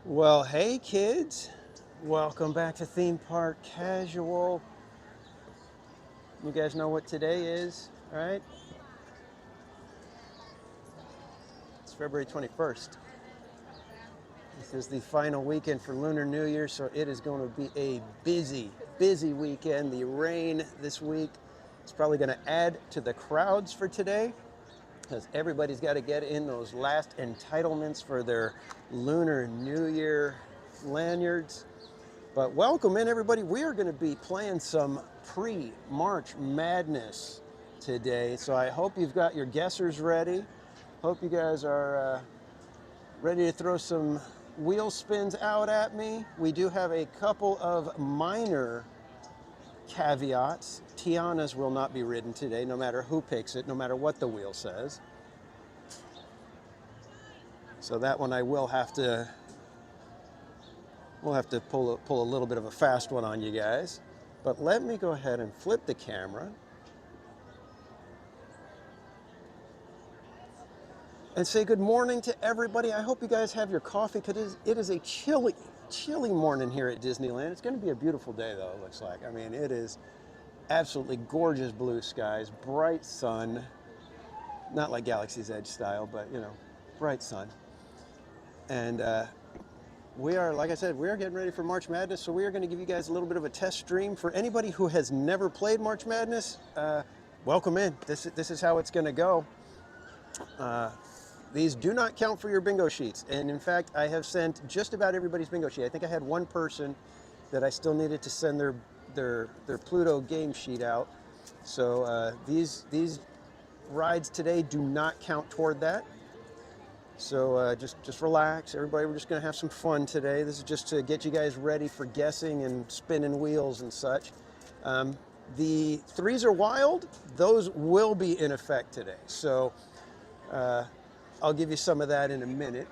Well, hey kids, welcome back to Theme Park Casual. You guys know what today is, right? It's February 21st. This is the final weekend for Lunar New Year, so it is going to be a busy weekend. The rain this week is probably going to add to the crowds for today because everybody's got to get in those last entitlements for their Lunar New Year lanyards. But welcome in, everybody. We are going to be playing some pre-March Madness today. So I hope you've got your guessers ready. Hope you guys are ready to throw some wheel spins out at me. We do have a couple of minor caveats. Tiana's will not be ridden today, no matter who picks it, no matter what the wheel says. So that one I will have to We'll have to pull a little bit of a fast one on you guys. But let me go ahead and flip the camera and say good morning to everybody. I hope you guys have your coffee because it is a chilly morning here at Disneyland. It's going to be a beautiful day though, it looks like. I mean, it is absolutely gorgeous blue skies, bright sun, not like Galaxy's Edge style, but you know, bright sun. And we are, like I said, we are getting ready for March Madness, so we are going to give you guys a little bit of a test stream. For anybody who has never played March Madness, welcome in. This is how it's going to go. These do not count for your bingo sheets, and in fact, I have sent just about everybody's bingo sheet. I think I had one person that I still needed to send their Pluto game sheet out. So these rides today do not count toward that. So just relax, everybody. We're just going to have some fun today. This is just to get you guys ready for guessing and spinning wheels and such. The threes are wild. Those will be in effect today. So I'll give you some of that in a minute.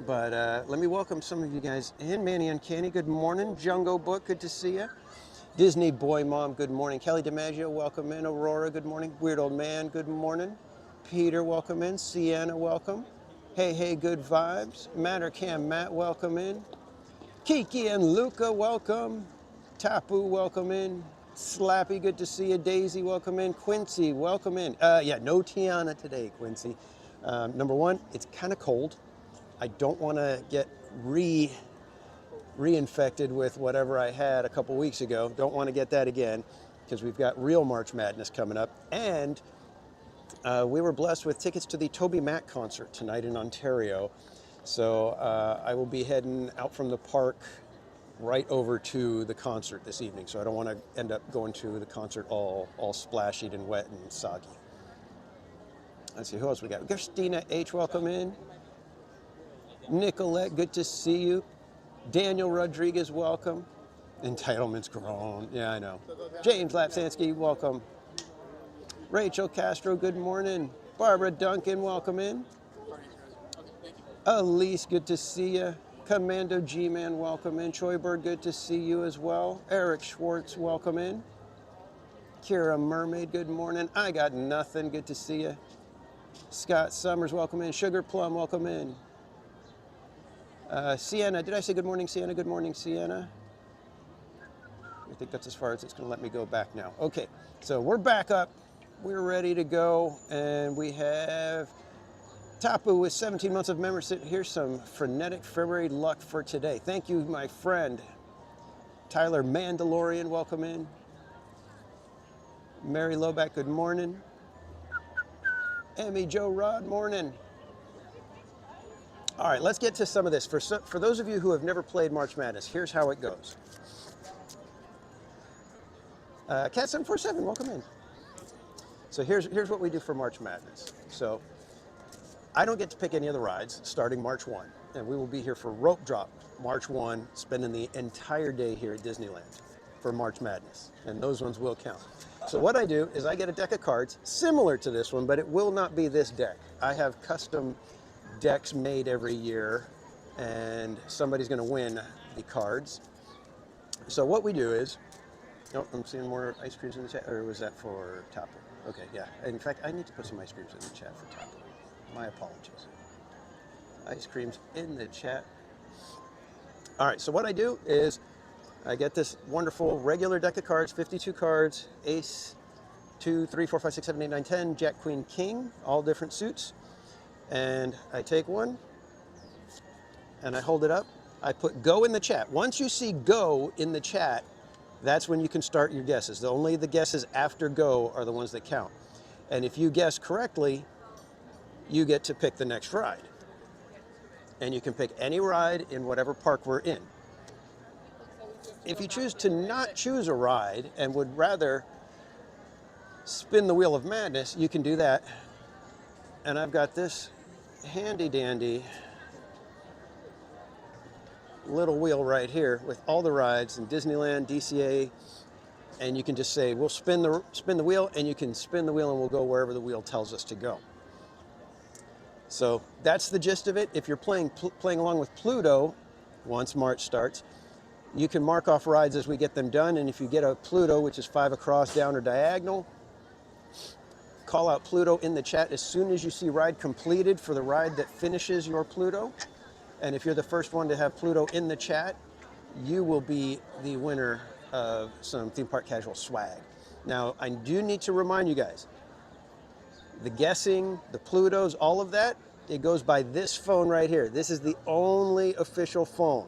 But let me welcome some of you guys in. Manny Uncanny, good morning. Jungo Book, good to see you. Disney Boy Mom, good morning. Kelly DiMaggio, welcome in. Aurora, good morning. Weird Old Man, good morning. Peter, welcome in. Sienna, welcome. Hey, good vibes. Matter Cam, Matt, welcome in. Kiki and Luca, welcome. Tapu, welcome in. Slappy, good to see you. Daisy, welcome in. Quincy, welcome in. Yeah, no Tiana today, Quincy. Number one, it's kind of cold. I don't want to get reinfected with whatever I had a couple weeks ago. Don't want to get that again because we've got real March Madness coming up. And we were blessed with tickets to the Toby Mac concert tonight in Ontario. So I will be heading out from the park right over to the concert this evening. So I don't want to end up going to the concert all splashy and wet and soggy. Let's see, who else we got? Christina H, welcome in. Nicolette, good to see you. Daniel Rodriguez, welcome. Entitlements grown. Yeah, I know. James Lapsansky, welcome. Rachel Castro, good morning. Barbara Duncan, welcome in. Elise, good to see you. Commando G-Man, welcome in. Troy Bird, good to see you as well. Eric Schwartz, welcome in. Kira Mermaid, good morning. I got nothing, good to see you. Scott Summers, welcome in. Sugar Plum, welcome in. Sienna, did I say good morning, Sienna? Good morning, Sienna. I think that's as far as it's going to let me go back now. Okay, so we're back up. We're ready to go, and we have Tapu with 17 months of membership. Here's some frenetic February luck for today. Thank you, my friend. Tyler Mandalorian, welcome in. Mary Loback, good morning. Emmy Joe Rod, morning. All right, let's get to some of this. For those of you who have never played March Madness, here's how it goes. Cat747, welcome in. So here's what we do for March Madness. So I don't get to pick any of the rides starting March 1, and we will be here for Rope Drop March 1, spending the entire day here at Disneyland for March Madness, and those ones will count. So what I do is I get a deck of cards similar to this one, but it will not be this deck. I have custom decks made every year, and somebody's going to win the cards. So what we do is, oh, I'm seeing more ice creams in the chat, or was that for Tapu? Okay, yeah. In fact, I need to put some ice creams in the chat for Tapu. My apologies. Ice creams in the chat All right, so what I do is I get this wonderful regular deck of cards, 52 cards, ace, 2, 3, 4, 5, 6, 7, 8, 9, 10, jack, queen, king, all different suits. And I take one and I hold it up. I put go in the chat. Once you see go in the chat, that's when you can start your guesses. Only the guesses after go are the ones that count. And if you guess correctly, you get to pick the next ride. And you can pick any ride in whatever park we're in. If you choose to not choose a ride and would rather spin the wheel of madness, you can do that. And I've got this handy dandy little wheel right here with all the rides in Disneyland, DCA, and you can just say, we'll spin the wheel, and you can spin the wheel and we'll go wherever the wheel tells us to go. So that's the gist of it. If you're playing along with Pluto, once March starts, you can mark off rides as we get them done, and if you get a Pluto, which is 5 across, down, or diagonal, call out Pluto in the chat as soon as you see ride completed for the ride that finishes your Pluto. And if you're the first one to have Pluto in the chat, you will be the winner of some Theme Park Casual swag. Now, I do need to remind you guys, the guessing, the Plutos, all of that, it goes by this phone right here. This is the only official phone.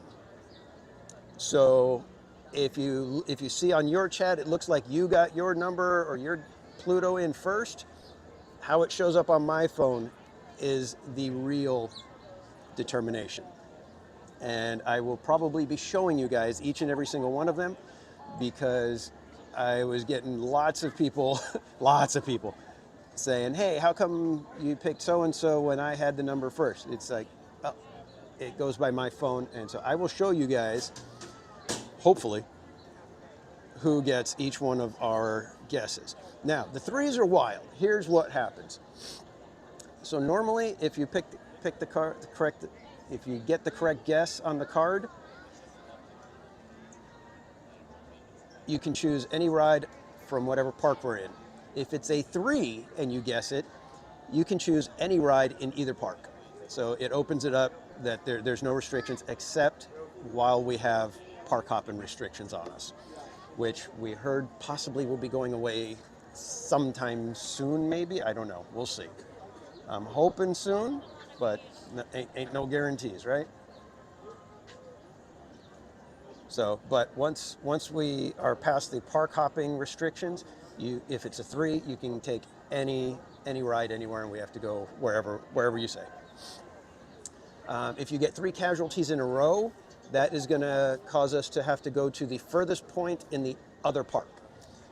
So if you see on your chat, it looks like you got your number or your Pluto in first, how it shows up on my phone is the real determination. And I will probably be showing you guys each and every single one of them because I was getting lots of people saying, hey, how come you picked so-and-so when I had the number first? It's like, oh, it goes by my phone. And so I will show you guys, hopefully, who gets each one of our guesses. Now, the threes are wild. Here's what happens. So normally, if you pick the card, if you get the correct guess on the card, you can choose any ride from whatever park we're in. If it's a 3 and you guess it, you can choose any ride in either park. So it opens it up that there's no restrictions except while we have park hopping restrictions on us, which we heard possibly will be going away sometime soon, maybe. I don't know. We'll see. I'm hoping soon, but ain't no guarantees, right? So, but once we are past the park hopping restrictions, if it's a 3, you can take any ride anywhere, and we have to go wherever you say. If you get 3 casualties in a row, that is going to cause us to have to go to the furthest point in the other park.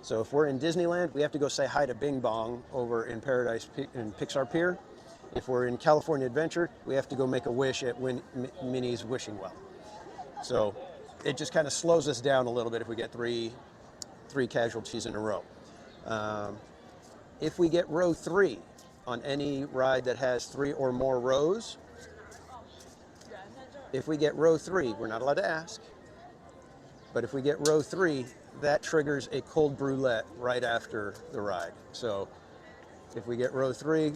So if we're in Disneyland, we have to go say hi to Bing Bong over in Pixar Pier. If we're in California Adventure, we have to go make a wish at Minnie's Wishing Well. So it just kind of slows us down a little bit if we get three casualties in a row. If we get row 3 on any ride that has 3 or more rows, if we get row 3, we're not allowed to ask, but if we get row 3, that triggers a cold brulette right after the ride. So if we get row 3,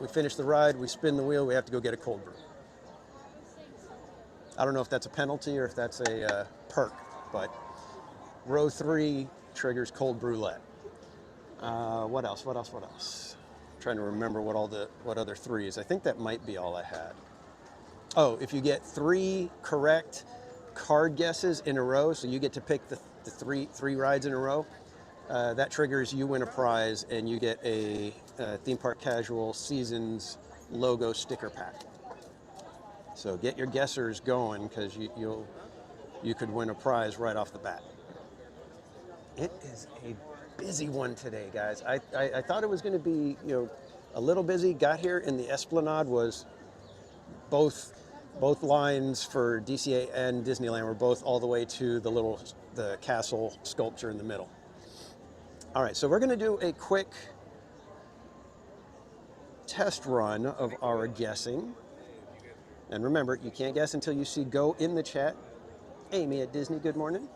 we finish the ride, we spin the wheel, we have to go get a cold brew. I don't know if that's a penalty or if that's a perk, but row 3 triggers cold brulette. What else? I'm trying to remember what other 3s. I think that might be all I had. Oh, if you get 3 correct card guesses in a row, so you get to pick the three rides in a row, that triggers you win a prize and you get a Theme Park Casual Seasons logo sticker pack. So get your guessers going because you could win a prize right off the bat. It is a busy one today, guys. I thought it was going to be a little busy. Got here and the Esplanade was both lines for DCA and Disneyland were both all the way to the castle sculpture in the middle. All right, so we're going to do a quick test run of our guessing. And remember, you can't guess until you see go in the chat. Amy at Disney, good morning.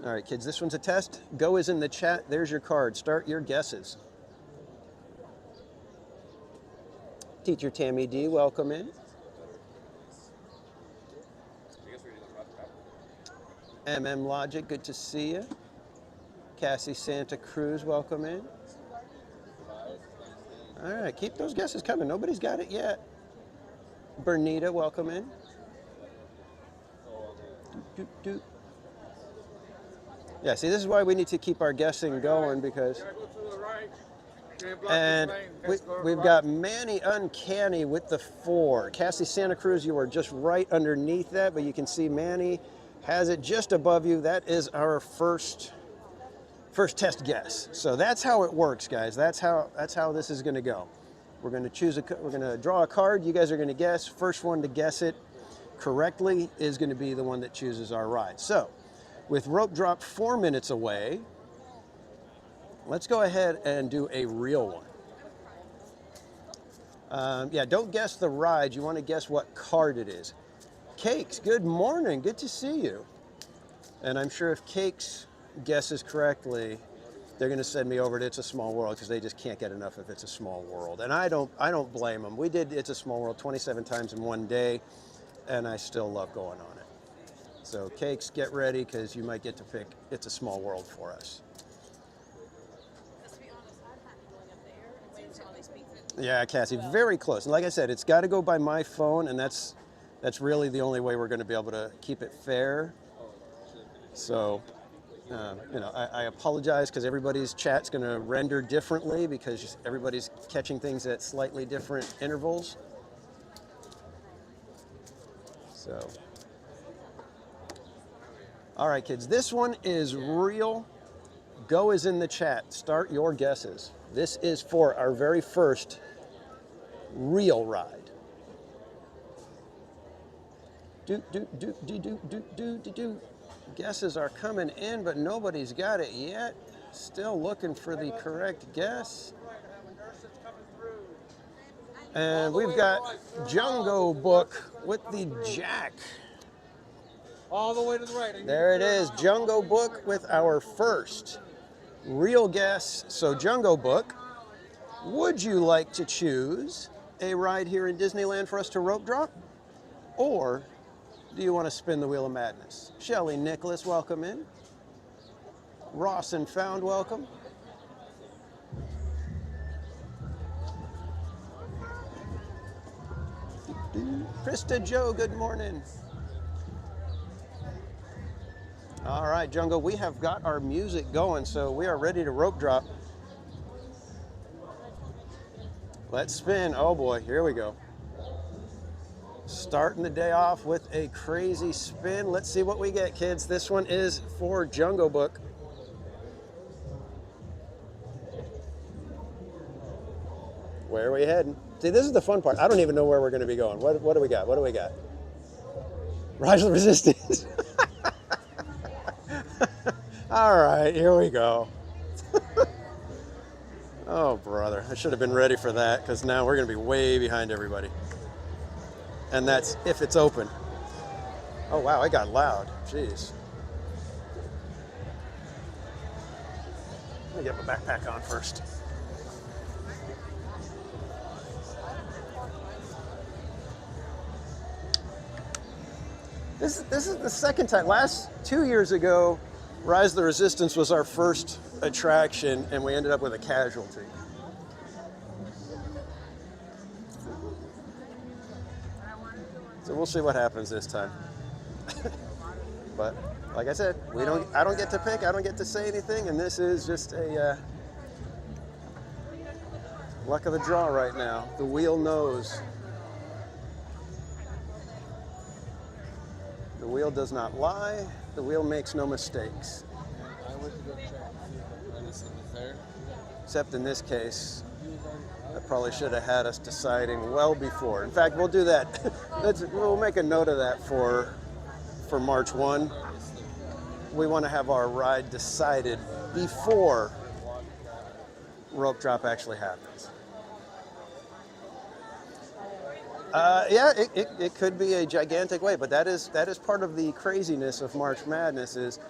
All right, kids, this one's a test. Go is in the chat. There's your card. Start your guesses. Teacher Tammy D, welcome in. MM Logic, good to see you. Cassie Santa Cruz, welcome in. All right, keep those guesses coming. Nobody's got it yet. Bernita, welcome in. Doop, doop, doop. Yeah, see, this is why we need to keep our guessing going because... And we've got Manny Uncanny with the 4. Cassie Santa Cruz, you are just right underneath that, but you can see Manny has it just above you. That is our first test guess. So that's how it works, guys. That's how this is going to go. We're going to draw a card. You guys are going to guess. First one to guess it correctly is going to be the one that chooses our ride. So, with rope drop 4 minutes away, let's go ahead and do a real one. Yeah, don't guess the ride. You want to guess what card it is. Cakes, good morning. Good to see you. And I'm sure if Cakes guesses correctly, they're going to send me over to It's a Small World because they just can't get enough of It's a Small World. And I don't blame them. We did It's a Small World 27 times in one day, and I still love going on it. So Cakes, get ready because you might get to pick It's a Small World for us. Yeah, Cassie, very close. And like I said, it's got to go by my phone, and that's really the only way we're going to be able to keep it fair. So, you know, I apologize because everybody's chat's going to render differently because everybody's catching things at slightly different intervals. So, all right, kids, this one is real. Go is in the chat. Start your guesses. This is for our very first real ride. Do. Guesses are coming in, but nobody's got it yet. Still looking for the correct guess. And we've got Jungle Book with the Jack. All the way to the right. There it is, Jungle Book with our first real guess. So Jungle Book, would you like to choose a ride here in Disneyland for us to rope drop? Or do you want to spin the Wheel of Madness? Shelly Nicholas, welcome in. Ross and Found, welcome. Krista Joe, good morning. All right, Jungle, we have got our music going, so we are ready to rope drop. Let's spin. Oh boy, here we go. Starting the day off with a crazy spin. Let's see what we get, kids. This one is for Jungle Book. Where are we heading? See, this is the fun part. I don't even know where we're going to be going. What do we got? What do we got? Rise of the Resistance. All right, here we go. Oh, brother. I should have been ready for that because now we're going to be way behind everybody. And that's if it's open. Oh, wow, it got loud. Jeez. Let me get my backpack on first. This is the second time. Last 2 years ago, Rise of the Resistance was our first attraction, and we ended up with a casualty. So we'll see what happens this time. But like I said, I don't get to pick, I don't get to say anything, and this is just a luck of the draw right now. The wheel knows. The wheel does not lie. The wheel makes no mistakes. I went to go check if Edison was there. Except in this case, I probably should have had us deciding well before. In fact, we'll do that. We'll make a note of that for March 1. We want to have our ride decided before rope drop actually happens. Yeah, it could be a gigantic wave, but that is part of the craziness of March Madness is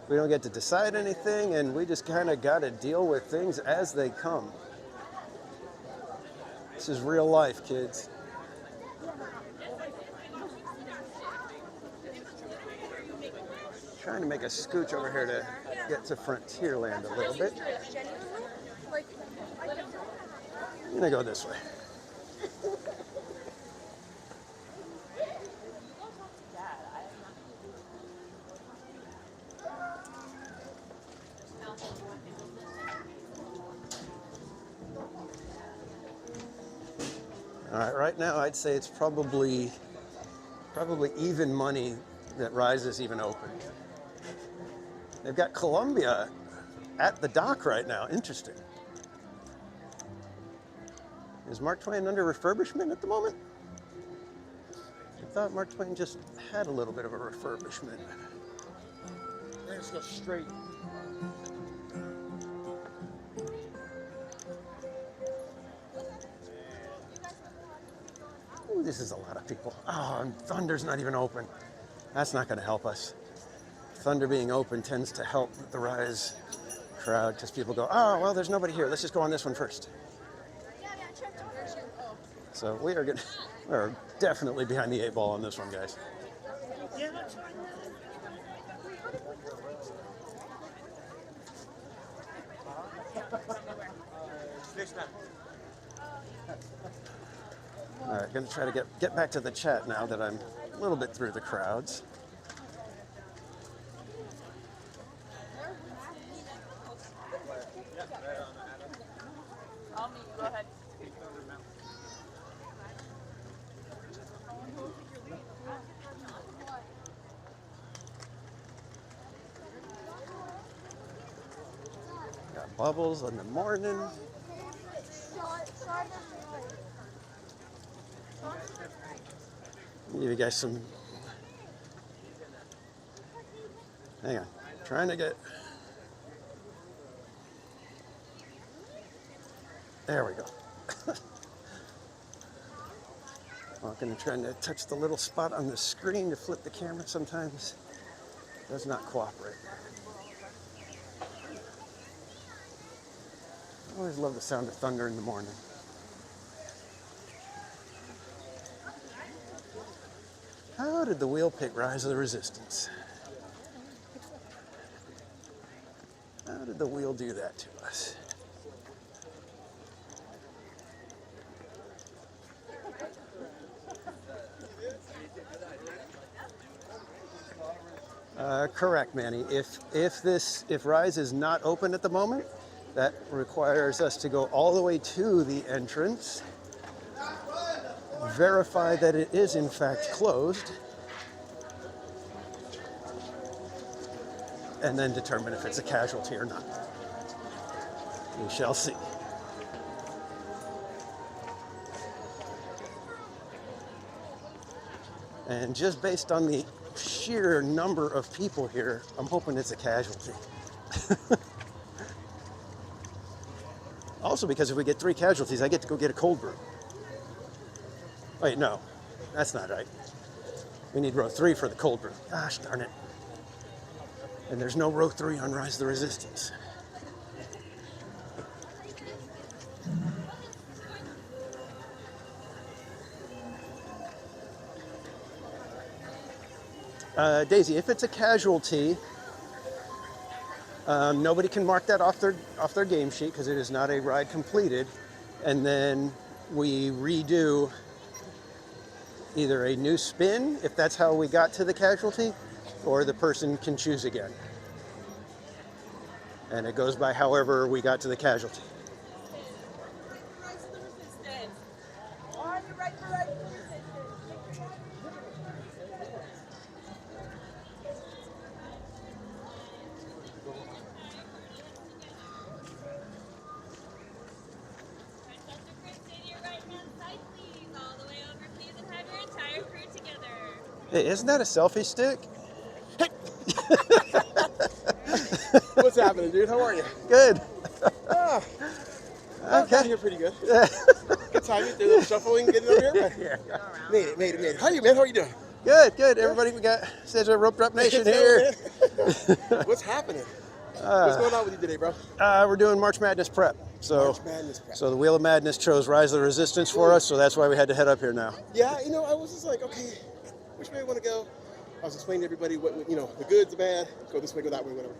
We don't get to decide anything, and we just kind of got to deal with things as they come. This is real life, kids. Trying to make a scooch over here to get to Frontierland a little bit. I'm gonna go this way. All right, right now I'd say it's probably even money that Rise is even open. They've got Columbia at the dock right now. Interesting. Is Mark Twain under refurbishment at the moment? I thought Mark Twain just had a little bit of a refurbishment. Let's go straight. Ooh, this is a lot of people. Oh, and Thunder's not even open. That's not going to help us. Thunder being open tends to help the Rise crowd because people go, oh, well, there's nobody here. Let's just go on this one first. So we're definitely behind the 8 ball on this one, guys. All right, gonna try to get back to the chat now that I'm a little bit through the crowds. Go ahead. Got bubbles in the morning. Give you guys some. Hang on, trying to get. There we go. I'm going to try to touch the little spot on the screen to flip the camera. Sometimes does not cooperate. I always love the sound of thunder in the morning. How did the wheel pick Rise of the Resistance? How did the wheel do that to us? Correct, Manny. If Rise is not open at the moment, that requires us to go all the way to the entrance, verify that it is in fact closed, and then determine if it's a casualty or not. We shall see. And just based on the sheer number of people here, I'm hoping it's a casualty. Also, because if we get 3 casualties, I get to go get a cold brew. Wait, no, that's not right. We need row 3 for the cold brew. Gosh darn it. And there's no row 3 on Rise of the Resistance. Daisy, if it's a casualty, nobody can mark that off their game sheet because it is not a ride completed, and then we redo either a new spin if that's how we got to the casualty, or the person can choose again, and it goes by however we got to the casualty. Hey, isn't that a selfie stick? What's happening, dude? How are you? Good. Okay. You're pretty good. Good timing. Did a little shuffling, getting over here. Yeah. Made it. How are you, man? How are you doing? Good. Everybody, we got says a Rope Drop Nation here. What's happening? What's going on with you today, bro? We're doing March Madness prep. So, March Madness prep. So the Wheel of Madness chose Rise of the Resistance for us, so that's why we had to head up here now. Yeah, you know, I was just like, okay, which way I want to go? I was explaining to everybody what, you know, the good, the bad, go this way, go that way, whatever.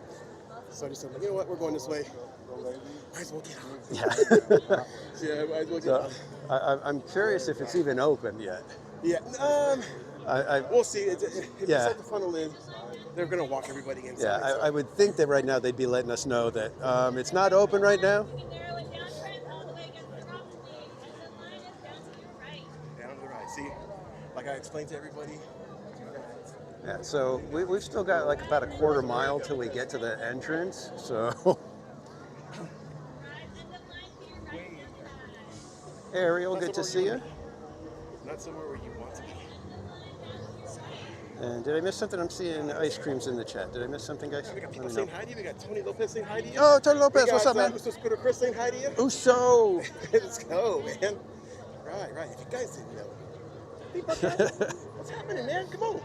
So I just said, you know what, we're going this way. Might as well get out. Yeah. Yeah, might as well get out. I'm curious if it's even open yet. Yeah, we'll see. If Yeah. it's at the funnel in, they're going to walk everybody inside. Yeah, so. I would think that right now they'd be letting us know that it's not open right now. Down to the right. See, like I explained to everybody. Yeah, so we've still got like about a quarter mile till we get to the entrance. So, hey, Ariel, good to see you. Not somewhere where you want to be. And did I miss something? I'm seeing ice creams in the chat. Did I miss something, guys? We got people saying hi to you. We got Tony Lopez saying hi to you. Oh, Tony Lopez, We got, what's up, man? Mr. Scooter Chris saying hi to you. Uso. Let's go, man. Right. If you guys didn't know. Hey, Buckeye, what's happening, man? Come on.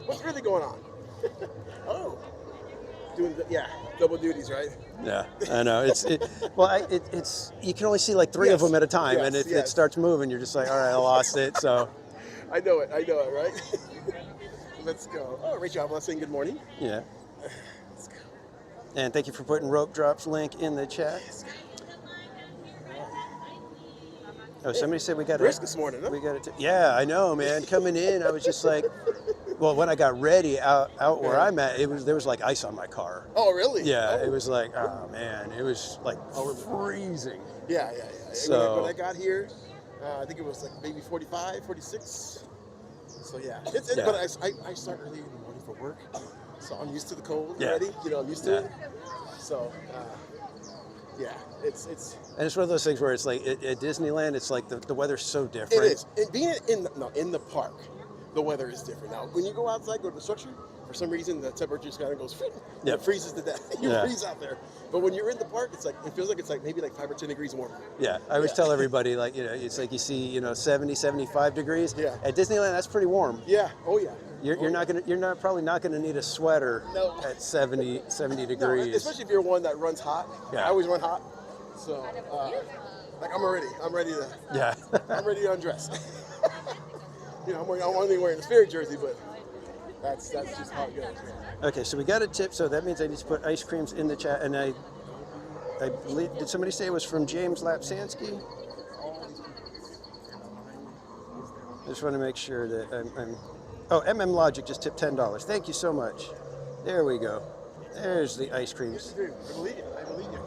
What's really going on? Oh. Doing, double duties, right? Yeah, I know. It's you can only see like three of them at a time, and if it starts moving, you're just like, all right, I lost it. So. I know it, right? Let's go. Oh, Rachel Avila saying good morning. Yeah. Let's go. And thank you for putting Rope Drop's link in the chat. Oh, somebody said we got brisk this morning, huh? We got it. Yeah, I know, man. Coming in, I was just like, well, when I got ready out where I'm at, there was like ice on my car. Oh, really? Yeah, oh. It was like, oh man, it was like freezing. Yeah. So when I got here, I think it was like maybe 45, 46. So yeah, Yeah. But I start early in the morning for work, so I'm used to the cold Yeah. already. You know, I'm used to it. So yeah, it's. And it's one of those things where it's like at Disneyland, it's like the weather's so different. It is. And being in the park, the weather is different. Now, when you go outside, go to the structure, for some reason the temperature just kind of goes, it freezes to death. You freeze out there. But when you're in the park, it feels like it's like maybe like 5 or 10 degrees warmer. Yeah, I always tell everybody, like, you know, it's like you see, 70, 75 degrees. Yeah. At Disneyland, that's pretty warm. Yeah. Oh yeah. You're probably not gonna need a sweater at 70 degrees. No, especially if you're one that runs hot. Yeah. I always run hot. So like I'm ready to Yeah. I'm ready to undress. I'm only wearing a Spirit jersey, but that's just how it goes. Okay, so we got a tip, so that means I need to put ice creams in the chat, and I believe, did somebody say it was from James Lapsansky? I just want to make sure that I'm oh, MM Logic just tipped $10. Thank you so much. There we go. There's the ice creams. I believe you.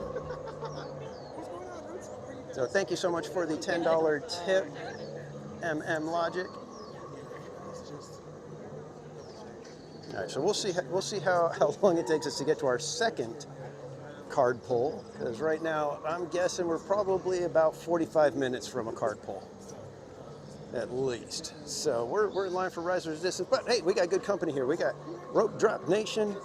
So thank you so much for the $10 tip, MM Logic. All right, so we'll see how long it takes us to get to our second card pull, because right now I'm guessing we're probably about 45 minutes from a card pull, at least. So we're in line for Rise of Resistance, but hey, we got good company here. We got Rope Drop Nation.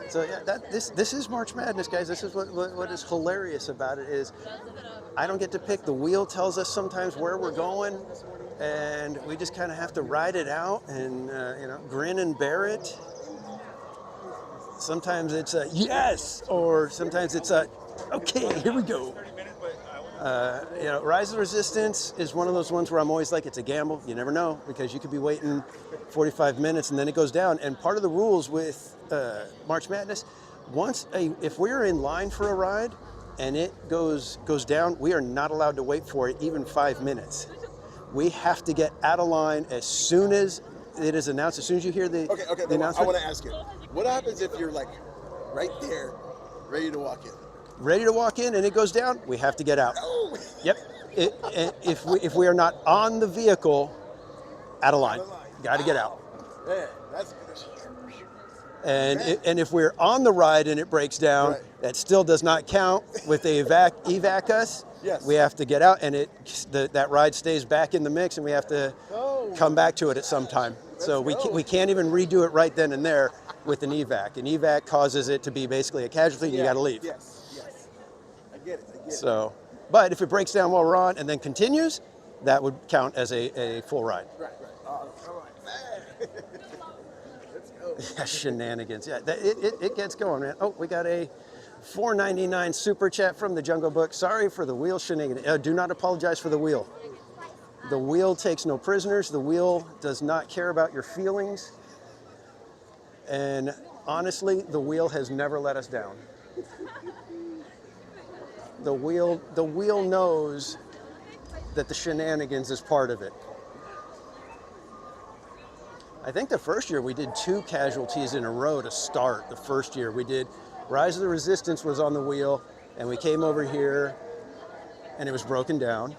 So yeah, this is March Madness, guys. This is what is hilarious about it is I don't get to pick. The wheel tells us sometimes where we're going, and we just kind of have to ride it out and grin and bear it. Sometimes it's a yes, or sometimes it's a okay. Here we go. Rise of the Resistance is one of those ones where I'm always like, it's a gamble. You never know, because you could be waiting 45 minutes and then it goes down. And part of the rules with March Madness, if we're in line for a ride and it goes down, we are not allowed to wait for it even 5 minutes. We have to get out of line as soon as it is announced. As soon as you hear the announcement. I want to ask you, what happens if you're like right there, ready to walk in? Ready to walk in and it goes down, we have to get out. No. Yep. If we are not on the vehicle, out of line. Got to get out. Man, that's good. And if we're on the ride and it breaks down, that still does not count with the evac us. Yes. We have to get out, and that ride stays back in the mix, and we have to come back to it at some time. So we can't even redo it right then and there. with an evac. An evac causes it to be basically a casualty, and you got to leave. Yes, yes. I get it. So, but if it breaks down while we're on and then continues, that would count as a full ride. Right. All right. Let's go. Yeah, shenanigans. Yeah, it gets going, man. Oh, we got a $4.99 super chat from the Jungle Book. Sorry for the wheel shenanigans. Do not apologize for the wheel. The wheel takes no prisoners. The wheel does not care about your feelings. And honestly, the wheel has never let us down. The wheel knows that the shenanigans is part of it. I think the first year we did 2 casualties in a row to start. The first year we did Rise of the Resistance was on the wheel, and we came over here and it was broken down.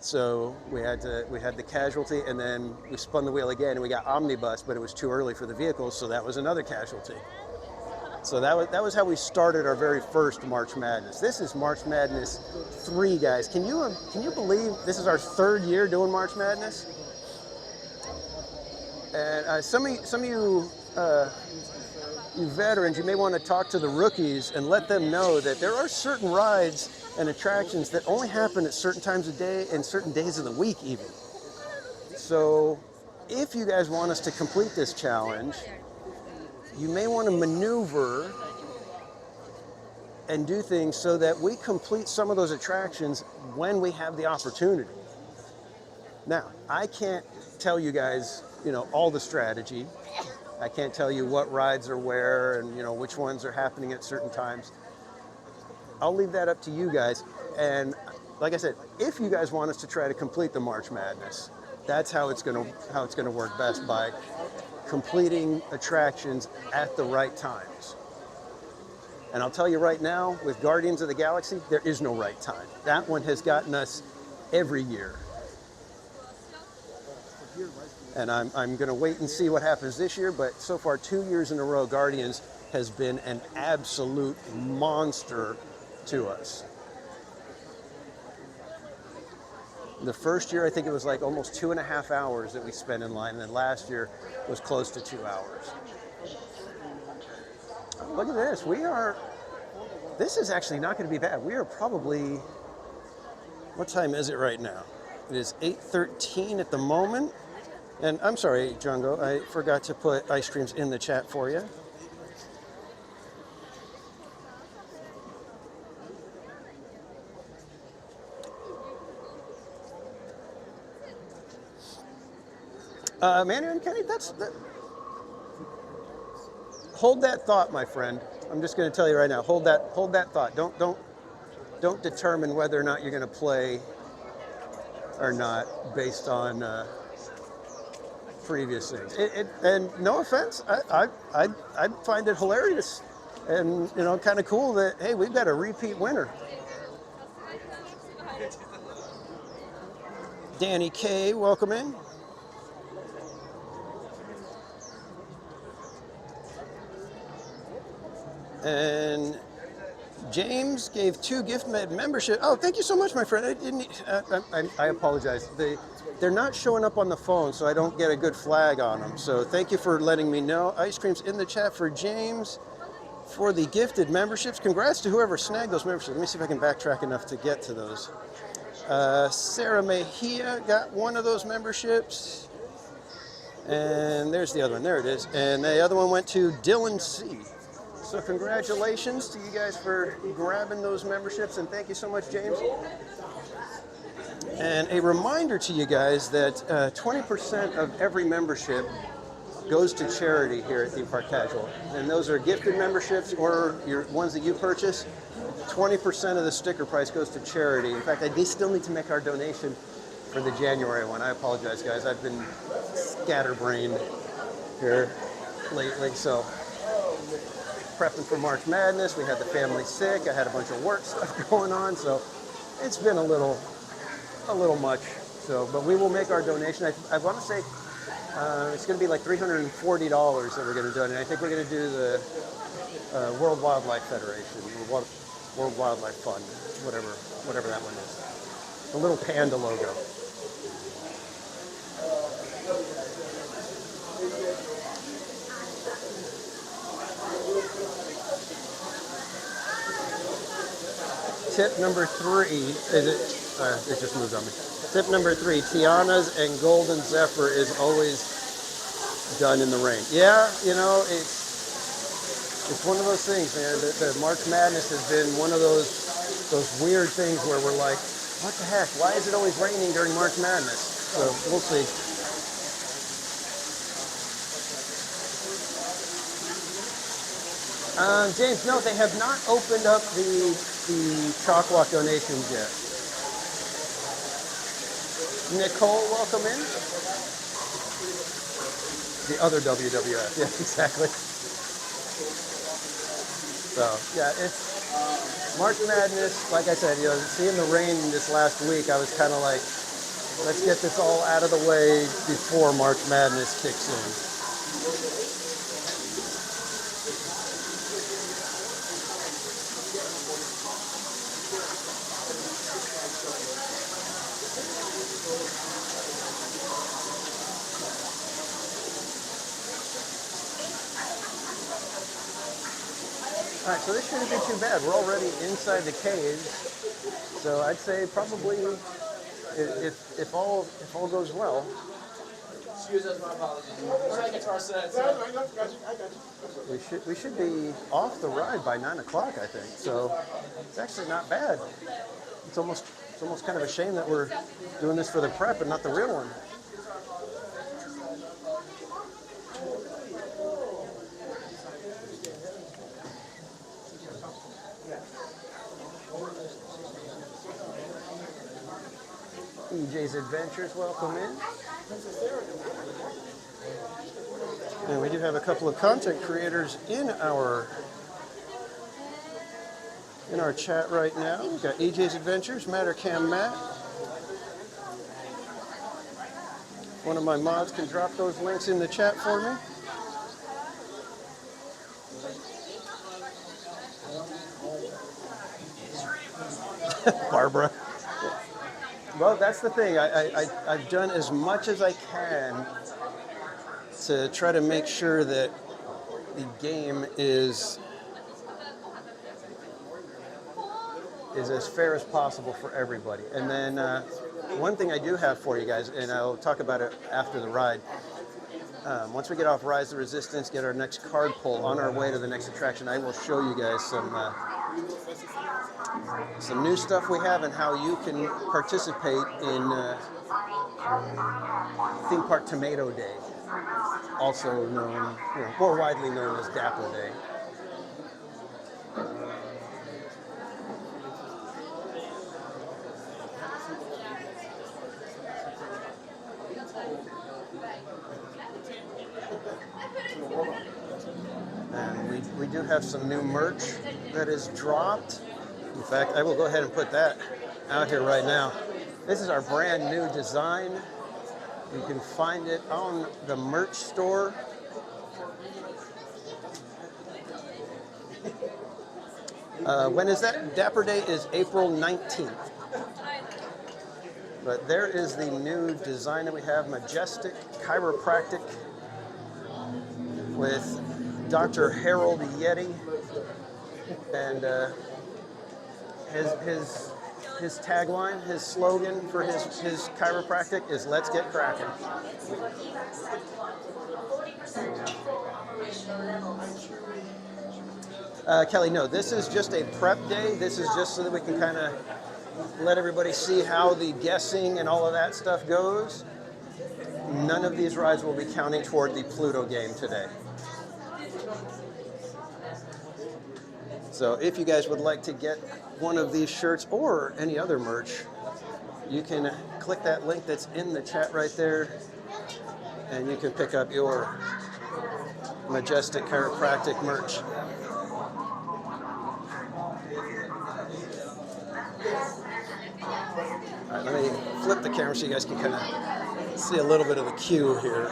So we had the casualty, and then we spun the wheel again and we got omnibus, but it was too early for the vehicles, so that was another casualty. So that was how we started our very first March Madness. This is March Madness 3, guys. Can you believe this is our 3rd year doing March Madness? And some of you veterans, you may want to talk to the rookies and let them know that there are certain rides and attractions that only happen at certain times of day and certain days of the week even. So if you guys want us to complete this challenge, you may want to maneuver and do things so that we complete some of those attractions when we have the opportunity. Now, I can't tell you guys, all the strategy. I can't tell you what rides are where and, which ones are happening at certain times. I'll leave that up to you guys. And like I said, if you guys want us to try to complete the March Madness, that's how it's going to work best, by completing attractions at the right times. And I'll tell you right now, with Guardians of the Galaxy, there is no right time. That one has gotten us every year. And I'm going to wait and see what happens this year, but so far 2 years in a row, Guardians has been an absolute monster to us. The first year, I think it was like almost 2.5 hours that we spent in line, and then last year was close to 2 hours. Look at this. This is actually not going to be bad. We are probably, what time is it right now? It is 8:13 at the moment. And I'm sorry, Django, I forgot to put ice creams in the chat for you. Manu and Kenny, hold that thought, my friend. I'm just going to tell you right now, hold that thought. Don't determine whether or not you're going to play or not based on previous things. And no offense, I'd find it hilarious and kind of cool that, hey, we've got a repeat winner. Danny K, welcome in. And James gave 2 gift membership. Oh, thank you so much, my friend. I apologize. They're not showing up on the phone, so I don't get a good flag on them. So thank you for letting me know. Ice creams in the chat for James for the gifted memberships. Congrats to whoever snagged those memberships. Let me see if I can backtrack enough to get to those. Sarah Mejia got one of those memberships. And there's the other one. There it is. And the other one went to Dylan C. So congratulations to you guys for grabbing those memberships, and thank you so much, James. And a reminder to you guys that 20% of every membership goes to charity here at Theme Park Casual. And those are gifted memberships or your ones that you purchase. 20% of the sticker price goes to charity. In fact, I still need to make our donation for the January one. I apologize, guys. I've been scatterbrained here lately, so prepping for March Madness. We had the family sick. I had a bunch of work stuff going on, so it's been a little much. So, but we will make our donation. I want to say it's going to be like $340 that we're going to donate. I think we're going to do the World Wildlife Federation, World Wildlife Fund, whatever that one is. The little panda logo. tip number 3 is it just moved on me. Tip number 3, Tiana's and Golden Zephyr is always done in the rain. Yeah, you know, it's one of those things, man. The March Madness has been one of those weird things where we're like, what the heck? Why is it always raining during March Madness? So we'll see. James, no, they have not opened up the chalk walk donations yet. Nicole, welcome in. The other WWF, yeah, exactly. So, yeah, it's March Madness. Like I said, you know, seeing the rain this last week, I was kind of like, let's get this all out of the way before March Madness kicks in. All right, so this shouldn't be too bad. We're already inside the cave, so I'd say probably if all goes well. Excuse us, my apologies. We're trying to get to our set. We should be off the ride by 9 o'clock, I think. So it's actually not bad. It's almost kind of a shame that we're doing this for the prep and not the real one. EJ's Adventures, welcome in. And we do have a couple of content creators in our chat right now. We've got EJ's Adventures, Mattercam Matt. One of my mods can drop those links in the chat for me. Barbara. Well, that's the thing. I've done as much as I can to try to make sure that the game is as fair as possible for everybody. And then one thing I do have for you guys, and I'll talk about it after the ride. Once we get off Rise the Resistance, get our next card pull on our way to the next attraction, I will show you guys some new stuff we have and how you can participate in Theme Park Tomato Day, also known, more widely known as Dapper Day. And we do have some new merch that is dropped. In fact, I will go ahead and put that out here right now. This is our brand new design. You can find it on the merch store. When is that? Dapper Day is April 19th. But there is the new design that we have, Majestic Chiropractic with Dr. Harold Yeti. And his tagline, his slogan for his chiropractic is "Let's get cracking." Kelly, no, this is just a prep day. This is just so that we can kind of let everybody see how the guessing and all of that stuff goes. None of these rides will be counting toward the Pluto game today. So if you guys would like to get one of these shirts or any other merch, you can click that link that's in the chat right there, and you can pick up your Majestic Chiropractic merch. All right, let me flip the camera so you guys can kind of see a little bit of the queue here.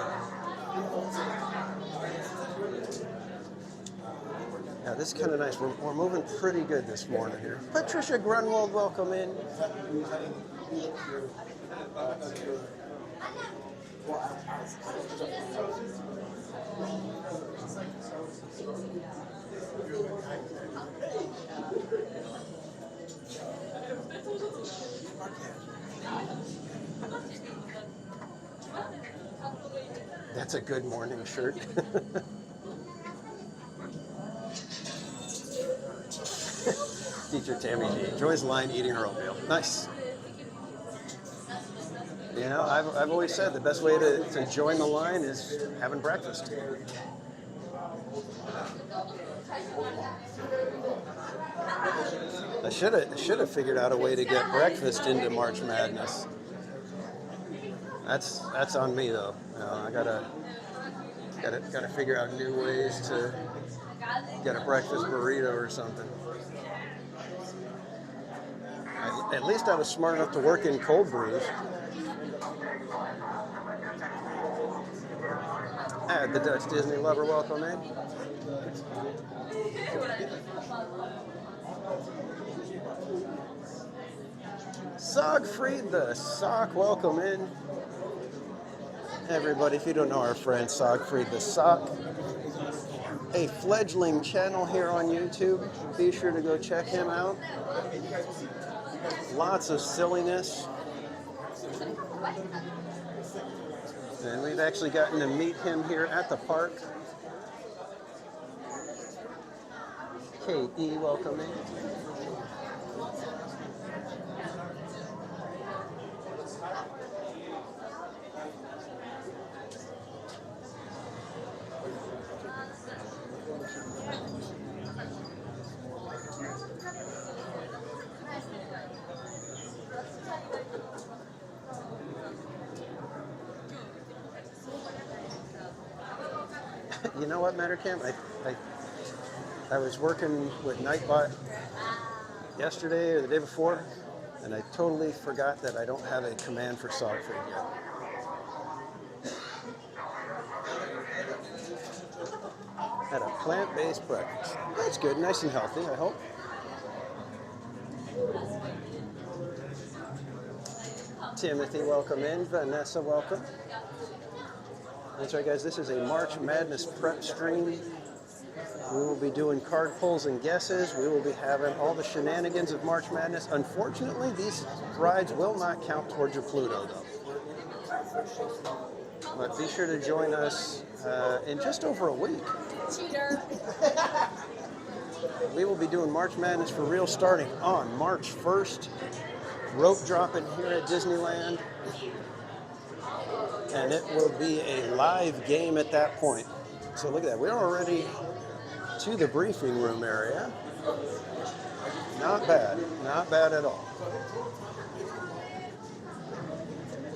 Yeah, this is kind of nice. We're moving pretty good this morning here. Patricia Grunwald, welcome in. That's a good morning shirt. Teacher Tammy G enjoys line eating her oatmeal. Nice. You know, I've always said the best way to join the line is having breakfast. I should have figured out a way to get breakfast into March Madness. That's on me though. I gotta figure out new ways to get a breakfast burrito or something. At least I was smart enough to work in cold brews. The Dutch Disney lover, welcome in. Sogfried the Sock, welcome in. Everybody, if you don't know our friend Sogfried the Sock, a fledgling channel here on YouTube. Be sure to go check him out. Lots of silliness. And we've actually gotten to meet him here at the park. K.E., welcome in. You know what, Mattercamp? I was working with Nightbot yesterday or the day before, and I totally forgot that I don't have a command for Sogfried yet. Had a plant-based breakfast. That's good, nice and healthy, I hope. Timothy, welcome in. Vanessa, welcome. That's right, guys. This is a March Madness prep stream. We will be doing card pulls and guesses. We will be having all the shenanigans of March Madness. Unfortunately, these rides will not count towards your Pluto, though. But be sure to join us in just over a week. Cheater. We will be doing March Madness for real starting on March 1st. Rope dropping here at Disneyland. And it will be a live game at that point. So look at that. We're already to the briefing room area. Not bad. Not bad at all.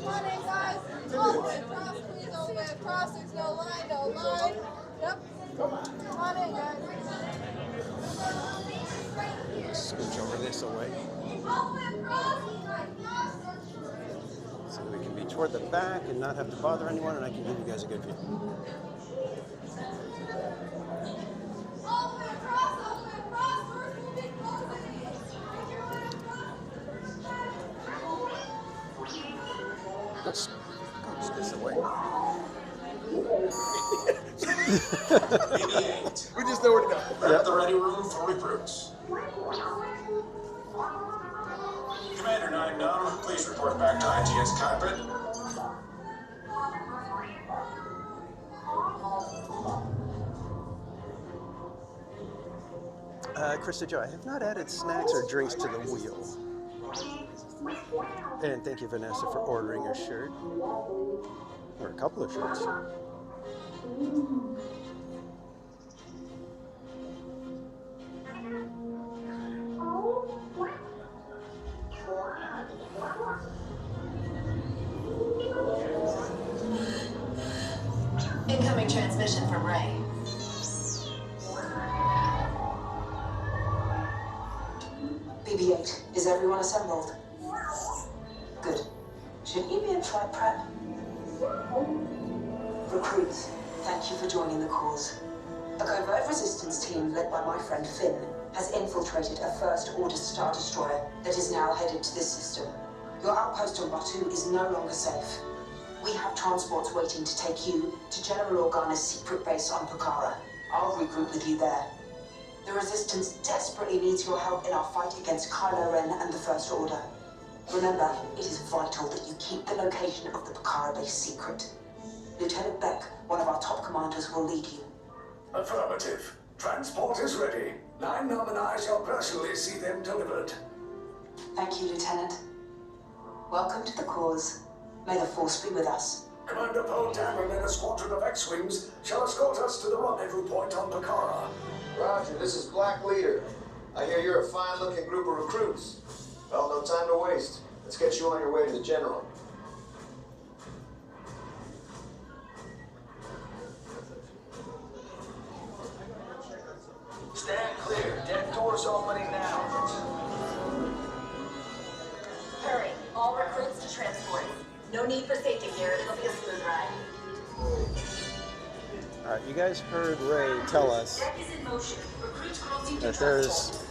Come on in, guys. All the way across, please. All the way across. There's no line, no line. Yep. Come on in, guys. Scooch over this away. All the way across. So we can be toward the back and not have to bother anyone, and I can give you guys a good view. All the way across. All the way across. First will be closing. Let's scooch this away. We just know where to go. Grab the ready room for recruits. Commander 9 Num, please report back to IGS cockpit. Krista Joe, I have not added snacks or drinks to the wheel. And thank you, Vanessa, for ordering a shirt. Or a couple of shirts. Incoming transmission from Ray. BB-8, is everyone assembled? Good. Shouldn't you be in flight prep? Recruits, thank you for joining the cause. A covert resistance team led by my friend Finn has infiltrated a First Order Star Destroyer that is now headed to this system. Your outpost on Batu is no longer safe. We have transports waiting to take you to General Organa's secret base on Pokhara. I'll regroup with you there. The Resistance desperately needs your help in our fight against Kylo Ren and the First Order. Remember, it is vital that you keep the location of the Bakara base secret. Lieutenant Beck, one of our top commanders, will lead you. Affirmative. Transport is ready. 9 and I shall personally see them delivered. Thank you, Lieutenant. Welcome to the cause. May the Force be with us. Commander Poe Dameron and a squadron of X-Wings shall escort us to the rendezvous point on Bakara. Roger, this is Black Leader. I hear you're a fine-looking group of recruits. Well, no time to waste. Let's get you on your way to the General. Stand clear. Deck doors opening now. Hurry. All recruits to transport. No need for safety gear. It'll be a smooth ride. All right, you guys heard Ray tell us Deck is in motion. Recruits crossing to that transport.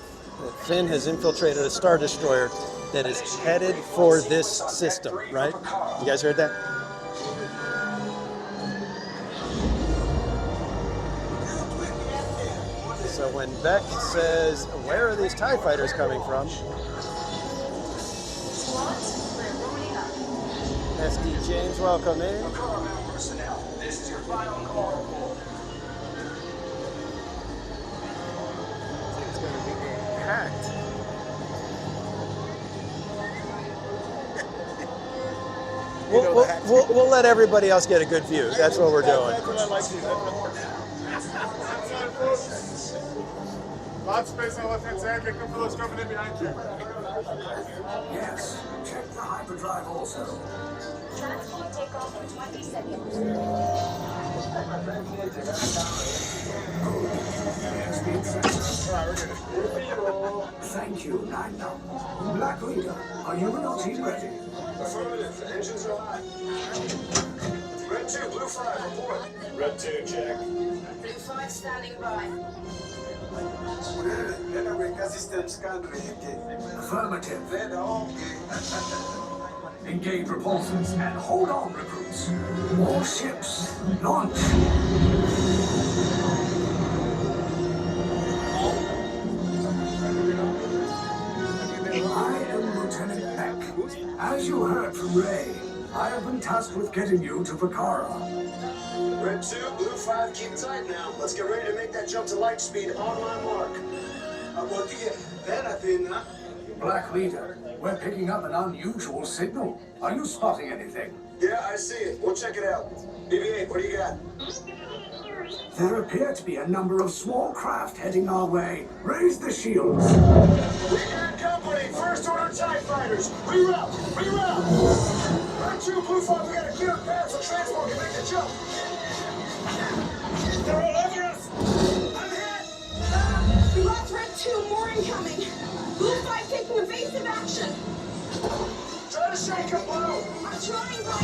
that Finn has infiltrated a Star Destroyer that is headed for this system, right? You guys heard that? So when Beck says, where are these TIE fighters coming from? Squads, we're loading up. SD James, welcome in. Bakara personnel, this is your final call report. It's going to be packed. We'll let everybody else get a good view. That's what we're doing. That's what I like to do. Lots of space on the left-hand side. Make room for those coming in behind you. Yes. Check the hyperdrive also. Transport takeoff in 20 seconds. Thank you, 9 Black Leader, are you and your team ready? Affirmative. Engines are hot. Red 2, Blue 5, report. Red 2, check. Blue 5 standing by. Affirmative. Engage repulsors and hold on, recruits. All ships, launch. I am Lieutenant Beck. As you heard from Ray, I have been tasked with getting you to Bakara. Red 2, Blue 5, keep tight now. Let's get ready to make that jump to light speed on my mark. Black Leader, we're picking up an unusual signal. Are you spotting anything? Yeah, I see it. We'll check it out. BB-8, what do you got? There appear to be a number of small craft heading our way. Raise the shields. We got company. First order TIE fighters. Reroute. Reroute. Red 2, Blue 5, we got a clear path so transport can make the jump. They're all over us. I'm hit. We lost Red 2. More incoming. Blue 5 taking evasive action. Try to shake them, Blue. I'm trying, but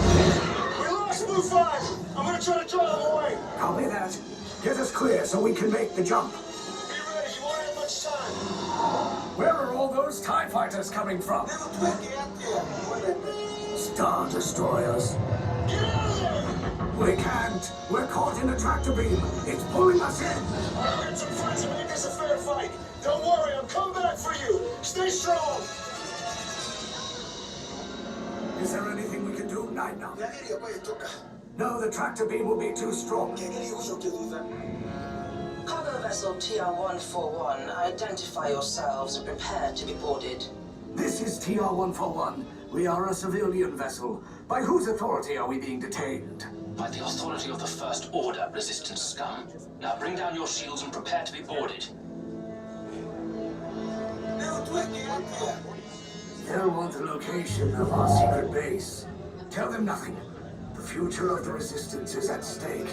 We lost Blue 5. I'm gonna try to draw them away. Copy that. Get us clear so we can make the jump. Be ready. You won't have much time. Where are all those TIE fighters coming from? Star Destroyers. Get out of there. We can't. We're caught in a tractor beam. It's pulling us in. I'll get some friends and make this a fair fight. Don't worry, I'm coming back for you. Stay strong. Is there anything we can do, 9 No, the tractor beam will be too strong. Cargo vessel TR-141, identify yourselves and prepare to be boarded. This is TR-141. We are a civilian vessel. By whose authority are we being detained? By the authority of the First Order, Resistance scum. Now bring down your shields and prepare to be boarded. They'll want the location of our secret base. Tell them nothing. The future of the Resistance is at stake.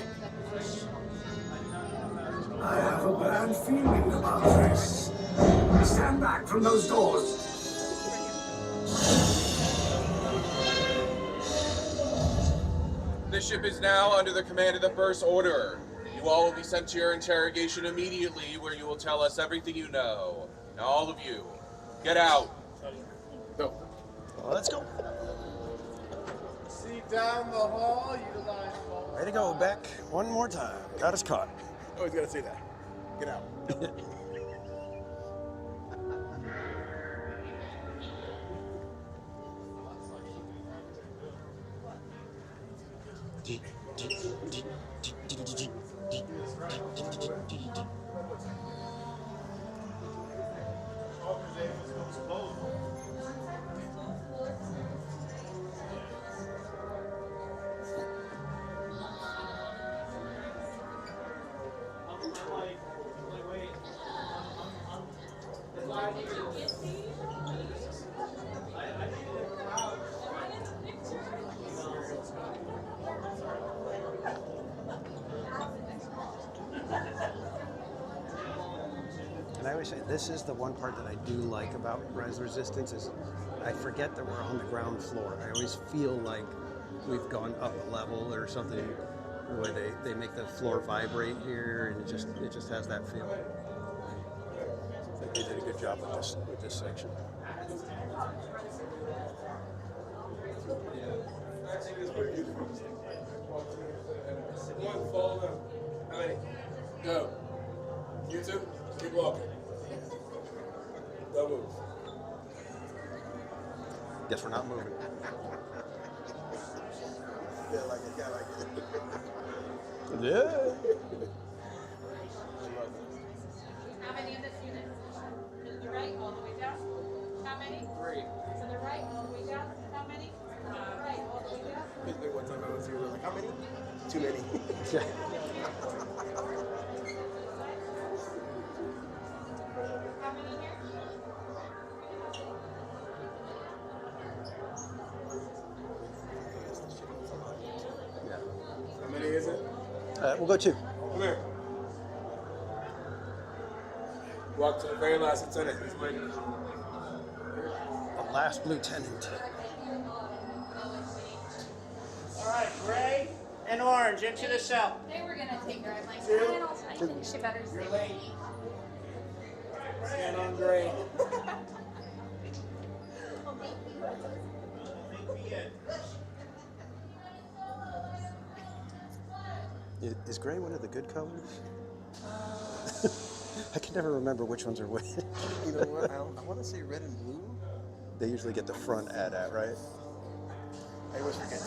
I have a bad feeling about this. Stand back from those doors. This ship is now under the command of the First Order. You all will be sent to your interrogation immediately, where you will tell us everything you know. Now, all of you, get out. Go. Well, let's go. See down the hall, utilize all. Way to go, Beck. One more time. Got us caught. Always gotta say that. Get out. And I always say this is the one part that I do like about Rise of the Resistance is I forget that we're on the ground floor. I always feel like we've gone up a level or something, the way they make the floor vibrate here, and it just has that feel. I think they did a good job with this section. One, follow them. How many? Go. You two, keep walking. Don't move. Guess we're not moving. Yeah, like it, yeah, like it. Yeah. How many of this unit? To the right, all the way down? How many? 3. To the right, all the way down? How many? To the right, all the way down? Basically, one time I was here, like, how many? Too many. Yeah. How many here? Yeah. How many is it? We'll go 2. Come here. Walk to the very last lieutenant. He's waiting. The last lieutenant. All right, gray and orange into the cell. They were gonna take her. I'm like, I think she better You're stay. late. Stand on gray. Is gray one of the good colors? I can never remember which ones are which. You know what? I want to say red and blue. They usually get the front ad at, right? I always forget too.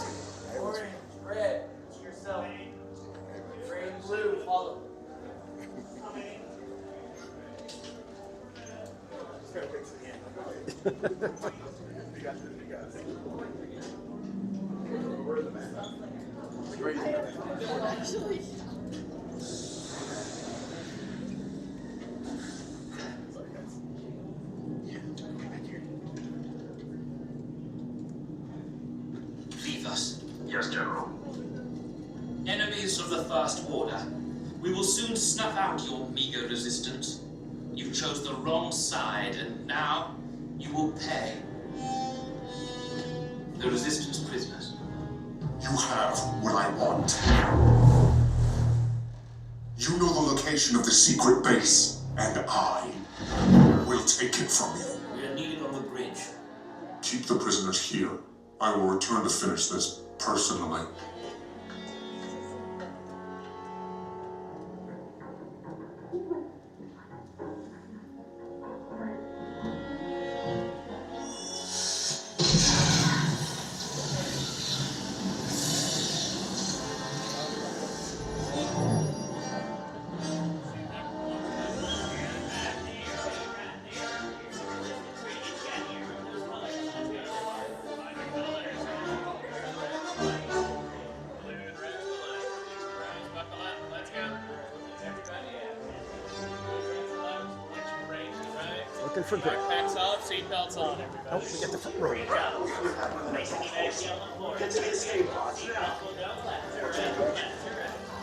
I always Orange, forget. red, to yourself. Gray and blue, follow. Just gotta wait till the end. You got this, you got this. Where's the map? Right here. Leave us. Yes, General. Enemies of the First Order. We will soon snuff out your meager resistance. You chose the wrong side, and now you will pay. The Resistance prisoners. You have what I want. You know the location of the secret base, and I will take it from you. We are needed on the bridge. Keep the prisoners here. I will return to finish this personally. Looking for gray. Backpacks off, seatbelts on, everybody. Oh, we got the front row.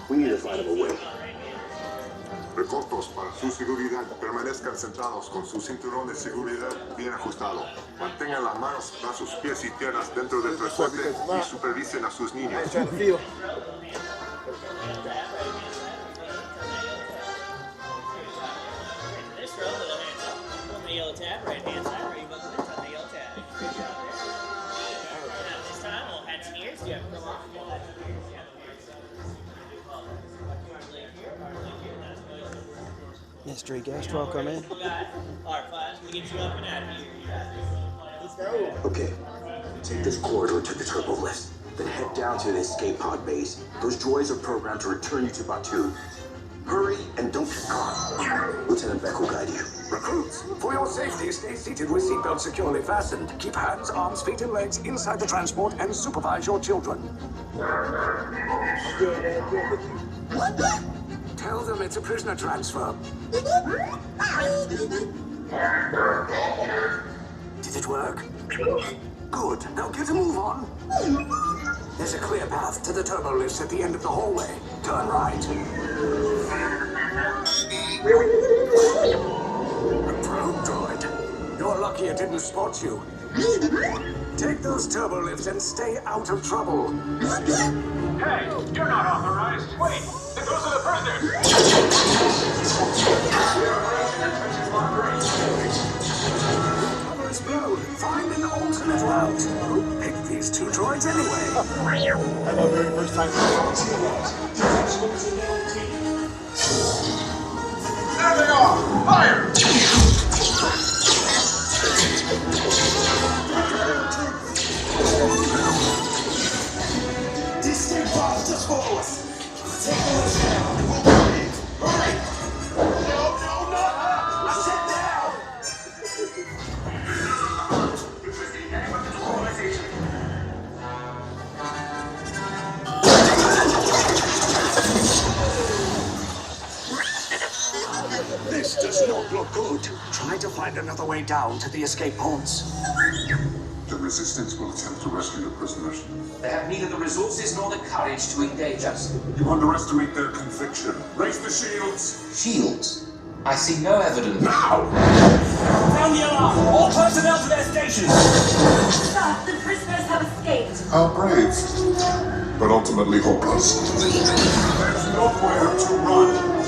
We need to find a way. Recortos para su seguridad. Permanezcan centrados con su cinturón de seguridad bien ajustado. Mantengan las manos, brazos, pies y piernas dentro del transporte y supervisen a sus niños. I'm trying to feel. This row, little hands up. On the yellow tab, right hand side, where you buckle in, on the yellow tab. Good job there. Now this time, we'll add some ears. Do you have to come off? We'll add some ears. Mystery guest, welcome in. We got R5s. We get you up and out of here. Let's go. Okay, take this corridor to the turbo lift. Then head down to the escape pod base. Those droids are programmed to return you to Batuu. Hurry and don't get caught. Lieutenant Beck will guide you. Recruits, for your safety, stay seated with seatbelts securely fastened. Keep hands, arms, feet, and legs inside the transport and supervise your children. Tell them it's a prisoner transfer. Did it work? Good. Now get a move on. There's a clear path to the turbo lifts at the end of the hallway. Turn right. A probe droid. You're lucky it didn't spot you. Take those turbo lifts and stay out of trouble. Hey, you're not authorized. Wait, those are the prisoners. Cover is blown. Find an alternate route. Who picked these two droids anyway? I love the very first time. There they are! Fire! These snake bombs just follow us. Take the list down and we'll burn it. Hurry! No, not up! I said down! This does not look good. Try to find another way down to the escape pods. The Resistance will attempt to rescue the prisoners. They have neither the resources nor the courage to engage us. You underestimate their conviction. Raise the shields! Shields? I see no evidence. Now! Sound the alarm! All personnel to their stations! Sir, the prisoners have escaped. How brave, but ultimately hopeless. There's nowhere to run.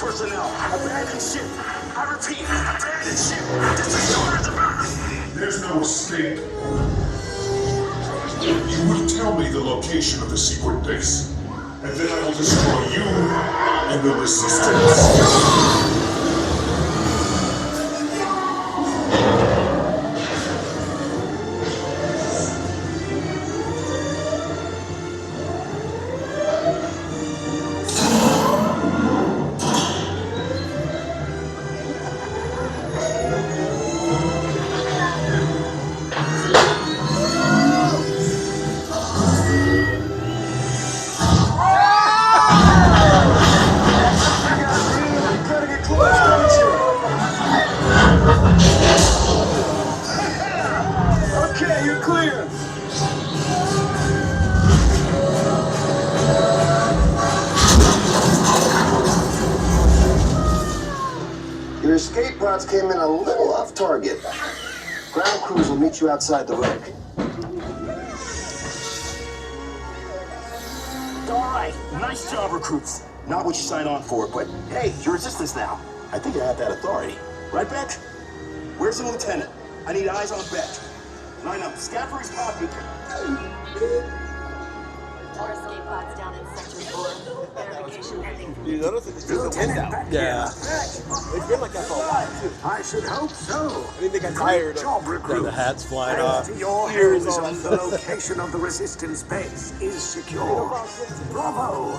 Personnel, abandoned ship. I repeat, abandoned ship. This is orders about. There's no escape. You will tell me the location of the secret base, and then I will destroy you and the Resistance. Okay, you're clear. Your escape pods came in a little off target. Ground crews will meet you outside the wreck. All right, nice job, recruits. Not what you signed on for, but hey, you're Resistance now. I think I have that authority. Right, Beck? Where's the lieutenant? I need eyes on Beck. Line up. Scan for his pod beacon. Our escape pods down in Sector 4. Verification pending. You notice it's just a wind out. Yeah. It's been like that for a while, too. I should hope so. I think they got tired Job, of recruit. The hat's flying Thanks off. to your Here's heroism, all that the stuff. location of the Resistance base is secure. Bravo.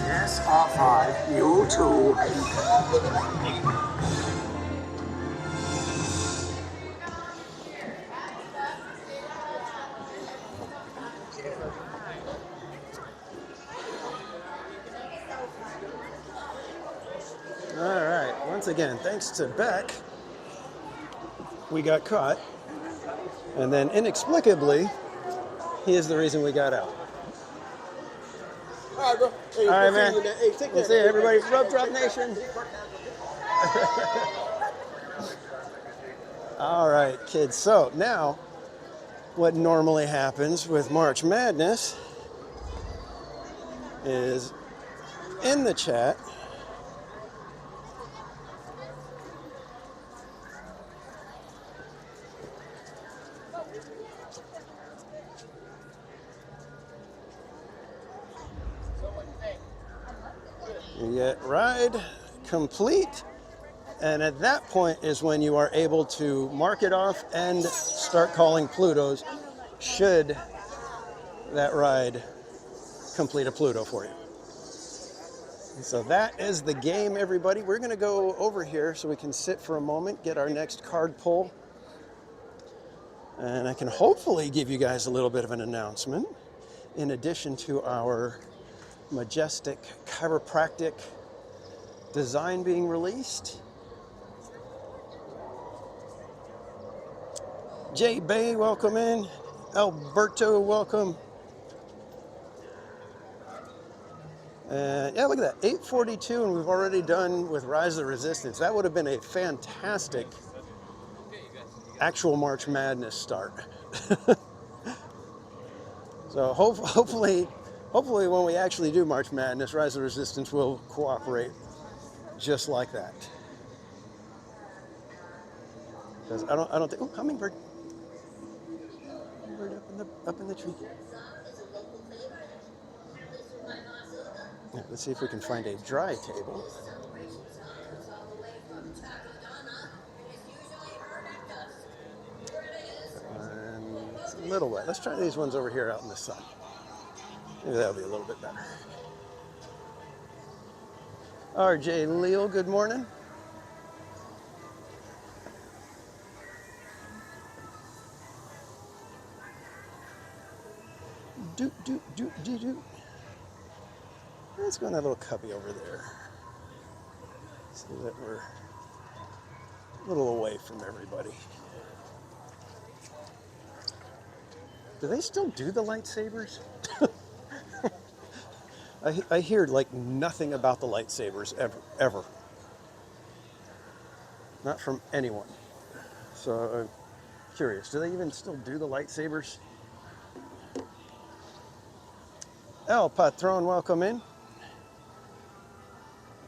Yes, R5. You too. All right. Once again, thanks to Beck. we got caught. And then inexplicably, he is the reason we got out. All right, bro. Hey, All right, good man. seeing you, Hey, take care. We'll see you, everybody. Rope Drop Nation. All right, kids. So now, what normally happens with March Madness is in the chat, you get ride complete, and at that point is when you are able to mark it off and start calling Plutos should that ride complete a Pluto for you. So that is the game, everybody. We're going to go over here so we can sit for a moment, get our next card pull, and I can hopefully give you guys a little bit of an announcement in addition to our majestic chiropractic design being released. Jay Bay, welcome in. Alberto, welcome. Yeah, look at that, 8:42, and we've already done with Rise of the Resistance. That would have been a fantastic actual March Madness start. So hopefully when we actually do March Madness, Rise of the Resistance will cooperate just like that. Because I don't think, oh, hummingbird. Hummingbird up in the tree. Yeah, let's see if we can find a dry table. And it's a little wet. Let's try these ones over here out in the sun. Maybe that'll be a little bit better. RJ Leal, good morning. Do. Let's go in that little cubby over there so that we're a little away from everybody. Do they still do the lightsabers? I hear like nothing about the lightsabers ever. Not from anyone. So I'm curious, do they even still do the lightsabers? El Patron, welcome in.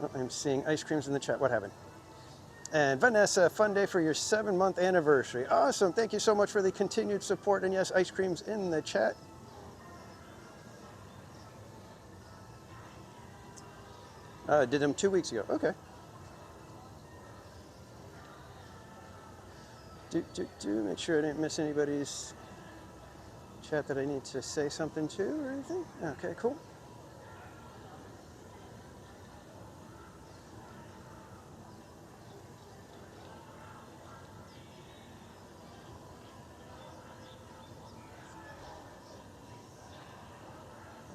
Oh, I'm seeing ice creams in the chat. What happened? And Vanessa, fun day for your 7-month anniversary. Awesome. Thank you so much for the continued support. And yes, ice creams in the chat. Did them 2 weeks ago. Okay. Make sure I didn't miss anybody's chat that I need to say something to or anything. Okay, cool.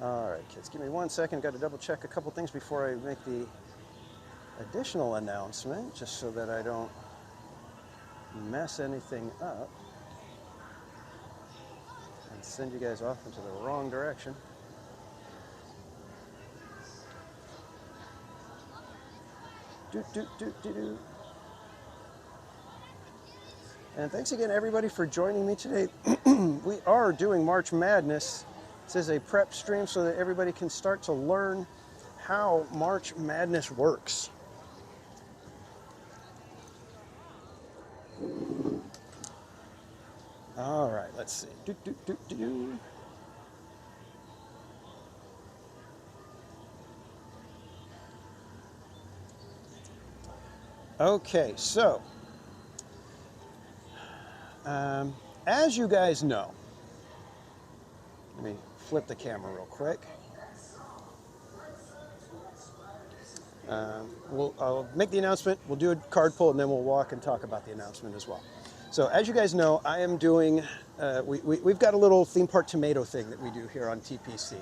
All right, kids, give me 1 second. Got to double check a couple things before I make the additional announcement, just so that I don't mess anything up and send you guys off into the wrong direction. And thanks again, everybody, for joining me today. We are doing March Madness. This is a prep stream so that everybody can start to learn how March Madness works. All right, let's see. Okay, so as you guys know, let me flip the camera real quick. I'll make the announcement, we'll do a card pull, and then we'll walk and talk about the announcement as well. So as you guys know, I am doing, we've got a little theme park tomato thing that we do here on TPC,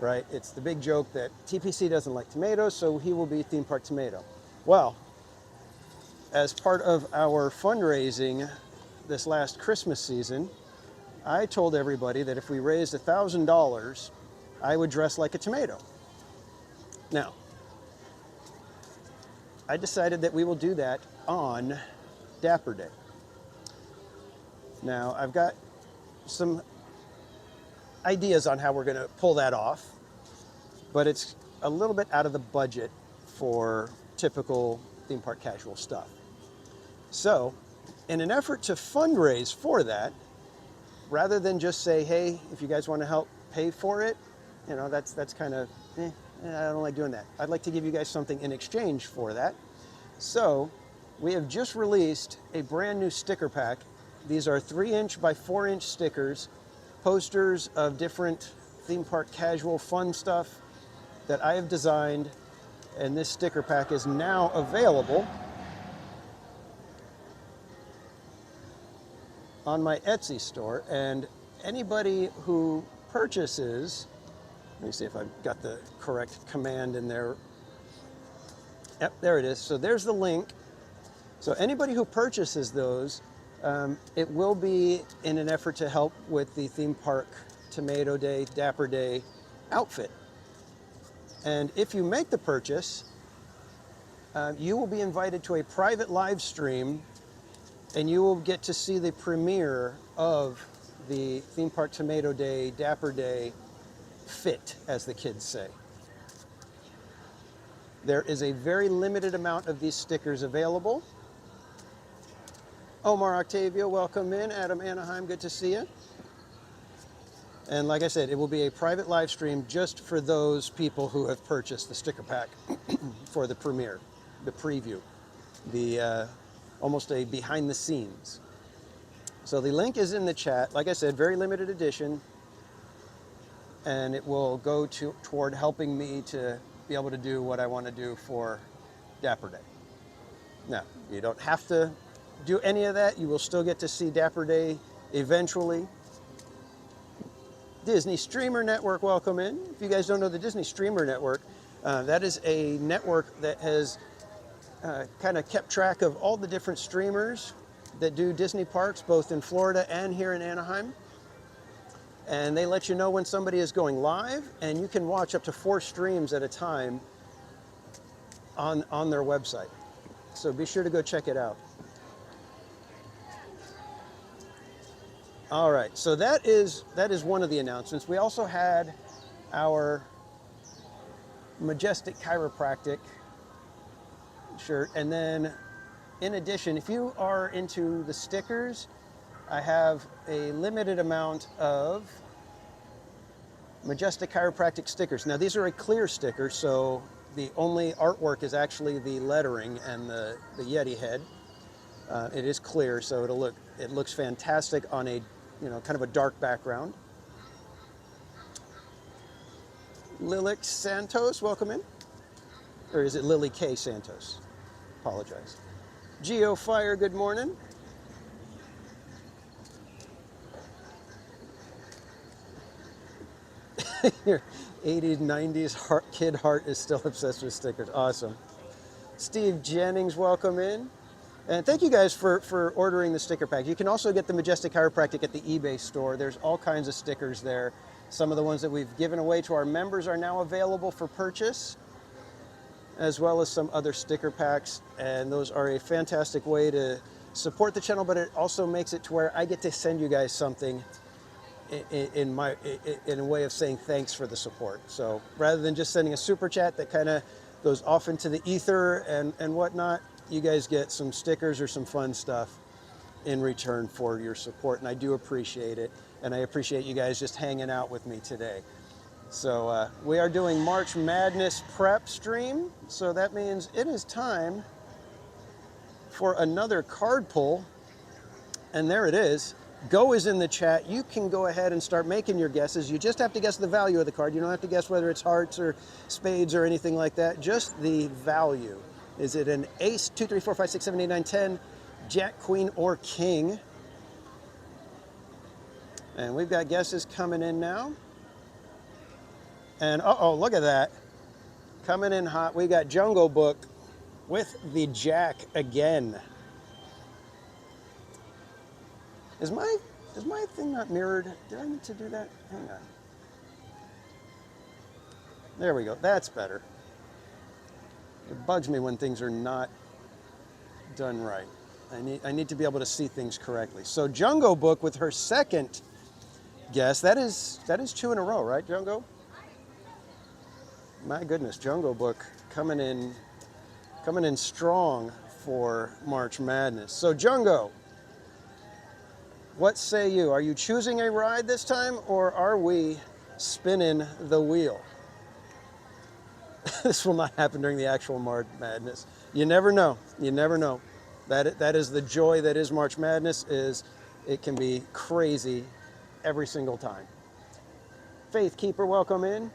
right? It's the big joke that TPC doesn't like tomatoes, so he will be theme park tomato. Well, as part of our fundraising this last Christmas season, I told everybody that if we raised $1,000, I would dress like a tomato. Now, I decided that we will do that on Dapper Day. Now, I've got some ideas on how we're going to pull that off, but it's a little bit out of the budget for typical theme park casual stuff. So, in an effort to fundraise for that, rather than just say, hey, if you guys want to help pay for it, you know, that's kind of, I don't like doing that. I'd like to give you guys something in exchange for that. So, we have just released a brand new sticker pack. These are 3-inch by 4-inch stickers, posters of different theme park casual fun stuff that I have designed, and this sticker pack is now available on my Etsy store. And anybody who purchases, let me see if I've got the correct command in there. Yep, there it is. So there's the link. So anybody who purchases those, it will be in an effort to help with the theme park Tomato Day, Dapper Day outfit. And if you make the purchase, you will be invited to a private live stream, and you will get to see the premiere of the theme park Tomato Day, Dapper Day fit, as the kids say. There is a very limited amount of these stickers available. Omar Octavio, welcome in. Adam Anaheim, good to see you. And like I said, it will be a private live stream just for those people who have purchased the sticker pack for the premiere, the preview, the almost a behind the scenes. So the link is in the chat. Like I said, very limited edition, and it will go toward helping me to be able to do what I want to do for Dapper Day. Now, you don't have to do any of that. You will still get to see Dapper Day eventually. Disney Streamer Network, welcome in. If you guys don't know the Disney Streamer Network, that is a network that has kind of kept track of all the different streamers that do Disney parks, both in Florida and here in Anaheim. And they let you know when somebody is going live, and you can watch up to 4 streams at a time on their website. So be sure to go check it out. All right, so that is one of the announcements. We also had our Majestic Chiropractic shirt, and then in addition, if you are into the stickers, I have a limited amount of Majestic Chiropractic stickers. Now these are a clear sticker, so the only artwork is actually the lettering and the Yeti head. It is clear, so it looks fantastic on a kind of a dark background. Lilik Santos, welcome in. Or is it Lily K. Santos? Apologize. Geo Fire, good morning. Your 80s, 90s kid heart is still obsessed with stickers. Awesome. Steve Jennings, welcome in. And thank you guys for ordering the sticker pack. You can also get the Majestic Chiropractic at the eBay store. There's all kinds of stickers there. Some of the ones that we've given away to our members are now available for purchase, as well as some other sticker packs. And those are a fantastic way to support the channel, but it also makes it to where I get to send you guys something in a way of saying thanks for the support. So rather than just sending a super chat that kind of goes off into the ether and whatnot, you guys get some stickers or some fun stuff in return for your support, and I do appreciate it, and I appreciate you guys just hanging out with me today. So we are doing March Madness prep stream, so that means it is time for another card pull, and there it is. Go is in the chat. You can go ahead and start making your guesses. You just have to guess the value of the card. You don't have to guess whether it's hearts or spades or anything like that, just the value. Is it an ace, 2, 3, 4, 5, 6, 7, 8, 9, 10, jack, queen, or king? And we've got guesses coming in now. And uh-oh, look at that. Coming in hot, we got Jungle Book with the jack again. Is my thing not mirrored? Did I need to do that? Hang on. There we go. That's better. It bugs me when things are not done right. I need to be able to see things correctly. So Jungo Book with her second guess. That is 2 in a row, right, Jungo? My goodness, Jungo Book coming in strong for March Madness. So Jungo, what say you? Are you choosing a ride this time, or are we spinning the wheel? This will not happen during the actual March Madness. You never know. You never know. That is the joy that is March Madness. Is it can be crazy every single time. Faith Keeper, welcome in.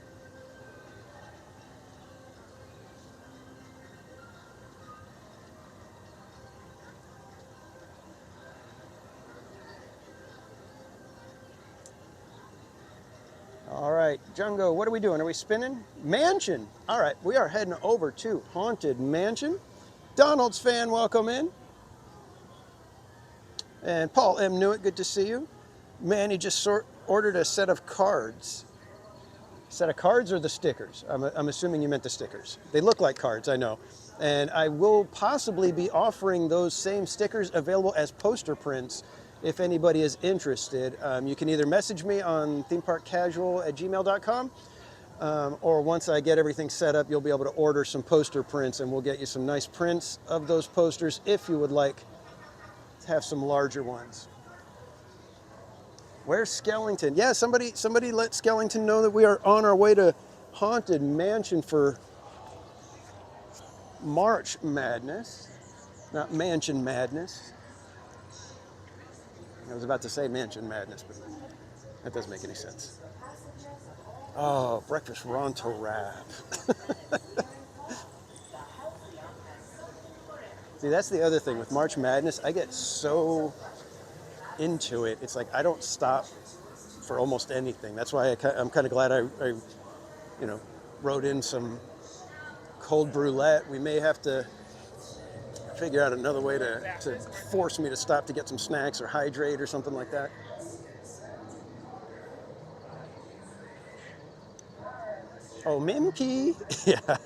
All right, Jungo, what are we doing? Are we spinning? Mansion. All right, we are heading over to Haunted Mansion. Donald's fan, welcome in. And Paul M. Newitt, good to see you. Manny just ordered a set of cards. Set of cards or the stickers? I'm assuming you meant the stickers. They look like cards, I know. And I will possibly be offering those same stickers available as poster prints if anybody is interested. You can either message me on themeparkcasual@gmail.com, or once I get everything set up, you'll be able to order some poster prints, and we'll get you some nice prints of those posters if you would like to have some larger ones. Where's Skellington? Yeah, somebody let Skellington know that we are on our way to Haunted Mansion for March Madness, not Mansion Madness. I was about to say Mansion Madness, but that doesn't make any sense. Oh, breakfast Ronto wrap. See, that's the other thing with March Madness. I get so into it. It's like I don't stop for almost anything. That's why I'm kind of glad I wrote in some cold brulette. We may have to figure out another way to force me to stop to get some snacks or hydrate or something like that. Oh, Mimkey. Yeah.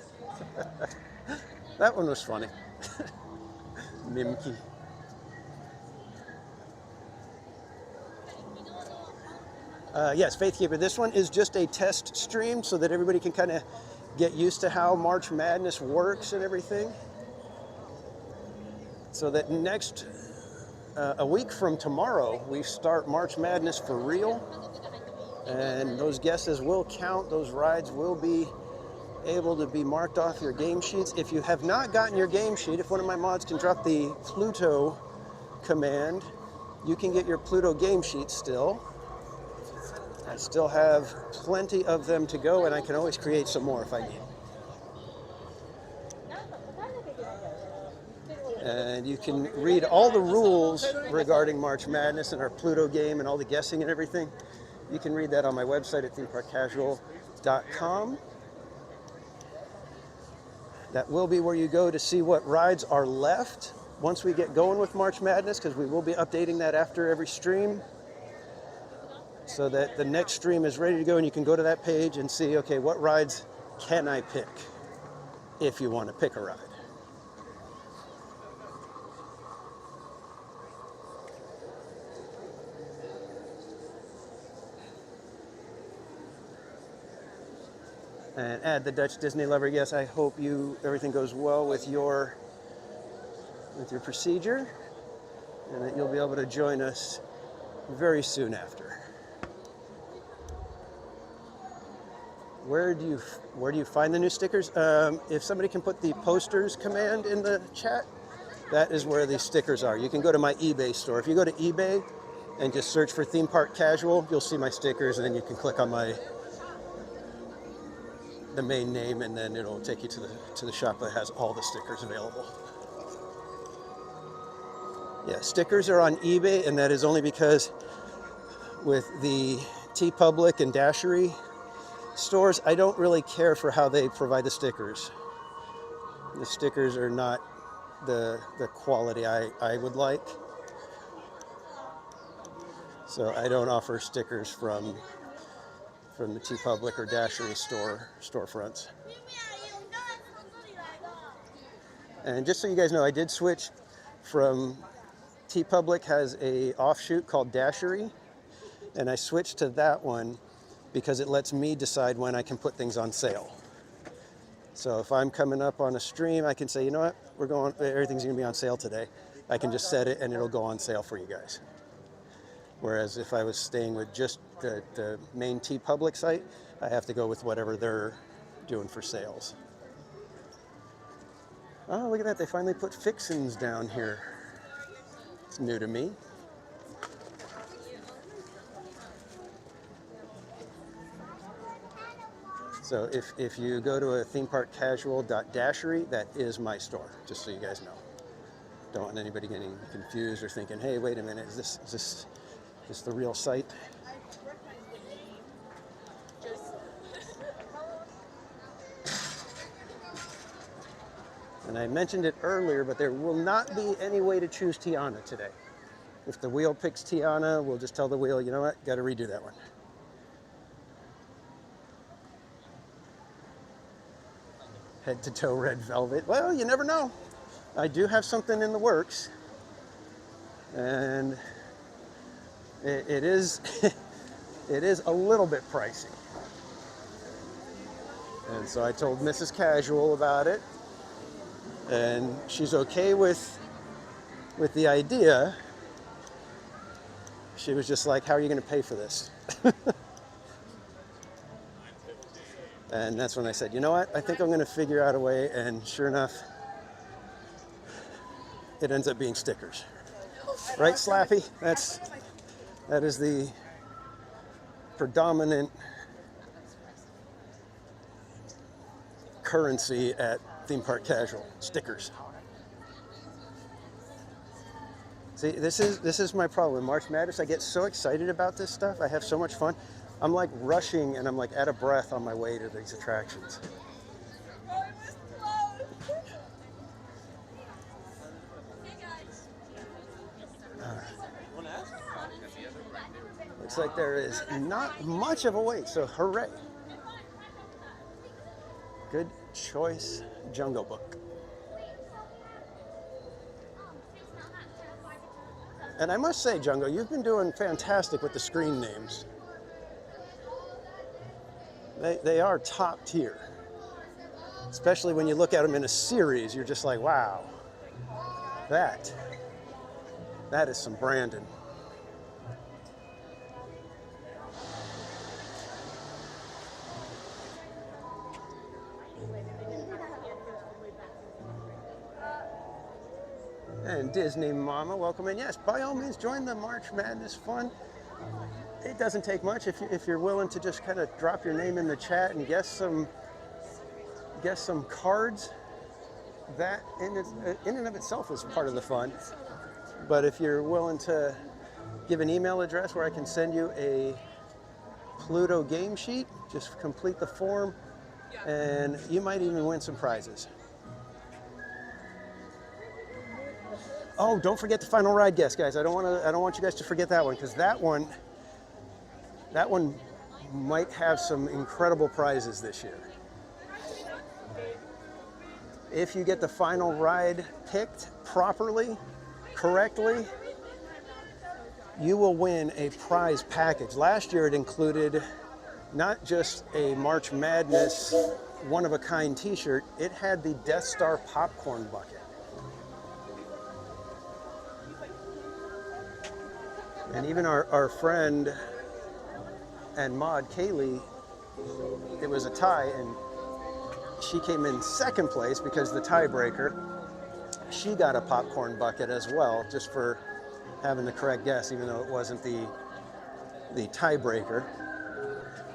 That one was funny. Mimkey. Yes, Faithkeeper, this one is just a test stream so that everybody can kind of get used to how March Madness works and everything. So that next, a week from tomorrow, we start March Madness for real. And those guesses will count. Those rides will be able to be marked off your game sheets. If you have not gotten your game sheet, if one of my mods can drop the Pluto command, you can get your Pluto game sheet still. I still have plenty of them to go, and I can always create some more if I need. And you can read all the rules regarding March Madness and our Pluto game and all the guessing and everything. You can read that on my website at themeparkcasual.com. That will be where you go to see what rides are left once we get going with March Madness, because we will be updating that after every stream so that the next stream is ready to go and you can go to that page and see, okay, what rides can I pick if you want to pick a ride. And add the Dutch Disney lover. Yes, I hope everything goes well with your procedure, and that you'll be able to join us very soon after. Where do you find the new stickers? If somebody can put the posters command in the chat, that is where the stickers are. You can go to my eBay store. If you go to eBay and just search for Theme Park Casual, you'll see my stickers, and then you can click on the main name, and then it'll take you to the shop that has all the stickers available. Yeah, stickers are on eBay, and that is only because with the TeePublic and Dashery stores, I don't really care for how they provide the stickers. The stickers are not the quality I would like. So I don't offer stickers from the TeePublic or Dashery storefronts. And just so you guys know, I did switch from TeePublic has a offshoot called Dashery, and I switched to that one because it lets me decide when I can put things on sale. So if I'm coming up on a stream, I can say, you know what, everything's gonna be on sale today. I can just set it and it'll go on sale for you guys. Whereas if I was staying with just the main TeePublic site, I have to go with whatever they're doing for sales. Oh, look at that, they finally put fixins down here. It's new to me. So if you go to a themeparkcasual.dashery, that is my store, just so you guys know. Don't want anybody getting confused or thinking, hey, wait a minute, is this the real site? And I mentioned it earlier, but there will not be any way to choose Tiana today. If the wheel picks Tiana, we'll just tell the wheel, you know what, got to redo that one. Head to toe red velvet. Well, you never know. I do have something in the works. And it is it is a little bit pricey. And so I told Mrs. Casual about it. And she's okay with the idea. She was just like, how are you going to pay for this? And that's when I said, you know what? I think I'm going to figure out a way. And sure enough, it ends up being stickers. Right, Slappy? That is the predominant currency at Theme Park Casual, stickers. See, this is my problem with March Madness. I get so excited about this stuff. I have so much fun. I'm like rushing and I'm like out of breath on my way to these attractions. Looks like there is not much of a wait, so hooray. Good choice, Jungle Book. And I must say, Jungle, you've been doing fantastic with the screen names. They are top tier. Especially when you look at them in a series, you're just like, wow, that is some Brandon. And Disney Mama, welcome in. Yes, by all means, join the March Madness fun. It doesn't take much if you're willing to just kind of drop your name in the chat and guess some cards. That in and of itself is part of the fun. But if you're willing to give an email address where I can send you a Pluto game sheet, just complete the form, and you might even win some prizes. Oh, don't forget the final ride guess, guys. I don't want you guys to forget that one, because that one might have some incredible prizes this year. If you get the final ride picked properly, correctly, you will win a prize package. Last year it included not just a March Madness one-of-a-kind t-shirt, it had the Death Star popcorn bucket. And even our friend and mod, Kaylee, it was a tie, and she came in second place because the tiebreaker, she got a popcorn bucket as well, just for having the correct guess, even though it wasn't the tiebreaker.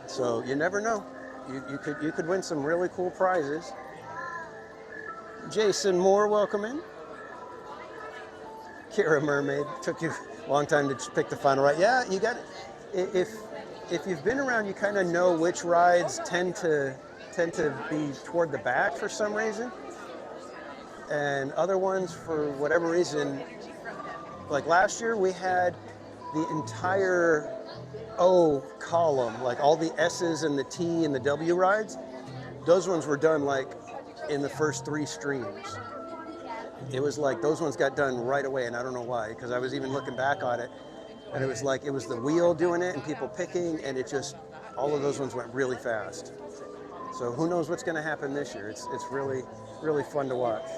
So you never know. You could win some really cool prizes. Jason Moore, welcome in. Kira Mermaid, took you a long time to pick the final ride. Yeah, you got it. If you've been around, you kind of know which rides tend to be toward the back for some reason, and other ones for whatever reason. Like last year, we had the entire O column, like all the S's and the T and the W rides, those ones were done like in the first 3 streams. It was like those ones got done right away, and I don't know why, because I was even looking back on it, and it was like it was the wheel doing it and people picking, and it just, all of those ones went really fast. So who knows what's going to happen this year? It's really, really fun to watch.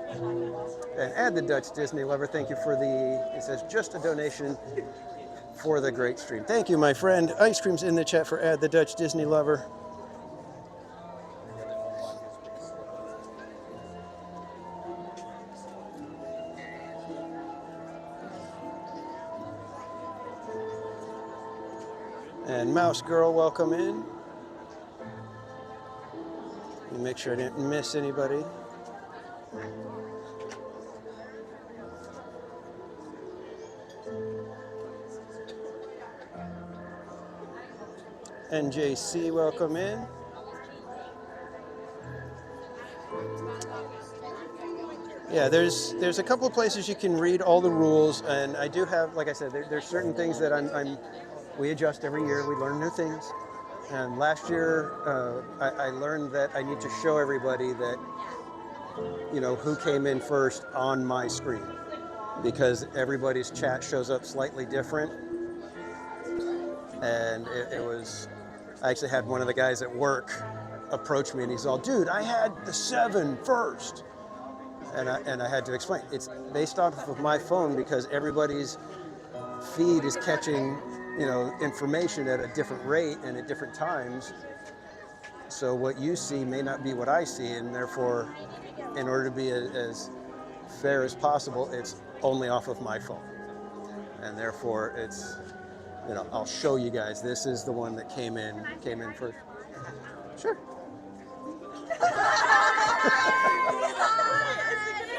And Add the Dutch Disney Lover, thank you for it says just a donation for the great stream. Thank you, my friend. Ice cream's in the chat for Add the Dutch Disney Lover. And Mouse Girl, welcome in. Let me make sure I didn't miss anybody. NJC, welcome in. Yeah, there's a couple of places you can read all the rules, and I do have, like I said, there's certain things that we adjust every year. We learn new things. And last year, I learned that I need to show everybody that, you know, who came in first on my screen, because everybody's chat shows up slightly different. And it was, I actually had one of the guys at work approach me, and he's all, dude, I had the 7 first. And I had to explain, it's based off of my phone because everybody's feed is catching, you know, information at a different rate and at different times. So what you see may not be what I see, and therefore, in order to be as fair as possible, it's only off of my phone. And therefore, it's, you know, I'll show you guys. This is the one that came in first. Sure.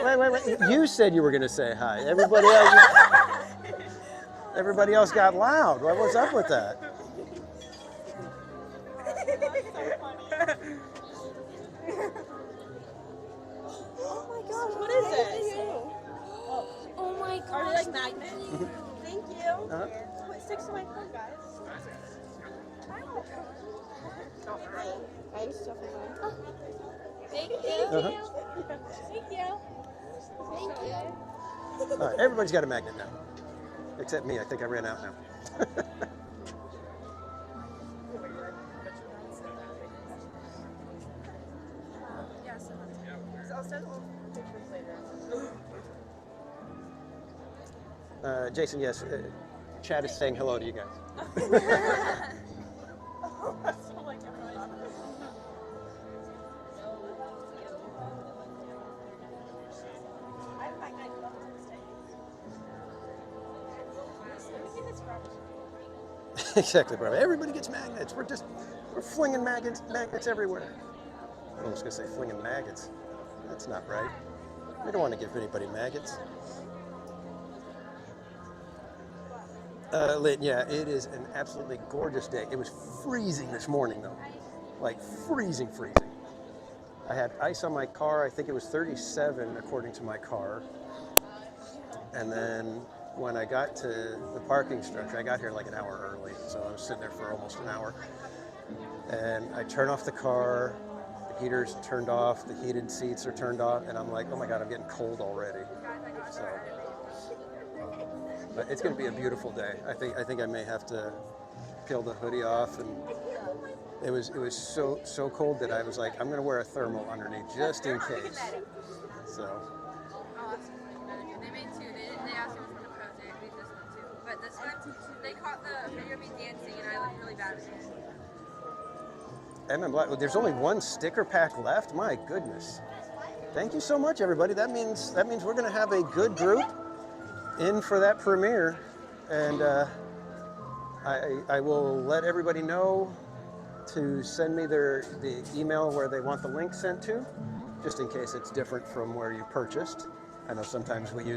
Wait. You said you were going to say hi. Everybody else got loud. What's up with that? Oh my gosh, what is this? Oh my gosh. Are they like magnets? Thank you. What sticks to my phone, guys? I have stuff in mine. Thank you. Thank you. Thank you. All right, everybody's got a magnet now. Except me, I think I ran out now. Jason, yes, Chad is saying hello to you guys. Exactly, bro. Everybody gets magnets. We're flinging magnets everywhere. I was gonna say flinging maggots. That's not right. We don't want to give anybody maggots. Lynn, yeah, it is an absolutely gorgeous day. It was freezing this morning, though. Like freezing. I had ice on my car. I think it was 37 according to my car. And then when I got to the parking structure, I got here like an hour early, so I was sitting there for almost an hour. And I turn off the car, the heater's turned off, the heated seats are turned off, and I'm like, oh my God, I'm getting cold already. So, but it's going to be a beautiful day. I think I may have to peel the hoodie off, and it was so cold that I was like, I'm going to wear a thermal underneath just in case. So. They made 2. They asked me which one to post. They made this one too. But this one, they caught the video of me dancing, and I looked really bad at it. MM Black, there's only 1 sticker pack left. My goodness! Thank you so much, everybody. That means we're going to have a good group in for that premiere, and I will let everybody know to send me the email where they want the link sent to, just in case it's different from where you purchased. I know sometimes everybody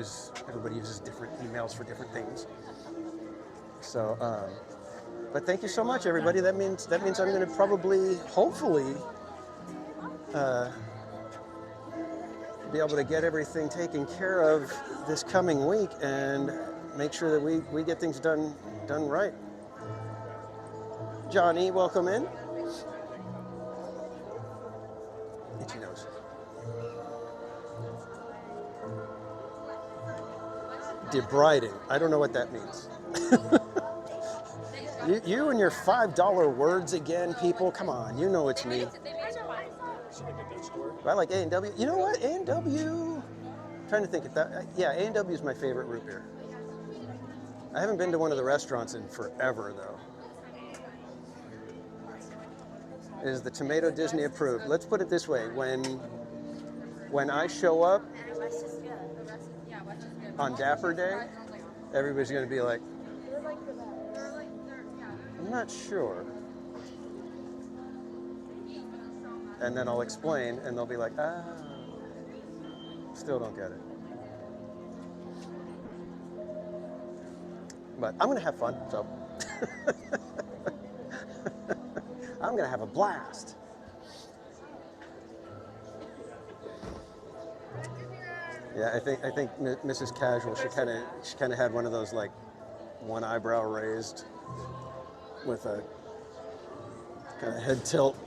uses different emails for different things. So, but thank you so much, everybody. That means I'm going to probably, hopefully, be able to get everything taken care of this coming week, and make sure that we get things done right. Johnny, welcome in. Itchy nose. Debriding. I don't know what that means. you and your $5 words again, people. Come on, you know it's me. I like A&W. You know what? A&W. Trying to think if that. Yeah, A&W is my favorite root beer. I haven't been to one of the restaurants in forever though. Is the tomato Disney approved? Let's put it this way: when I show up on Dapper Day, everybody's going to be like, I'm not sure. And then I'll explain, and they'll be like, ah, still don't get it. But I'm going to have fun, so. I'm going to have a blast. Yeah, I think Mrs. Casual, she kind of had one of those, like, one eyebrow raised with a kind of head tilt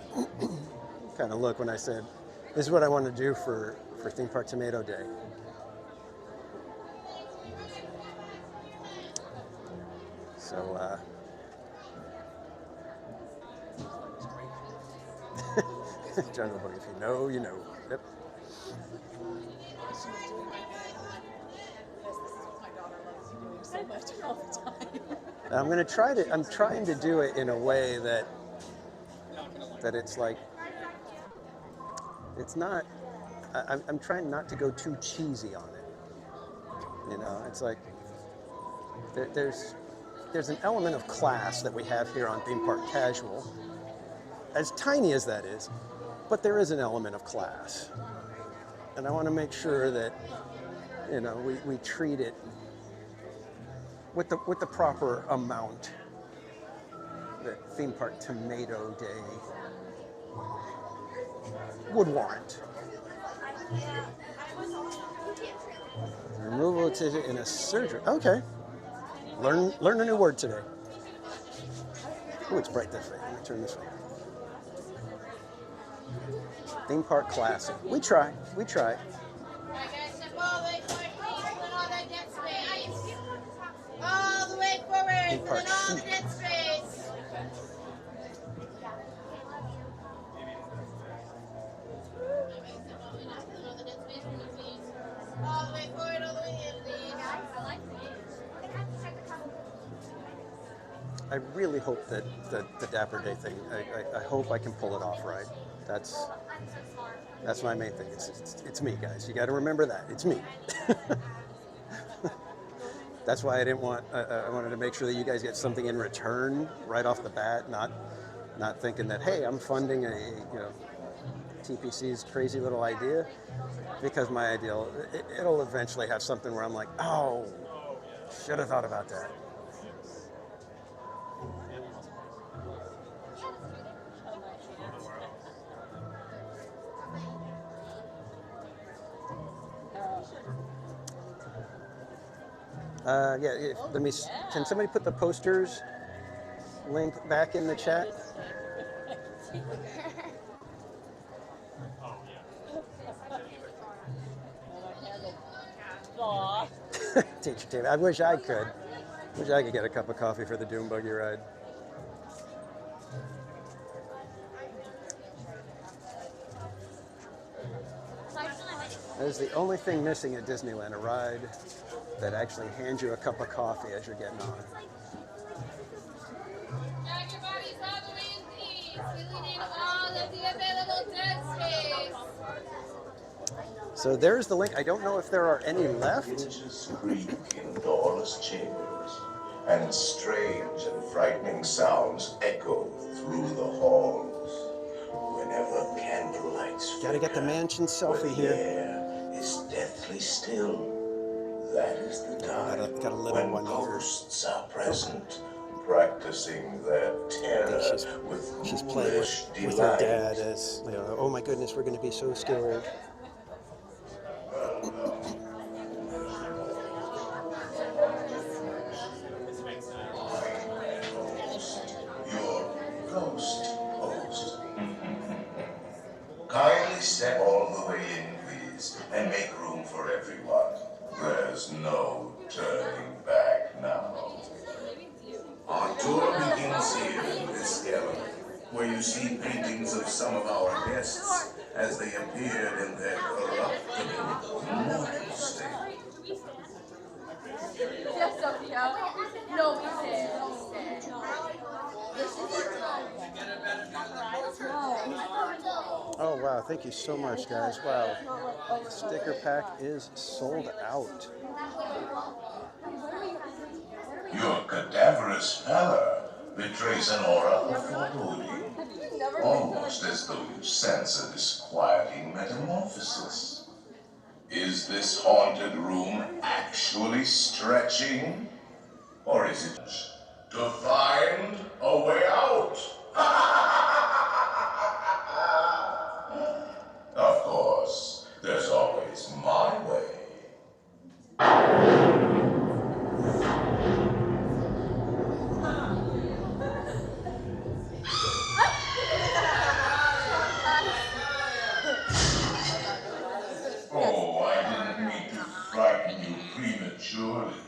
kind of look when I said, this is what I want to do for Theme Park Tomato Day. So, General Boogie, if you know, you know. Yep. I'm trying to do it in a way that it's like, it's not, I'm trying not to go too cheesy on it. You know, it's like, there's an element of class that we have here on Theme Park Casual, as tiny as that is, but there is an element of class. And I want to make sure that, you know, we treat it with the proper amount that Theme Park Tomato Day would warrant. Removal in a surgery. Okay. Learn a new word today. Oh, it's bright this way. Let me turn this way. Theme Park Classic. We try. Alright guys, step all the way forward, please, and all that dead space. All the way forward, and all the dead space. All the way forward, all the way in, please. I really hope that the Dapper Day thing, I hope I can pull it off right. That's my main thing. It's me, guys. You got to remember that. It's me. That's why I wanted to make sure that you guys get something in return right off the bat, not thinking that, hey, I'm funding TPC's crazy little idea, because my ideal, it'll eventually have something where I'm like, oh, should have thought about that. Can somebody put the posters link back in the chat? Teacher David, I wish I could get a cup of coffee for the Doom Buggy ride. That is the only thing missing at Disneyland, a ride that actually hands you a cup of coffee as you're getting on. Drag your bodies all the way in, please. Filling in all of the available dead space. So there's the link. I don't know if there are any left. Images creak in doorless chambers, and strange and frightening sounds echo through the halls. Whenever candlelights Gotta get the mansion selfie the here. air is deathly still. That is the time got a little when one here. ghosts are present, practicing their terror with She's playing with her dad as, you know, oh my goodness, we're going to be so scared. everyone. There's no turning back now. Our tour begins here in this gallery, where you see paintings of some of our guests as they appeared in their corruptible mortal state. Yes, Sophia. No, we said. Oh wow, thank you so much, guys. Wow, the sticker pack is sold out. Your cadaverous pallor betrays an aura of foreboding, almost as though you sense a disquieting metamorphosis. Is this haunted room actually stretching? Or is it to find a way out? Of course, there's always my way. Oh, I didn't mean to frighten you prematurely.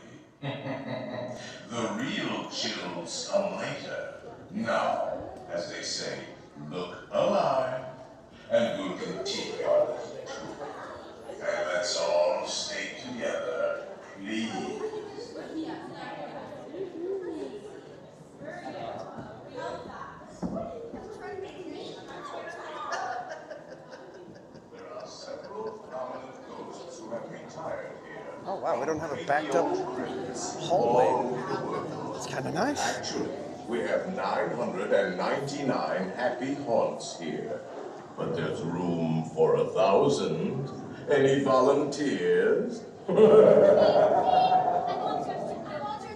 The real chills come later. Now, as they say, look alive, and we'll continue our little tour. And let's all stay together, please. There are several prominent ghosts who have retired here. Oh wow, we don't have a backed up hallway. It's kind of nice. Actually, we have 999 happy haunts here. But there's room for 1,000. Any volunteers?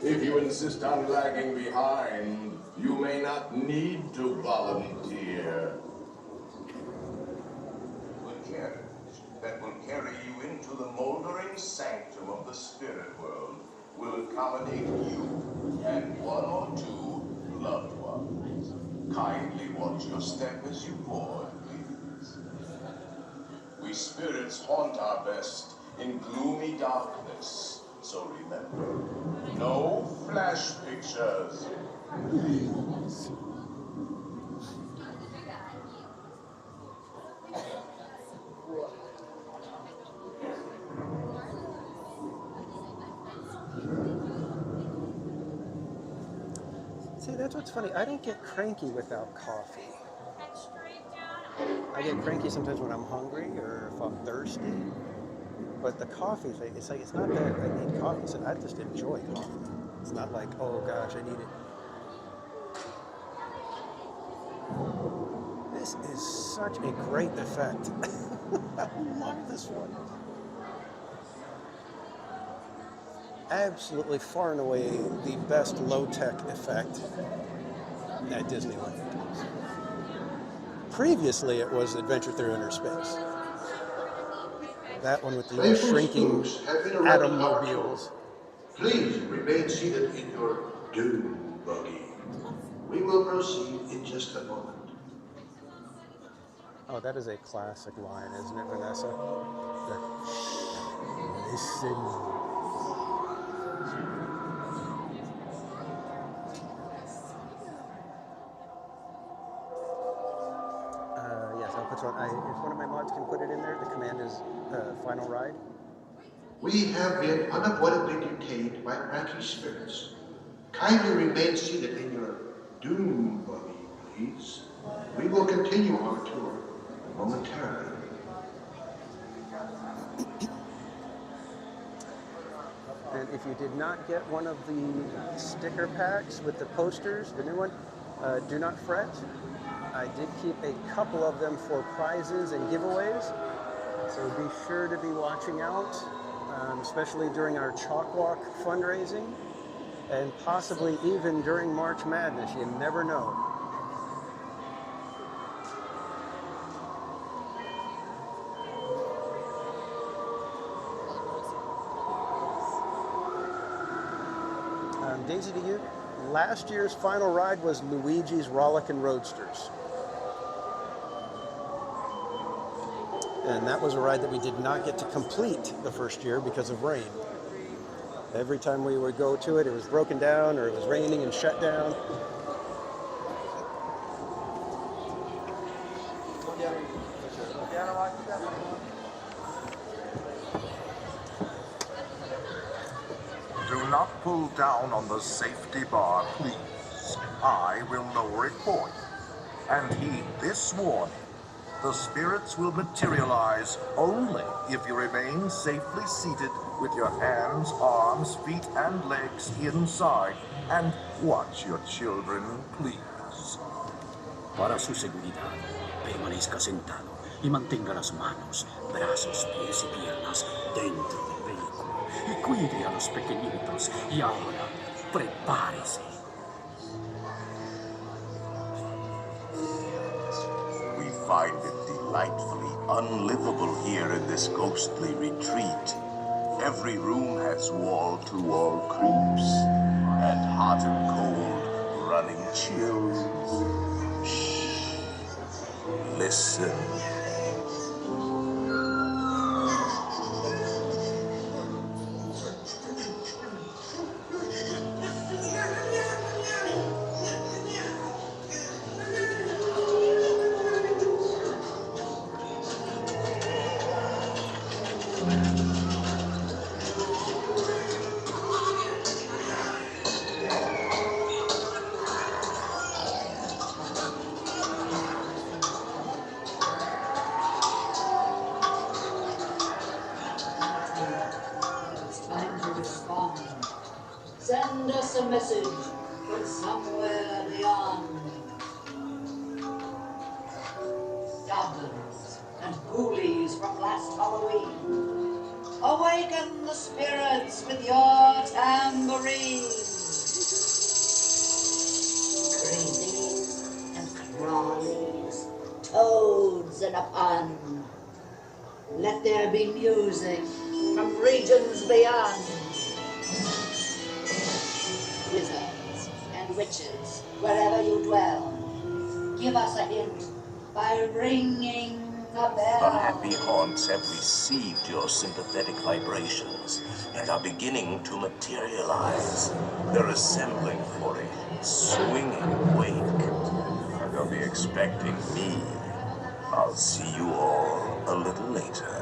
If you insist on lagging behind, you may not need to volunteer. The carriage that will carry you into the moldering sanctum of the spirit world will accommodate you and one or two loved ones. Kindly watch your step as you board, please. We spirits haunt our best in gloomy darkness, so remember, no flash pictures, please. See, that's what's funny. I don't get cranky without coffee. I get cranky sometimes when I'm hungry or if I'm thirsty. But the coffee thing, it's like, it's not that I need coffee. It's that I just enjoy coffee. It's not like, oh gosh, I need it. This is such a great effect. I love this one. Absolutely far and away the best low-tech effect at Disneyland. Previously, it was Adventure Through Inner Space. That one with the little shrinking atom-mobiles. Please remain seated in your doom buggy. We will proceed in just a moment. Oh, that is a classic line, isn't it, Vanessa? Listen. Yes, I'll put it on. If one of my mods can put it in there, the command is final ride. We have been unavoidably detained by wacky spirits. Kindly remain seated in your doom buggy, please. We will continue our tour momentarily. And if you did not get one of the sticker packs with the posters, the new one, do not fret. I did keep a couple of them for prizes and giveaways, so be sure to be watching out, especially during our Chalk Walk fundraising, and possibly even during March Madness. You never know. Daisy, to you, last year's final ride was Luigi's Rollickin' Roadsters. And that was a ride that we did not get to complete the first year because of rain. Every time we would go to it, it was broken down or it was raining and shut down. Do not pull down on the safety bar, please. I will lower it for you. And heed this warning. The spirits will materialize only if you remain safely seated with your hands, arms, feet, and legs inside. And watch your children, please. Para su seguridad, permanezca sentado y mantenga las manos, brazos, pies y piernas dentro del vehículo. Y cuide a los pequeñitos. Y ahora, prepárese. We find it delightfully unlivable here in this ghostly retreat. Every room has wall-to-wall creeps, and hot and cold running chills. Shh. Listen. Send us a message from somewhere beyond. Goblins and ghoulies from last Halloween, awaken the spirits with your tambourine. Creepies and crawlies, toads and a pun. Let there be music from regions beyond. Wizards and witches, wherever you dwell, give us a hint by ringing a bell. The happy haunts have received your sympathetic vibrations and are beginning to materialize. They're assembling for a swinging wake. And they'll be expecting me. I'll see you all a little later.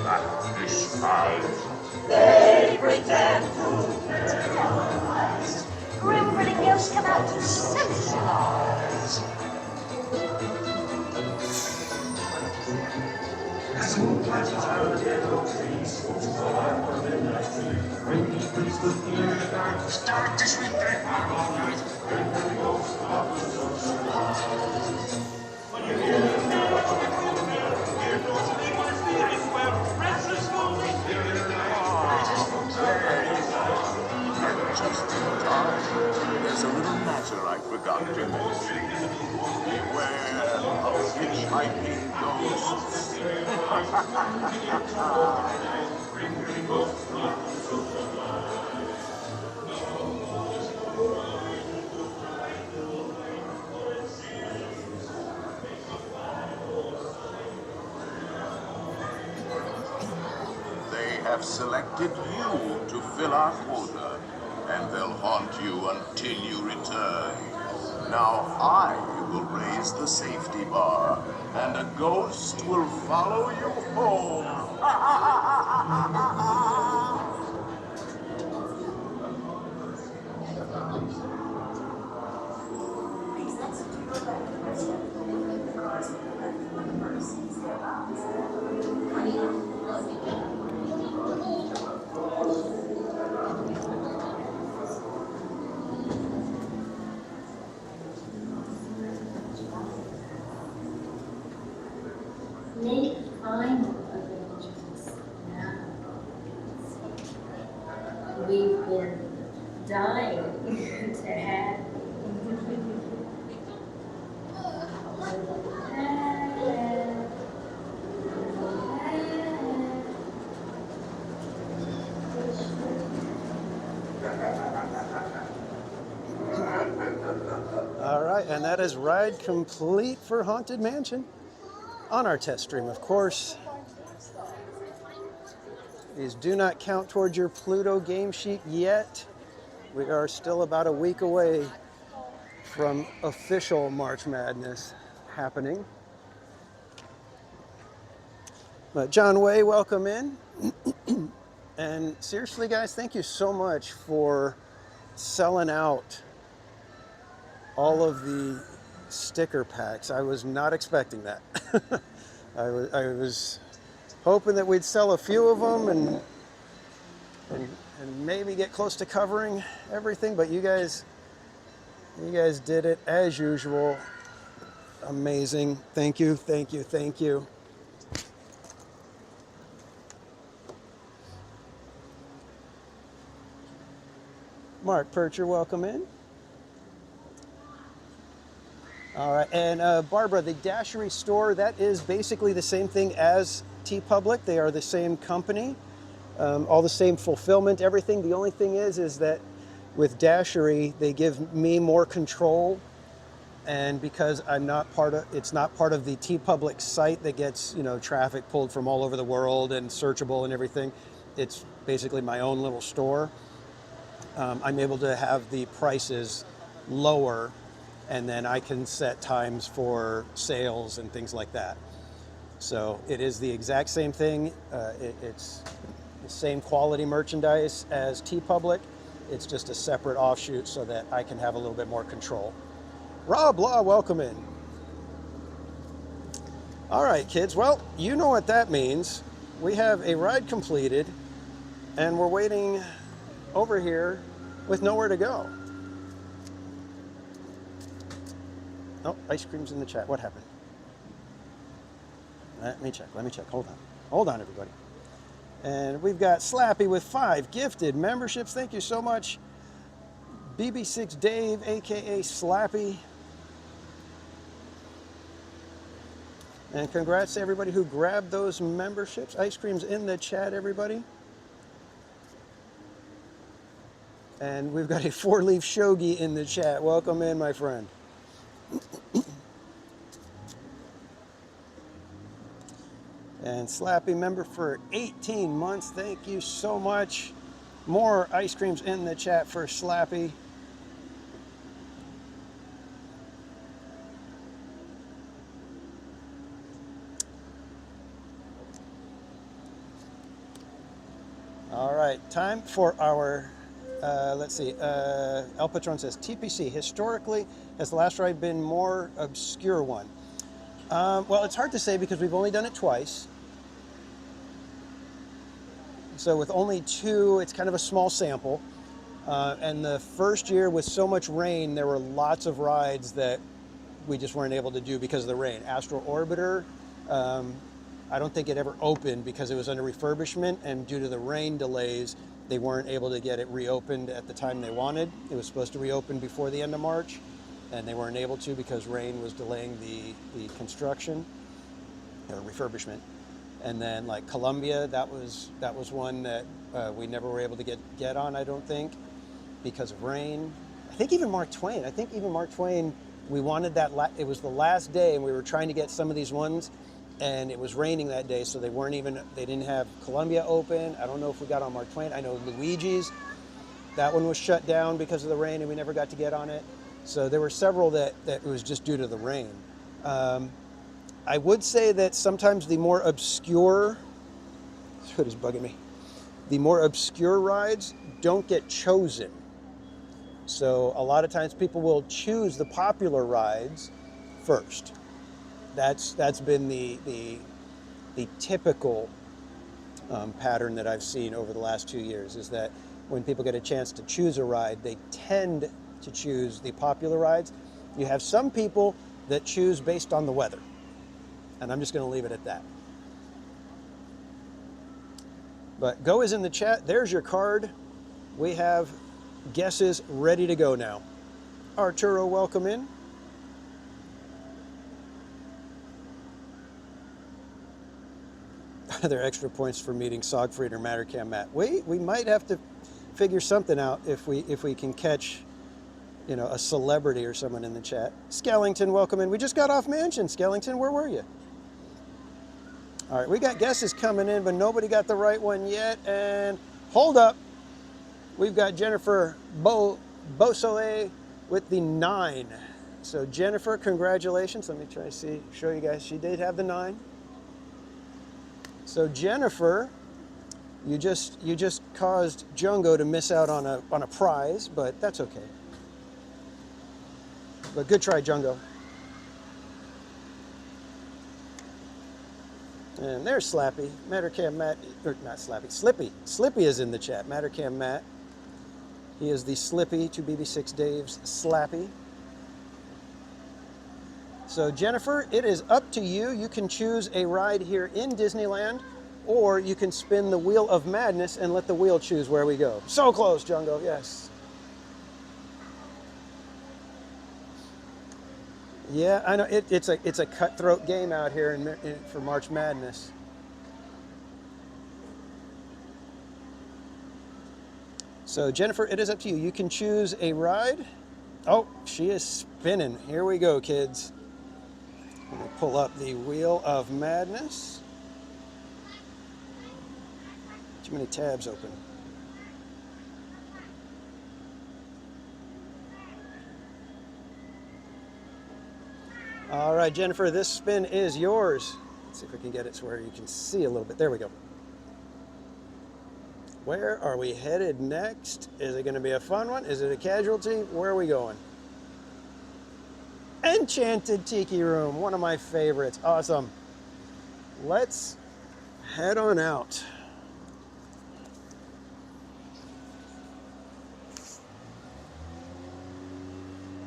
At this time, how to socialize. As the moon climbs higher than the oak trees, folks fall out for midnight tea. When he brings the fear in the dark, start to sweep their heart all night. And then the ghost of the socialize. When you hear the bell, hear those big ones behind, well, restless bones is here in the night. Restless bones are very And just in time, there's a little matter I forgot to mention. Beware of hitchhiking ghosts. They have selected you to fill our quota, and they'll haunt you until you return. Now I will raise the safety bar, and a ghost will follow you home. Make final arrangements now. We've been dying to have All right, and that is ride complete for Haunted Mansion on our test stream, of course. These do not count towards your Pluto game sheet yet. We are still about a week away from official March Madness happening. But John Way, welcome in. And seriously, guys, thank you so much for selling out all of the sticker packs. I was not expecting that. I was hoping that we'd sell a few of them and maybe get close to covering everything, but you guys did it as usual. Amazing. Thank you, thank you, thank you. Mark Percher, welcome in. All right, and Barbara, the Dashery store, that is basically the same thing as TeePublic. They are the same company, all the same fulfillment, everything. The only thing is that with Dashery, they give me more control, and because I'm not part of, it's not part of the TeePublic site that gets, you know, traffic pulled from all over the world and searchable and everything. It's basically my own little store. I'm able to have the prices lower, and then I can set times for sales and things like that. So it is the exact same thing. It's the same quality merchandise as TeePublic. It's just a separate offshoot so that I can have a little bit more control. Rob Law, welcome in. All right, kids. Well, you know what that means. We have a ride completed, and we're waiting over here with nowhere to go. Oh, ice cream's in the chat. What happened? Let me check. Hold on, everybody. And we've got Slappy with 5 gifted memberships. Thank you so much. BB6 Dave, aka Slappy. And congrats to everybody who grabbed those memberships. Ice cream's in the chat, everybody. And we've got a 4-leaf shogi in the chat. Welcome in, my friend. And Slappy member for 18 months. Thank you so much. More ice creams in the chat for Slappy. All right, time for our Let's see. El Patron says, TPC, historically, has the last ride been more obscure one? Well, it's hard to say because we've only done it twice. So with only 2, it's kind of a small sample. And the first year with so much rain, there were lots of rides that we just weren't able to do because of the rain. Astral Orbiter, I don't think it ever opened because it was under refurbishment, and due to the rain delays, they weren't able to get it reopened at the time they wanted. It was supposed to reopen before the end of March, and they weren't able to because rain was delaying the construction or refurbishment. And then like Columbia, that was one that we never were able to get on, I don't think, because of rain. I think even Mark Twain, we wanted that, it was the last day and we were trying to get some of these ones, and it was raining that day, so they didn't have Columbia open. I don't know if we got on Mark Twain. I know Luigi's, that one was shut down because of the rain and we never got to get on it. So there were several that it was just due to the rain. I would say that sometimes the more obscure, what is bugging me, the more obscure rides don't get chosen. So a lot of times people will choose the popular rides first. That's been the typical pattern that I've seen over the last 2 years, is that when people get a chance to choose a ride, they tend to choose the popular rides. You have some people that choose based on the weather. And I'm just going to leave it at that. But Go is in the chat. There's your card. We have guesses ready to go now. Arturo, welcome in. Are there extra points for meeting Sogfried or Mattercam Matt? We might have to figure something out if we can catch, you know, a celebrity or someone in the chat. Skellington, welcome in. We just got off Mansion. Skellington, where were you? All right, we got guesses coming in, but nobody got the right one yet. And hold up. We've got Jennifer Beausoleil with the 9. So Jennifer, congratulations. Let me try to show you guys. She did have the 9. So Jennifer, you just caused Jungo to miss out on a prize, but that's okay. But good try, Jungo. And there's Slappy. Mattercam Matt, or not Slappy, Slippy. Slippy is in the chat. Mattercam Matt. He is the Slippy to BB6 Dave's Slappy. So Jennifer, it is up to you. You can choose a ride here in Disneyland, or you can spin the Wheel of Madness and let the wheel choose where we go. So close, Jungo, yes. Yeah, I know, it's a cutthroat game out here for March Madness. So Jennifer, it is up to you. You can choose a ride. Oh, she is spinning. Here we go, kids. I'm gonna pull up the Wheel of Madness. Too many tabs open. All right, Jennifer, this spin is yours. Let's see if we can get it to where you can see a little bit. There we go. Where are we headed next? Is it going to be a fun one? Is it a casualty? Where are we going? Enchanted Tiki Room, one of my favorites. Awesome. Let's head on out.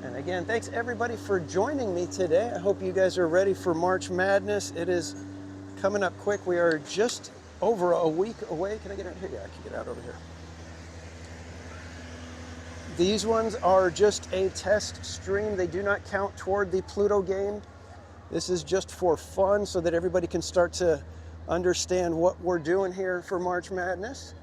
And again, thanks everybody for joining me today. I hope you guys are ready for March Madness. It is coming up quick. We are just over a week away. Can I get out here? Yeah, I can get out over here. These ones are just a test stream. They do not count toward the Pluto game. This is just for fun so that everybody can start to understand what we're doing here for March Madness.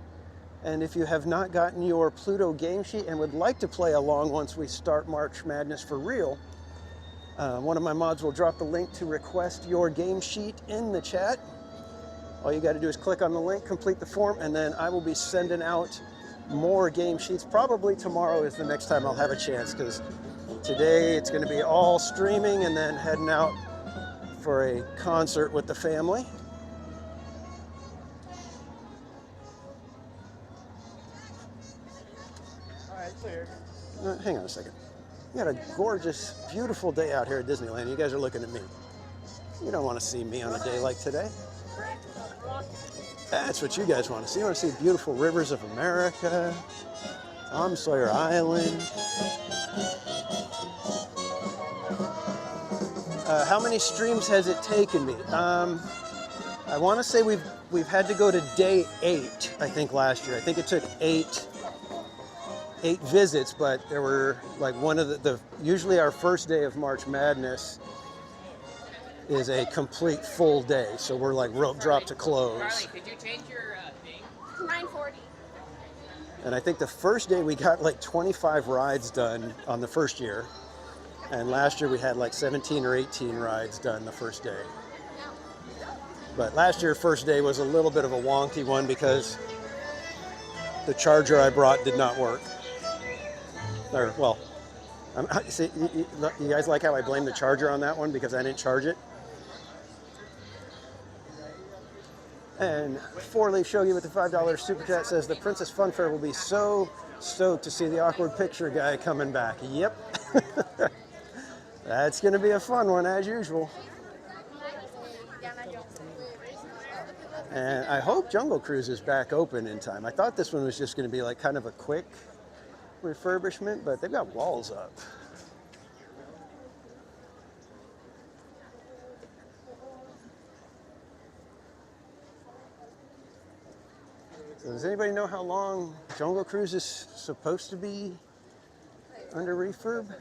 And if you have not gotten your Pluto game sheet and would like to play along once we start March Madness for real, one of my mods will drop the link to request your game sheet in the chat. All you got to do is click on the link, complete the form, and then I will be sending out more game sheets. Probably tomorrow is the next time I'll have a chance, because today it's going to be all streaming and then heading out for a concert with the family. Hang on a second. We got a gorgeous, beautiful day out here at Disneyland. You guys are looking at me. You don't want to see me on a day like today. That's what you guys want to see. You want to see beautiful rivers of America, Tom Sawyer Island. How many streams has it taken me? I want to say we've had to go to day 8, I think, last year. I think it took 8 visits, but there were like one of the usually our first day of March Madness is a complete full day, so we're like rope drop to close. Could you change your thing? 9:40. And I think the first day we got like 25 rides done on the first year, and last year we had like 17 or 18 rides done the first day. But last year, first day was a little bit of a wonky one because the charger I brought did not work. Or, well, see, you guys like how I blame the charger on that one because I didn't charge it? And 4-Leaf Shogi with the $5 Super Chat says, the Princess Funfair will be so stoked to see the awkward picture guy coming back. Yep. That's going to be a fun one, as usual. And I hope Jungle Cruise is back open in time. I thought this one was just going to be like kind of a quick refurbishment, but they've got walls up. So does anybody know how long Jungle Cruise is supposed to be under refurb?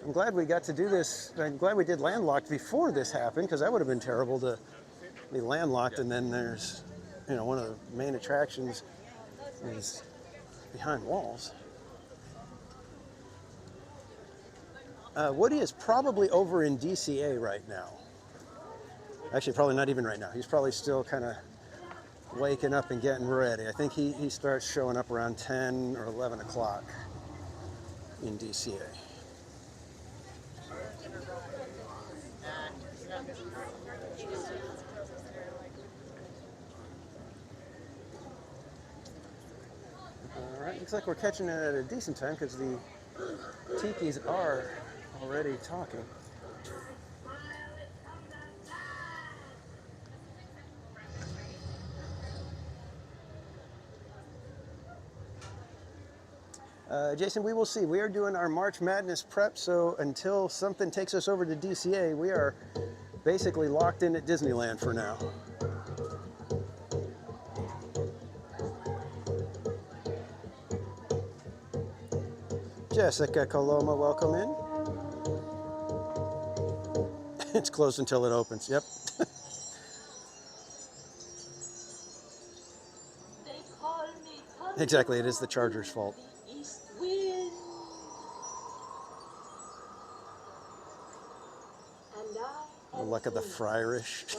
I'm glad we got to do this. I'm glad we did Landlocked before this happened, because that would have been terrible to be landlocked and then there's, you know, one of the main attractions is behind walls. Woody is probably over in DCA right now. Actually, probably not even right now. He's probably still kind of waking up and getting ready. I think he starts showing up around 10 or 11 o'clock in DCA. All right, looks like we're catching it at a decent time because the tikis are already talking. Jason, we will see. We are doing our March Madness prep, so until something takes us over to DCA, we are basically locked in at Disneyland for now. Jessica Coloma, welcome in. It's closed until it opens, yep. Exactly, it is the charger's fault. The luck of the Friarish.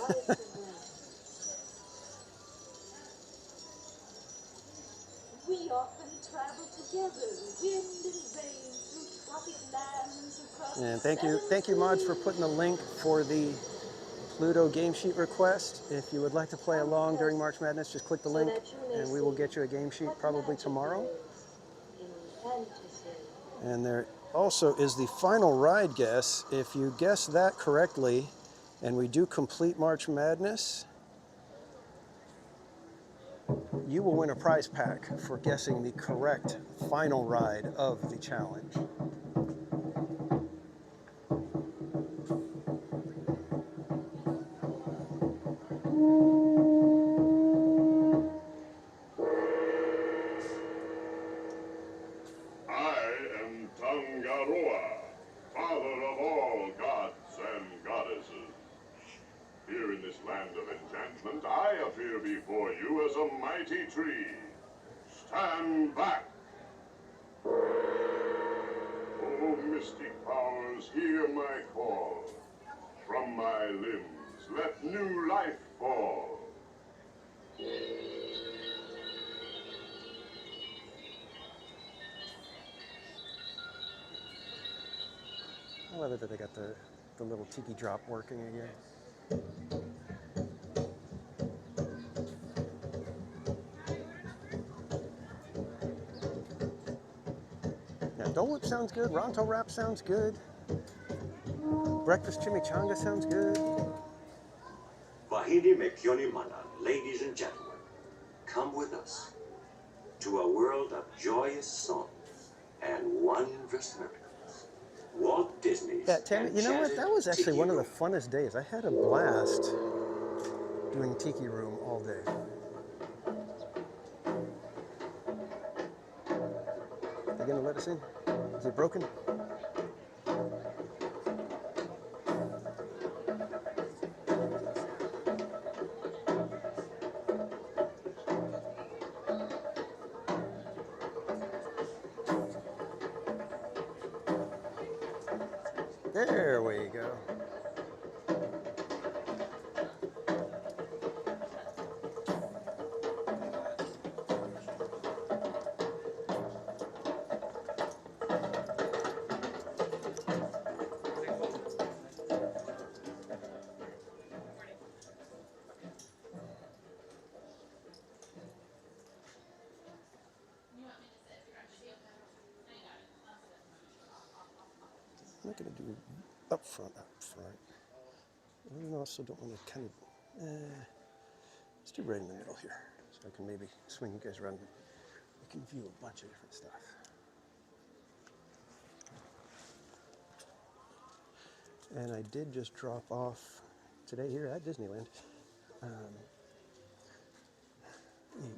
We often travel together, wind and rain, through tropic lands across. And thank you, mods, for putting the link for the Pluto game sheet request. If you would like to play along during March Madness, just click the link, and we will get you a game sheet probably tomorrow. And there also is the final ride guess. If you guess that correctly, and we do complete March Madness, you will win a prize pack for guessing the correct final ride of the challenge. I am Tangaroa, father of all gods and goddesses. Here in this land of enchantment, I appear before you as a mighty tree. Stand back! O mystic powers, hear my call. From my limbs, let new life fall. I love it that they got the little tiki drop working again. Dole Whip sounds good. Ronto Wrap sounds good. Breakfast chimichanga sounds good. Mahini Mekyoni Mana, ladies and gentlemen, come with us to a world of joyous songs and wondrous miracles. Walt Disney's Yeah, Tammy, you know what? That was actually Tiki one of the Room. funnest days. I had a blast doing Tiki Room all day. They gonna let us in? Is it broken? There we go. I'm not going to do up front. I also don't want to kind of, let's do right in the middle here. So I can maybe swing you guys around. You can view a bunch of different stuff. And I did just drop off today here at Disneyland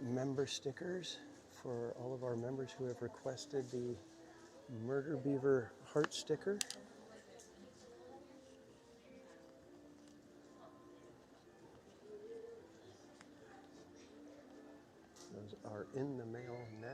member stickers for all of our members who have requested the Murder Beaver heart sticker. Those are in the mail now.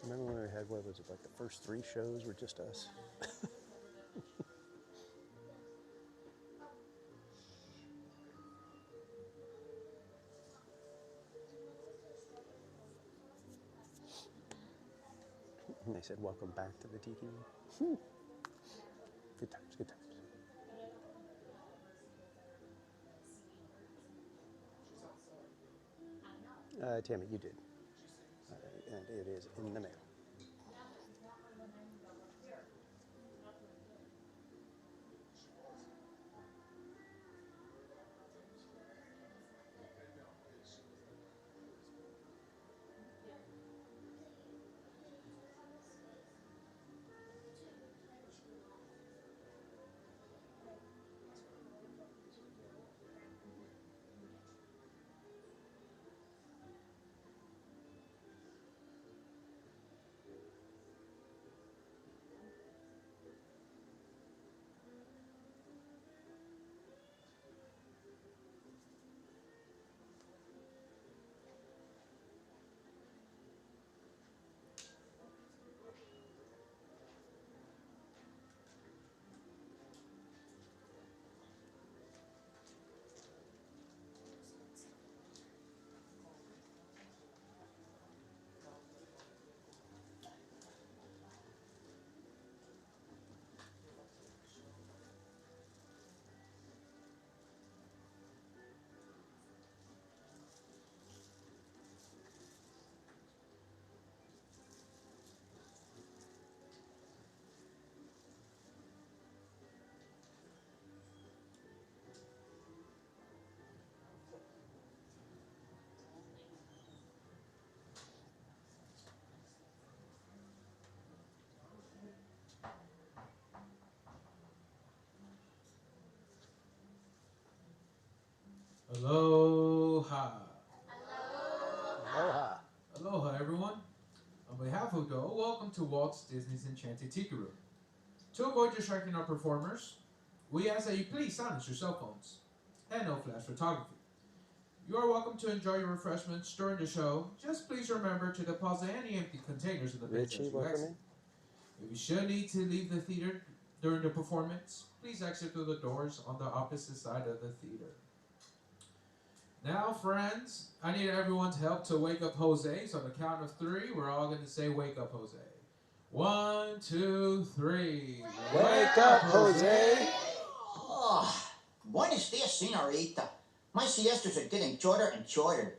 Remember when we had, what was it, like the first 3 shows were just us? And they said, welcome back to the Tiki Room. Good times, good times. Tammy, you did. And it is in the mail. Aloha. Aloha. Aloha, everyone. On behalf of Dole, welcome to Walt Disney's Enchanted Tiki Room. To avoid distracting our performers, we ask that you please silence your cell phones and no flash photography. You are welcome to enjoy your refreshments during the show. Just please remember to deposit any empty containers in the bins as you exit. If you should need to leave the theater during the performance, please exit through the doors on the opposite side of the theater. Now, friends, I need everyone's help to wake up Jose. So on the count of 3, we're all going to say, wake up, Jose. 1, 2, 3. Wake up, Jose! Oh, buenos dias, senorita. My siestas are getting shorter and shorter.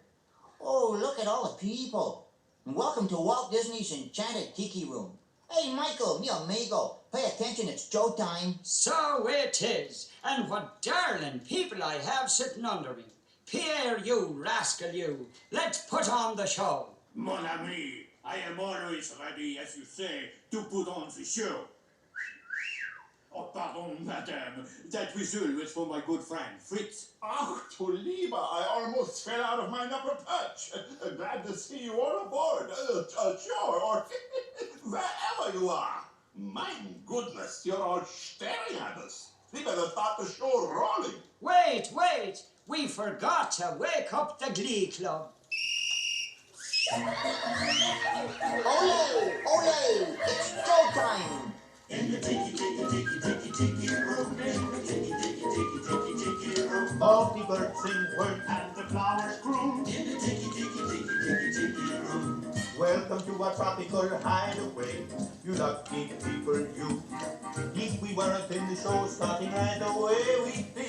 Oh, look at all the people. And welcome to Walt Disney's Enchanted Tiki Room. Hey, Michael, mi amigo, pay attention, it's showtime. So it is. And what darling people I have sitting under me. Pierre, you rascal, you. Let's put on the show. Mon ami, I am always ready, as you say, to put on the show. Oh, pardon, madame. That whistle was for my good friend, Fritz. Ach, du Lieber, I almost fell out of my upper perch. Glad to see you all aboard. Sure, or wherever you are. My goodness, you're all staring at us. We better start the show rolling. Wait, wait. We forgot to wake up the Glee Club. Ole, ole, it's showtime. In the tiki room, in the tiki room. All the birds sing word And the flowers groom. In the tiki room. Welcome to our tropical hideaway. You lucky people, you. If we weren't in the show starting right away, we'd be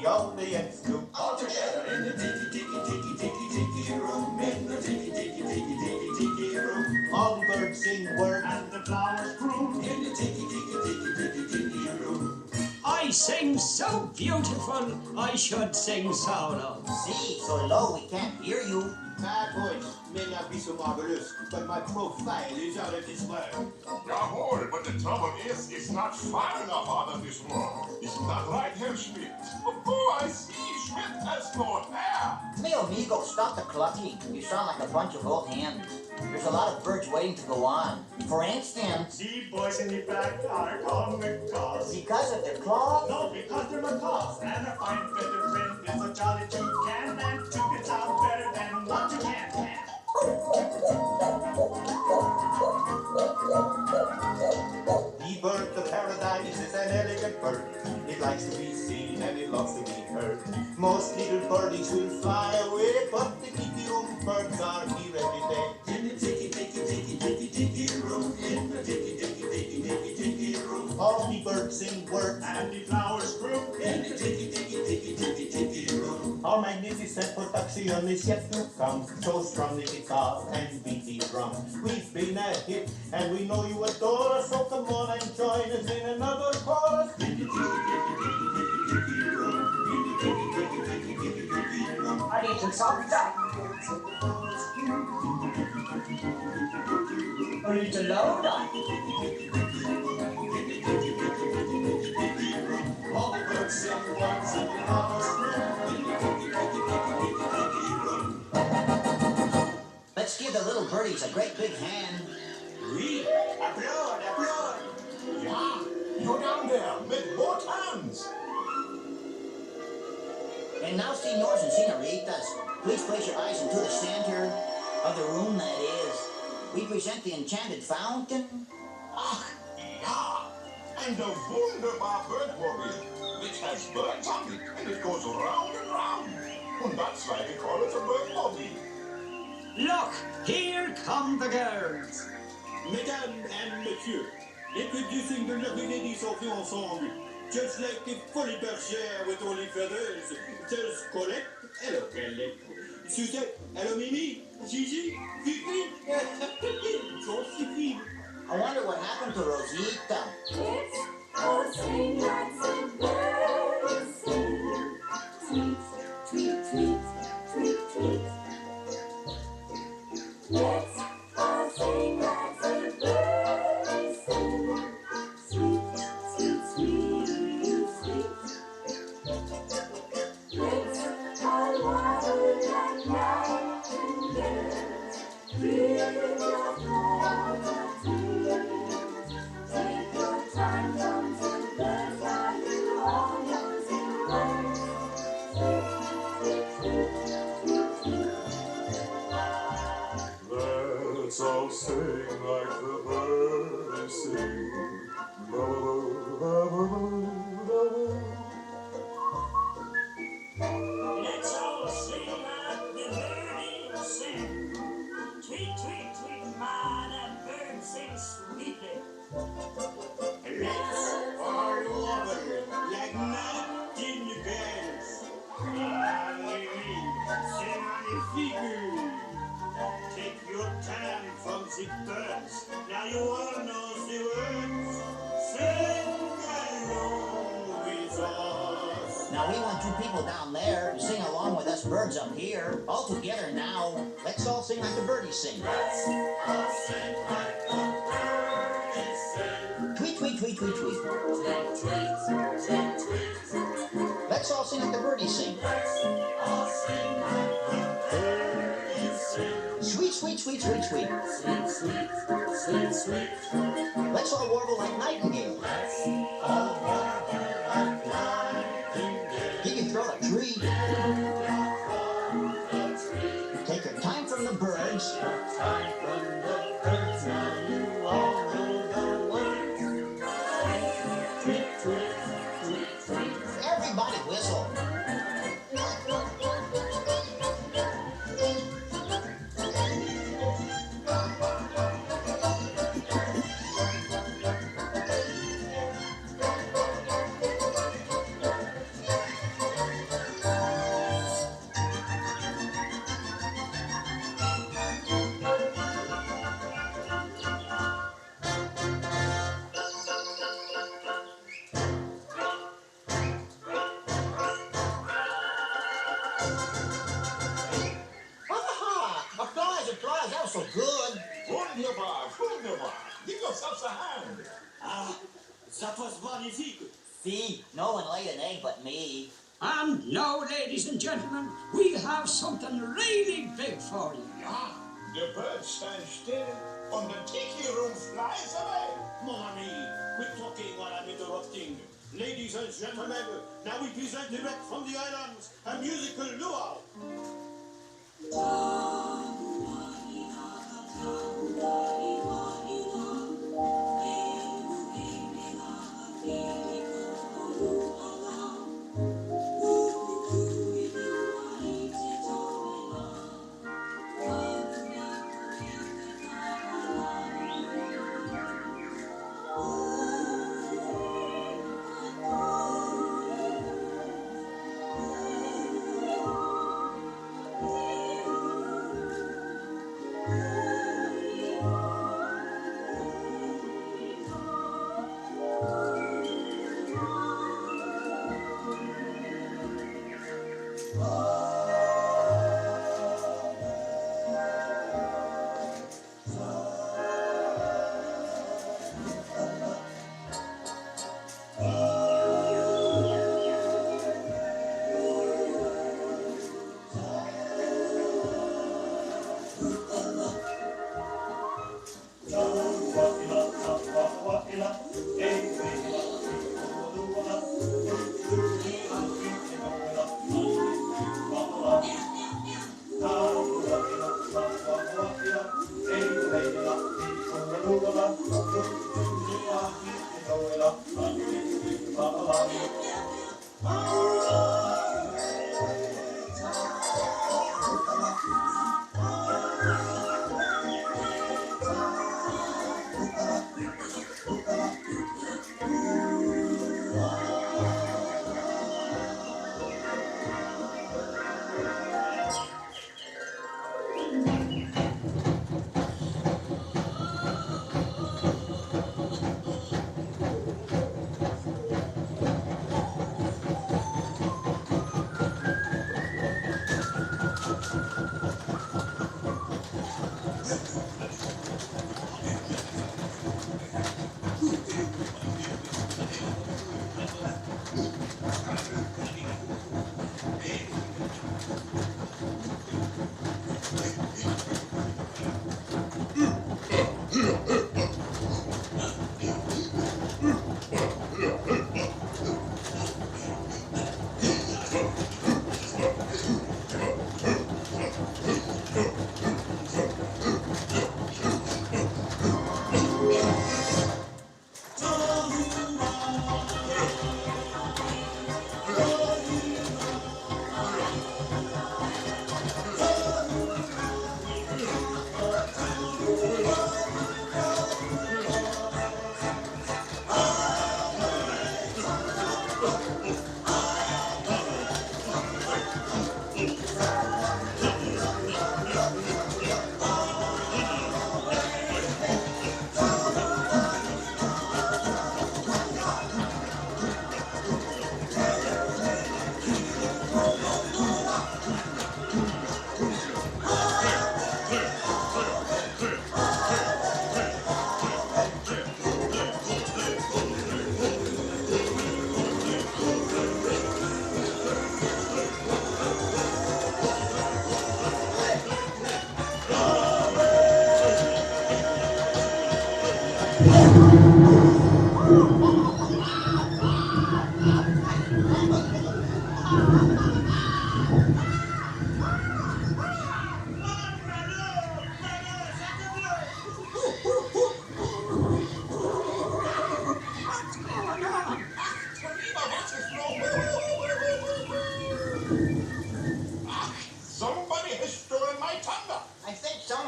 the audience too. All together in the tiki room. In the tiki room. All the birds sing word And the flowers groom. In the tiki room. I sing so beautiful, I should sing solo. See, so low we can't hear you. My voice may not be so marvelous, but my profile is out of this world. Jawohl, but the trouble is, it's not far enough out of this world. Isn't that right, Herr Schmidt? Oh, I see. Schmidt has no hair. Mi amigo, stop the clucking. You sound like a bunch of old hens. There's a lot of birds waiting to go on. For instance, The boys in the back are called macaws. because of their claws. No, because they're macaws. And a fine feather friend is a jolly toucan. And two can sound better than one toucan can. The bird of paradise is an elegant bird. It likes to be seen and it loves to be heard. Most little birdies will fly away, but the tiki room birds are here every day. In the tiki room. In the tiki room. All the birds sing word And the flowers groom. In the tiki room. Our magnificent production is yet to come. So strum the guitar and beat the drum. We've been a hit and we know you adore us. So come on and join us in another chorus. I need some salt. I need to load up. All the birds sing once and the flowers Let's give the little birdies a great big hand. Oui, applaud, applaud. Yeah, go down there, make both hands. And now, senors and senoritas, please place your eyes into the center of the room, that is. We present the enchanted fountain. Ach, ja. And the wunderbar Birdmobile, which has birds on it, and it goes round and round. And that's why they call it a Birdmobile. Look, here come the girls. Mesdames and messieurs, introducing the lovely ladies of the ensemble. Just like the fully bergère with only feathers, there's Colette. Hello, Colette. Suzette. Hello, Mimi. Gigi. Fifi. Don't Fifi. I wonder what happened to Rosita. It's all sing like some birds sing. Tweet, tweet, tweet, tweet, tweet. Let's all sing like some birds sing. Sweet, sweet, sweet, sweet. Let's all waddle like nightingales. Breathe your heart and tears. Take your time, come to birds while you almost in words. Tweet, tweet, tweet, tweet, tweet. it burns. Now you all know the words. Sing along with us. Now we want you people down there to sing along with us birds up here. All together now. Let's all sing like the birdies sing. Let's all sing like the birdies sing. Tweet, tweet, tweet, tweet, tweet. Tweet, tweet, tweet, tweet. Let's all sing like the birdies sing. Let's all sing like the birdies sing. Sweet, sweet, sweet, sweet, sweet. Sweet, sweet, sweet, sweet. Let's all warble like nightingale. Let's all warble like nightingale. Give your throat a treat. Give your throat a treat. Take your time from the birds. Your time from the birds. Now you all know the words. Tweet, tweet, tweet, tweet. Everybody whistle. Applause, that was so good. Wunderbar, wunderbar. Give yourselves a hand. Ah, that was magnifique. See, no one laid an egg but me. And now, ladies and gentlemen, we have something really big for you. Ah, the birds stand still, and the tiki room flies away. Mon ami, quit talking while I'm interrupting. Ladies and gentlemen, now we present direct from the islands a musical luau.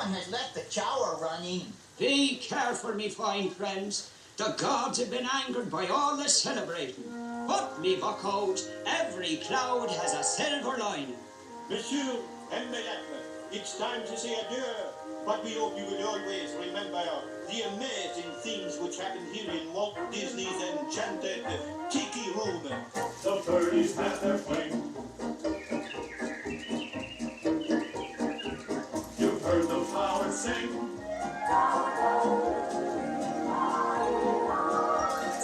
Someone has left the shower running. Be careful, me fine friends. The gods have been angered by all the celebrating. But, me buckout, every cloud has a silver lining. Monsieur and Madame, it's time to say adieu. But we hope you will always remember the amazing things which happened here in Walt Disney's enchanted Tiki Room. The birdies have their fling. You've heard the flowers sing.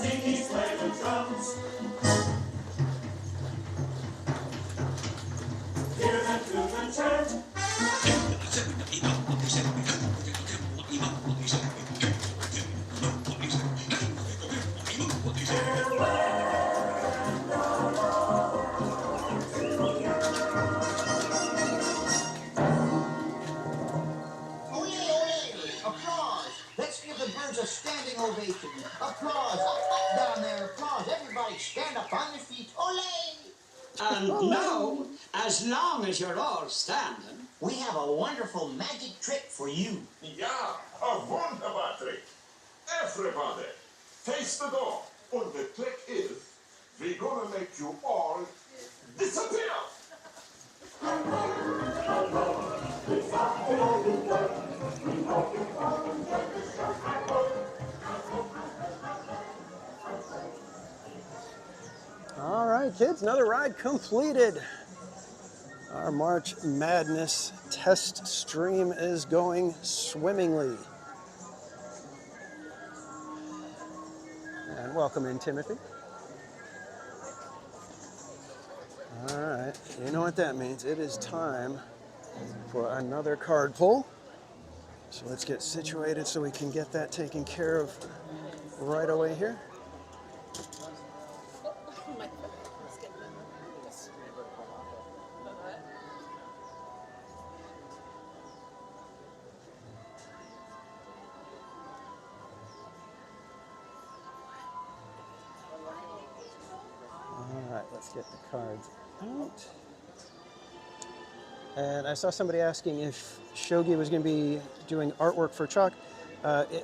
Tiki's play the drums. Hear them do the chant. Let's give the birds a standing ovation. Applause. Down there, applause. Everybody stand up on your feet. Ole! And now, as long as you're all standing, we have a wonderful magic trick for you. Ja, a wunderbar trick. Everybody, face the door. And the trick is, we're gonna make you all disappear. All right, kids, another ride completed. Our March Madness test stream is going swimmingly. And welcome in, Timothy. All right, you know what that means. It is time for another card pull. So let's get situated so we can get that taken care of right away here. All right, let's get the cards out. And I saw somebody asking if Shogi was going to be doing artwork for Chalk.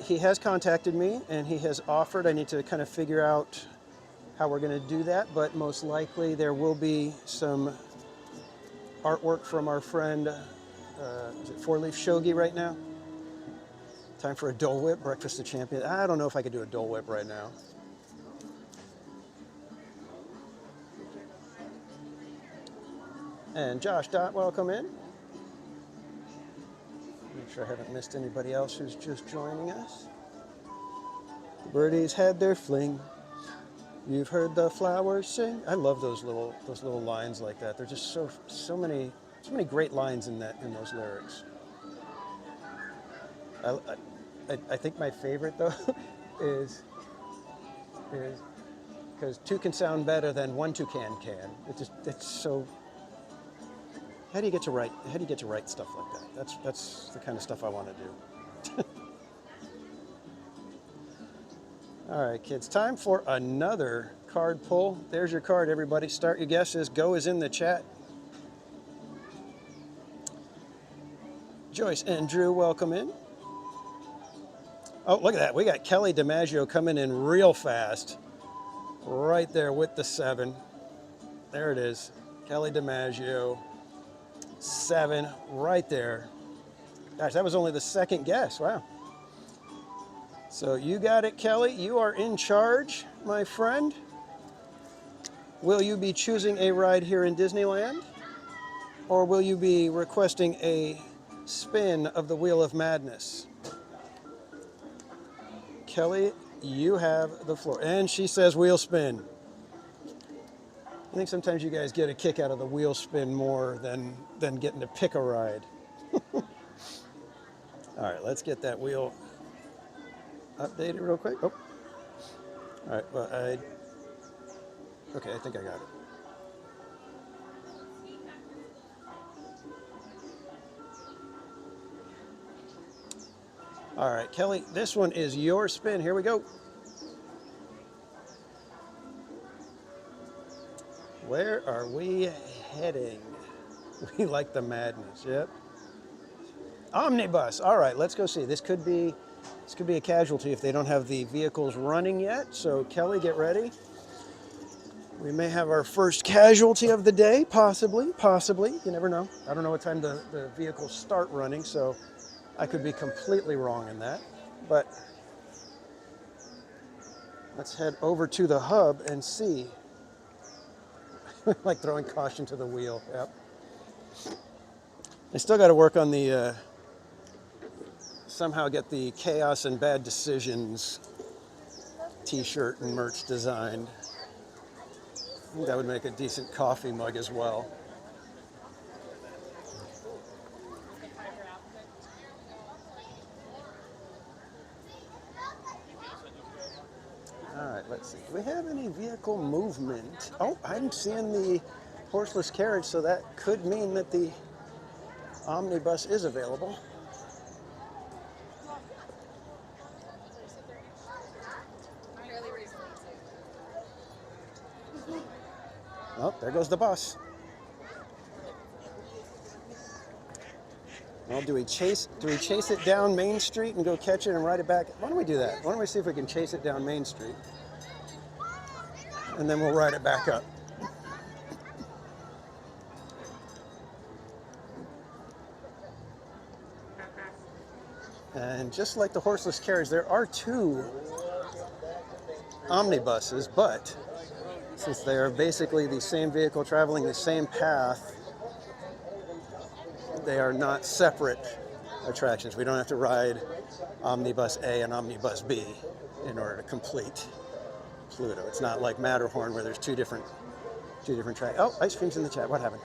He has contacted me and he has offered. I need to kind of figure out how we're going to do that, but most likely there will be some artwork from our friend, is it Four Leaf Shogi right now? Time for a Dole Whip, Breakfast of Champions. I don't know if I could do a Dole Whip right now. And Josh Dot, welcome in. Make sure I haven't missed anybody else who's just joining us. The birdies had their fling. You've heard the flowers sing. I love those little lines like that. They're just so many great lines in those lyrics. I think my favorite though is because two can sound better than one toucan can. It's so. How do you get to write stuff like that? That's the kind of stuff I want to do. All right, kids, time for another card pull. There's your card, everybody. Start your guesses. Go is in the chat. Joyce and Drew, welcome in. Oh, look at that. We got Kelly DiMaggio coming in real fast. Right there with the 7. There it is. Kelly DiMaggio. 7 right there. Gosh, that was only the second guess. Wow. So you got it, Kelly. You are in charge, my friend. Will you be choosing a ride here in Disneyland? Or will you be requesting a spin of the Wheel of Madness? Kelly, you have the floor. And she says wheel spin. I think sometimes you guys get a kick out of the wheel spin more than getting to pick a ride. All right, let's get that wheel updated real quick. Oh. All right, well, okay, I think I got it. All right, Kelly, this one is your spin. Here we go. Where are we heading? We like the madness, yep. Omnibus. All right, let's go see. This could be a casualty if they don't have the vehicles running yet. So Kelly, get ready. We may have our first casualty of the day, possibly. You never know. I don't know what time the vehicles start running, so I could be completely wrong in that. But let's head over to the hub and see. Like throwing caution to the wheel. Yep. I still got to work on the somehow get the chaos and bad decisions t-shirt and merch designed. I think that would make a decent coffee mug as well. All right, let's see. Do we have any vehicle movement? Oh, I'm seeing the horseless carriage, so that could mean that the omnibus is available. Oh, there goes the bus. Well, do we chase it down Main Street and go catch it and ride it back? Why don't we do that? Why don't we see if we can chase it down Main Street? And then we'll ride it back up. And just like the horseless carriage, there are 2 omnibuses, but since they are basically the same vehicle traveling the same path, they are not separate attractions. We don't have to ride Omnibus A and Omnibus B in order to complete Pluto. It's not like Matterhorn where there's two different tracks. Oh, ice cream's in the chat. What happened?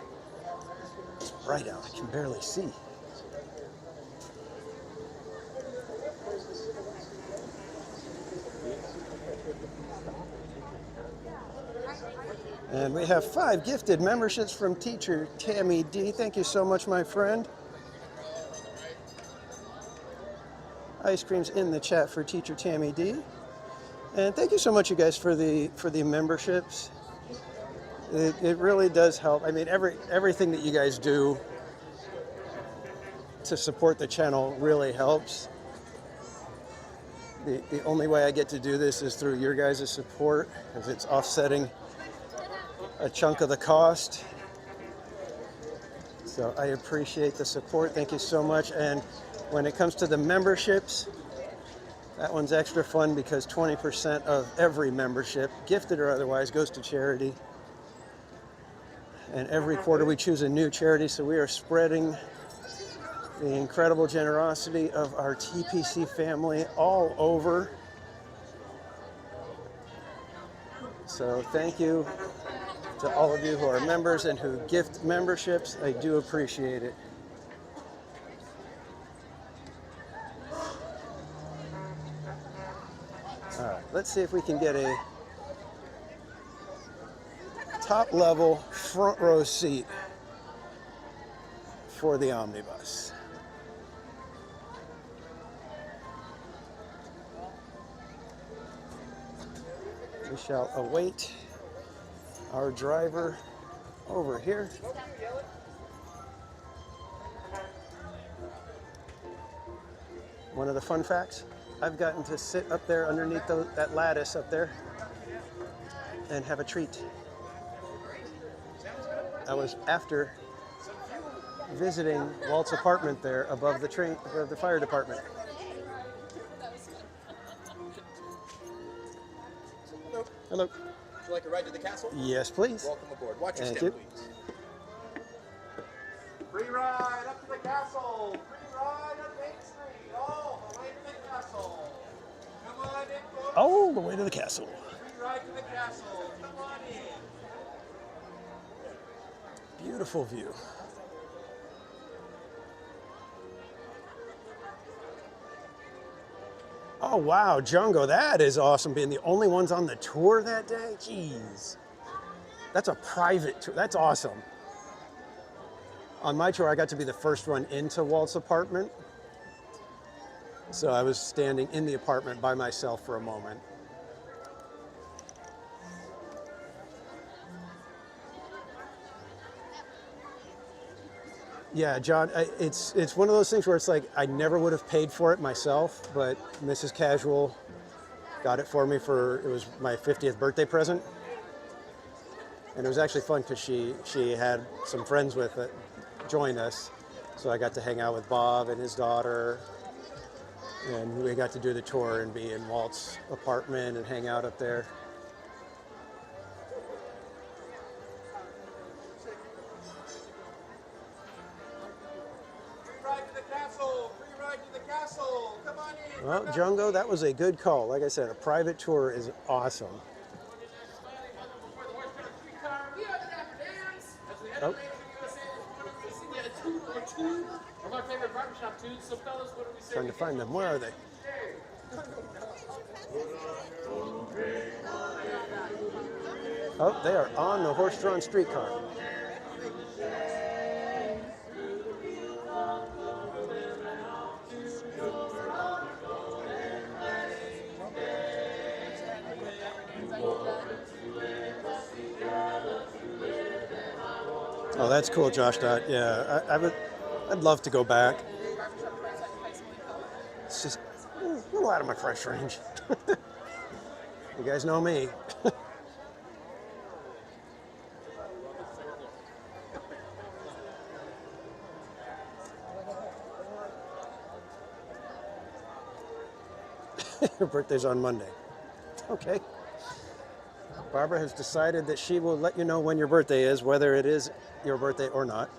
It's bright out. I can barely see. And we have 5 gifted memberships from Teacher Tammy D. Thank you so much, my friend. Ice cream's in the chat for Teacher Tammy D. And thank you so much, you guys, for the memberships. It really does help. I mean, everything that you guys do to support the channel really helps. The only way I get to do this is through your guys' support, because it's offsetting a chunk of the cost. So I appreciate the support. Thank you so much. And when it comes to the memberships, that one's extra fun because 20% of every membership, gifted or otherwise, goes to charity. And every quarter we choose a new charity, so we are spreading the incredible generosity of our TPC family all over. So thank you to all of you who are members and who gift memberships. I do appreciate it. All right, let's see if we can get a top level front row seat for the omnibus. We shall await our driver over here. One of the fun facts, I've gotten to sit up there underneath that lattice up there and have a treat. I was after visiting Walt's apartment there above the fire department. Hello. Would you like a ride to the castle? Yes, please. Welcome aboard. Watch your Thank step, you. please. Free ride up to the castle. Free ride up Main Street. All the way to the castle. Come on in, folks. All the way to the castle. Free ride to the castle. Come on in. Beautiful view. Oh wow, Jungo, that is awesome, being the only ones on the tour that day. Jeez. That's a private tour. That's awesome. On my tour, I got to be the first one into Walt's apartment. So I was standing in the apartment by myself for a moment. Yeah, John, it's one of those things where it's like I never would have paid for it myself, but Mrs. Casual got it for me it was my 50th birthday present. And it was actually fun because she had some friends with it join us. So I got to hang out with Bob and his daughter, and we got to do the tour and be in Walt's apartment and hang out up there. Well, Jungo, that was a good call. Like I said, a private tour is awesome. Oh. Trying to find them. Where are they? Oh, they are on the horse-drawn streetcar. Oh, that's cool, Josh Dot. Yeah, I'd love to go back. It's just a little out of my price range. You guys know me. Your birthday's on Monday. Okay. Barbara has decided that she will let you know when your birthday is, whether it is your birthday or not.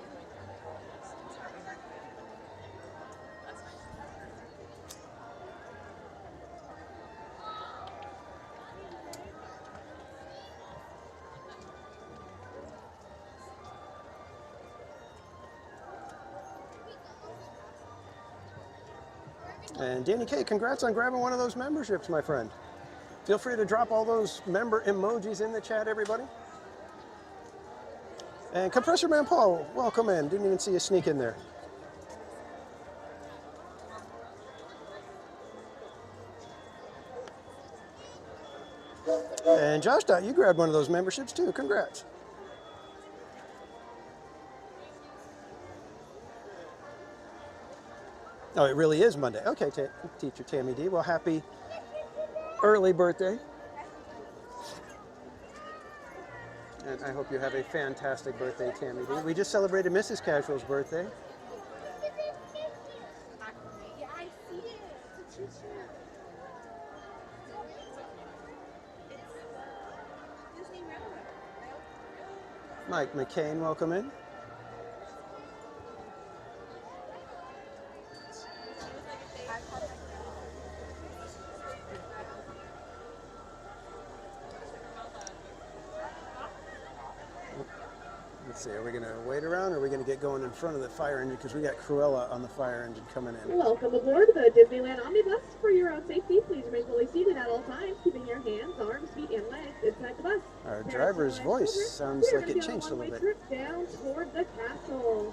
And Danny K, congrats on grabbing one of those memberships, my friend. Feel free to drop all those member emojis in the chat, everybody. And Compressor Man Paul, welcome in. Didn't even see you sneak in there. And Josh Dot, you grabbed one of those memberships too. Congrats. Oh, it really is Monday. Okay, Teacher Tammy D. Well, happy early birthday. And I hope you have a fantastic birthday, Tammy D. We just celebrated Mrs. Casual's birthday. Yeah, I see it. It's a t-shirt. It's Disney Railroad. Mike McCain, welcome in. Let's see, are we going to wait around or are we going to get going in front of the fire engine? Because we got Cruella on the fire engine coming in. Welcome aboard the Disneyland Omnibus. For your own safety, please remain fully seated at all times, keeping your hands, arms, feet, and legs inside the bus. Our driver's voice sounds like it changed a little bit. Trip down toward the castle.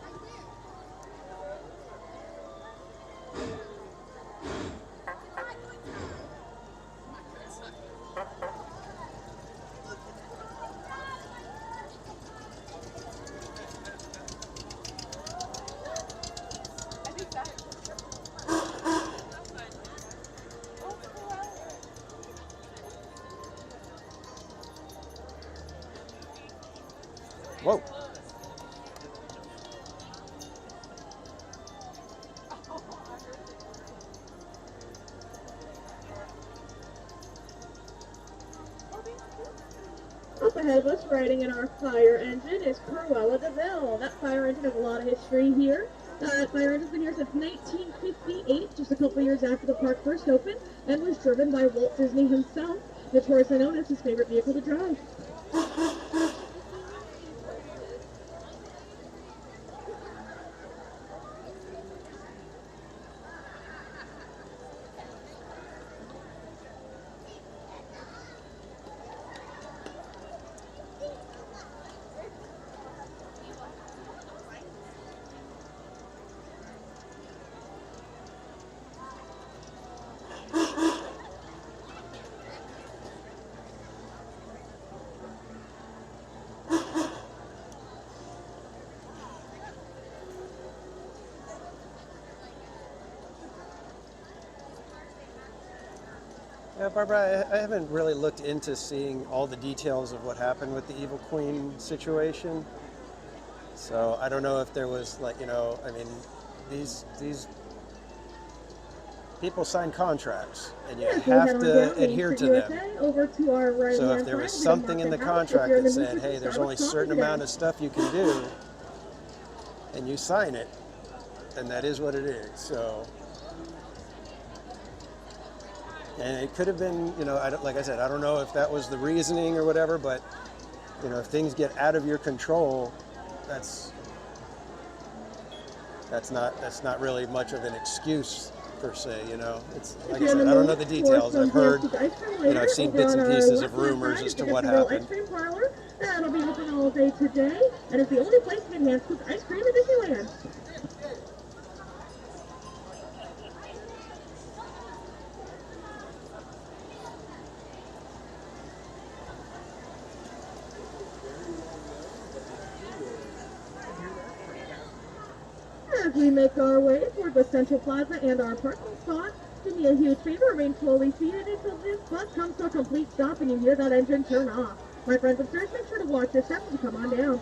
Whoa. Up ahead of us, riding in our fire engine, is Cruella de Vil. That fire engine has a lot of history here. That fire engine's been here since 1958, just a couple years after the park first opened, and was driven by Walt Disney himself, notoriously known as his favorite vehicle to drive. Yeah, Barbara, I haven't really looked into seeing all the details of what happened with the Evil Queen situation. So I don't know if there was like, I mean, these people sign contracts and you Yeah, so have head on to down Main adhere Street, to them. USA, over to our right So hand if there was side, something in the contract that said, hey, there's only a certain amount of stuff you can do, and you sign it, then that is what it is. So, and it could have been, like I said, I don't know if that was the reasoning or whatever, but if things get out of your control, that's not really much of an excuse per se. It's like I said, I don't know the details. I've heard, I've seen bits and pieces of rumors as to what happened. Ice cream parlor that'll be open all day today, and it's the only place to get hand-cooked ice cream in Disneyland. As we make our way toward the Central Plaza and our parking spot, do me a huge favor, remain fully seated until this bus comes to a complete stop and you hear that engine turn off. My friends upstairs, make sure to watch your steps and come on down.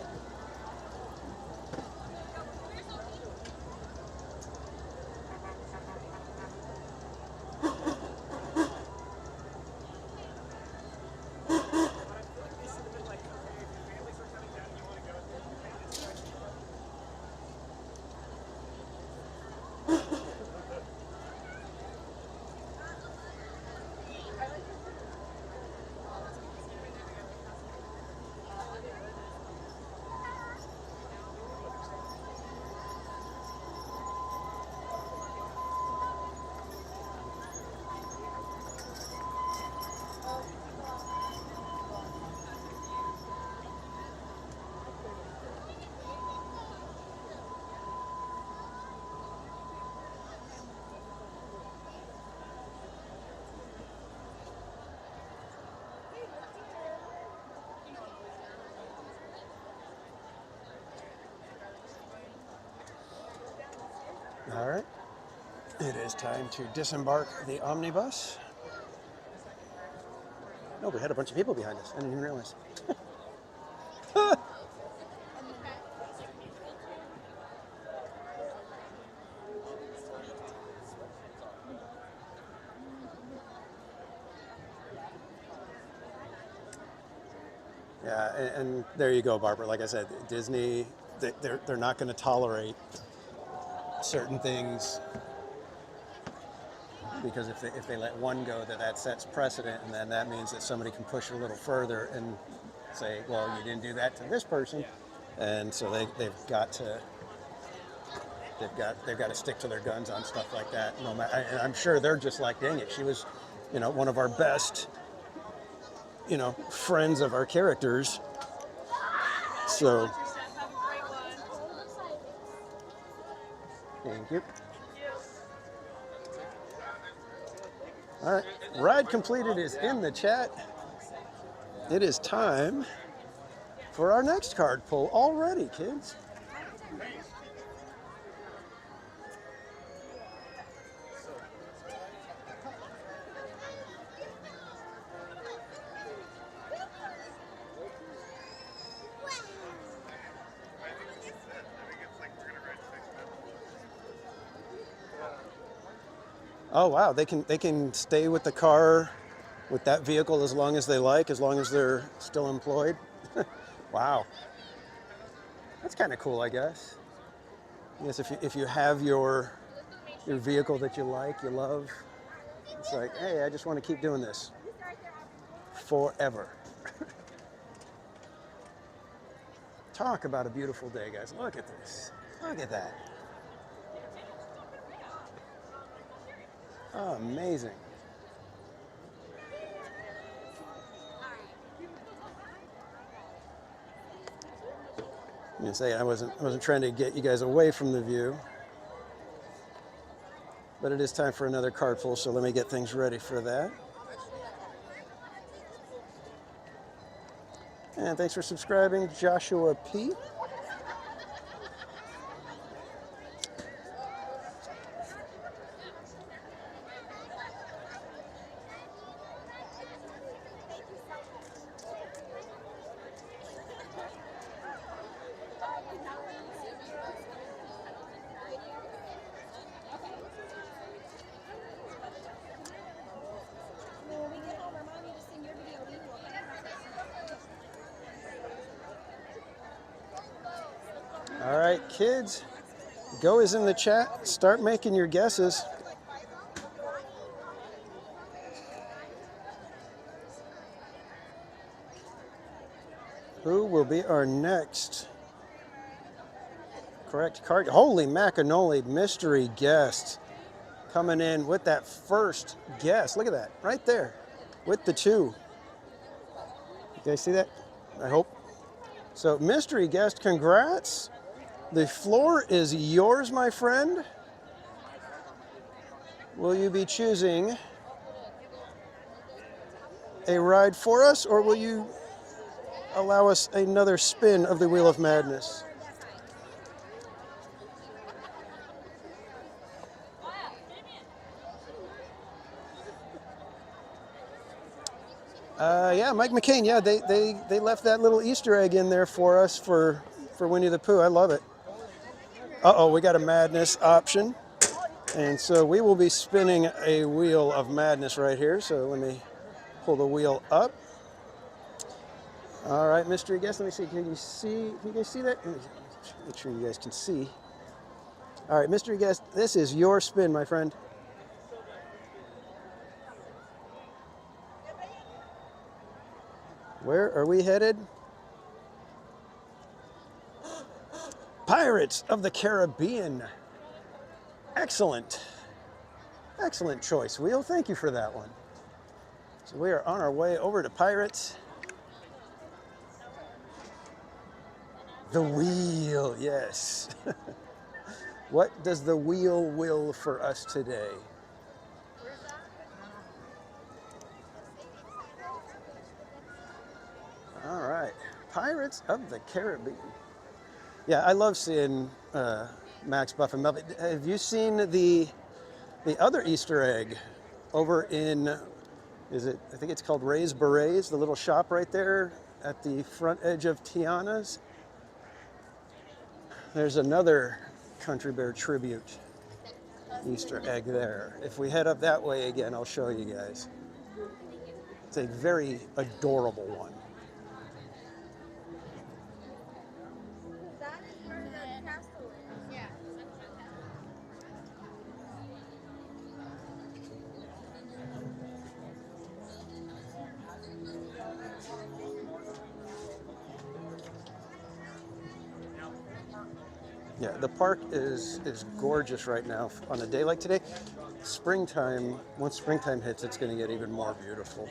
All right, it is time to disembark the omnibus. No, we had a bunch of people behind us. I didn't even realize. Yeah, and there you go, Barbara. Like I said, Disney, they're not going to tolerate certain things, because if they let one go, that sets precedent, and then that means that somebody can push it a little further and say, well, you didn't do that to this person, and so they've got to stick to their guns on stuff like that. No matter, and I'm sure they're just like, dang it, she was, one of our best, friends of our characters. So, thank you. All right, ride completed is in the chat. It is time for our next card pull already, kids. Oh wow, they can stay with the car, with that vehicle as long as they like, as long as they're still employed. Wow, that's kind of cool, I guess. Yes, if you have your vehicle that you like, you love, it's like, hey, I just want to keep doing this forever. Talk about a beautiful day, guys. Look at this. Look at that. Oh, amazing. I'm gonna say I wasn't trying to get you guys away from the view, but it is time for another card pull, so let me get things ready for that. And thanks for subscribing, Joshua P. Kids, go is in the chat. Start making your guesses. Who will be our next correct card? Holy macanoli, mystery guest coming in with that first guess. Look at that, right there, with the 2. You guys see that? I hope. So mystery guest, congrats. The floor is yours, my friend. Will you be choosing a ride for us, or will you allow us another spin of the Wheel of Madness? Yeah, Mike McCain. Yeah, they left that little Easter egg in there for us for Winnie the Pooh. I love it. Uh-oh, we got a madness option. And so we will be spinning a Wheel of Madness right here. So let me pull the wheel up. All right, mystery guest. Let me see. Can you guys see that? Make sure you guys can see. All right, mystery guest. This is your spin, my friend. Where are we headed? Pirates of the Caribbean. Excellent. Excellent choice, Wheel. Thank you for that one. So we are on our way over to Pirates. The wheel, yes. What does the wheel will for us today? All right, Pirates of the Caribbean. Yeah, I love seeing Max, Buff, and Melvin. Have you seen the other Easter egg over in, I think it's called Ray's Berets, the little shop right there at the front edge of Tiana's? There's another Country Bear tribute Easter egg there. If we head up that way again, I'll show you guys. It's a very adorable one. Yeah, the park is gorgeous right now on a day like today. Springtime, once springtime hits, it's going to get even more beautiful.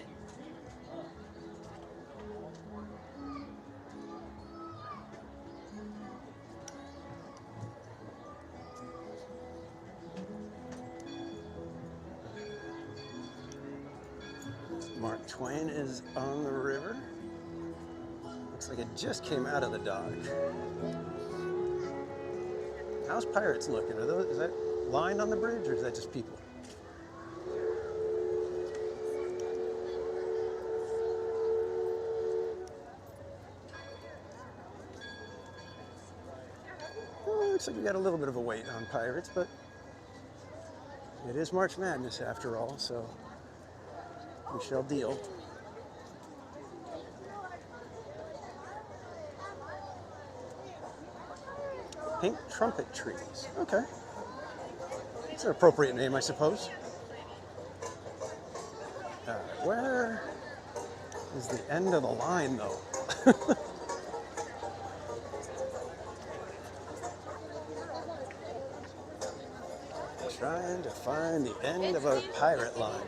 Mark Twain is on the river. Looks like it just came out of the dock. How's Pirates looking? Is that line on the bridge, or is that just people? Well, looks like we got a little bit of a wait on Pirates, but it is March Madness after all, so we shall deal. Pink trumpet trees. Okay. It's an appropriate name, I suppose. Where is the end of the line, though? Trying to find the end of a pirate line.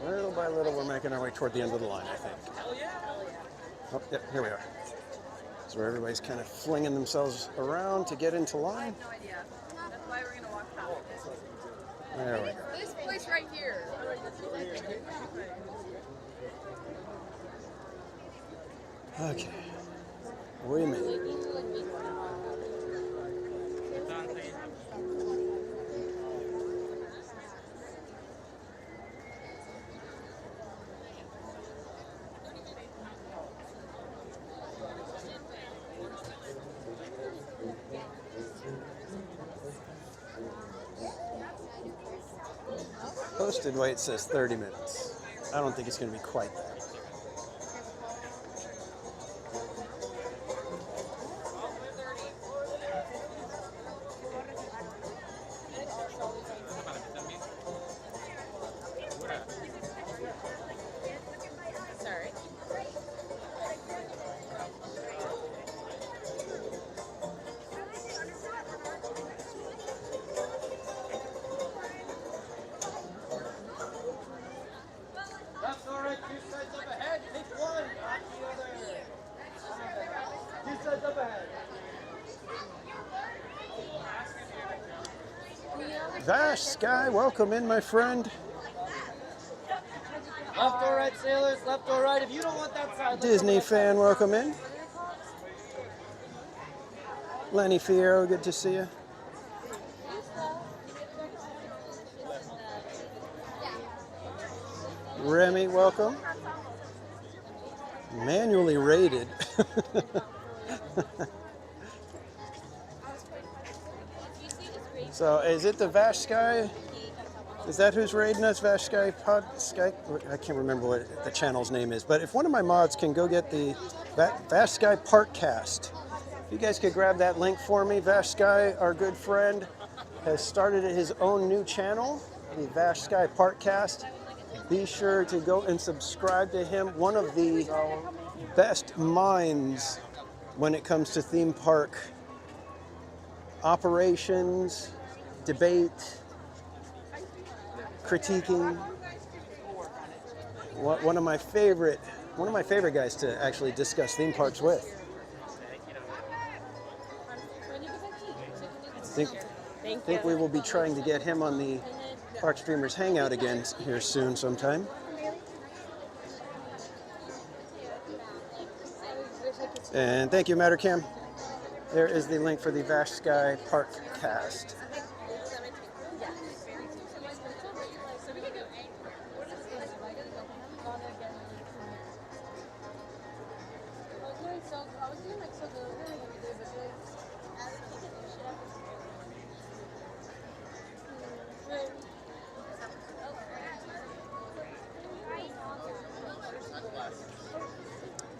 Little by little, we're making our way toward the end of the line, I think. Oh, yep, here we are. So everybody's kind of flinging themselves around to get into line. No idea. That's why we're gonna walk past this. There we go. This place right here. Okay. Wait a minute. Posted wait says 30 minutes. I don't think it's going to be quite that. Vash Sky, welcome in, my friend. Left or right, sailors, left or right. If you don't want that side, Disney fan, welcome in. Lenny Fierro, good to see you. Remy, welcome. Manually rated. So, is it the Vash Sky? Is that who's raiding us? Vash Sky Sky? I can't remember what the channel's name is. But if one of my mods can go get the Vash Sky Parkcast, if you guys could grab that link for me. Vash Sky, our good friend, has started his own new channel, the Vash Sky Parkcast. Be sure to go and subscribe to him. One of the best minds when it comes to theme park operations, debate, critiquing. One of my favorite guys to actually discuss theme parks with. I think we will be trying to get him on the Park Streamers Hangout again here soon sometime. And thank you, Mattercam. There is the link for the Vash Sky Parkcast.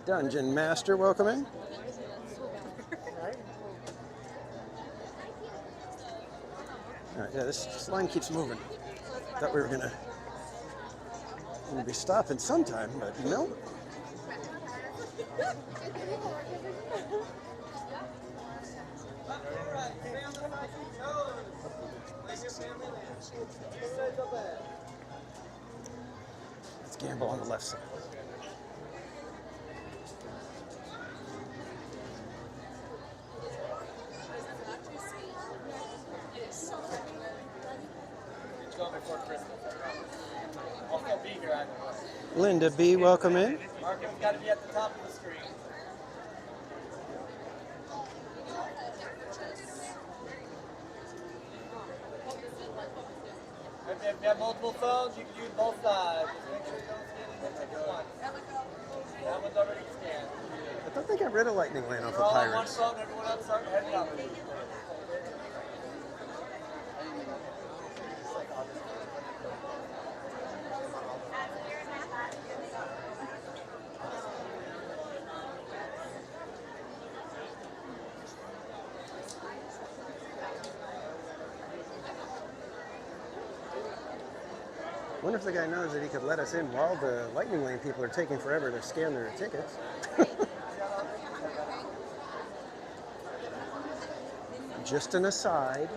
Dungeon Master, welcome in. All right, yeah, this line keeps moving. Thought we were gonna be stopping sometime, but no. Let's gamble on the left side. Linda B, welcome in. Mark, it's got to be at the top of the screen. If you have multiple phones, you can use both sides. Just make sure you don't scan anything at once. That one's already scanned. I thought they got rid of Lightning Lane off We're of all on one Pirates. phone, everyone else start heading up. I wonder if the guy knows that he could let us in while the Lightning Lane people are taking forever to scan their tickets. Just an aside.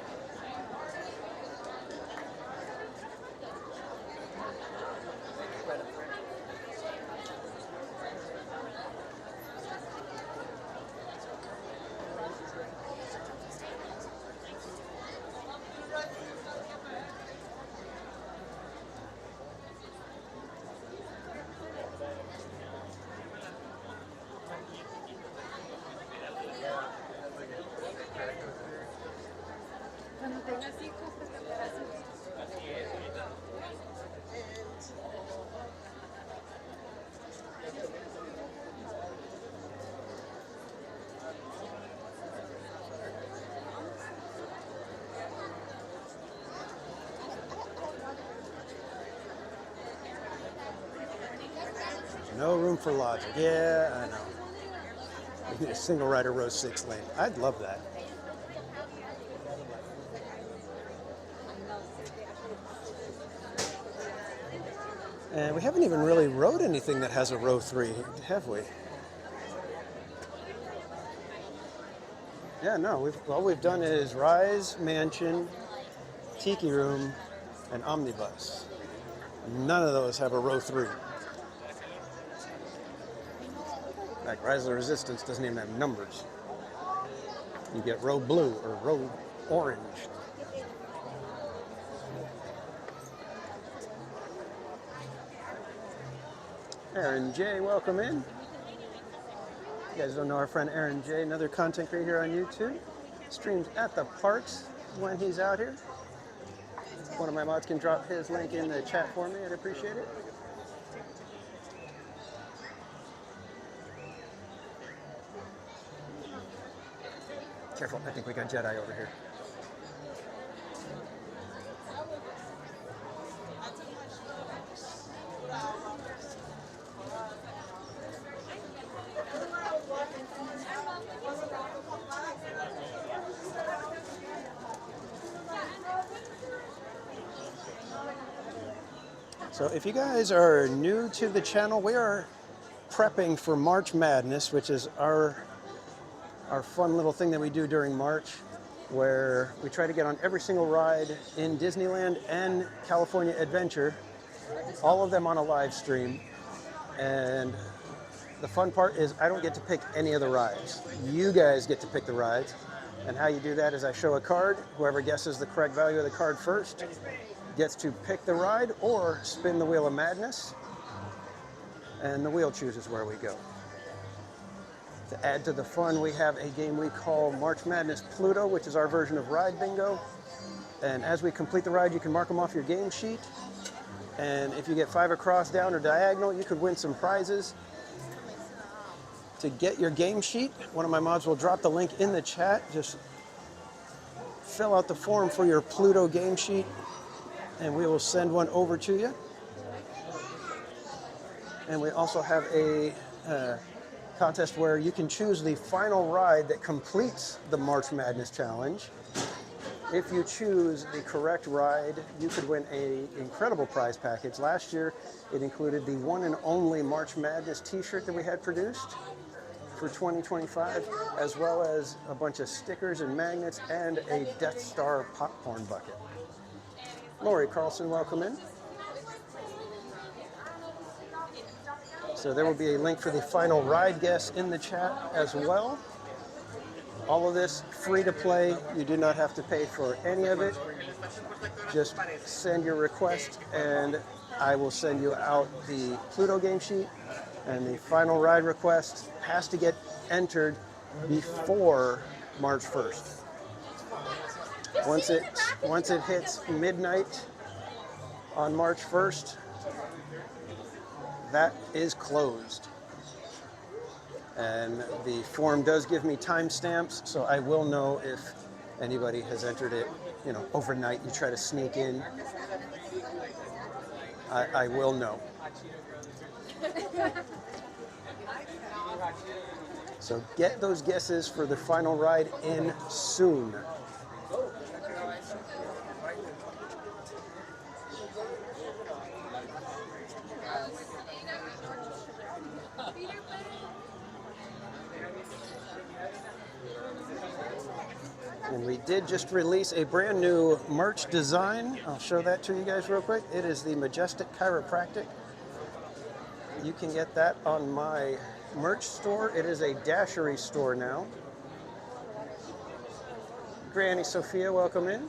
No room for logic. Yeah, I know. We need a single rider row 6 lane. I'd love that. And we haven't even really rode anything that has a row 3, have we? Yeah, no. All we've done is Rise, Mansion, Tiki Room, and Omnibus. None of those have a row 3. In fact, Rise of the Resistance doesn't even have numbers. You get row blue or row orange. Aaron J, welcome in. You guys don't know our friend Aaron J, another content creator here on YouTube. Streams at the parks when he's out here. One of my mods can drop his link in the chat for me. I'd appreciate it. Careful, I think we got Jedi over here. So if you guys are new to the channel, we are prepping for March Madness, which is our fun little thing that we do during March, where we try to get on every single ride in Disneyland and California Adventure, all of them on a live stream. And the fun part is I don't get to pick any of the rides. You guys get to pick the rides. And how you do that is I show a card. Whoever guesses the correct value of the card first gets to pick the ride or spin the Wheel of Madness. And the wheel chooses where we go. To add to the fun, we have a game we call March Madness Pluto, which is our version of Ride Bingo. And as we complete the ride, you can mark them off your game sheet. And if you get 5 across, down, or diagonal, you could win some prizes. To get your game sheet, one of my mods will drop the link in the chat. Just fill out the form for your Pluto game sheet, and we will send one over to you. And we also have a contest where you can choose the final ride that completes the March Madness Challenge. If you choose the correct ride, you could win an incredible prize package. Last year, it included the one and only March Madness t-shirt that we had produced for 2025, as well as a bunch of stickers and magnets and a Death Star popcorn bucket. Lori Carlson, welcome in. So there will be a link for the final ride guess in the chat as well. All of this free to play. You do not have to pay for any of it. Just send your request and I will send you out the Pluto game sheet. And the final ride request has to get entered before March 1st. Once it hits midnight on March 1st, that is closed. And the form does give me timestamps, so I will know if anybody has entered it, you know, overnight. You try to sneak in, I will know. So get those guesses for the final ride in soon. And we did just release a brand new merch design. I'll show that to you guys real quick. It is the Majestic Chiropractic. You can get that on my merch store. It is a Dashery store now. Granny Sophia, welcome in.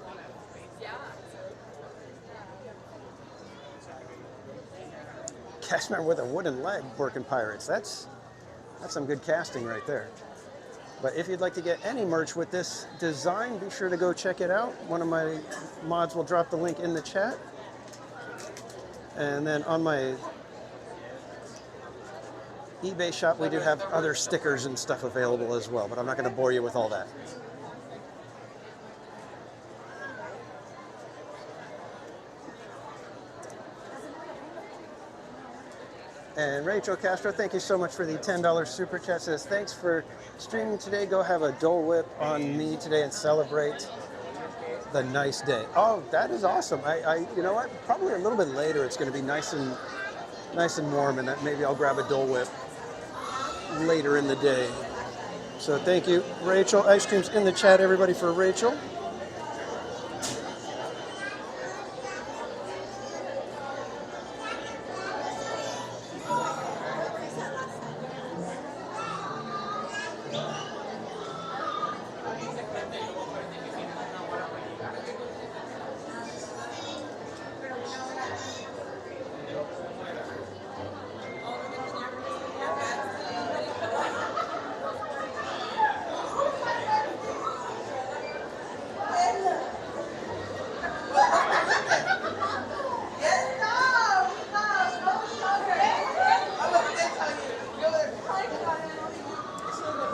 Cast member with a wooden leg working pirates. That's some good casting right there. But if you'd like to get any merch with this design, be sure to go check it out. One of my mods will drop the link in the chat. And then on my eBay shop, we do have other stickers and stuff available as well, but I'm not going to bore you with all that. And Rachel Castro, thank you so much for the $10 super chat. Says, thanks for streaming today. Go have a Dole Whip on me today and celebrate the nice day. Oh, that is awesome. You know what? Probably a little bit later. It's going to be nice and warm, and maybe I'll grab a Dole Whip later in the day. So thank you, Rachel. Ice cream's in the chat, everybody, for Rachel.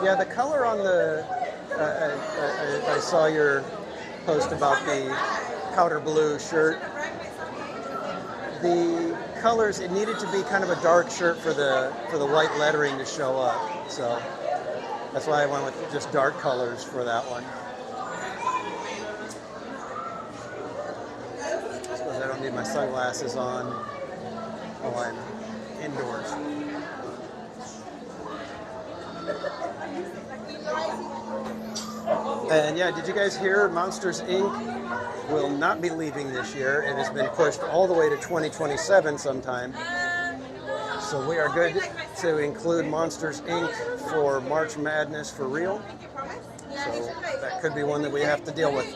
Yeah, the color on the, I saw your post about the powder blue shirt. The colors, it needed to be kind of a dark shirt for the white lettering to show up. So that's why I went with just dark colors for that one. I suppose I don't need my sunglasses on while I'm indoors. And yeah, did you guys hear Monsters Inc. will not be leaving this year? It has been pushed all the way to 2027 sometime. So we are good to include Monsters Inc. for March Madness for real. So that could be one that we have to deal with.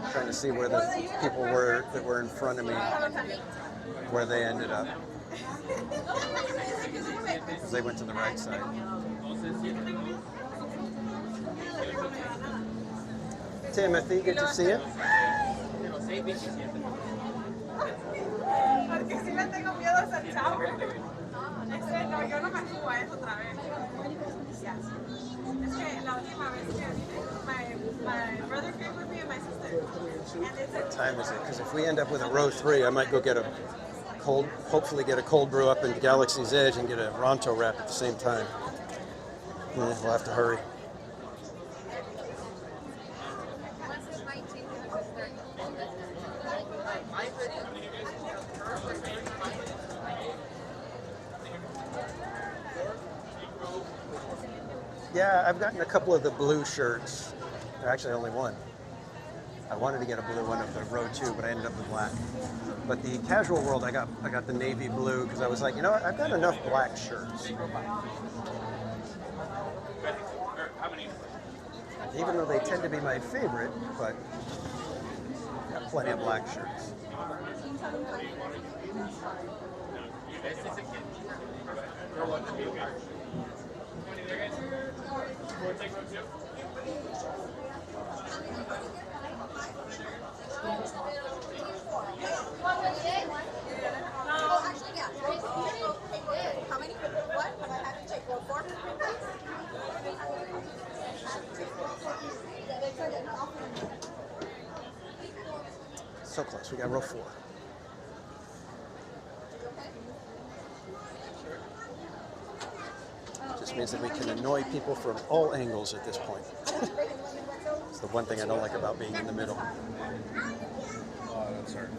I'm trying to see where the people were that were in front of me, where they ended up. They went to the right side. Timothy, good to see you. What time is it? Because if we end up with a row 3, I might go get a cold, hopefully get a cold brew up in Galaxy's Edge and get a Ronto wrap at the same time. Yeah, we'll have to hurry. Yeah, I've gotten a couple of the blue shirts. Actually, only one. I wanted to get a blue one of the row 2, but I ended up with black. But the casual world, I got the navy blue because I was like, you know what, I've got enough black shirts. Even though they tend to be my favorite, but I've got plenty of black shirts. So close, we got row 4. Just means that we can annoy people from all angles at this point. It's the one thing I don't like about being in the middle. Oh, that's hard.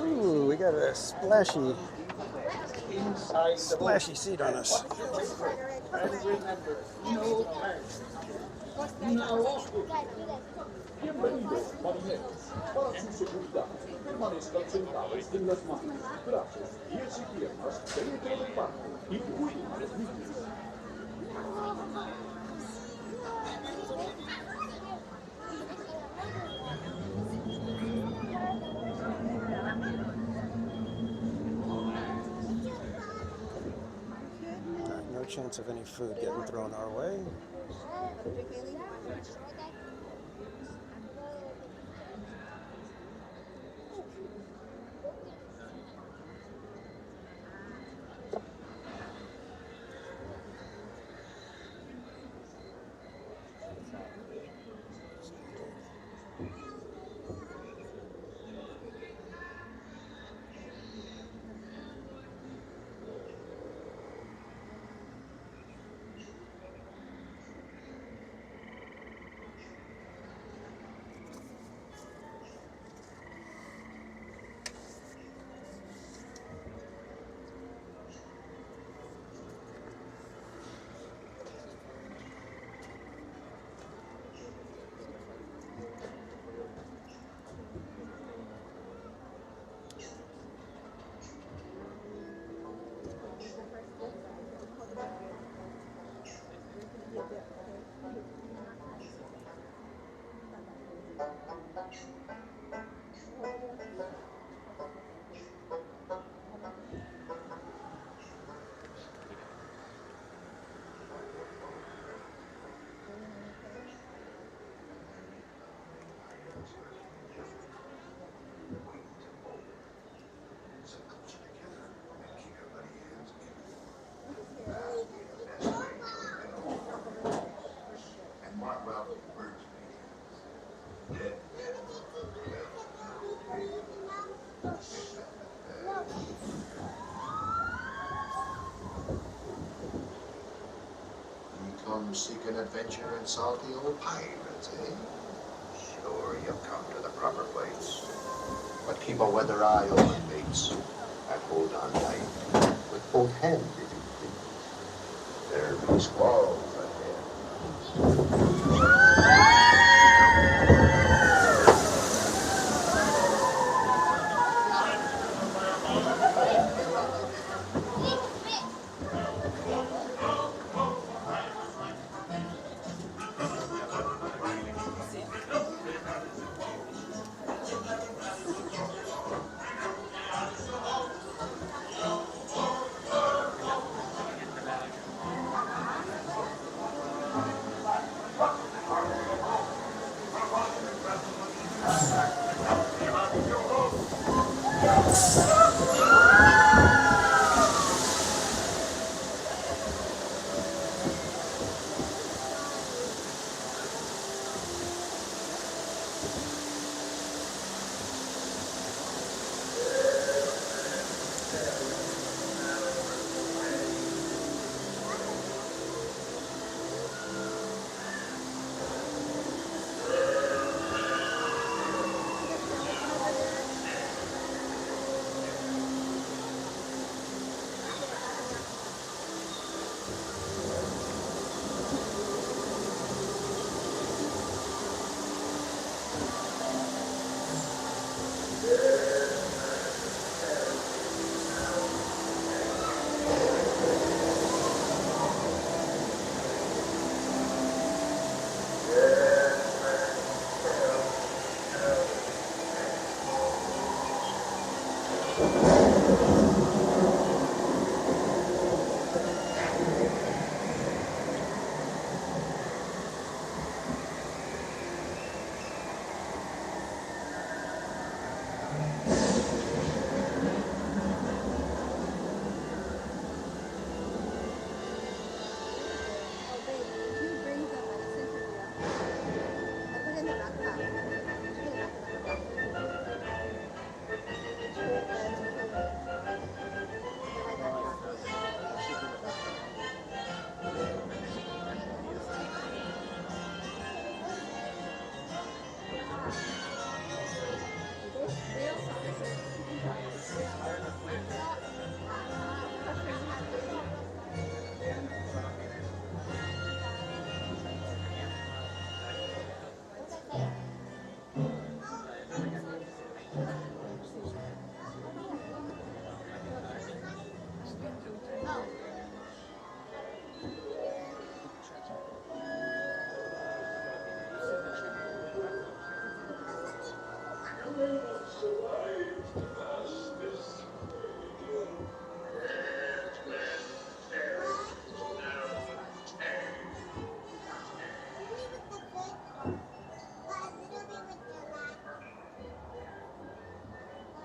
Ooh, we got a splashy seat on us. And remember, no thanks. Now, bienvenidos, marineros. Para su seguridad, permanezcan sentados en las manos, brazos, pies y piernas dentro del barco y cuiden a los niños. No chance of any food getting thrown our way. You come seeking adventure and salty old pirates, eh? Sure, you've come to the proper place. But keep a weather eye open, mates, and hold on tight. With both hands, if you please. There'll be squalls ahead.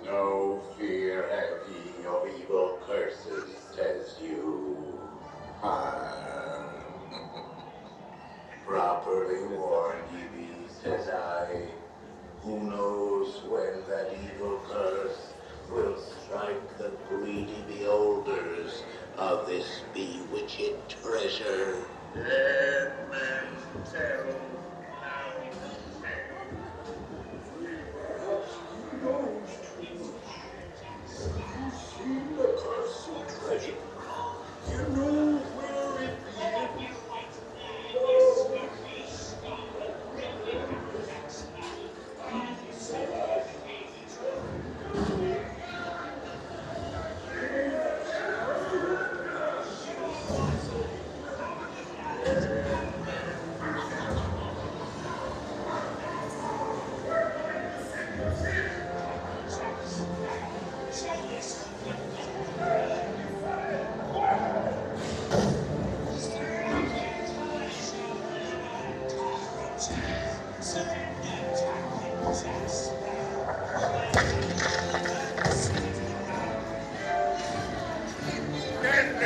No fear have ye of evil curses, says you. Properly warned ye be, says I. Who knows when that evil curse will strike the greedy beholders of this bewitched treasure? Let men tell the cursed treasure. You know where it is.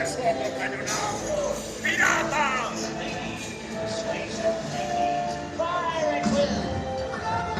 Nelle fuoco canonato! Pirata! Fire at will!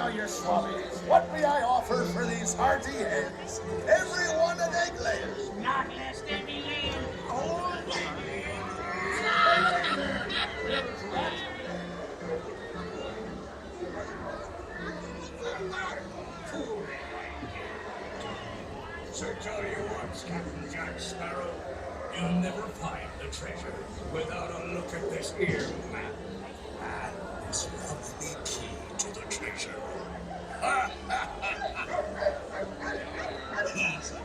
now, you swabbies. What may I offer for these hearty eggs? Everyone an egg layer. Not less than me laying all So tell you what, Captain Jack Sparrow, you'll never find the treasure without a look at this here map and this lovely key to the treasure. Easy.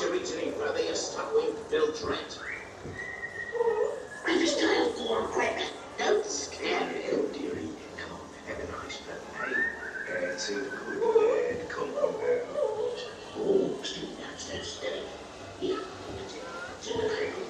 Can't you reach any further? You're stuck with Bill Trent. I'm just trying to form quick. Don't scare him, dearie. Come on, have a nice birthday. It's a good lad. Come on now. Oh, still downstairs steady. Here, that's it. It's in the cradle.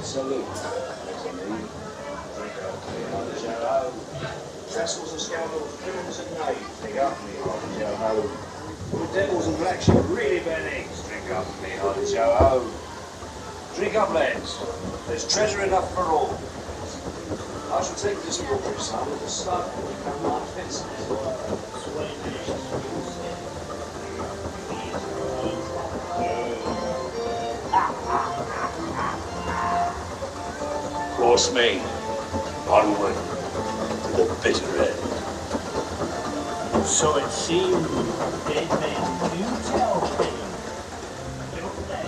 Salute. Trestles and scoundrels, criminals and knaves, drink up me, hearty yo-ho. The devils and blacks, you really bad eggs, drink up me, hearty yo-ho. Drink up, lads. There's treasure enough for all. I shall take this book, son, and start to become my fences. Ha ha! course, mate. Onward to the bitter end. So it seems dead men do tell things, don't they?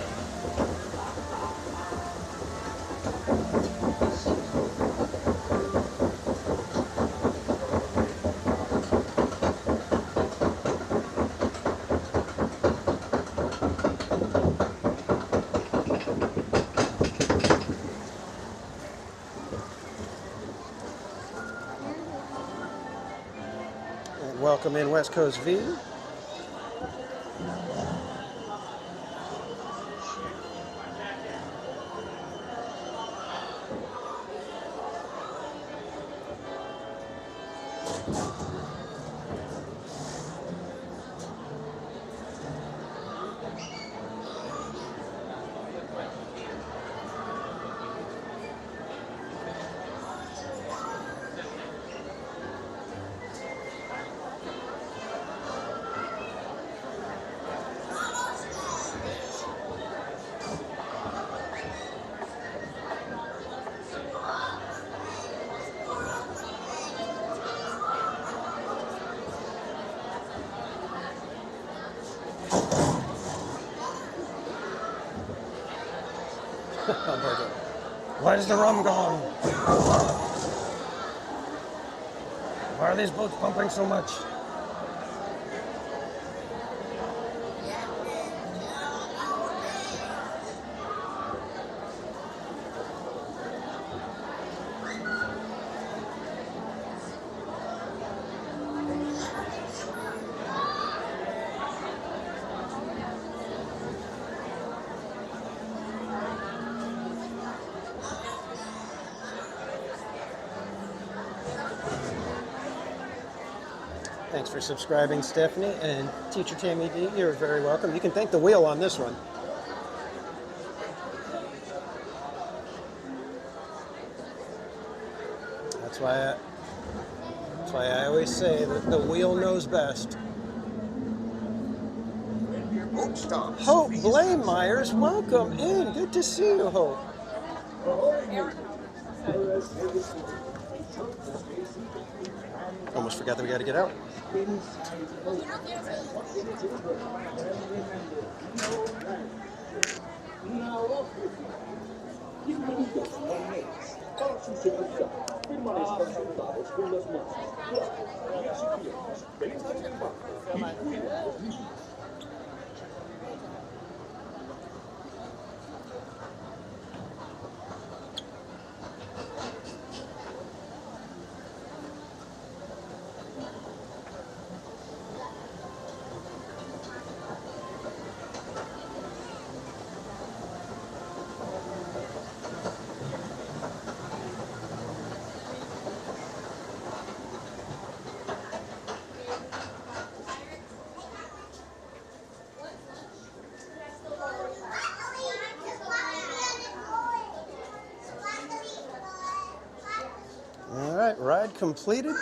And welcome in West Coast V. Where's the rum gone? Why are these boats pumping so much? Thanks for subscribing, Stephanie, and Teacher Tammy D. You're very welcome. You can thank the wheel on this one. That's why I always say that the wheel knows best. Hope Blaine-Myers, welcome in. Good to see you, Hope. Almost forgot that we got to get out. All right, ride completed.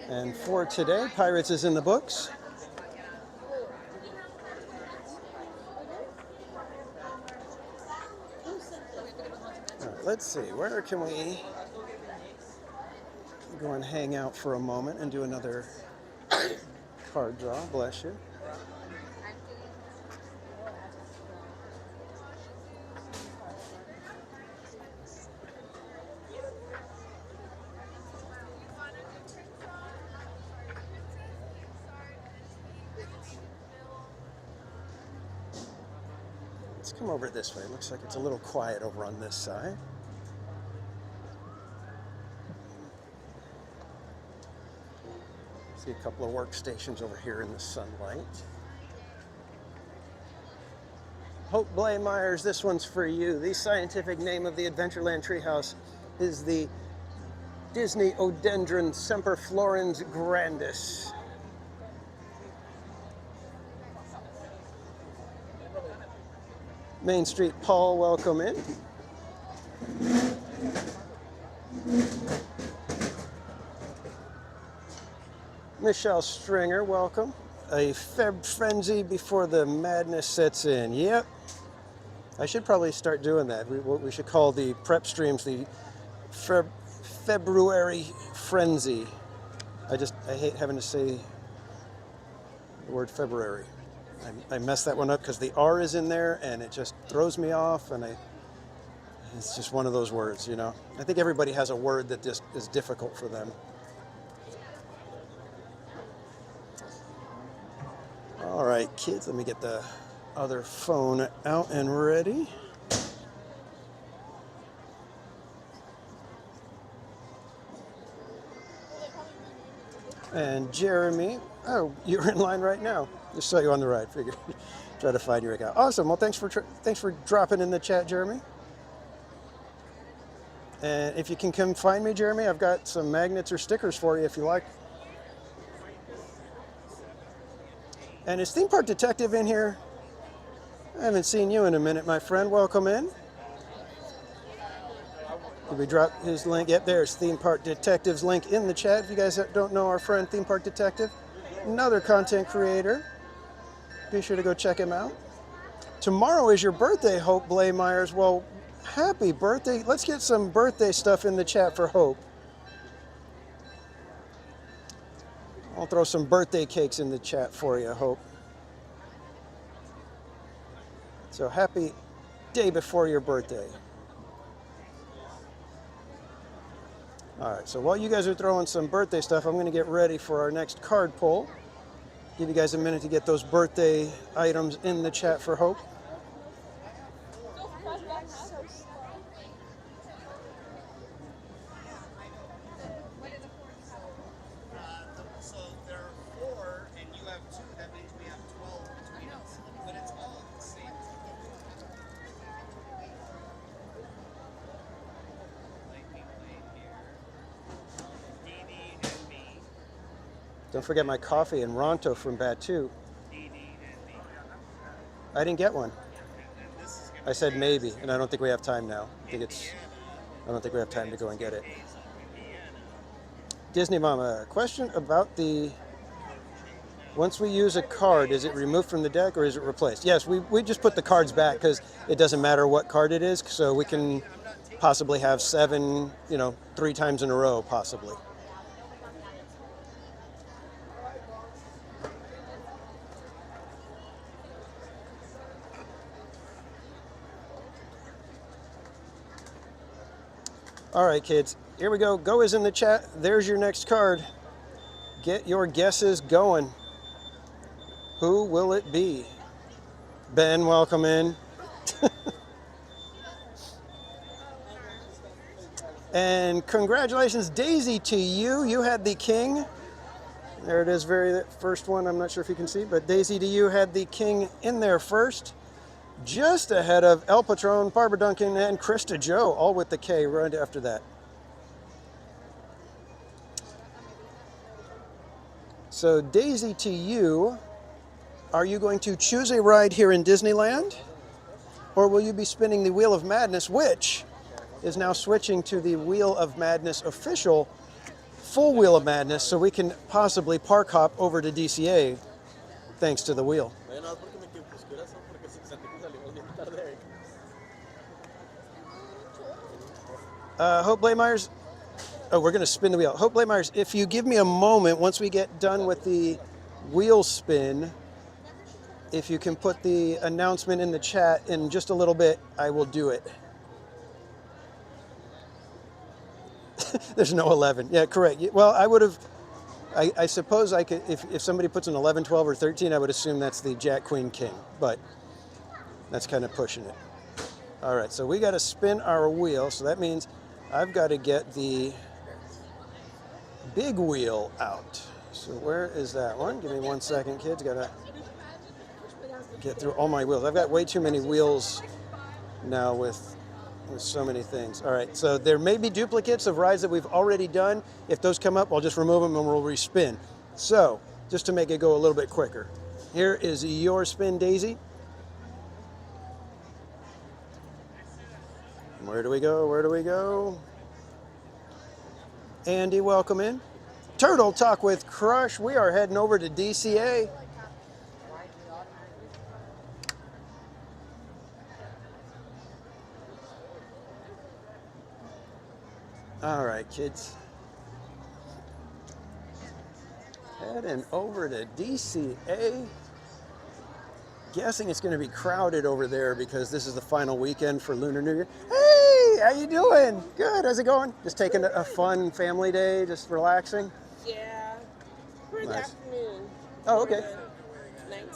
And for today, Pirates is in the books. All right, let's see, where can we go and hang out for a moment and do another card draw? Bless you. Let's come over this way. It looks like it's a little quiet over on this side. See a couple of workstations over here in the sunlight. Hope Blaine-Myers, this one's for you. The scientific name of the Adventureland treehouse is the Disney Odendron semperflorens grandis. Main Street Paul, welcome in. Michelle Stringer, welcome. A Feb frenzy before the madness sets in. Yep. I should probably start doing that. What we should call the prep streams the February Frenzy. I hate having to say the word February. I messed that one up because the R is in there and it just throws me off, and it's just one of those words, you know. I think everybody has a word that just is difficult for them. All right, kids, let me get the other phone out and ready. And Jeremy, oh, you're in line right now. Just saw you on the ride. Figured try to find your account. Awesome. Well, thanks for dropping in the chat, Jeremy. And if you can come find me, Jeremy, I've got some magnets or stickers for you if you like. And is Theme Park Detective in here? I haven't seen you in a minute, my friend. Welcome in. Did we drop his link? Yep, there's Theme Park Detective's link in the chat. If you guys don't know our friend Theme Park Detective, another content creator, be sure to go check him out. Tomorrow is your birthday, Hope Blaymeyers. Well, happy birthday. Let's get some birthday stuff in the chat for Hope. I'll throw some birthday cakes in the chat for you, Hope. So happy day before your birthday. All right, so while you guys are throwing some birthday stuff, I'm going to get ready for our next card pull. Give you guys a minute to get those birthday items in the chat for Hope. So there are 4, and you have 2. That means we have 12 between us. But it's all the same. Don't forget my coffee and Ronto from Batu. I didn't get one. I said maybe, and I don't think we have time now. I don't think we have time to go and get it. Disney Mama, question about once we use a card, is it removed from the deck or is it replaced? Yes, we just put the cards back because it doesn't matter what card it is, so we can possibly have 7, 3 times in a row, possibly. All right, kids, here we go. Go is in the chat. There's your next card. Get your guesses going. Who will it be? Ben, welcome in. And congratulations, Daisy, to you. You had the king. There it is, very first one. I'm not sure if you can see, but Daisy, to you had the king in there first. Just ahead of El Patron, Barbara Duncan, and Krista Joe, all with the K right after that. So Daisy, to you, are you going to choose a ride here in Disneyland? Or will you be spinning the Wheel of Madness, which is now switching to the Wheel of Madness official full Wheel of Madness, so we can possibly park hop over to DCA thanks to the wheel. Hope Blaymeyers, we're going to spin the wheel. Hope Blaymeyers, if you give me a moment, once we get done with the wheel spin, if you can put the announcement in the chat in just a little bit, I will do it. There's no 11. Yeah, correct. Well, I would have, I suppose I could, if somebody puts an 11, 12, or 13, I would assume that's the Jack, Queen, King, but that's kind of pushing it. All right, so we got to spin our wheel, so that means I've got to get the big wheel out. So where is that one? Give me 1 second, kids. Got to get through all my wheels. I've got way too many wheels now with so many things. All right, so there may be duplicates of rides that we've already done. If those come up, I'll just remove them and we'll respin. So just to make it go a little bit quicker, here is your spin, Daisy. Where do we go? Where do we go? Andy, welcome in. Turtle Talk with Crush. We are heading over to DCA. All right, kids. Heading over to DCA. Guessing it's going to be crowded over there because this is the final weekend for Lunar New Year. Hey, how you doing? Good. How's it going? Just taking a fun family day, just relaxing. Yeah, for the Nice. afternoon. Oh, okay. For the nighttime,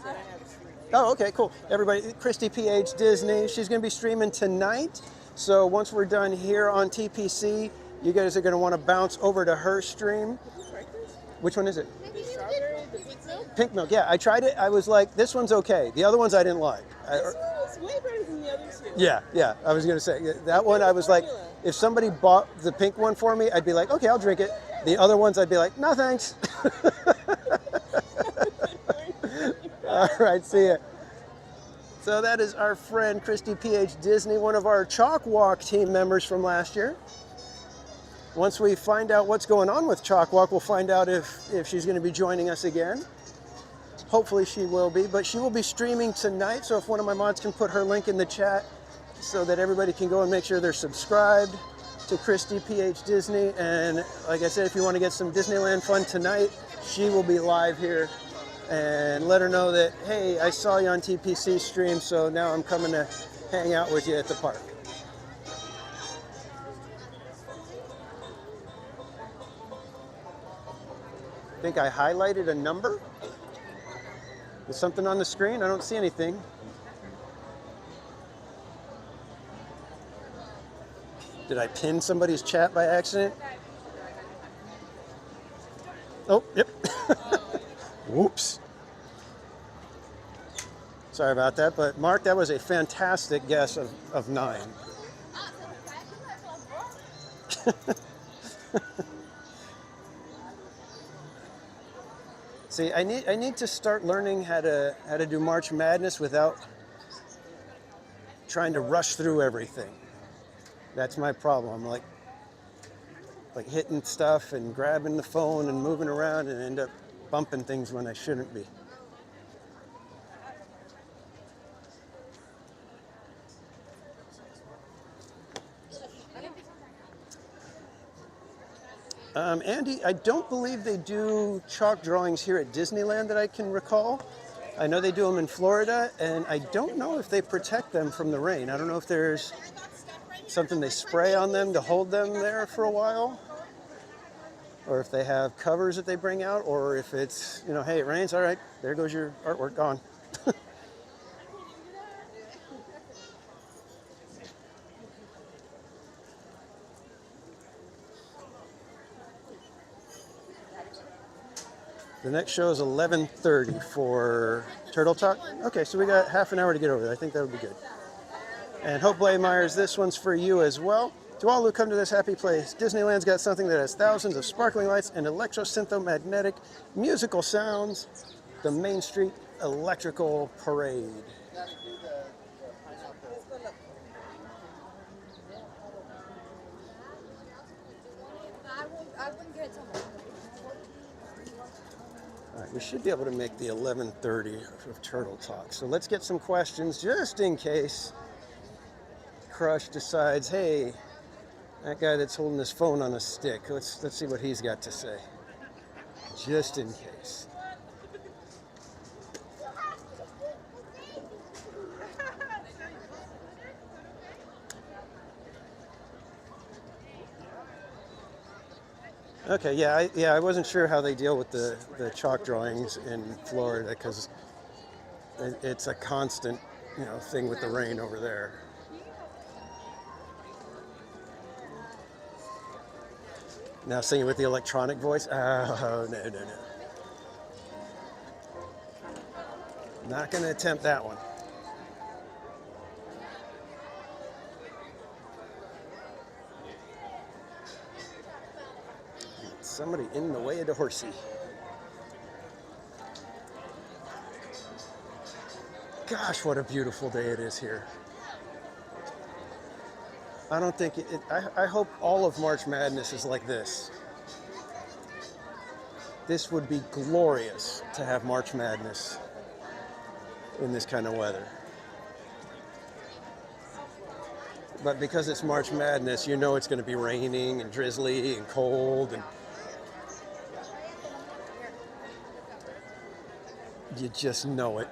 so I have sleep. Oh, okay, cool. Everybody, Christy PH Disney. She's going to be streaming tonight. So once we're done here on TPC, you guys are going to want to bounce over to her stream. Which one is it? The strawberry, the pink milk. Pink milk. Yeah, I tried it. I was like, this one's okay. The other ones I didn't like. This one is way better than the other two. Yeah. I was going to say that one. I was like, if somebody bought the pink one for me, I'd be like, okay, I'll drink it. The other ones, I'd be like, no, thanks. All right, see ya. So that is our friend Christy PH Disney, one of our Chalk Walk team members from last year. Once we find out what's going on with Chalk Walk, we'll find out if she's going to be joining us again. Hopefully she will be, but she will be streaming tonight, so if one of my mods can put her link in the chat so that everybody can go and make sure they're subscribed to Christy PH Disney. And like I said, if you want to get some Disneyland fun tonight, she will be live here. And let her know that, hey, I saw you on TPC stream, so now I'm coming to hang out with you at the park. I think I highlighted a number. Is something on the screen? I don't see anything. Did I pin somebody's chat by accident? Oh, yep. Whoops. Sorry about that, but Mark, that was a fantastic guess of 9. See, I need to start learning how to do March Madness without trying to rush through everything. That's my problem. I'm like hitting stuff and grabbing the phone and moving around and end up bumping things when I shouldn't be. Andy, I don't believe they do chalk drawings here at Disneyland that I can recall. I know they do them in Florida, and I don't know if they protect them from the rain. I don't know if there's something they spray on them to hold them there for a while, or if they have covers that they bring out, or if it's, you know, hey, it rains, all right, there goes your artwork gone. The next show is 11:30 for Turtle Talk. Okay, so we got half an hour to get over there. I think that would be good. And Hope Blaymeyers, this one's for you as well. To all who come to this happy place, Disneyland's got something that has thousands of sparkling lights and electro-syntho-magnetic musical sounds. The Main Street Electrical Parade. All right, we should be able to make the 11:30 of Turtle Talk. So let's get some questions just in case Crush decides, hey, that guy that's holding his phone on a stick, let's see what he's got to say. Just in case. Okay, yeah, I wasn't sure how they deal with the chalk drawings in Florida because it's a constant, you know, thing with the rain over there. Now singing with the electronic voice? Oh, no. Not going to attempt that one. Somebody in the way of the horsey. Gosh, what a beautiful day it is here. I don't think I hope all of March Madness is like this. This would be glorious to have March Madness in this kind of weather. But because it's March Madness, you know it's going to be raining and drizzly and cold, and you just know it.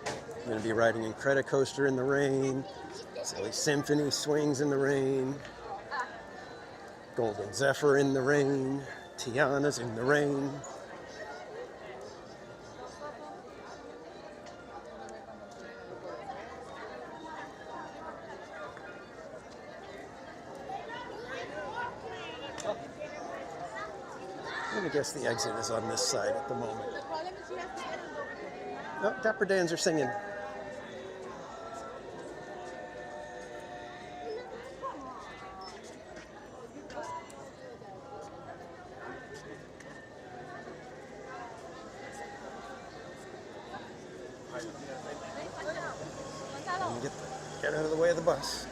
I'm going to be riding Incredicoaster in the rain, Silly Symphony swings in the rain, Golden Zephyr in the rain, Tiana's in the rain. I'm going to guess the exit is on this side at the moment. Oh, Dapper Dans are singing. Get out of the way of the bus.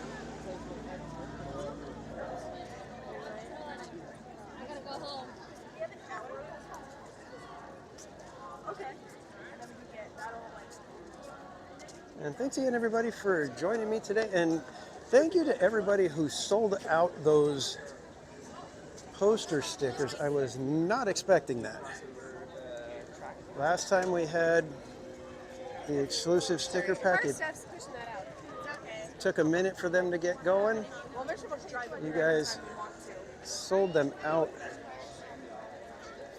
I gotta go home. Okay. And thanks again, everybody, for joining me today. And thank you to everybody who sold out those poster stickers. I was not expecting that. Last time we had the exclusive sticker pack, it took a minute for them to get going. You guys sold them out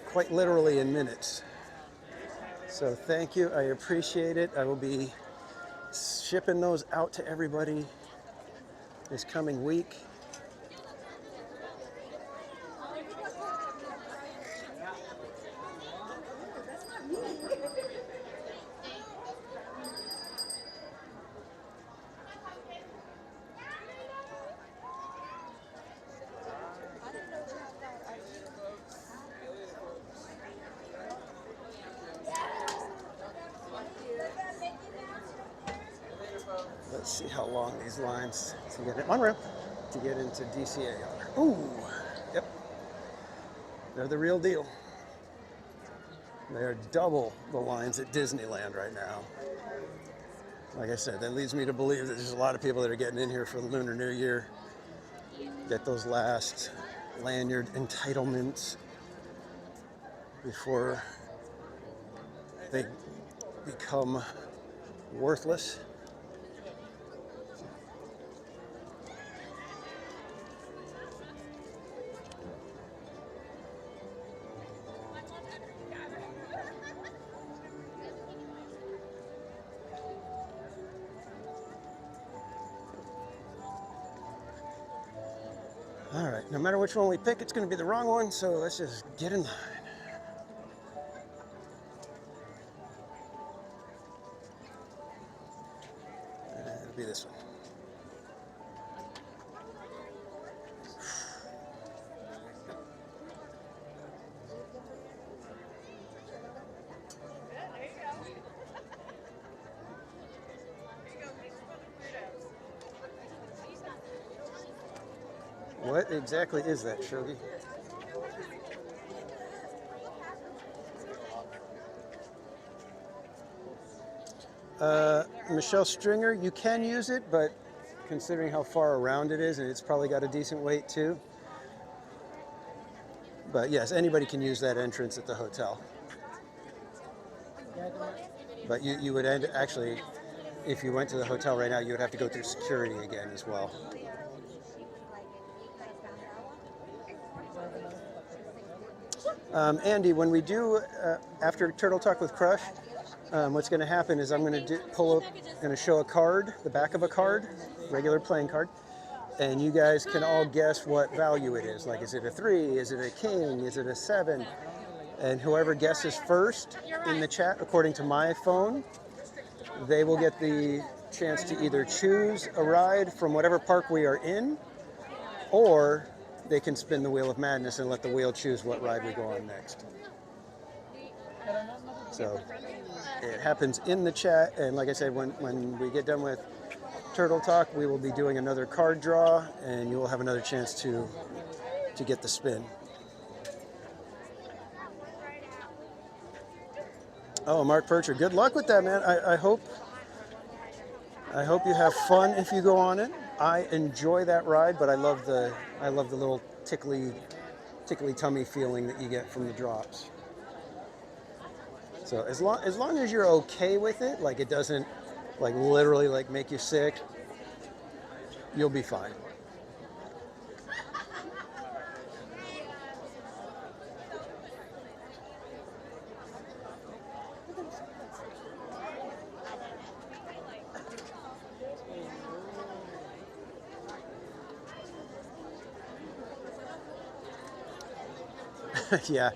quite literally in minutes. So thank you, I appreciate it. I will be shipping those out to everybody this coming week. Let's see how long these lines to get it on ramp to get into DCA are. Ooh, yep. They're the real deal. They're double the lines at Disneyland right now. Like I said, that leads me to believe that there's a lot of people that are getting in here for the Lunar New Year. Get those last lanyard entitlements before they become worthless. All right, no matter which one we pick, it's going to be the wrong one, so let's just get in line. It'll be this one. What exactly is that, Shogi? Michelle Stringer, you can use it, but considering how far around it is, and it's probably got a decent weight too. But yes, anybody can use that entrance at the hotel. But you would actually, if you went to the hotel right now, you would have to go through security again as well. Andy, when we do, after Turtle Talk with Crush, what's going to happen is I'm going to going to show a card, the back of a card, regular playing card, and you guys can all guess what value it is. Like, is it a 3? Is it a king? Is it a 7? And whoever guesses first in the chat, according to my phone, they will get the chance to either choose a ride from whatever park we are in, or they can spin the Wheel of Madness and let the wheel choose what ride we go on next. So it happens in the chat, and like I said, when we get done with Turtle Talk, we will be doing another card draw, and you will have another chance to get the spin. Oh, Mark Percher, good luck with that, man. I I hope you have fun if you go on it. I enjoy that ride, but I love the little tickly tummy feeling that you get from the drops. So as long as you're okay with it, like it doesn't like literally like make you sick, you'll be fine. Yeah.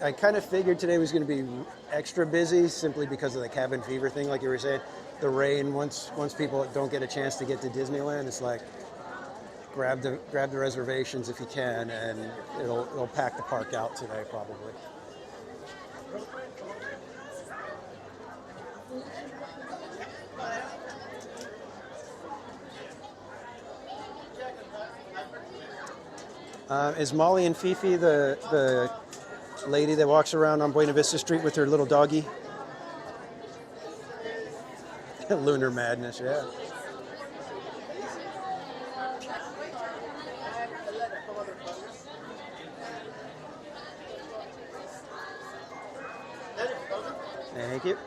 I kind of figured today was going to be extra busy simply because of the cabin fever thing, like you were saying. The rain, once people don't get a chance to get to Disneyland, it's like grab the reservations if you can, and it'll pack the park out today probably. Is Molly and Fifi the lady that walks around on Buena Vista Street with her little doggy? Lunar Madness, yeah. Thank you.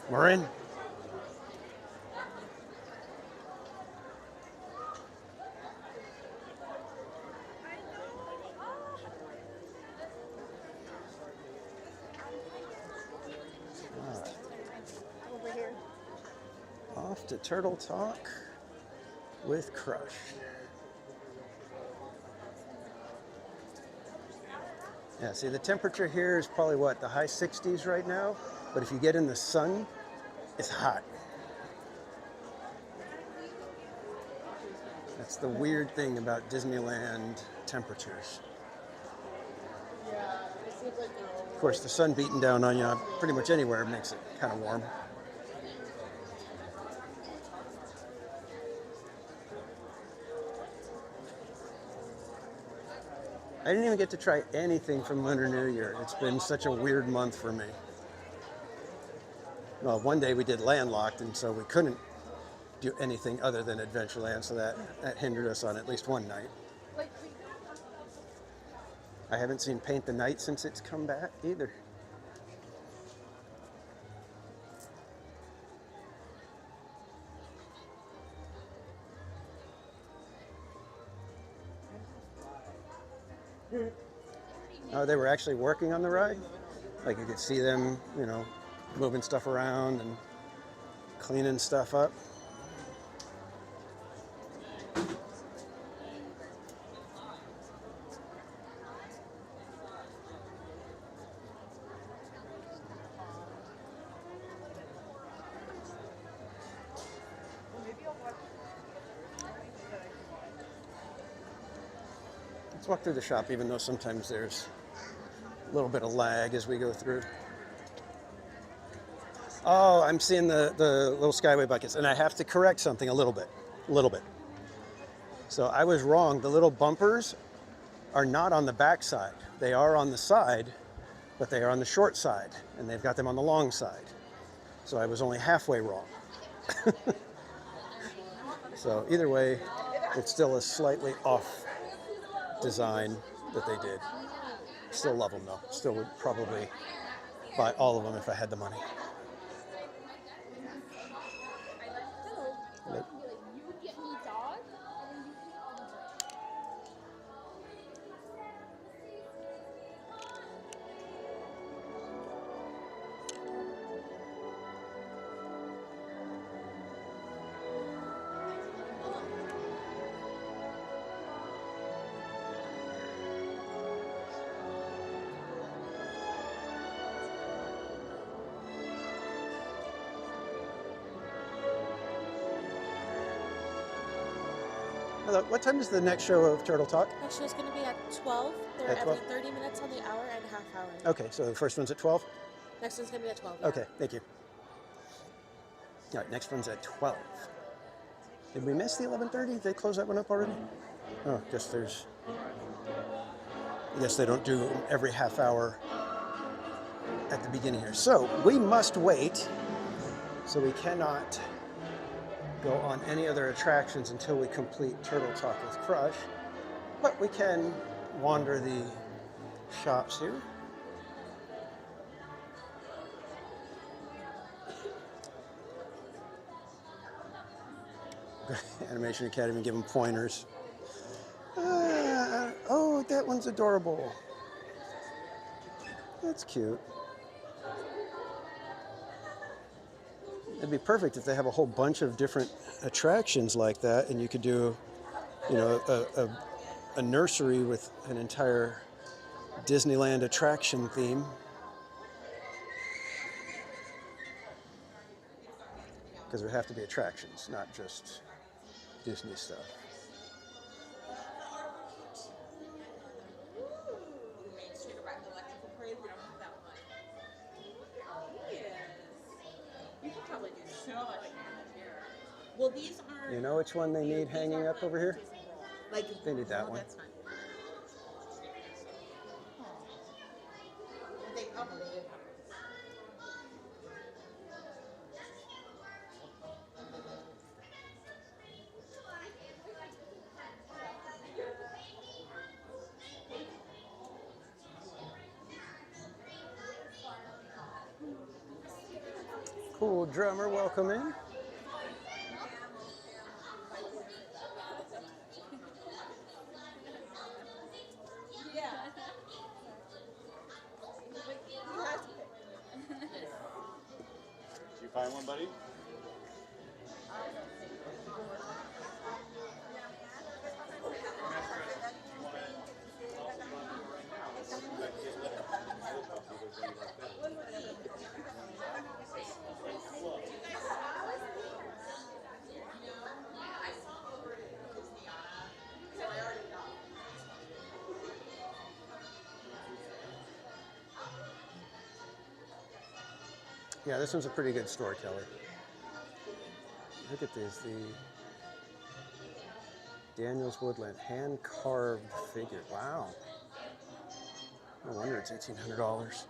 Marin. Over here. Off to Turtle Talk with Crush. Yeah, see the temperature here is probably what, the high 60s right now, but if you get in the sun, it's hot. That's the weird thing about Disneyland temperatures. Of course, the sun beating down on you pretty much anywhere makes it kind of warm. I didn't even get to try anything from Lunar New Year. It's been such a weird month for me. Well, one day we did Landlocked, and so we couldn't do anything other than Adventureland, so that hindered us on at least one night. I haven't seen Paint the Night since it's come back either. Oh, they were actually working on the ride? Like you could see them, moving stuff around and cleaning stuff up. Let's walk through the shop, even though sometimes there's a little bit of lag as we go through. Oh, I'm seeing the little Skyway buckets, and I have to correct something a little bit. So I was wrong. The little bumpers are not on the back side. They are on the side, but they are on the short side, and they've got them on the long side. So I was only halfway wrong. So either way, it's still a slightly off design that they did. Still love them though. Still would probably buy all of them if I had the money. But hello, what time is the next show of Turtle Talk? Next show's going to be at 12. They're At 12? every 30 minutes on the hour and half hour. Okay, so the first one's at 12? Next one's going to be at 12. Okay, thank you. All right, next one's at 12. Did we miss the 11:30? Did they close that one up already? Oh, I guess they don't do every half hour at the beginning here. So we must wait So we cannot go on any other attractions until we complete Turtle Talk with Crush, but we can wander the shops here. Animation Academy, give them pointers. Oh, that one's adorable. That's cute. It'd be perfect if they have a whole bunch of different attractions like that, and you could do, you know, a nursery with an entire Disneyland attraction theme. Because there have to be attractions, not just Disney stuff. Well, these are. You know which one they need hanging up over here? Like They need that one. That's fine. They probably do. Cool drummer, welcome in. Did you find one, buddy? Yeah, this one's a pretty good storyteller. Look at this, the Daniel's Woodland hand-carved figure. Wow. No wonder it's $1,800.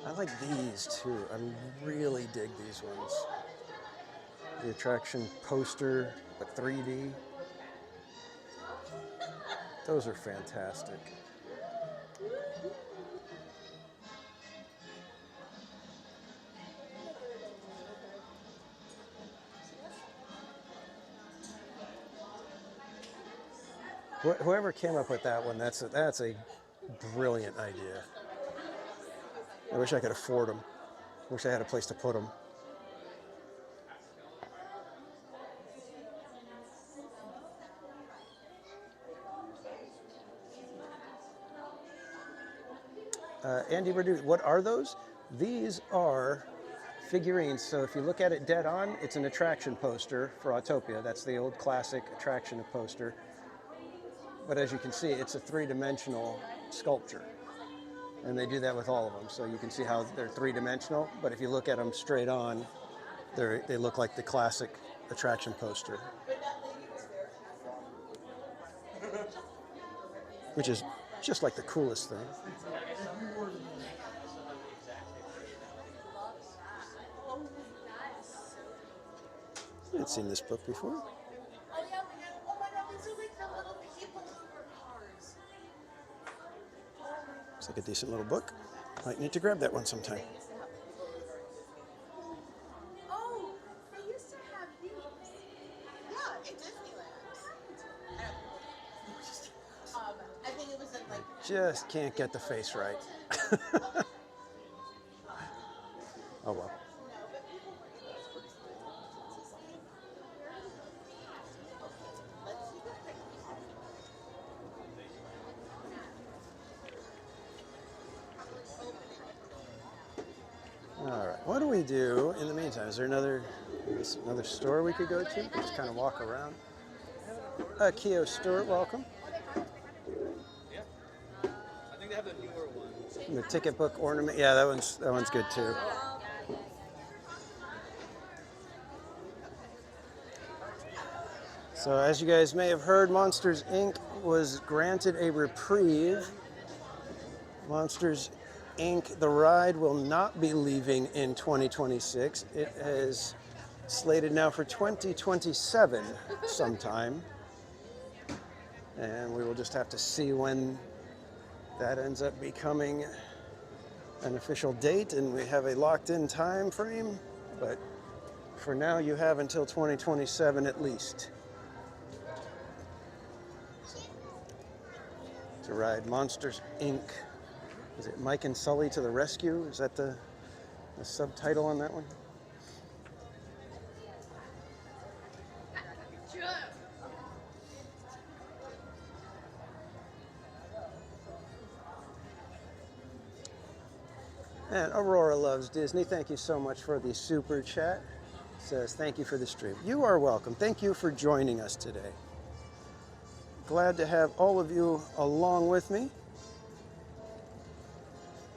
I like these too. I really dig these ones. The attraction poster, but 3D. Those are fantastic. Whoever came up with that one, that's a brilliant idea. I wish I could afford them. Wish I had a place to put them. Andy, what are those? These are figurines. So if you look at it dead on, it's an attraction poster for Autopia. That's the old classic attraction poster. But as you can see, it's a three-dimensional sculpture. And they do that with all of them. So you can see how they're three-dimensional, but if you look at them straight on, they look like the classic attraction poster. Which is just like the coolest thing. I hadn't seen this book before. Looks like a decent little book. Might need to grab that one sometime. Oh, they used to have these. Yeah, in Disneyland. I think it was in like. Just can't get the face right. Oh well. All right, what do we do in the meantime? Is there another store we could go to? Just kind of walk around. Keo Stewart, welcome. Yeah. I think they have the newer ones. And the ticket book ornament, yeah, that one's good too. So as you guys may have heard, Monsters Inc. was granted a reprieve. Monsters Inc., the ride, will not be leaving in 2026. It is slated now for 2027 sometime. And we will just have to see when that ends up becoming an official date, and we have a locked-in time frame. But for now, you have until 2027 at least to ride Monsters Inc. Is it Mike and Sully to the Rescue? Is that the subtitle on that one? And Aurora Loves Disney, thank you so much for the super chat. Says, thank you for the stream. You are welcome. Thank you for joining us today. Glad to have all of you along with me.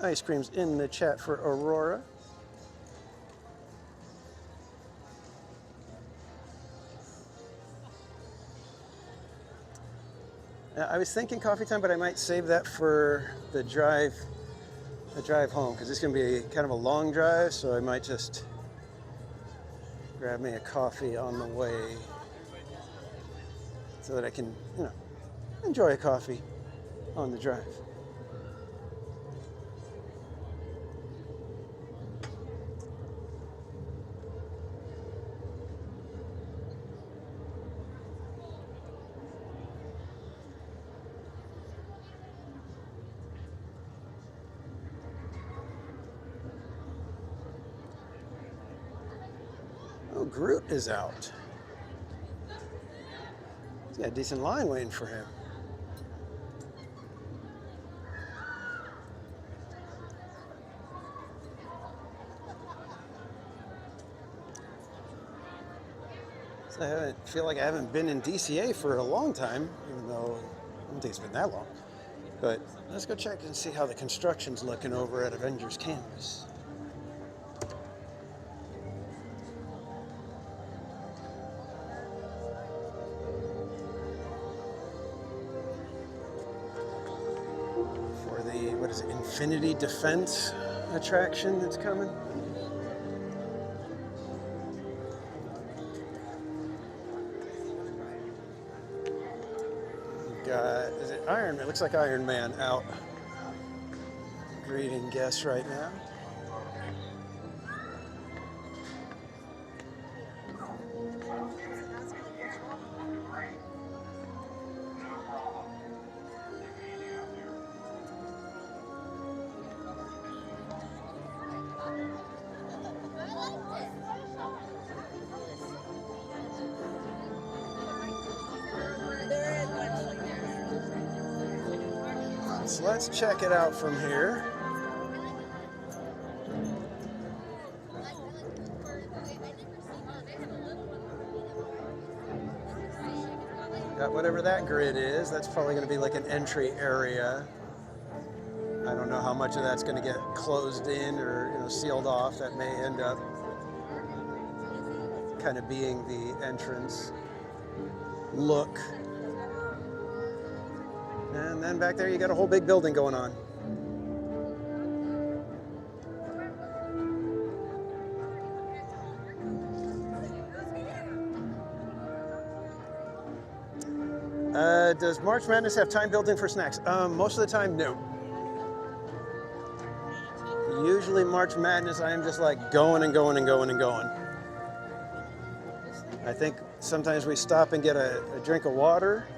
Ice cream's in the chat for Aurora. I was thinking coffee time, but I might save that for the drive home, because it's going to be kind of a long drive, so I might just grab me a coffee on the way so that I can, enjoy a coffee on the drive. Oh, Groot is out. He's got a decent line waiting for him. So I feel like I haven't been in DCA for a long time, even though I don't think it's been that long. But let's go check and see how the construction's looking over at Avengers Campus. What is it, Infinity Defense attraction that's coming? We've got, is it Iron Man? It looks like Iron Man out greeting guests right now. So let's check it out from here. Got whatever that grid is. That's probably going to be like an entry area. I don't know how much of that's going to get closed in or sealed off. That may end up kind of being the entrance look. And then back there you got a whole big building going on. Does March Madness have time building for snacks? Most of the time, no. Usually March Madness, I am just like going and going and going and going. I think sometimes we stop and get a drink of water.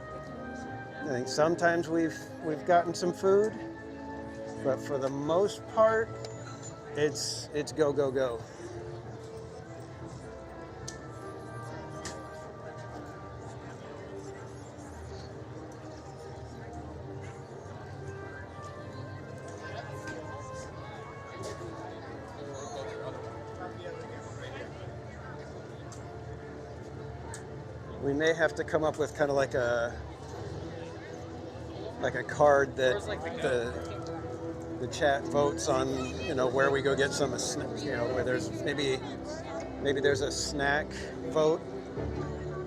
I think sometimes we've gotten some food, but for the most part, it's go, go, go. We may have to come up with kind of like a card that the chat votes on, where we go get some, where there's maybe there's a snack vote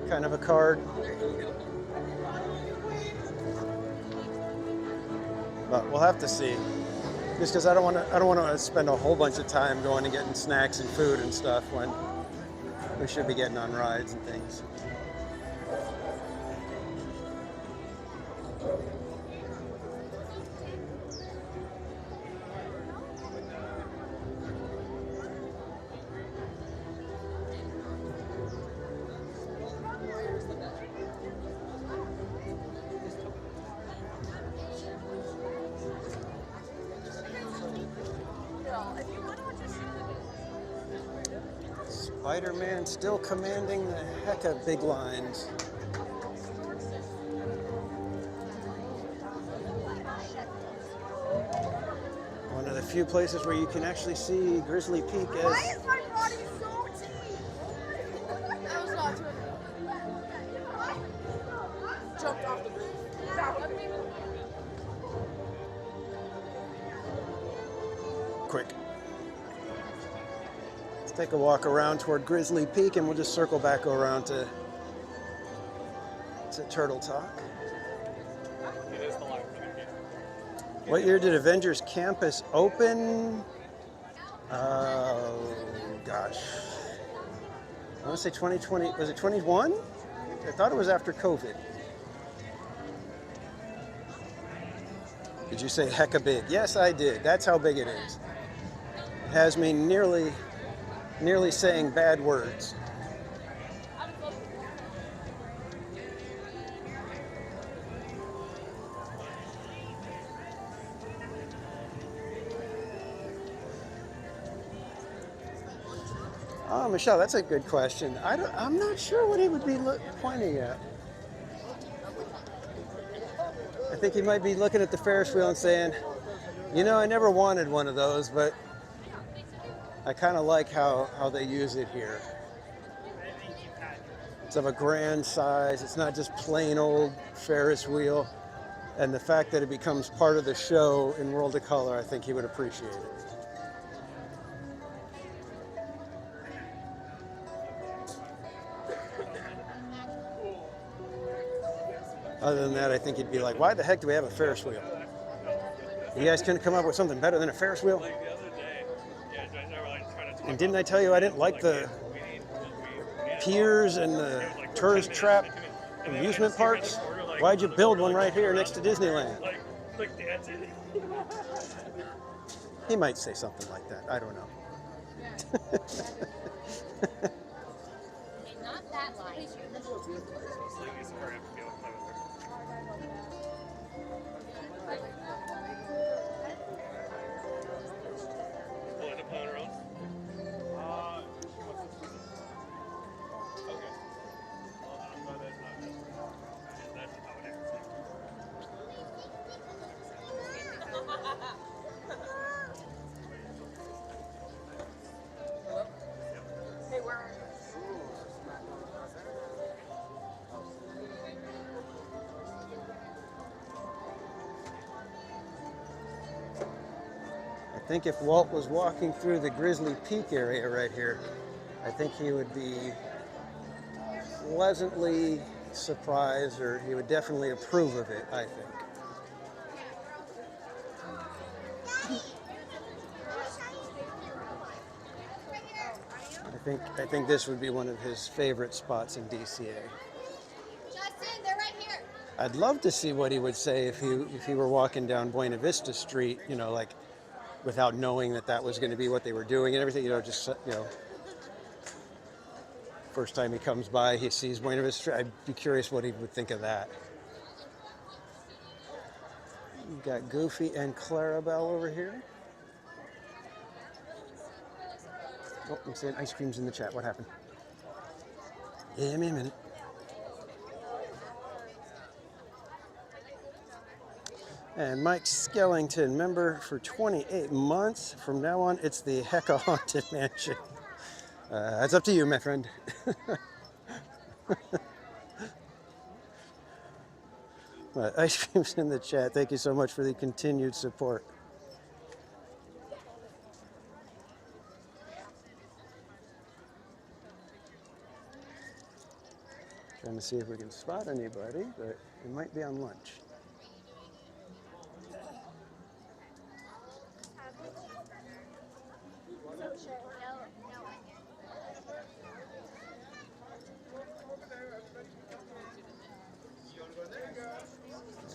kind of a card. But we'll have to see. Just because I don't want to spend a whole bunch of time going and getting snacks and food and stuff when we should be getting on rides and things. Spider-Man still commanding the heck of big lines. One of the few places where you can actually see Grizzly Peak as... Why is my body so cheap? That was not too jumped off the roof. Quick. Let's take a walk around toward Grizzly Peak and we'll just circle back around to Turtle Talk. What year did Avengers Campus open? Oh, gosh. I want to say 2020. Was it 21? I thought it was after COVID. Did you say hecka big? Yes, I did. That's how big it is. It has me nearly saying bad words. Oh, Michelle, that's a good question. I'm not sure what he would be pointing at. I think he might be looking at the Ferris wheel and saying, you know, I never wanted one of those, but I kind of like how they use it here. It's of a grand size. It's not just plain old Ferris wheel. And the fact that it becomes part of the show in World of Color, I think he would appreciate it. Other than that, I think he'd be like, why the heck do we have a Ferris wheel? You guys couldn't come up with something better than a Ferris wheel? And didn't I tell you I didn't like the piers and the tourist trap amusement parks? Why'd you build one right here next to Disneyland? He might say something like that. I don't know. Not that light. Hey, where are you? I think if Walt was walking through the Grizzly Peak area right here, I think he would be pleasantly surprised, or he would definitely approve of it, I think. I think this would be one of his favorite spots in DCA. Justin, they're right here. I'd love to see what he would say if he were walking down Buena Vista Street, you know, like without knowing that was going to be what they were doing and everything, you know, just, you know, first time he comes by, he sees Buena Vista Street. I'd be curious what he would think of that. We've got Goofy and Clarabelle over here. Oh, I'm saying ice cream's in the chat. What happened? Give me a minute. And Mike Skellington, member for 28 months. From now on, it's the Hecka Haunted Mansion. That's up to you, my friend. But ice cream's in the chat. Thank you so much for the continued support. Trying to see if we can spot anybody, but it might be on lunch.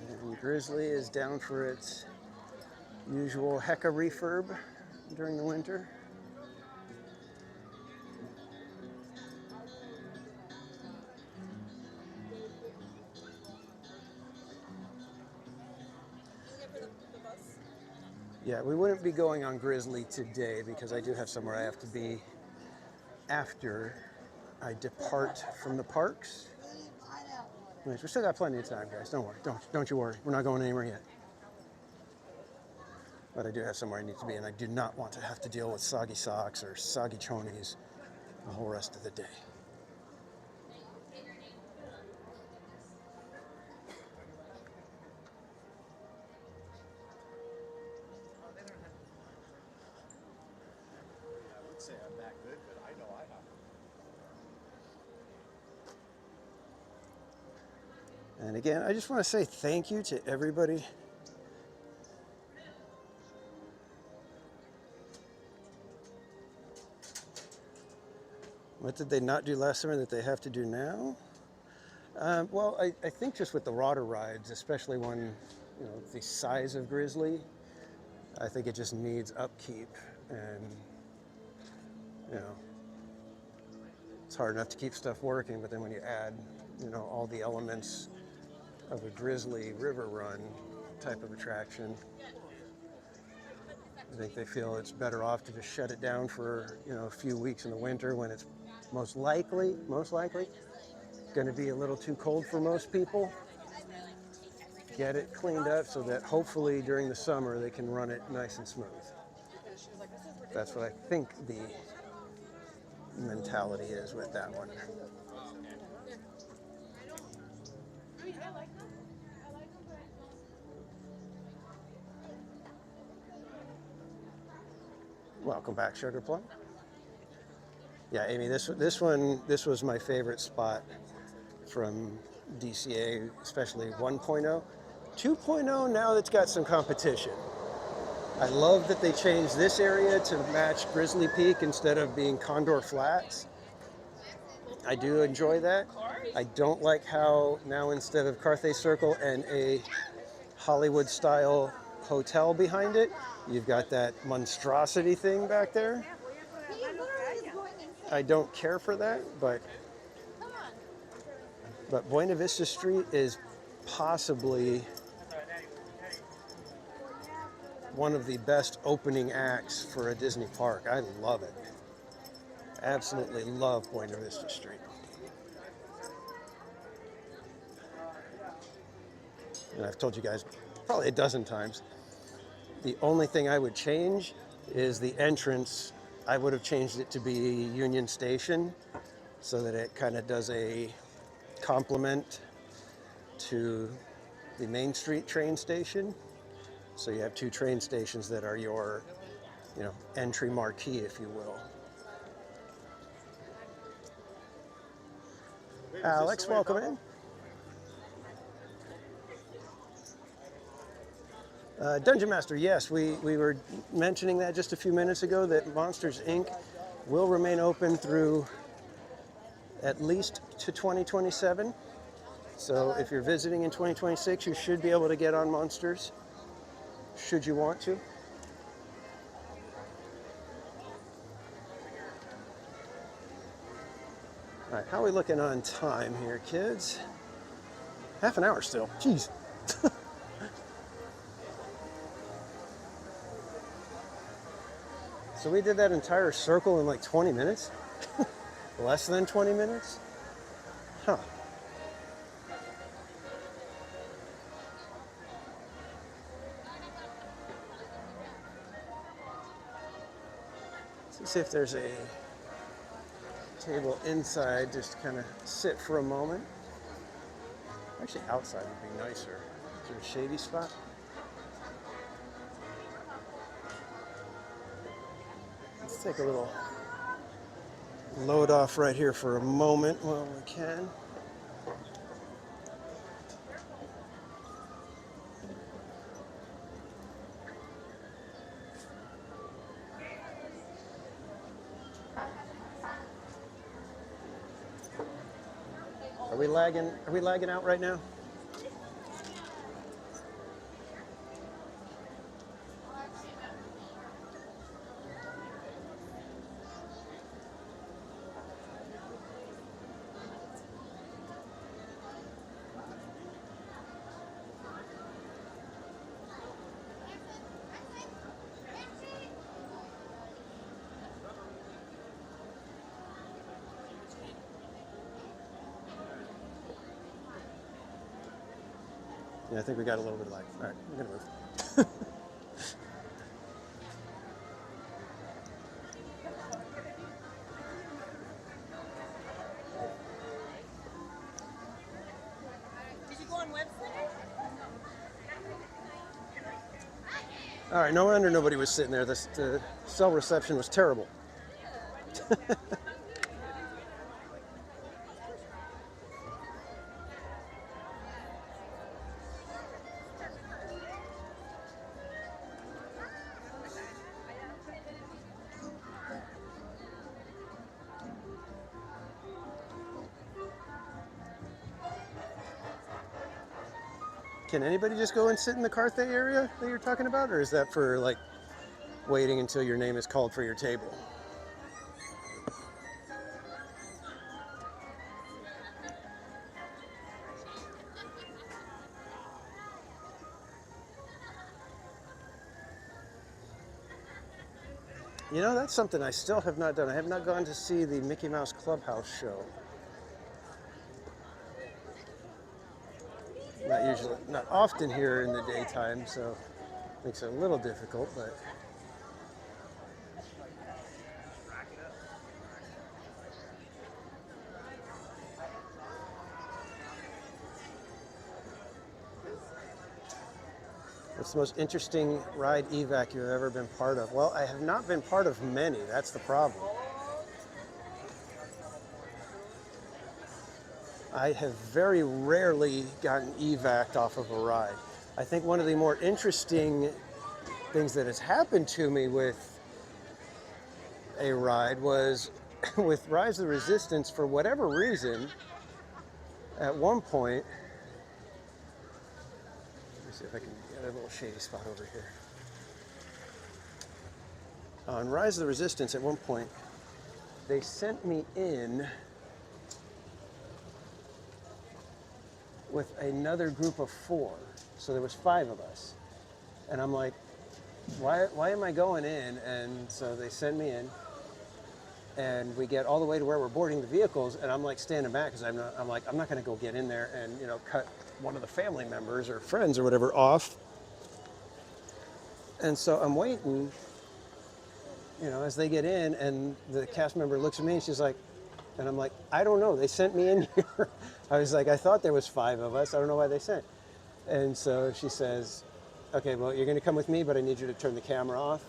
And Grizzly is down for its usual hecka refurb during the winter. Yeah, we wouldn't be going on Grizzly today because I do have somewhere I have to be after I depart from the parks. Anyways, we still got plenty of time, guys. Don't worry. Don't you worry. We're not going anywhere yet. But I do have somewhere I need to be, and I do not want to have to deal with soggy socks or soggy chonies the whole rest of the day. I would say I'm that good, but I know I have. And again, I just want to say thank you to everybody. What did they not do last summer that they have to do now? Well, I think just with the water rides, especially one, the size of Grizzly, I think it just needs upkeep, and it's hard enough to keep stuff working, but then when you add, all the elements of a Grizzly river run type of attraction, I think they feel it's better off to just shut it down for, a few weeks in the winter when it's most likely going to be a little too cold for most people. Get it cleaned up so that hopefully during the summer they can run it nice and smooth. That's what I think the mentality is with that one. Welcome back, Sugar Plum. Yeah, Amy, this was my favorite spot from DCA, especially 1.0. 2.0, now it's got some competition. I love that they changed this area to match Grizzly Peak instead of being Condor Flats. I do enjoy that. I don't like how now instead of Carthay Circle and a Hollywood-style hotel behind it, you've got that monstrosity thing back there. I don't care for that, but Buena Vista Street is possibly one of the best opening acts for a Disney park. I love it. Absolutely love Buena Vista Street. And I've told you guys probably a dozen times, the only thing I would change is the entrance. I would have changed it to be Union Station so that it kind of does a complement to the Main Street train station. So you have two train stations that are your, entry marquee, if you will. Alex, welcome in. Dungeon Master, yes, we were mentioning that just a few minutes ago, that Monsters, Inc. will remain open through at least to 2027. So if you're visiting in 2026, you should be able to get on Monsters, should you want to. All right, how are we looking on time here, kids? Half an hour still, jeez. So we did that entire circle in like 20 minutes? Less than 20 minutes? Huh. Let's see if there's a table inside, just to kind of sit for a moment. Actually, outside would be nicer. Is there a shady spot? Let's take a little load off right here for a moment while we can. we lagging? Are we lagging out right now? Yeah, I think we got a little bit of lag. All right, we're gonna move. Did you go on website? All right, no wonder nobody was sitting there. The cell reception was terrible. Can anybody just go and sit in the Carthay area that you're talking about, or is that for like waiting until your name is called for your table? You know, that's something I still have not done. I have not gone to see the Mickey Mouse Clubhouse show. Not often here in the daytime, so it makes it a little difficult, but. What's the most interesting ride evac you've ever been part of? Well, I have not been part of many. That's the problem. I have very rarely gotten evac'd off of a ride. I think one of the more interesting things that has happened to me with a ride was with Rise of the Resistance. For whatever reason, at one point, let me see if I can get a little shady spot over here. On Rise of the Resistance, at one point, they sent me in with another group of 4. So there was 5 of us. And I'm like, why am I going in? And so they send me in, and we get all the way to where we're boarding the vehicles, and I'm like standing back because I'm not going to go get in there and, you know, cut one of the family members or friends or whatever off. And so I'm waiting, you know, as they get in, and the cast member looks at me and she's like, and I'm like, I don't know, they sent me in here. I was like, I thought there was 5 of us. I don't know why they sent. And so she says, okay, well, you're going to come with me, but I need you to turn the camera off.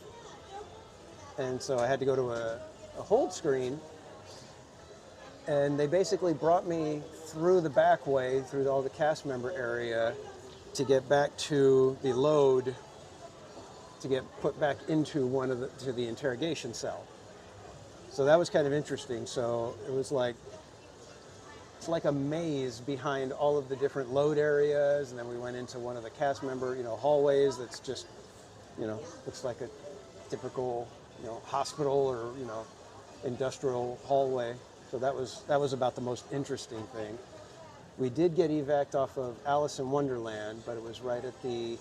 And so I had to go to a hold screen, and they basically brought me through the back way, through all the cast member area, to get back to the load, to get put back into to the interrogation cell. So that was kind of interesting. So it was like, it's like a maze behind all of the different load areas, and then we went into one of the cast member, you know, hallways that's just, you know, looks like a typical, you know, hospital or, you know, industrial hallway. So that was about the most interesting thing. We did get evac'd off of Alice in Wonderland, but it was right at the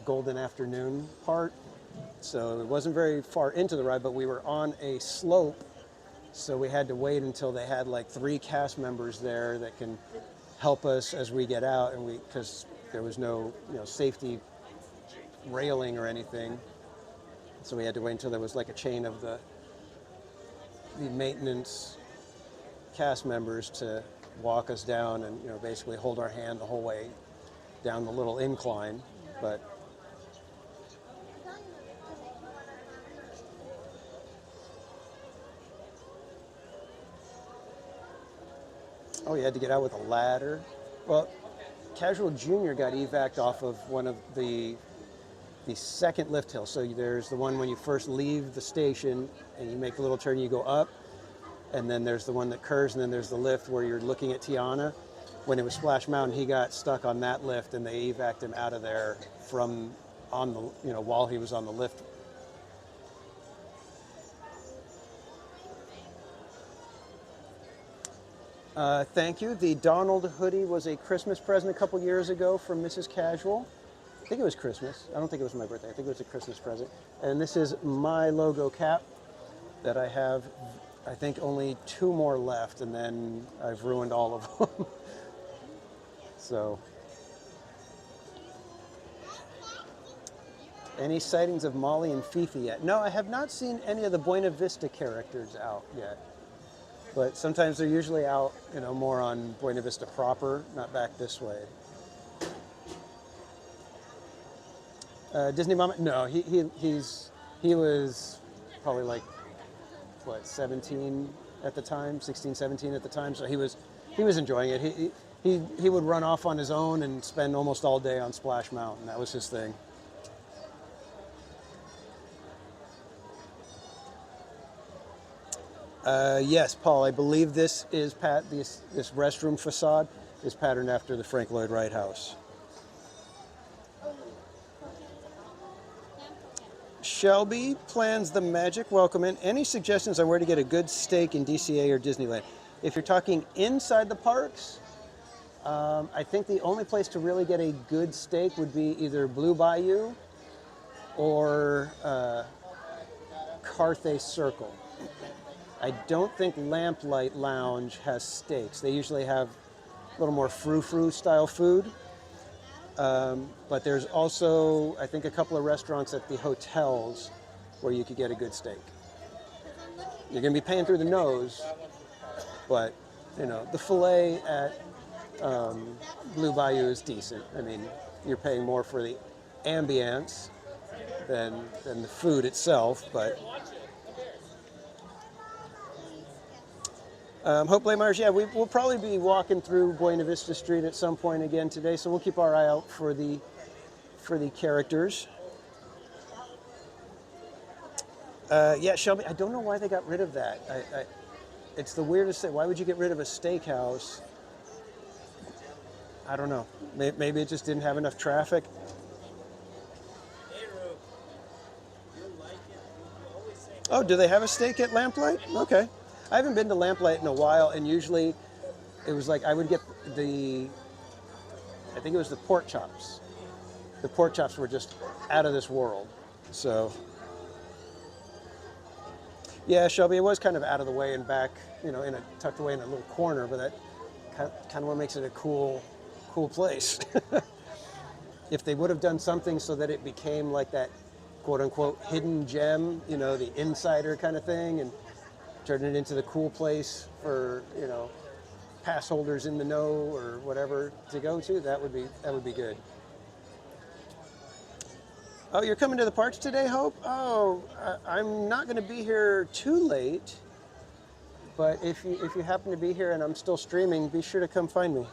Golden Afternoon part. So it wasn't very far into the ride, but we were on a slope. So we had to wait until they had like 3 cast members there that can help us as we get out, and because there was no, you know, safety railing or anything. So we had to wait until there was like a chain of the maintenance cast members to walk us down and, you know, basically hold our hand the whole way down the little incline. But oh, you had to get out with a ladder. Well, Casual Junior got evac'd off of one of the second lift hill. So there's the one when you first leave the station and you make the little turn, you go up, and then there's the one that curves, and then there's the lift where you're looking at Tiana. When it was Splash Mountain, he got stuck on that lift, and they evac'd him out of there from on the, you know, while he was on the lift. Thank you. The Donald hoodie was a Christmas present a couple years ago from Mrs. Casual. I think it was Christmas. I don't think it was my birthday. I think it was a Christmas present. And this is my logo cap that I have, I think, only 2 more left, and then I've ruined all of them. So, any sightings of Molly and Fifi yet? No, I have not seen any of the Buena Vista characters out yet. But sometimes they're usually out, you know, more on Buena Vista proper, not back this way. Disney Mama? No, he was probably like, what, 17 at the time, 16, 17 at the time. So he was enjoying it. He would run off on his own and spend almost all day on Splash Mountain. That was his thing. Yes, Paul, I believe this is this restroom facade is patterned after the Frank Lloyd Wright house. Shelby plans the magic. Welcome in. Any suggestions on where to get a good steak in DCA or Disneyland? If you're talking inside the parks, I think the only place to really get a good steak would be either Blue Bayou or Carthay Circle. I don't think Lamplight Lounge has steaks. They usually have a little more frou-frou style food. But there's also, I think, a couple of restaurants at the hotels where you could get a good steak. You're going to be paying through the nose, but, you know, the filet at Blue Bayou is decent. I mean, you're paying more for the ambience than the food itself, but... Hope Mars, yeah, we'll probably be walking through Buena Vista Street at some point again today, so we'll keep our eye out for the characters. Yeah, Shelby, I don't know why they got rid of that. It's the weirdest thing. Why would you get rid of a steakhouse? I don't know. Maybe it just didn't have enough traffic. Oh, do they have a steak at Lamplight? Okay. I haven't been to Lamplight in a while, and usually it was like I would get I think it was the pork chops. The pork chops were just out of this world. So, yeah, Shelby, it was kind of out of the way and back, you know, tucked away in a little corner, but that kind of what makes it a cool place. If they would have done something so that it became like that quote-unquote hidden gem, you know, the insider kind of thing, and turn it into the cool place for, you know, pass holders in the know or whatever to go to, that would be good. Oh, you're coming to the parks today, Hope? Oh, I'm not going to be here too late, but if you happen to be here and I'm still streaming, be sure to come find me.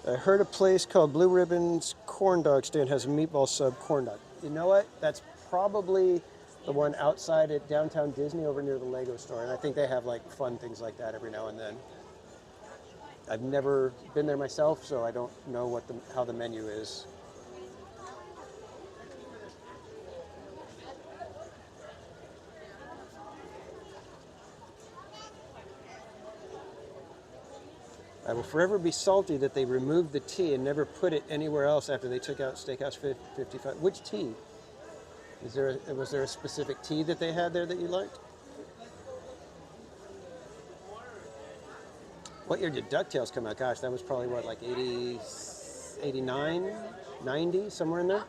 I heard a place called Blue Ribbon's Corn Dog Stand has a meatball sub corn dog. You know what? That's probably the one outside at Downtown Disney over near the Lego store. And I think they have like fun things like that every now and then. I've never been there myself, so I don't know how the menu is. I will forever be salty that they removed the T and never put it anywhere else after they took out Steakhouse 55. Which T? Was there a specific T that they had there that you liked? What year did DuckTales come out? Gosh, that was probably what, like 80, 89, 90, somewhere in there?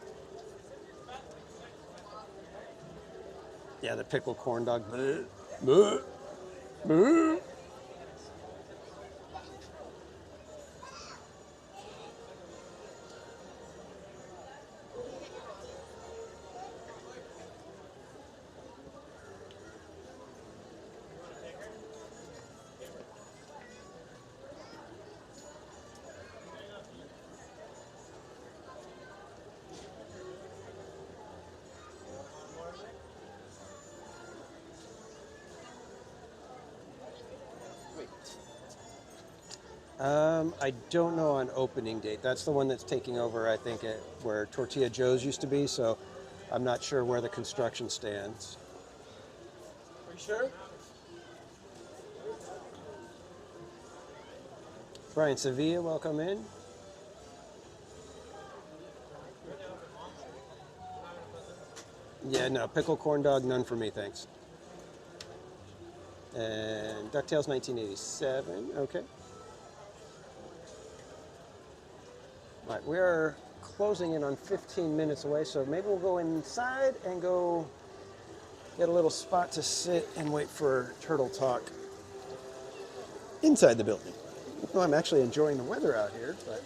Yeah, the pickled corn dog. Bleh, bleh, bleh. I don't know on opening date. That's the one that's taking over, I think, at where Tortilla Joe's used to be. So I'm not sure where the construction stands. Are you sure? Brian Sevilla, welcome in. Yeah, no, pickle corn dog, none for me, thanks. And DuckTales 1987, okay. All right, we are closing in on 15 minutes away, so maybe we'll go inside and go get a little spot to sit and wait for Turtle Talk inside the building. Well, I'm actually enjoying the weather out here, but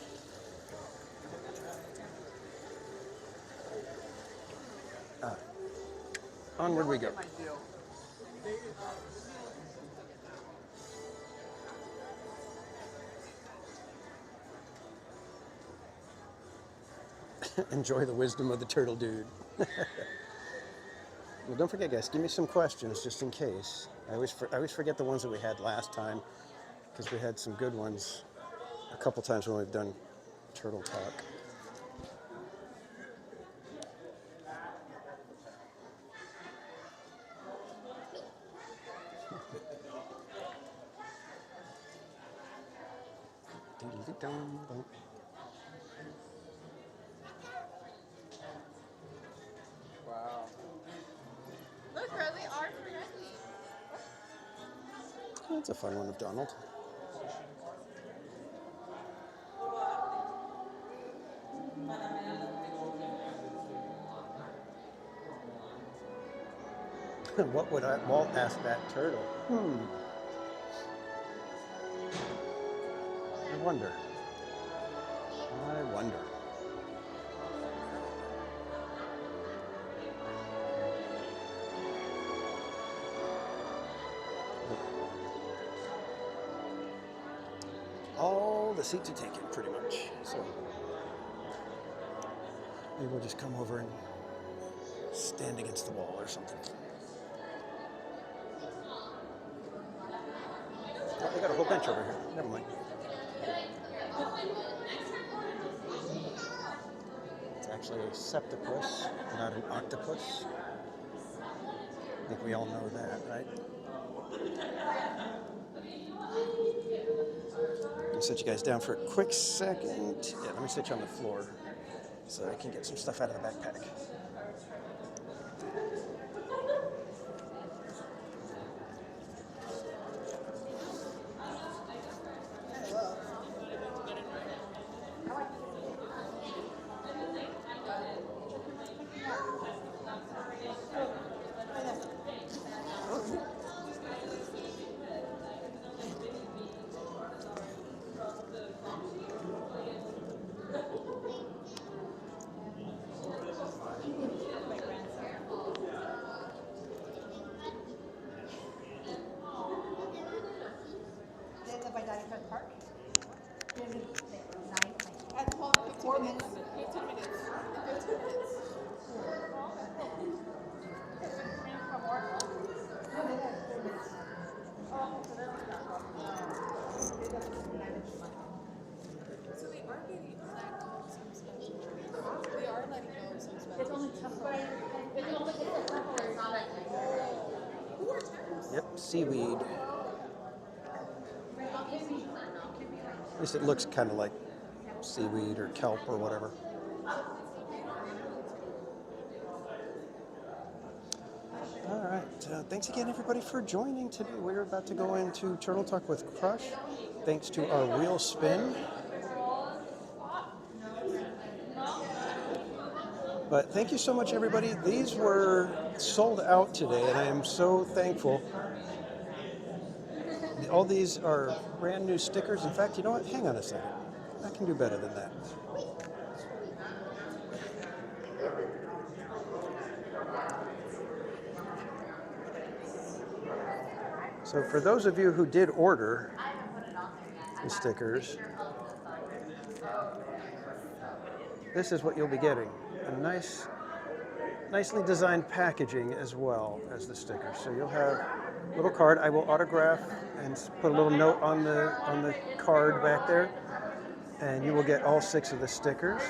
onward we go. Enjoy the wisdom of the turtle dude. Well, don't forget, guys, give me some questions just in case. I always forget the ones that we had last time because we had some good ones a couple times when we've done Turtle Talk. Wow. Look, Riley, R for Riley. That's a fun one of Donald. What would Walt ask that turtle? I wonder. All the seats are taken, pretty much. So maybe we'll just come over and stand against the wall or something. Oh, they got a whole bench over here. Never mind. It's actually a septopus, not an octopus. I think we all know that, right? Let me set you guys down for a quick second. Yeah, let me sit you on the floor so I can get some stuff out of the backpack. At 12, 15 minutes. 15 minutes. 15 minutes. So they are getting let go of some special. They are letting go of some special. It's only temporary. Who are terrorists? Yep, seaweed. At least it looks kind of like seaweed or kelp or whatever. All right. Thanks again, everybody, for joining today. We're about to go into Turtle Talk with Crush, thanks to our wheel spin. But thank you so much, everybody. These were sold out today, and I am so thankful. All these are brand new stickers. In fact, you know what? Hang on a second. I can do better than that. So for those of you who did order the stickers, this is what you'll be getting. A nicely designed packaging as well as the stickers. So you'll have little card. I will autograph and put a little note on the card back there, and you will get all 6 of the stickers.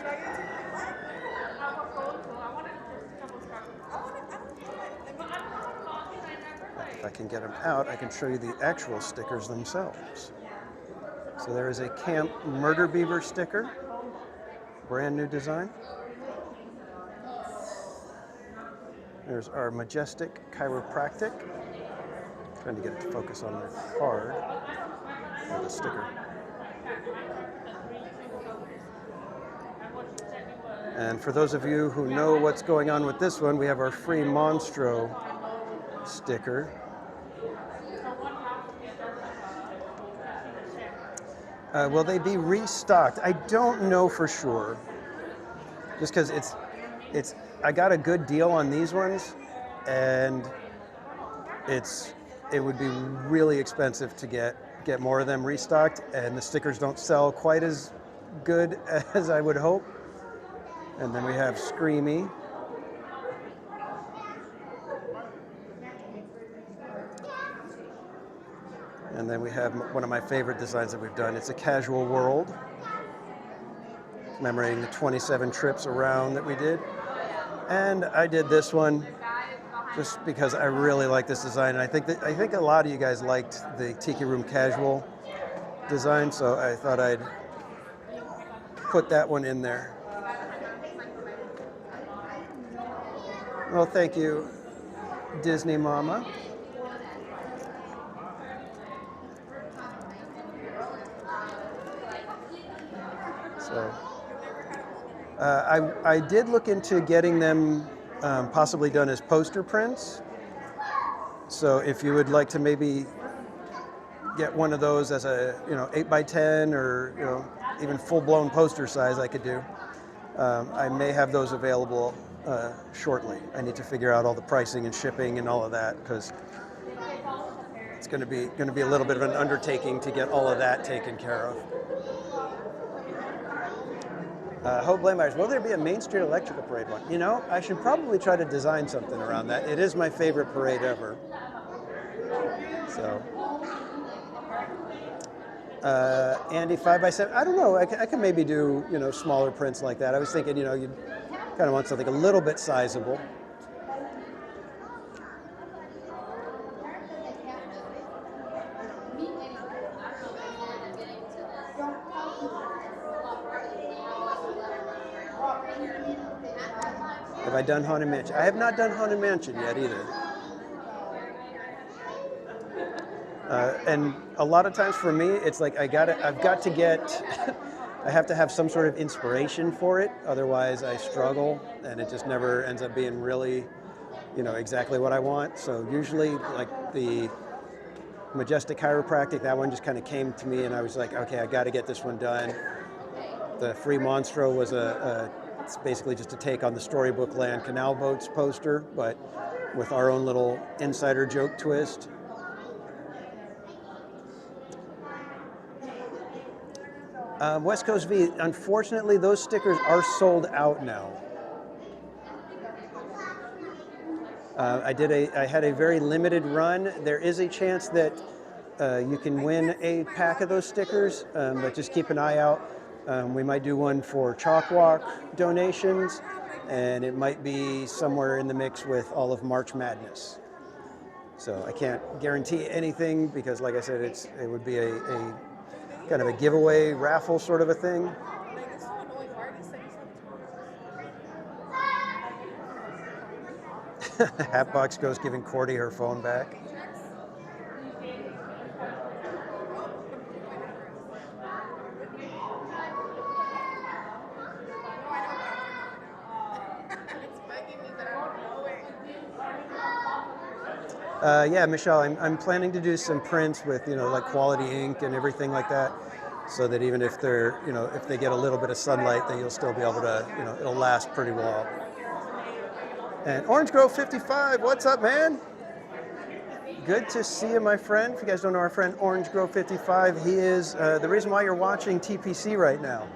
If I can get them out, I can show you the actual stickers themselves. So there is a Camp Murder Beaver sticker, brand new design. There's our Majestic Chiropractic. Trying to get it to focus on the card or the sticker. And for those of you who know what's going on with this one, we have our free Monstro sticker. Will they be restocked? I don't know for sure. Just because I got a good deal on these ones, and it would be really expensive to get more of them restocked, and the stickers don't sell quite as good as I would hope. And then we have Screamy. And then we have one of my favorite designs that we've done. It's a Casual World, commemorating the 27 trips around that we did. And I did this one just because I really like this design. And I think a lot of you guys liked the Tiki Room Casual design, so I thought I'd put that one in there. Well, thank you, Disney Mama. So I did look into getting them possibly done as poster prints. So if you would like to maybe get one of those as a 8x10 or even full-blown poster size, I could do. I may have those available shortly. I need to figure out all the pricing and shipping and all of that, because it's going to be a little bit of an undertaking to get all of that taken care of. Hope Blameyers, will there be a Main Street Electrical Parade one? I should probably try to design something around that. It is my favorite parade ever. So, Andy 5x7. I don't know. I can maybe do smaller prints like that. I was thinking you'd kind of want something a little bit sizable. Have I done Haunted Mansion? I have not done Haunted Mansion yet either. And a lot of times for me, it's like I've got to get, I have to have some sort of inspiration for it. Otherwise I struggle, and it just never ends up being really, exactly what I want. So usually like the Majestic Chiropractic, that one just kind of came to me, and I was like, okay, I got to get this one done. The Free Monstro was it's basically just a take on the Storybook Land Canal Boats poster, but with our own little insider joke twist. West Coast V, unfortunately, those stickers are sold out now. I had a very limited run. There is a chance that you can win a pack of those stickers, but just keep an eye out. We might do one for Chalk Walk donations, and it might be somewhere in the mix with all of March Madness. So I can't guarantee anything because, like I said, it would be a kind of a giveaway raffle sort of a thing. Hatbox Ghost giving Cordy her phone back. Yeah, Michelle, I'm planning to do some prints with, like quality ink and everything like that, so that even if they're, if they get a little bit of sunlight, that you'll still be able to, it'll last pretty well. And Orange Grove 55, what's up, man? Good to see you, my friend. If you guys don't know our friend Orange Grove 55, he is the reason why you're watching TPC right now.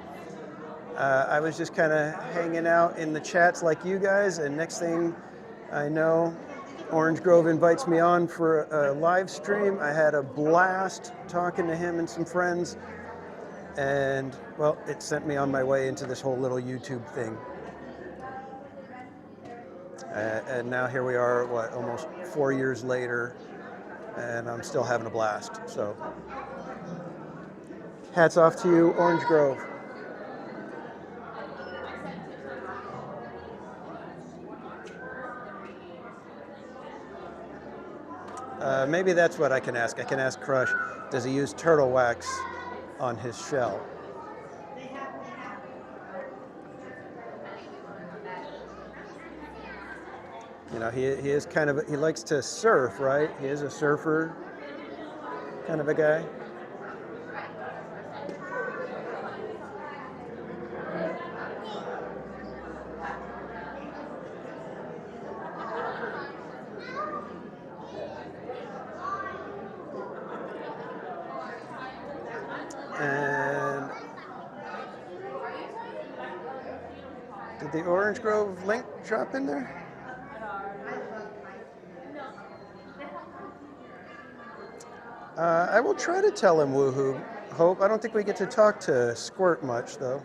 I was just kind of hanging out in the chats like you guys, and next thing I know, Orange Grove invites me on for a live stream. I had a blast talking to him and some friends. And, well, it sent me on my way into this whole little YouTube thing. And now here we are, what, almost 4 years later, and I'm still having a blast. So, hats off to you, Orange Grove. Maybe that's what I can ask. I can ask Crush, does he use turtle wax on his shell? You know, he is kind of, he likes to surf, right? He is a surfer kind of a guy. And did the Orange Grove link drop in there? I will try to tell him woohoo. Hope. I don't think we get to talk to Squirt much, though.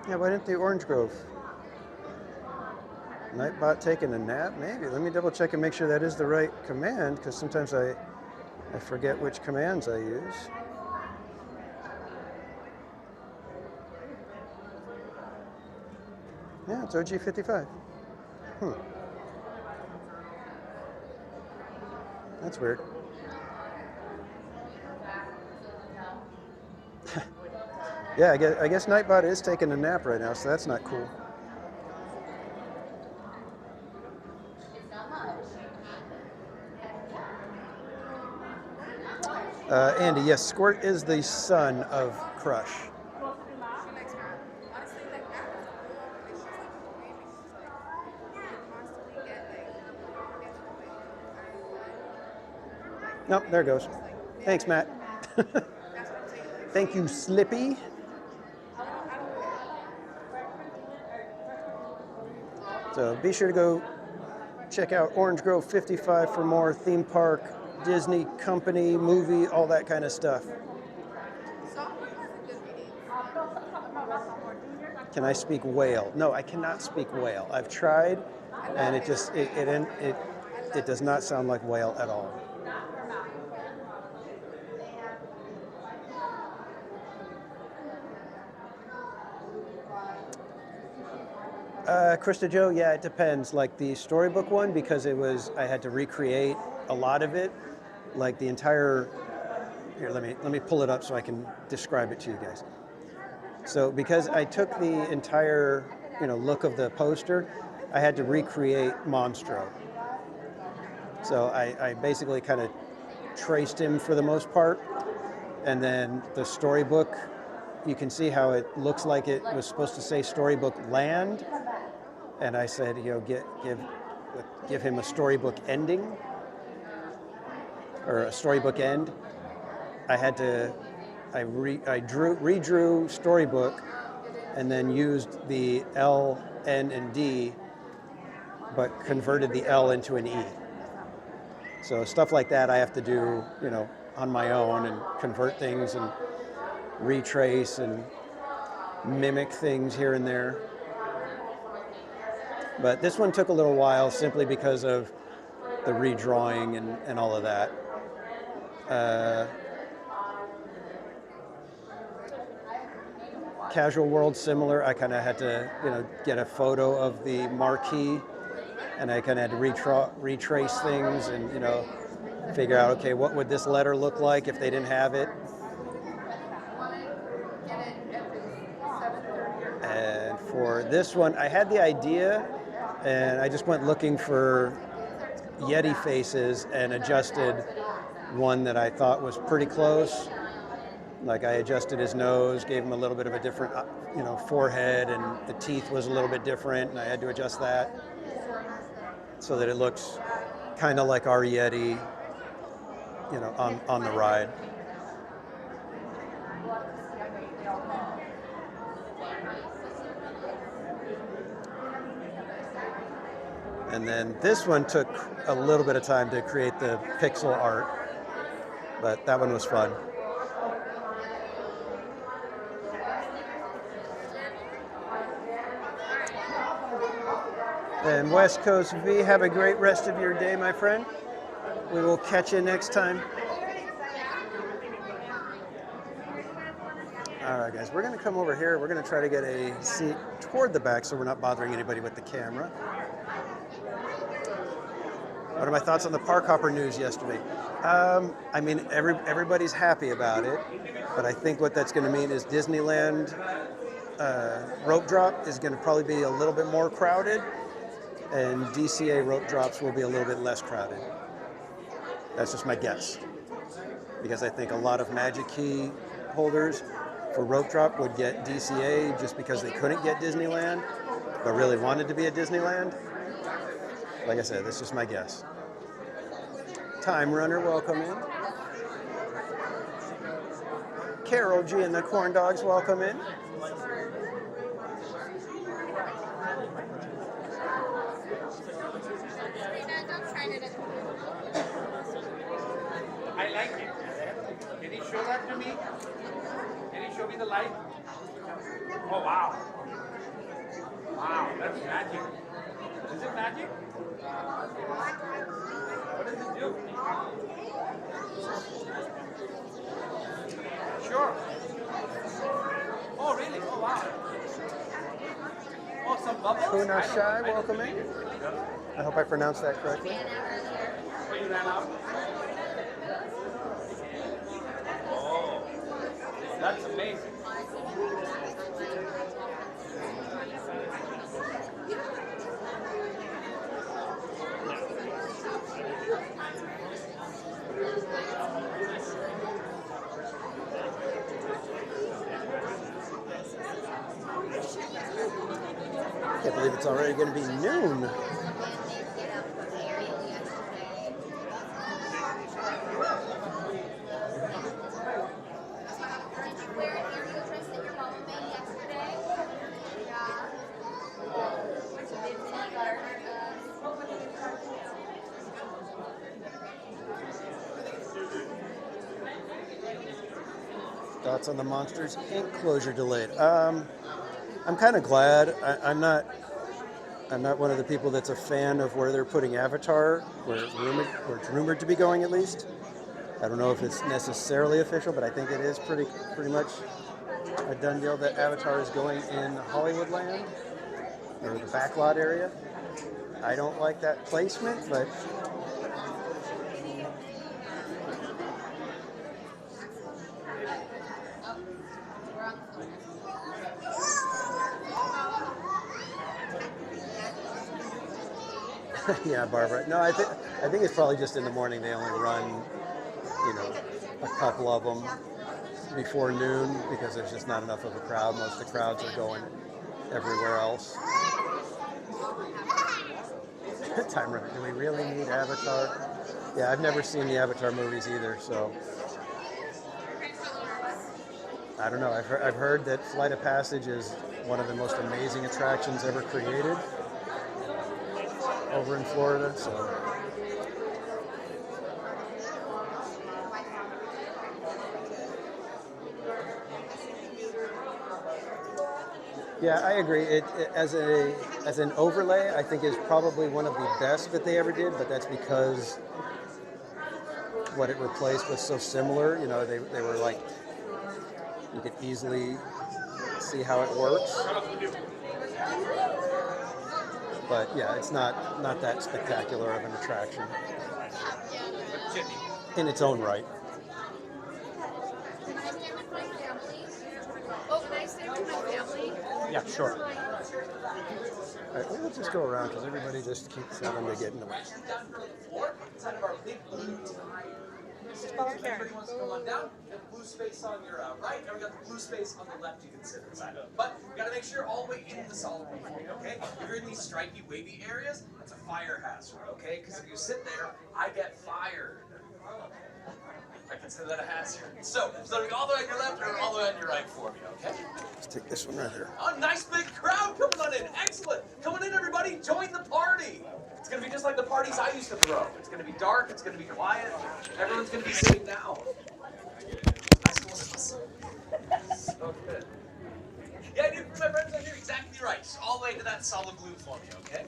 Yeah, why didn't the Orange Grove? Nightbot taking a nap? Maybe. Let me double check and make sure that is the right command, because sometimes I forget which commands I use. Yeah, it's OG55. That's weird. Yeah, I guess Nightbot is taking a nap right now, so that's not cool. Andy, yes, Squirt is the son of Crush. Nope, there it goes. Thanks, Matt. Thank you, Slippy. So be sure to go check out Orange Grove 55 for more theme park, Disney company, movie, all that kind of stuff. Can I speak whale? No, I cannot speak whale. I've tried, and it just it does not sound like whale at all. Krista Joe, yeah, it depends. Like the storybook one, because I had to recreate a lot of it, like the entire. Here, let me pull it up so I can describe it to you guys. So because I took the entire, look of the poster, I had to recreate Monstro. So I basically kind of traced him for the most part, and then the storybook, you can see how it looks like it was supposed to say Storybook Land. And I said, give him a storybook ending or a storybook end. I redrew storybook and then used the L, N, and D, but converted the L into an E. So stuff like that I have to do, on my own and convert things and retrace and mimic things here and there. But this one took a little while simply because of the redrawing and all of that. Casual World, similar. I kind of had to, get a photo of the marquee, and I kind of had to retrace things and, figure out, okay, what would this letter look like if they didn't have it? And for this one, I had the idea, and I just went looking for Yeti faces and adjusted one that I thought was pretty close. Like I adjusted his nose, gave him a little bit of a different, forehead, and the teeth was a little bit different, and I had to adjust that so that it looks kind of like our Yeti, on the ride. And then this one took a little bit of time to create the pixel art, but that one was fun. And West Coast V, have a great rest of your day, my friend. We will catch you next time. All right, guys, we're going to come over here. We're going to try to get a seat toward the back so we're not bothering anybody with the camera. What are my thoughts on the Park Hopper news yesterday? I mean, everybody's happy about it, but I think what that's going to mean is Disneyland rope drop is going to probably be a little bit more crowded, and DCA rope drops will be a little bit less crowded. That's just my guess, because I think a lot of Magic Key holders for rope drop would get DCA just because they couldn't get Disneyland, but really wanted to be at Disneyland. Like I said, that's just my guess. Time Runner, welcome in. Carol G and the Corn Dogs, welcome in. I like it. Can you show that to me? Can you show me the light? Oh, wow. Wow, that's magic. Is it magic? What does it do? Sure. Oh, really? Oh, wow. Oh, some bubbles? Kuna Shai, welcome in. I hope I pronounced that correctly. Oh, you ran out? Oh, that's amazing. Can't believe it's already going to be noon. Thoughts on the Monsters Inc. closure delayed? I'm kind of glad. I'm not one of the people that's a fan of where they're putting Avatar, where it's rumored to be going at least. I don't know if it's necessarily official, but I think it is pretty much a done deal that Avatar is going in Hollywoodland, or the backlot area. I don't like that placement, but yeah, Barbara. No, I think it's probably just in the morning. They only run, a couple of them before noon because there's just not enough of a crowd. Most of the crowds are going everywhere else. Time Runner. Do we really need Avatar? Yeah, I've never seen the Avatar movies either, so I don't know. I've heard that Flight of Passage is one of the most amazing attractions ever created over in Florida, so yeah, I agree. It as an overlay, I think is probably one of the best that they ever did, but that's because what it replaced was so similar. They were like, you could easily see how it works. But yeah, it's not that spectacular of an attraction in its own right. Oh, can I stay with my family? Yeah, sure. All right, well, let's just go around because everybody just keeps having to get in the way. Everybody wants to come on down. You have blue space on your right, and we got the blue space on the left you can sit inside of. But we got to make sure all the way in the solid room for you, okay? If you're in these stripy, wavy areas, that's a fire hazard, okay? Because if you sit there, I get fired. I consider that a hazard. So all the way on your left or all the way on your right for me, okay? Let's take this one right here. Oh, nice big crowd coming on in. Excellent. Coming in, everybody. Join the party. like the parties I used to throw. It's gonna be dark, it's gonna be quiet, everyone's gonna be sitting down. So good. Yeah, dude, my friends, I did exactly right. Just all the way to that solid blue for me, okay?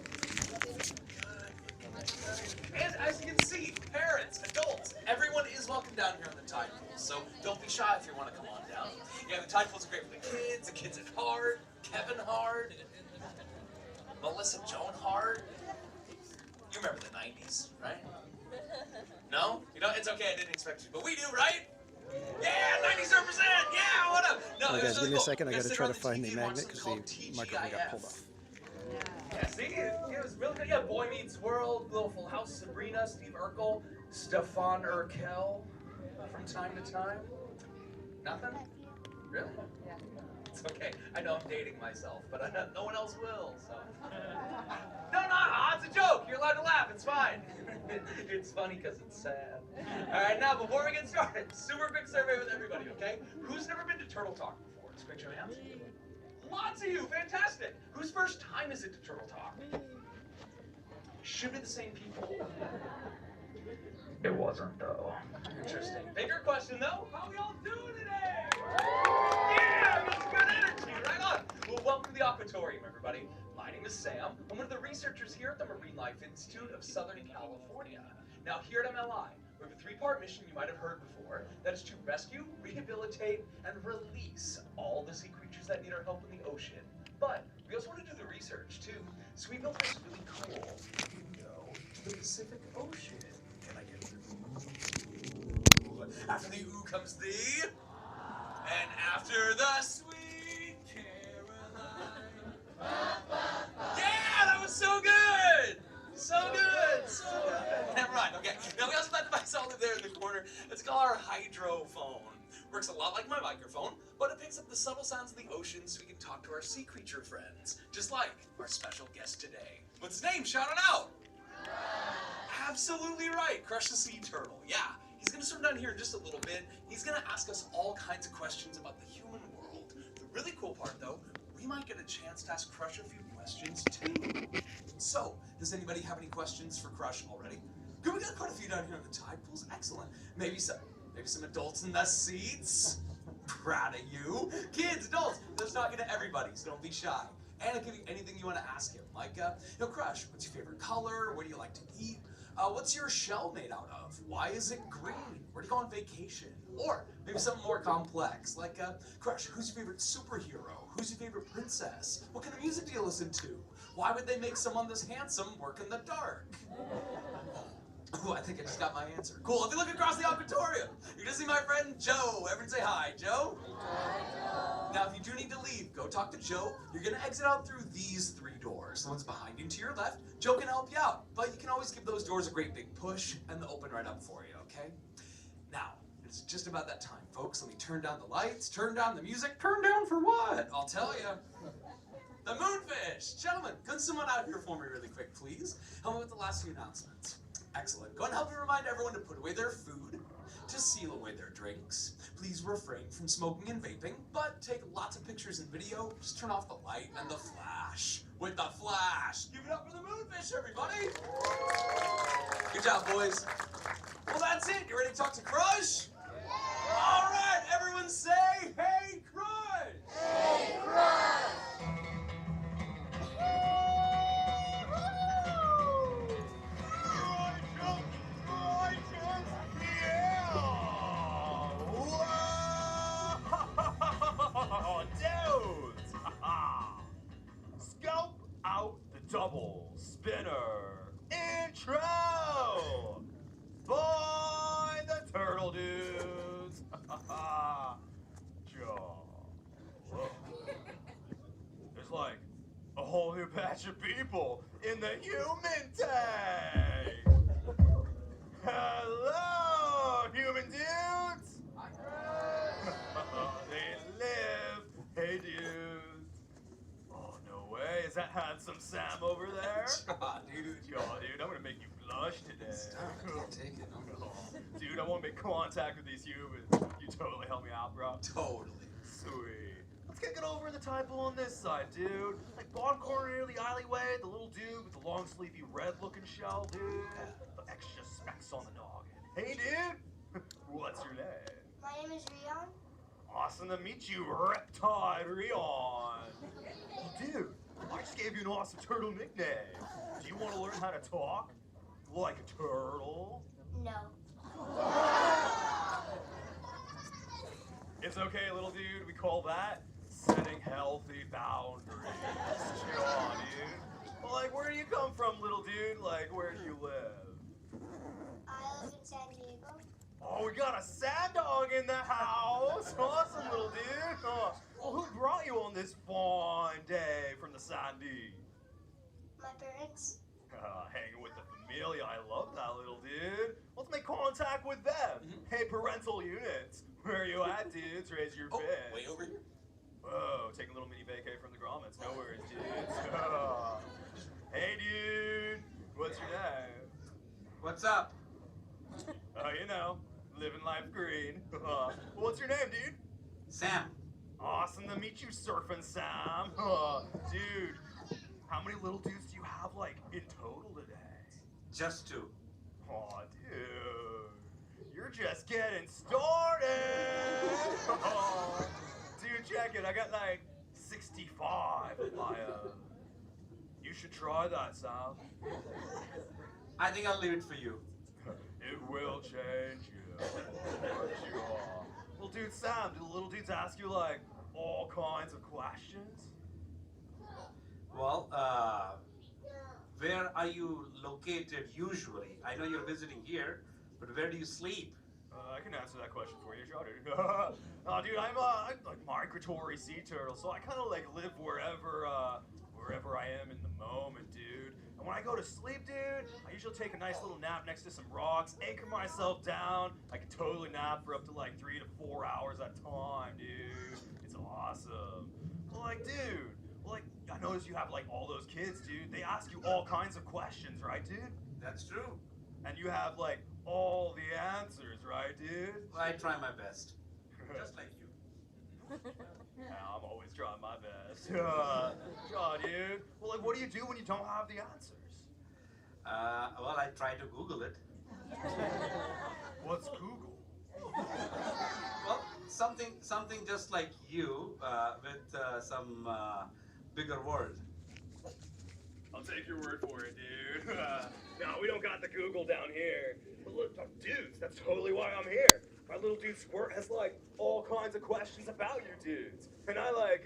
And as you can see, parents, adults, everyone is welcome down here on the tide pool. So don't be shy if you want to come on down. Yeah, the tide pools are great for the kids at Hard, Kevin Hard, Melissa Joan Hard. You remember the 90s, right? No? You know, it's okay, I didn't expect you, but we do, right? Yeah, 90s represent! Yeah, what up? No, Oh, it was guys, give really me a cool. second. I We're got gonna to sit try around to the find TV the and watch magnet something because called the microphone got pulled TGIF. off. Yeah, see, it was really good. Yeah, Boy Meets World, Little Full House, Sabrina, Steve Urkel, Stefan Urkel from time to time. Nothing? Really? It's okay. I know I'm dating myself, but no one else will, so. No, it's a joke. You're allowed to laugh. It's fine. It's funny because it's sad. All right, now, before we get started, super quick survey with everybody, okay? Who's never been to Turtle Talk before? Just quick show of hands. Lots of you. Fantastic. Whose first time is it to Turtle Talk? Should be the same people. It wasn't, though. Interesting. Bigger question, though. How we all doing today? Yeah, that's good energy. Right on. Well, welcome to the Aquatorium, everybody. My name is Sam. I'm one of the researchers here at the Marine Life Institute of Southern California. Now, here at MLI, we have a three-part mission you might have heard before. That is to rescue, rehabilitate, and release all the sea creatures that need our help in the ocean. But we also want to do the research, too. So we built this really cool window to the Pacific Ocean. Can I get the ooh? After the ooh comes the... And after the sweet Caroline. Yeah, that was so good! So good! So good. Never mind, okay. Now we also got the device over there in the corner. It's called our hydrophone. Works a lot like my microphone, but it picks up the subtle sounds of the ocean so we can talk to our sea creature friends. Just like our special guest today. What's his name? Shout it out! Absolutely right, Crush the Sea Turtle. Yeah, he's gonna swim down here in just a little bit. He's gonna ask us all kinds of questions about the human world. The really cool part, though, we might get a chance to ask Crush a few questions too. So, does anybody have any questions for Crush already? Good, we got quite a few down here in the tide pools. Excellent. Maybe some adults in the seats. Proud of you. Kids, adults, let's talk to everybody, so don't be shy. And I'll give you anything you want to ask him. Like, Crush, what's your favorite color? What do you like to eat? What's your shell made out of? Why is it green? Where do you go on vacation? Or maybe something more complex, like, Crush, who's your favorite superhero? Who's your favorite princess? What kind of music do you listen to? Why would they make someone this handsome work in the dark? Ooh, I think I just got my answer. Cool, if you look across the aquatorium, you're gonna see my friend Joe. Everyone say hi, Joe. Hi, Joe. Now, if you do need to leave, go talk to Joe. You're gonna exit out through these three doors. The one's behind you and to your left. Joe can help you out, but you can always give those doors a great big push and they'll open right up for you, okay? Now, it's just about that time, folks. Let me turn down the lights, turn down the music. Turn down for what? I'll tell you. The moonfish! Gentlemen, come someone out here for me really quick, please. Help me with the last few announcements. Excellent. Go and help me remind everyone to put away their food, to seal away their drinks. Please refrain from smoking and vaping, but take lots of pictures and video. Just turn off the light and the flash. With the flash. Give it up for the moonfish, everybody! Good job, boys. Well, that's it. You ready to talk to Crush? All right, everyone say, hey, Crush! Hey, Crush! Dudes! Scope out the double spinner intro! Boy, the turtle dudes! Joe. There's like a whole new batch of people in the human tank! Hello, human dudes! They live. Hey, dudes. Oh, no way. Is that handsome Sam over there? Dude, I'm gonna make you blush today. Stop, I can't take it. No. Dude, I wanna make contact with these humans. You totally help me out, bro. Totally. Sweet. Let's kick it over in the tide pool on this side, dude. Like bottom corner near the alleyway, the little dude with the long sleepy red looking shell, dude. The extra specks on the noggin. Hey, dude. What's your name? My name is Rion. Awesome to meet you, Reptile Rion. Dude, I just gave you an awesome turtle nickname. Do you want to learn how to talk? Like a turtle? No. It's okay, little dude. We call that setting healthy boundaries. Sure, dude. Well, like, where do you come from, little dude? Like, where do you live? I live in San Diego. Oh, we got a sand dog in the house. Awesome, little dude. Well, who brought you on this fine day from the Sandy? My parents. Hanging with the familia. I love that, little dude. Let's make contact with them. Hey, parental units. Where are you at, dudes? Raise your fist. Way over here. Whoa, taking a little mini vacay from the grommets. No worries, dudes. Hey, dude. What's your name? What's up? Oh, you know, living life green. What's your name, dude? Sam. Awesome to meet you, Surfing Sam. Dude, how many little dudes do you have, like, in total today? Just 2. Aw, dude. You're just getting started. Dude, check it. I got, like, 65 in my, You should try that, Sam. I think I'll leave it for you. It will change you. Sure. Well, dude, Sam, do the little dudes ask you, like, all kinds of questions? Well, where are you located usually? I know you're visiting here, but where do you sleep? I can answer that question for you, sure, dude. Dude, I'm like migratory sea turtle, so I kind of like live wherever I am in the moment, dude. And when I go to sleep, dude, I usually take a nice little nap next to some rocks, anchor myself down. I can totally nap for up to like 3 to 4 hours at a time, dude. It's awesome. Well, like, dude, like, I notice you have like all those kids, dude. They ask you all kinds of questions, right, dude? That's true. And you have like all the answers, right, dude? I try my best. Just like you. Yeah, I'm always trying my best. Sure, dude. Well, like, what do you do when you don't have the answers? Well, I try to Google it. What's Google? Well, something just like you, with some bigger word. I'll take your word for it, dude. No, we don't got the Google down here. But look, dudes, that's totally why I'm here. My little dude Squirt has like all kinds of questions about you dudes. And I like,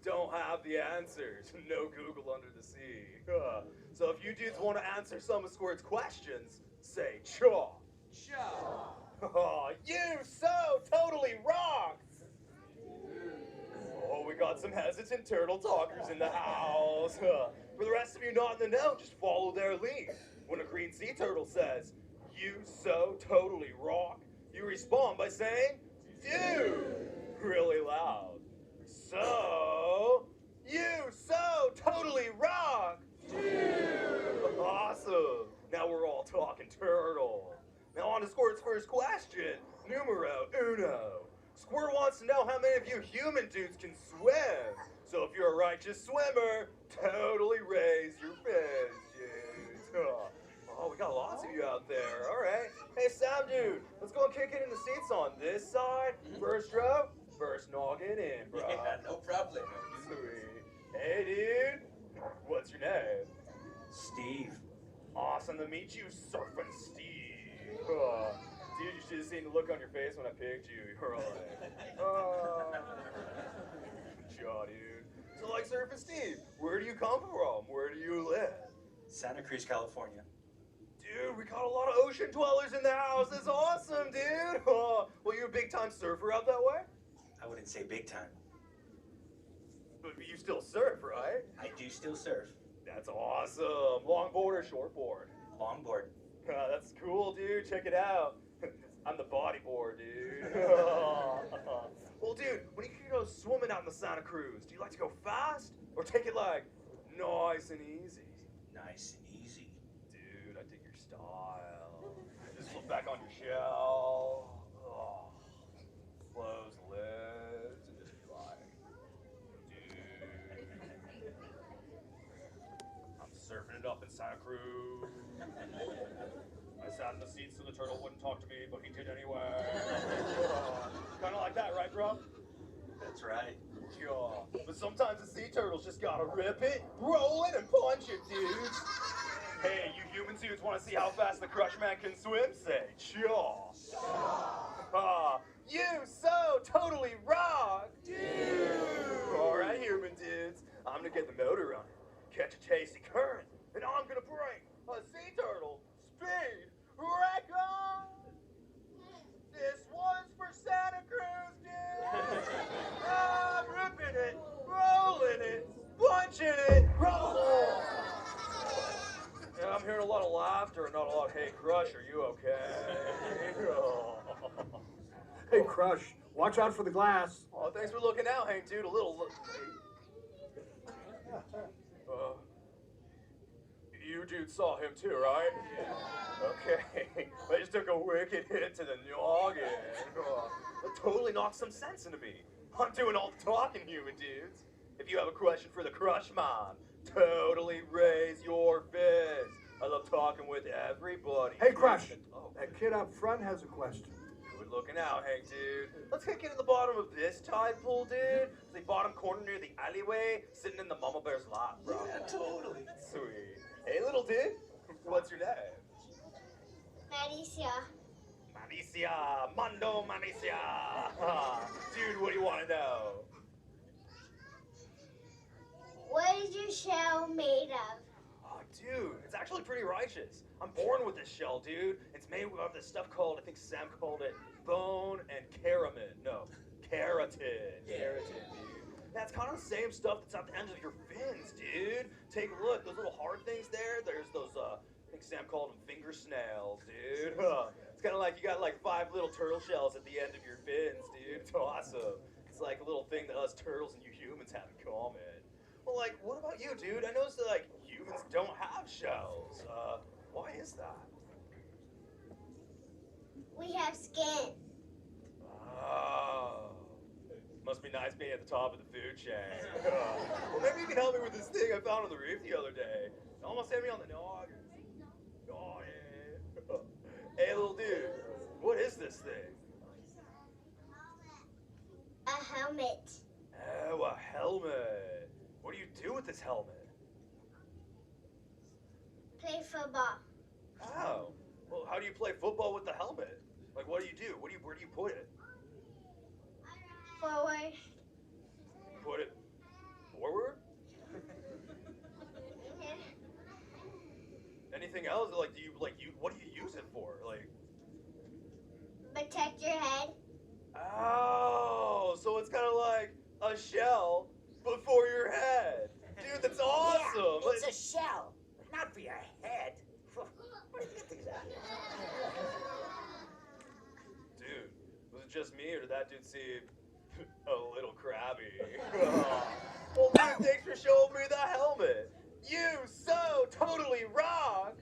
don't have the answers. No Google under the sea. So if you dudes want to answer some of Squirt's questions, say chaw. Chaw. Oh, you so totally rock. Oh, we got some hesitant turtle talkers in the house. For the rest of you not in the know, just follow their lead. When a green sea turtle says, "You so totally rock," you respond by saying, "Dude," really loud. So, you so totally rock. Dude. Awesome. Now we're all talking turtle. Now on to Squirt's first question. Numero uno. Squirt wants to know how many of you human dudes can swim. So if you're a righteous swimmer, totally raise your fist, dudes. Oh, we got lots of you out there. All right. Hey, Sam, dude, let's go and kick it in the seats on this side. First row, first noggin in, bro. Yeah, no problem. Sweet. Hey, dude, what's your name? Steve. Awesome to meet you, Surfing Steve. Dude, you should have seen the look on your face when I picked you. You were like, Jaw, dude. So, like, Surfing Steve, where do you come from? Where do you live? Santa Cruz, California. Dude, we got a lot of ocean dwellers in the house. That's awesome, dude. Well, you're a big-time surfer out that way? I wouldn't say big time. But you still surf, right? I do still surf. That's awesome. Longboard or shortboard? Longboard. That's cool, dude. Check it out. I'm the bodyboard, dude. Well, dude, when you go swimming out in the Santa Cruz, do you like to go fast or take it like nice and easy? Nice and easy. Dude, I dig your style. Just flip back on your shell. Oh. Close the lids and just be like, ended up in Santa Cruz. I sat in the seat so the turtle wouldn't talk to me, but he did anyway. Kind of like that, right, bro? That's right. Yeah. But sometimes the sea turtles just gotta rip it, roll it, and punch it, dudes. Hey, you human dudes want to see how fast the Crush Man can swim? Say, chaw. You so totally rock, dude. All right, human dudes. I'm gonna get the motor running, catch a tasty current, and I'm gonna break a sea turtle speed record. This one's for Santa Cruz, dude. I'm ripping it, rolling it, punching it, rolling. Yeah, I'm hearing a lot of laughter and not a lot of, hey, Crush, are you okay? Hey, Crush, watch out for the glass. Oh, thanks for looking out, Hank, dude. A little... you dudes saw him too, right? Yeah. Okay. I just took a wicked hit to the noggin. That totally knocked some sense into me. I'm doing all the talking, human dudes. If you have a question for the Crush Man, totally raise your fist. I love talking with everybody. Hey, Crush, that kid up front has a question. Good looking out, Hank, dude. Let's get to the bottom of this tide pool, dude. It's the bottom corner near the alleyway, sitting in the mama bear's lap, bro. Yeah, totally. Sweet. Hey, little dude. What's your name? Maricia. Manicia. Mando Manicia. Dude, what do you want to know? What is your shell made of? Oh, dude, it's actually pretty righteous. I'm born with this shell, dude. It's made of this stuff called, I think Sam called it, bone and keratin. No, keratin. Keratin, dude. That's kind of the same stuff that's at the end of your fins, dude. Take a look. Those little hard things there, there's those, I think Sam called them finger snails, dude. It's kind of like you got like 5 little turtle shells at the end of your fins, dude. It's awesome. It's like a little thing that us turtles and you humans have in common. Well, like, what about you, dude? I noticed that, like, humans don't have shells. Why is that? We have skin. Oh. Must be nice being at the top of the food chain. Well, maybe you can help me with this thing I found on the reef the other day. It almost hit me on the noggin. Noggin. Hey, little dude, what is this thing? A helmet. Oh, a helmet. What do you do with this helmet? Play football. Oh. Well, how do you play football with the helmet? Like, what do you do? Where do you put it? Forward. Put it forward? Yeah. Anything else? Like, what do you use it for? Like, Protect your head. oh, so it's kind of like a shell, but for your head. Dude, that's awesome. Yeah, it's a shell, not for your head. Where did you get these out? Dude, was it just me, or did that dude seem a little crabby? Well, dude, thanks for showing me the helmet. You so totally rock.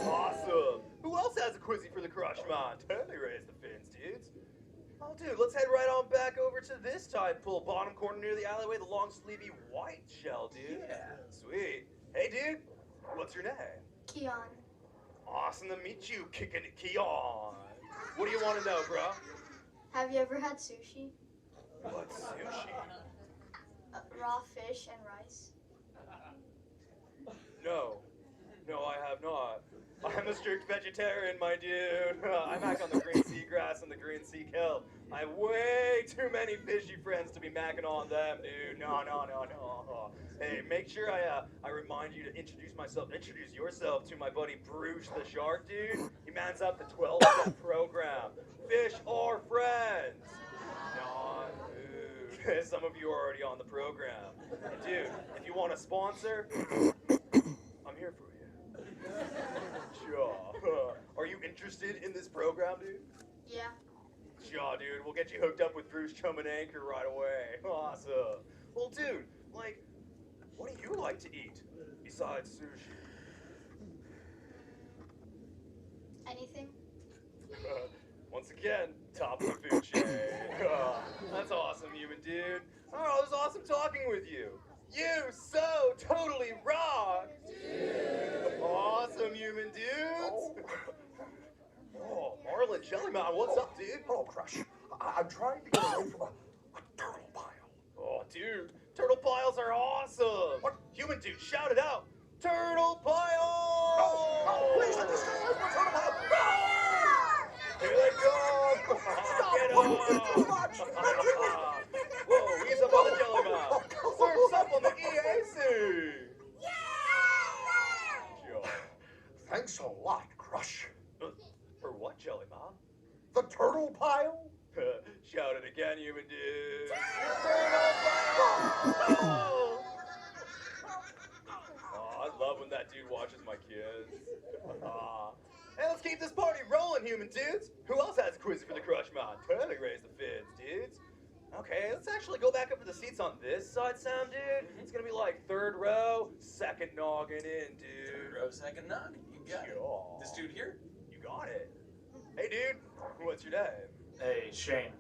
Awesome. Who else has a quizzy for the Crush Man? Totally raise the fins, dudes. Oh, dude, let's head right on back over to this tide pool, bottom corner near the alleyway, the long sleevey white shell, dude. Yeah. Sweet. Hey, dude, what's your name? Keon. Awesome to meet you, kicking it, Keon. What do you want to know, bro? Have you ever had sushi? What's sushi? Raw fish and rice. No, I have not. I'm a strict vegetarian, my dude. I'm back on the green seagrass and the green sea kelp. I have way too many fishy friends to be macking on them, dude. No. Hey, make sure I remind you to introduce yourself to my buddy Bruce the Shark, dude. He mans up the 12-step program. Fish are friends, not food. Some of you are already on the program. And dude, if you want a sponsor, I'm here for you. Sure. Are you interested in this program, dude? Yeah. Sure, dude. We'll get you hooked up with Bruce Chum and Anchor right away. Awesome. Well, dude, like, what do you like to eat besides sushi? Anything? Once again, top of the food chain. That's awesome, human dude. Oh, it was awesome talking with you. You so totally rock. human dudes. Oh, Marlin Jellyman, what's up, dude? Hello, Crush. I'm trying to get away from a turtle pile. Oh, dude, turtle piles are awesome. What? Human dude, shout it out. Turtle pile! No, please let me stay away from a turtle pile. Here they come! Get Too up! much. Whoa, ease up on the Jellyman. Surf's up on the EAC. Thanks a lot, Crush. For what, Jellyman? The turtle pile? Shout it again, human dude. Turtle pile! Oh, I love when that dude watches my kids. Hey, let's keep this party rolling, human dudes. Who else has a quiz for the Crush Man? Totally raise the fins, dudes. Okay, let's actually go back up to the seats on this side, Sam, dude. It's gonna be like third row, second noggin in, dude. Third row, second noggin. You got it. This dude here? You got it. Hey, dude. What's your name? Hey, Shane.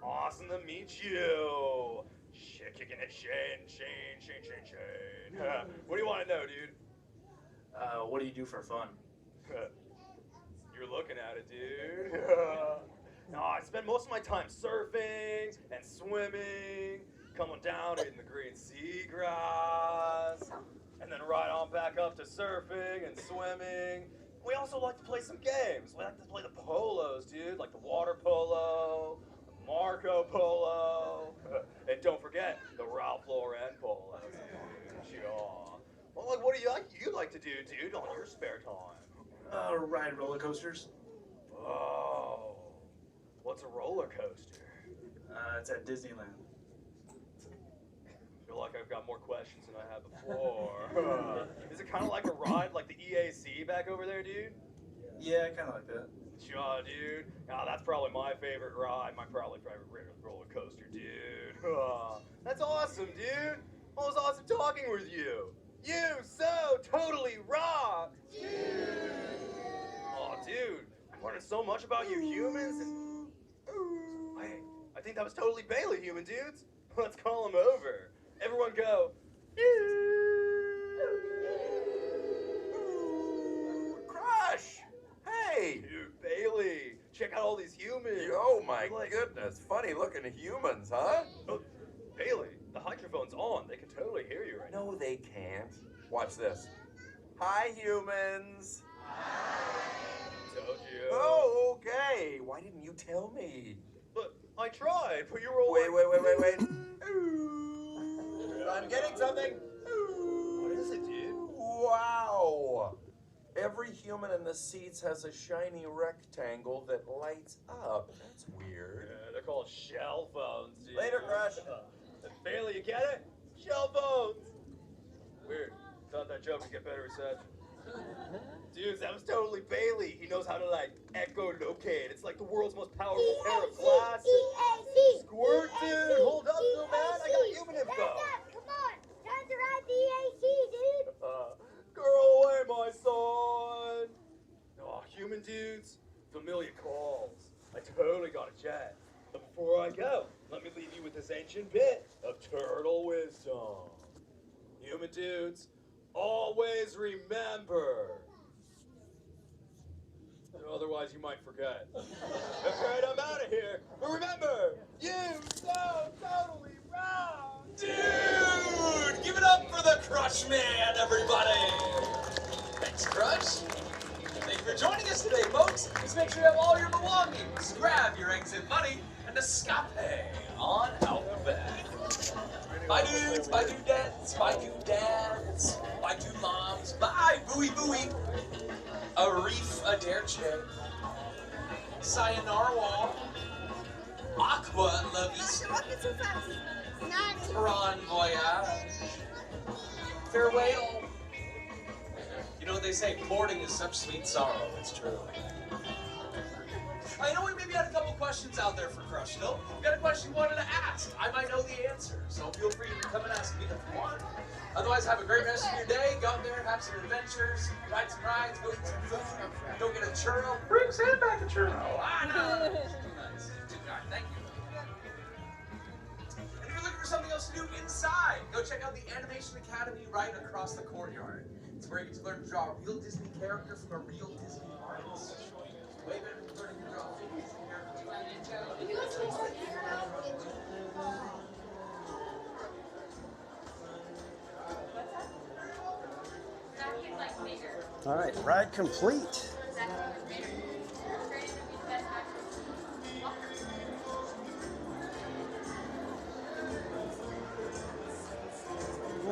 Awesome to meet you. Shit, kicking it, Shane. What do you want to know, dude? What do you do for fun? You're looking at it, dude. No, I spend most of my time surfing and swimming, coming down in the green seagrass, and then right on back up to surfing and swimming. We also like to play some games. We like to play the polos, dude, like the water polo, the Marco Polo, and don't forget the Ralph Lauren polo, dude. Sure. Well, like, what do you like to do, dude, on your spare time? Ride roller coasters. Oh, what's a roller coaster? It's at Disneyland. I feel like I've got more questions than I had before. Is it kind of like a ride, like the EAC back over there, dude? Yeah, kind of like that. Sure, dude. Oh, that's probably my favorite ride, my probably favorite roller coaster, dude. That's awesome, dude. Well, it was awesome talking with you. You so totally rock. Oh, dude, I'm learning so much about you humans. And I think that was totally Bailey, human dudes. Let's call him over. Everyone go. Crush! Hey! Dude, Bailey, check out all these humans. Oh my goodness, funny looking humans, huh? Oh, Bailey, the microphone's on. They can totally hear you right now. No, they can't. Watch this. Hi, humans. Told you. Oh, okay. Why didn't you tell me? But I tried, but you were all Wait. I'm getting something. What is it, dude? Wow. Every human in the seats has a shiny rectangle that lights up. That's weird. Yeah, they're called shell phones, dude. Later, Crush. Bailey, you get it? Shell phones. Weird. Thought that joke would get better reception. Dudes, that was totally Bailey. He knows how to, like, echolocate. It's like the world's most powerful pair of glasses. Squirt, dude. Hold up, little man. I got human info. Come on, time to ride the EAC, dude. Girl away, my son. Oh, human dudes, familiar calls. I totally got a jet. But before I go, let me leave you with this ancient bit of turtle wisdom. Human dudes, always remember. Otherwise, you might forget. Alright, I'm out of here. But remember, you so totally wrong. Dude, give it up for the Crush Man, everybody. Thanks, Crush. Thank you for joining us today, folks. Just make sure you have all your belongings. Grab your exit money and escape on out the back. Bye, dudes. Bye, dudettes. Bye, dudads. Bye, dude moms. Bye, booey booey. Arif Aderche. Sayonara. Aqua La Vista. too fast. Bon voyage. Farewell. You know what they say, boarding is such sweet sorrow. It's true. I know we maybe had a couple questions out there for Crush still. We got a question you wanted to ask. I might know the answer, so feel free to come and ask me if you want. Otherwise, have a great rest of your day. Go out there, have some adventures, ride some rides, go eat some food, go get a churro. Bring Sam back a churro. Ah, no. Too nice. Too kind. Thank you. And if you're looking for something else to do inside, go check out the Animation Academy right across the courtyard. It's It's where you get to learn to draw a real Disney character from a real Disney artist. Way better than learning to draw a fake Disney character. All right, ride complete.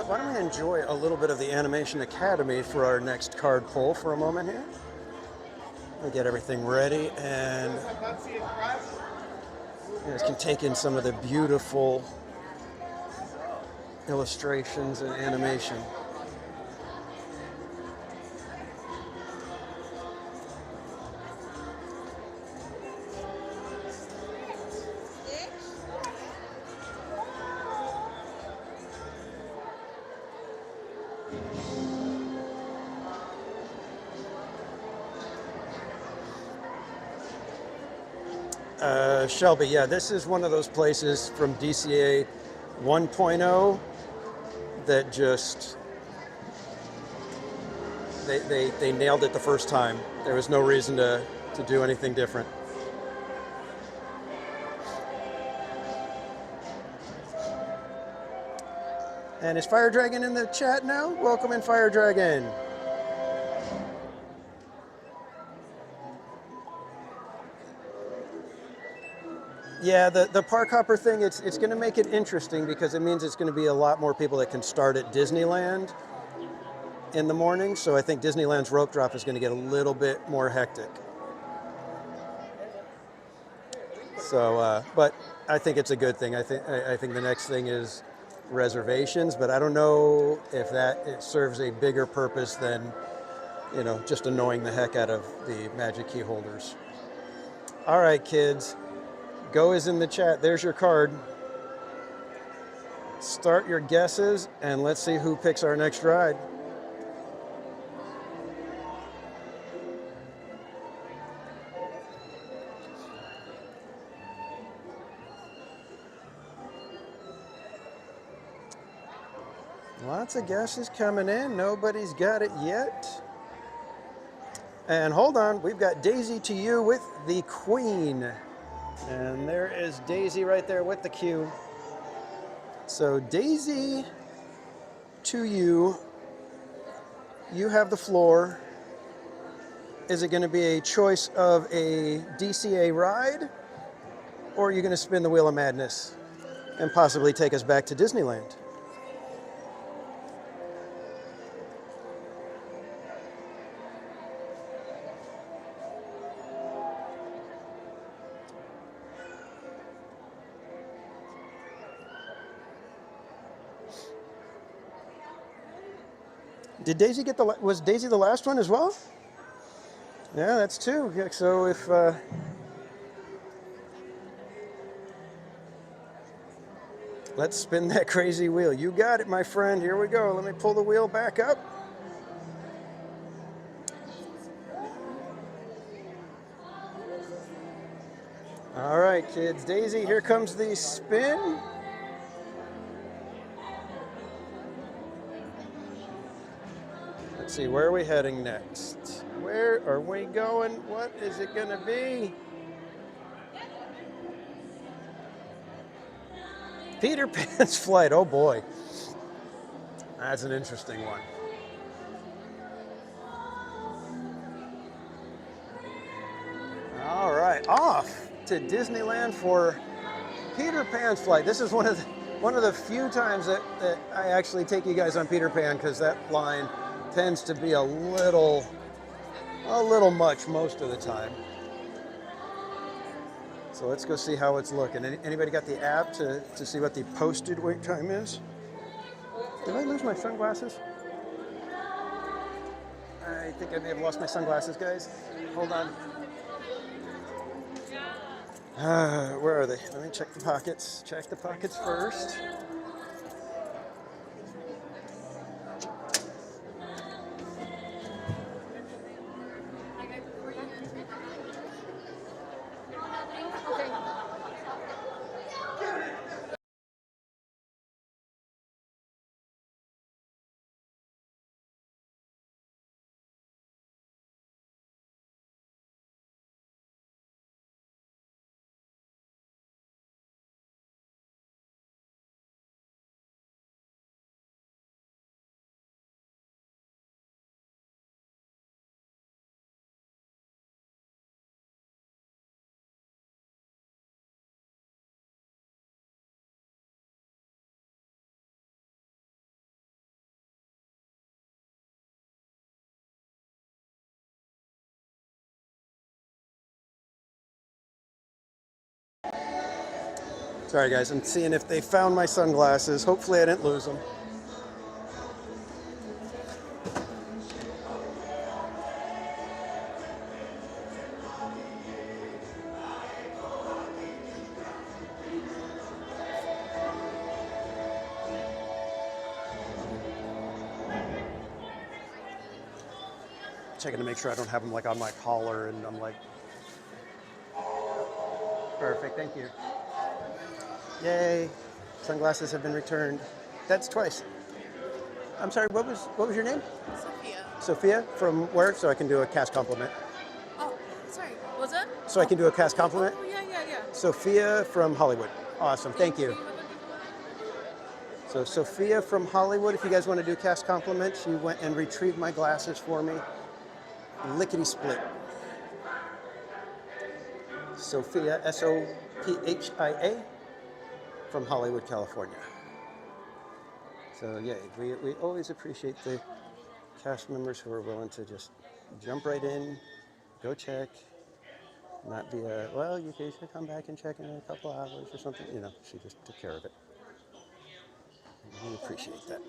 Why don't we enjoy a little bit of the Animation Academy for our next card pull for a moment here? We'll get everything ready, and you guys can take in some of the beautiful illustrations and animation. Shelby, yeah, this is one of those places from DCA 1.0 that just, they nailed it the first time. There was no reason to do anything different. And is Fire Dragon in the chat now? Welcome in, Fire Dragon. Yeah, the park hopper thing, it's going to make it interesting because it means it's going to be a lot more people that can start at Disneyland in the morning. So I think Disneyland's rope drop is going to get a little bit more hectic. So, but I think it's a good thing. I think the next thing is reservations, but I don't know if it serves a bigger purpose than, you know, just annoying the heck out of the magic key holders. All right, kids. Go is in the chat. There's your card. Start your guesses, and let's see who picks our next ride. Lots of guesses coming in. Nobody's got it yet. And hold on, we've got Daisy to you with the Queen. And there is Daisy right there with the Q. So Daisy, to you, you have the floor. Is it going to be a choice of a DCA ride, or are you going to spin the Wheel of Madness and possibly take us back to Disneyland? Did Daisy get was Daisy the last one as well? Yeah, that's two. Yeah, so if, let's spin that crazy wheel. You got it, my friend. Here we go. Let me pull the wheel back up. All right, kids. Daisy, here comes the spin. Let's see, where are we heading next? Where are we going? What is it going to be? Peter Pan's Flight. Oh boy. That's an interesting one. All right, off to Disneyland for Peter Pan's Flight. This is one of the few times that I actually take you guys on Peter Pan, because that line tends to be a little much most of the time. So let's go see how it's looking. Anybody got the app to see what the posted wait time is? Did I lose my sunglasses? I think I may have lost my sunglasses, guys. Hold on. Where are they? Let me check the pockets. Check the pockets first. Sorry guys, I'm seeing if they found my sunglasses. Hopefully I didn't lose them. Checking to make sure I don't have them like on my collar, and I'm like, perfect, thank you. Yay, sunglasses have been returned. That's twice. I'm sorry, what was your name? Sophia. Sophia, from where? So I can do a cast compliment. Oh, sorry. Was it? So I can do a cast compliment? Oh, yeah. Sophia from Hollywood. Awesome, thank you. So Sophia from Hollywood, if you guys want to do cast compliment, she went and retrieved my glasses for me. Lickety split. Sophia, Sophia, from Hollywood, California. So yeah, we always appreciate the cast members who are willing to just jump right in, go check, not be a, well, you should come back and check in a couple hours or something. You know, she just took care of it. And we appreciate that.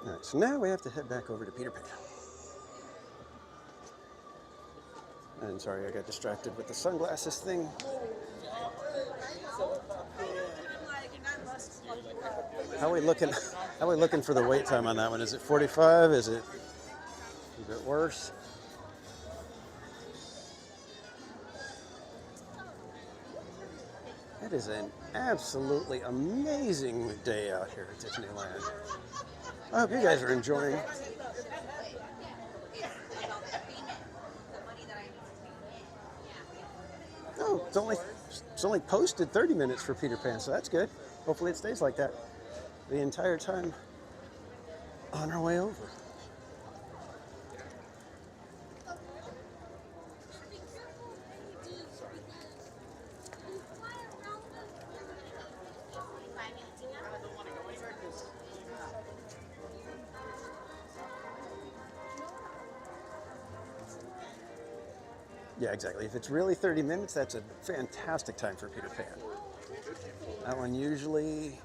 All right, so now we have to head back over to Peter Pan. And sorry, I got distracted with the sunglasses thing. How are we looking? How are we looking for the wait time on that one? Is it 45? Is it worse? It is an absolutely amazing day out here at Disneyland. I hope you guys are enjoying. Oh, it's only posted 30 minutes for Peter Pan, so that's good. Hopefully it stays like that the entire time on our way over. Yeah, exactly. If it's really 30 minutes, that's a fantastic time for Peter Pan. That one usually,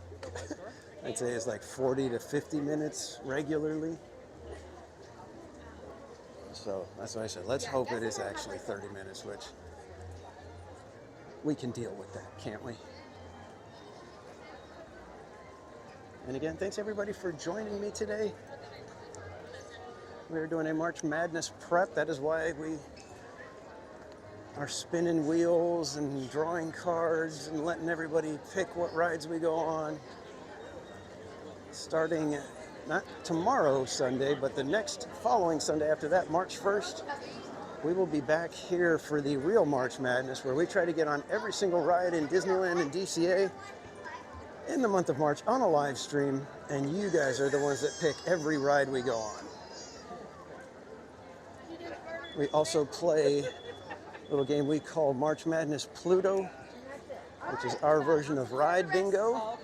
I'd say, is like 40 to 50 minutes regularly. So that's why I said, let's hope it is actually 30 minutes, which we can deal with that, can't we? And again, thanks everybody for joining me today. We're doing a March Madness prep. That is why we are spinning wheels and drawing cards and letting everybody pick what rides we go on. Starting not tomorrow Sunday, but the next following Sunday after that, March 1st, we will be back here for the real March Madness, where we try to get on every single ride in Disneyland and DCA in the month of March on a live stream, and you guys are the ones that pick every ride we go on. We also play little game we call March Madness Pluto, which is our version of Ride Bingo.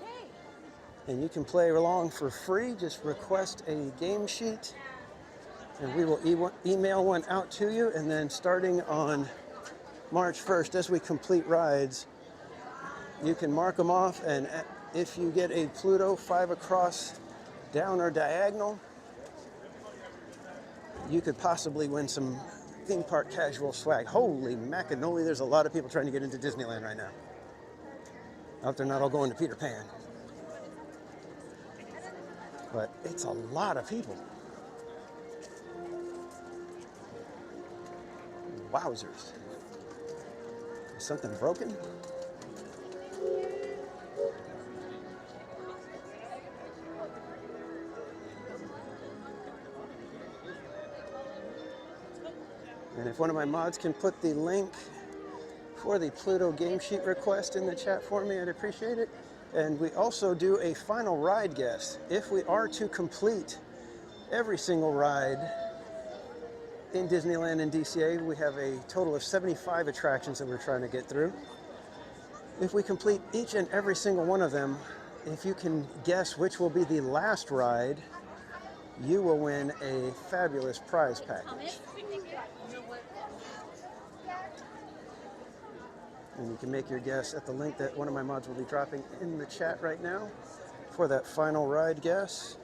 And you can play along for free. Just request a game sheet, and we will email one out to you. And then starting on March 1st, as we complete rides, you can mark them off. And if you get a Pluto 5 across, down or diagonal, you could possibly win some theme park casual swag. Holy macanoli, there's a lot of people trying to get into Disneyland right now. I hope they're not all going to Peter Pan. But it's a lot of people. Wowzers. Is something broken? And if one of my mods can put the link for the Pluto game sheet request in the chat for me, I'd appreciate it. And we also do a final ride guess. If we are to complete every single ride in Disneyland and DCA, we have a total of 75 attractions that we're trying to get through. If we complete each and every single one of them, if you can guess which will be the last ride, you will win a fabulous prize package. And you can make your guess at the link that one of my mods will be dropping in the chat right now for that final ride guess.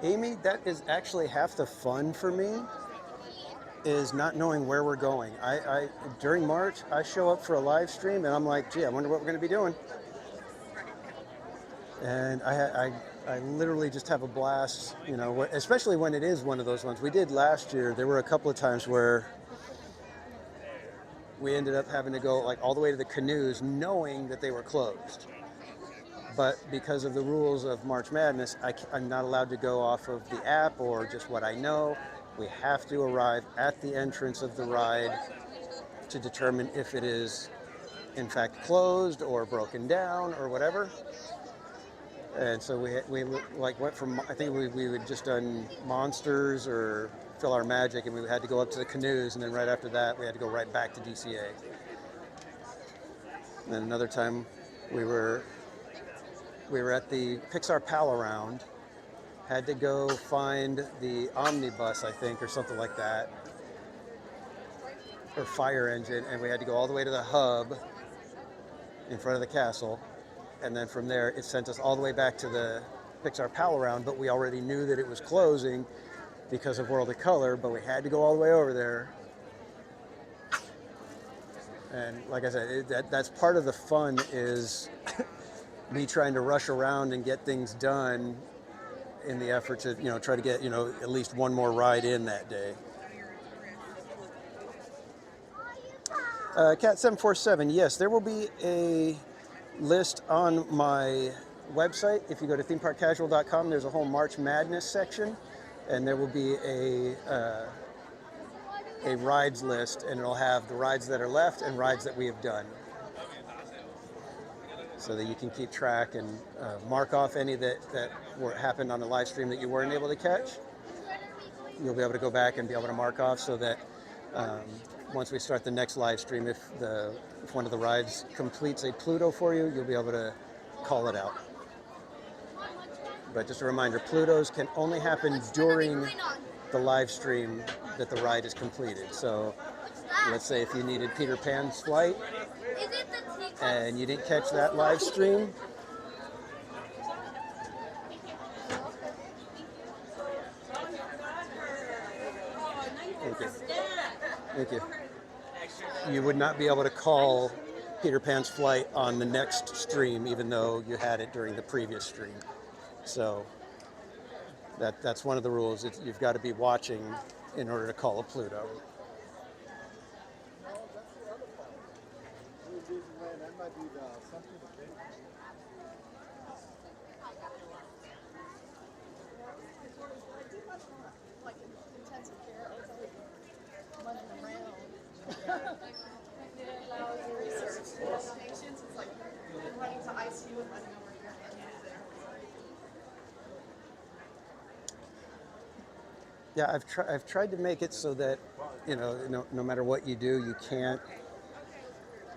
Amy, that is actually half the fun for me, is not knowing where we're going. During March, I show up for a live stream and I'm like, gee, I wonder what we're going to be doing. And I literally just have a blast, you know, especially when it is one of those ones. We did last year, there were a couple of times where we ended up having to go like all the way to the canoes knowing that they were closed. But because of the rules of March Madness, I'm not allowed to go off of the app or just what I know. We have to arrive at the entrance of the ride to determine if it is in fact closed or broken down or whatever. And so we like went from, I think we had just done Monsters or Fill Our Magic, and we had to go up to the canoes, and then right after that we had to go right back to DCA. And then another time we were at the Pixar Pal Around, had to go find the omnibus, I think, or something like that, or fire engine, and we had to go all the way to the hub in front of the castle, and then from there it sent us all the way back to the Pixar Pal Around, but we already knew that it was closing because of World of Color, but we had to go all the way over there. And like I said, that's part of the fun, is me trying to rush around and get things done in the effort to, you know, try to get, you know, at least one more ride in that day. Cat747, yes, there will be a list on my website. If you go to themeparkcasual.com, there's a whole March Madness section, and there will be a rides list, and it'll have the rides that are left and rides that we have done, so that you can keep track and mark off any that happened on the live stream that you weren't able to catch. You'll be able to go back and be able to mark off, so that once we start the next live stream, if one of the rides completes a Pluto for you, you'll be able to call it out. But just a reminder, Plutos can only happen during the live stream that the ride is completed. So let's say if you needed Peter Pan's Flight and you didn't catch that live stream, thank you. You would not be able to call Peter Pan's Flight on the next stream, even though you had it during the previous stream. So that's one of the rules. You've got to be watching in order to call a Pluto. Yeah, I've tried to make it so that, you know, no matter what you do, you can't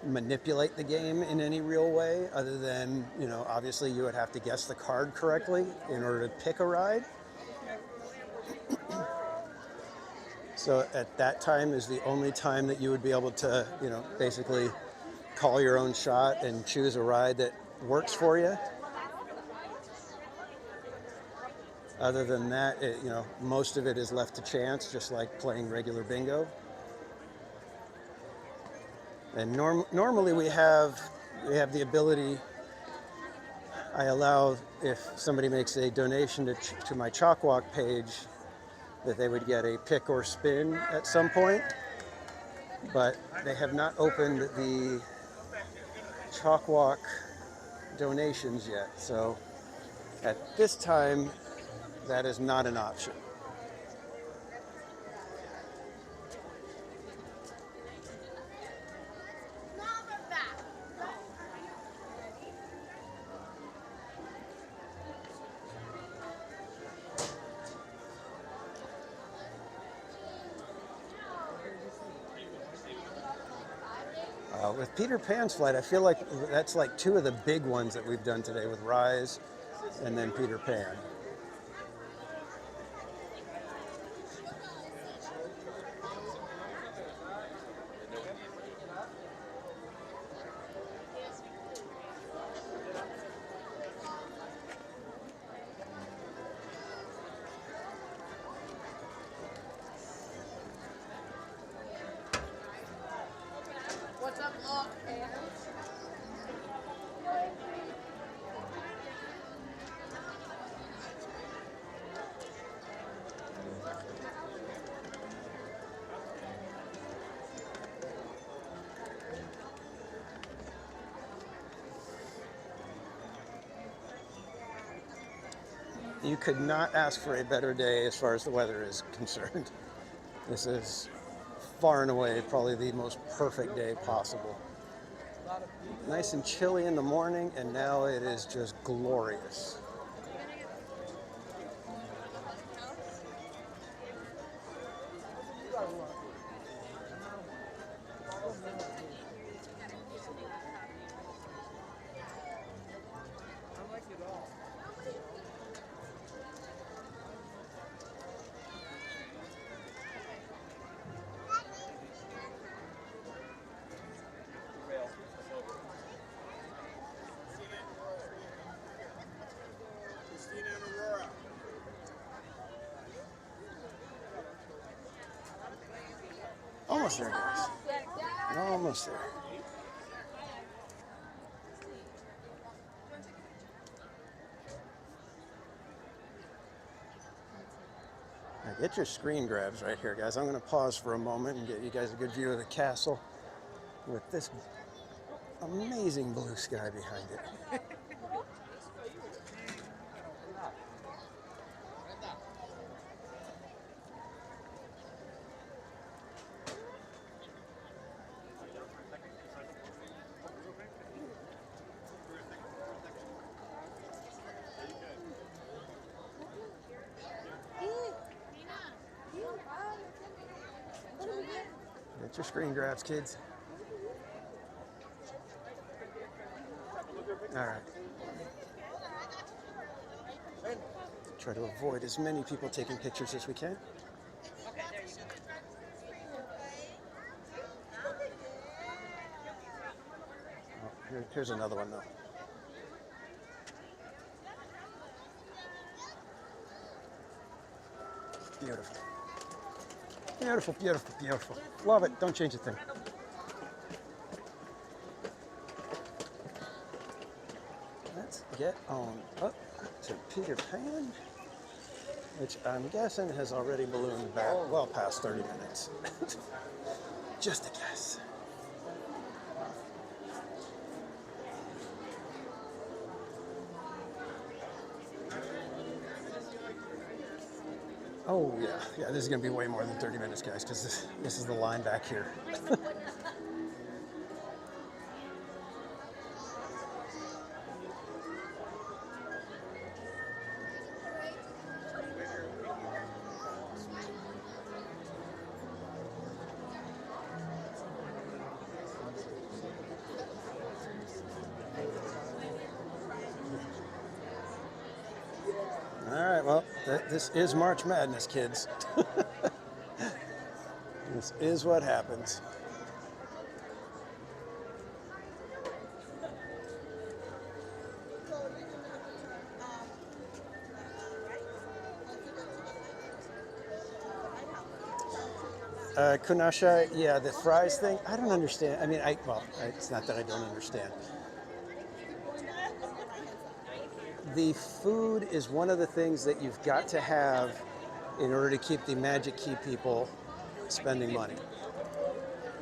manipulate the game in any real way, other than, you know, obviously you would have to guess the card correctly in order to pick a ride. So at that time is the only time that you would be able to, you know, basically call your own shot and choose a ride that works for you. Other than that, you know, most of it is left to chance, just like playing regular bingo. And normally we have the ability, I allow, if somebody makes a donation to my Chalk Walk page, that they would get a pick or spin at some point. But they have not opened the Chalk Walk donations yet. So at this time, that is not an option. Well, with Peter Pan's flight, I feel like that's like two of the big ones that we've done today with Rise and then Peter Pan. What's up, vlog? You could not ask for a better day as far as the weather is concerned. This is far and away probably the most perfect day possible. Nice and chilly in the morning, and now it is just glorious. Almost there, guys. Almost there. Now get your screen grabs right here, guys. I'm going to pause for a moment and get you guys a good view of the castle with this amazing blue sky behind it. Get your screen grabs, kids. All right. Try to avoid as many people taking pictures as we can. Oh, here's another one, though. Beautiful. Beautiful, beautiful, beautiful. Love it. Don't change a thing. Let's get on up to Peter Pan, which I'm guessing has already ballooned back well past 30 minutes. Just a guess. Oh, yeah. Yeah, this is going to be way more than 30 minutes, guys, because this is the line back here. All right, well, this is March Madness, kids. This is what happens. Kunasha, yeah, the fries thing, I don't understand. I mean, it's not that I don't understand. The food is one of the things that you've got to have in order to keep the Magic Key people spending money.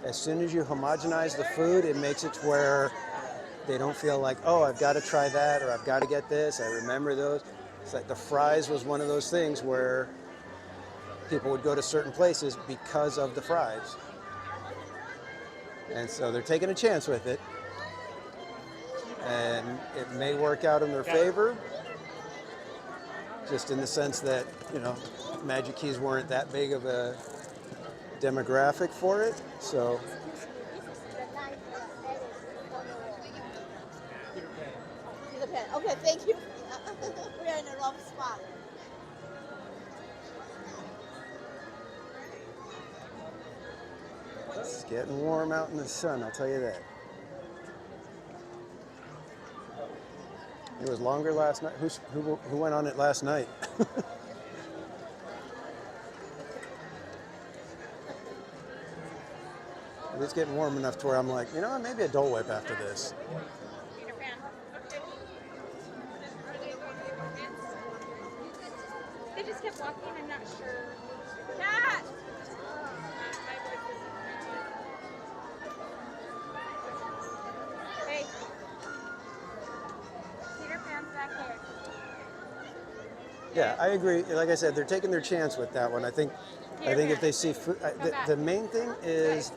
As soon as you homogenize the food, it makes it to where they don't feel like, oh, I've got to try that, or I've got to get this. I remember those. It's like the fries was one of those things where people would go to certain places because of the fries. And so they're taking a chance with it. And it may work out in their favor, just in the sense that, you know, Magic Keys weren't that big of a demographic for it. So It's getting warm out in the sun, I'll tell you that. It was longer last night. Who went on it last night? It's getting warm enough to where I'm like, you know what, maybe a Dole Whip after this. They just kept walking, I'm not sure. Cat! Hey. Peter Pan's back here. Yeah, I agree. Like I said, they're taking their chance with that one. I think if they see food, the main thing is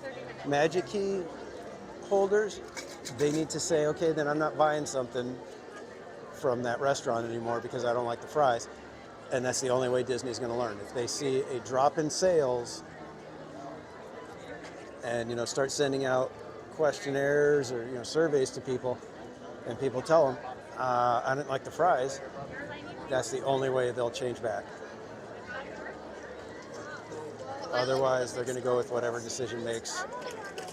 Magic Key holders. They need to say, okay, then I'm not buying something from that restaurant anymore because I don't like the fries. And that's the only way Disney's going to learn. If they see a drop in sales and, start sending out questionnaires or, surveys to people, and people tell them, I didn't like the fries, that's the only way they'll change back. Otherwise, they're going to go with whatever decision makes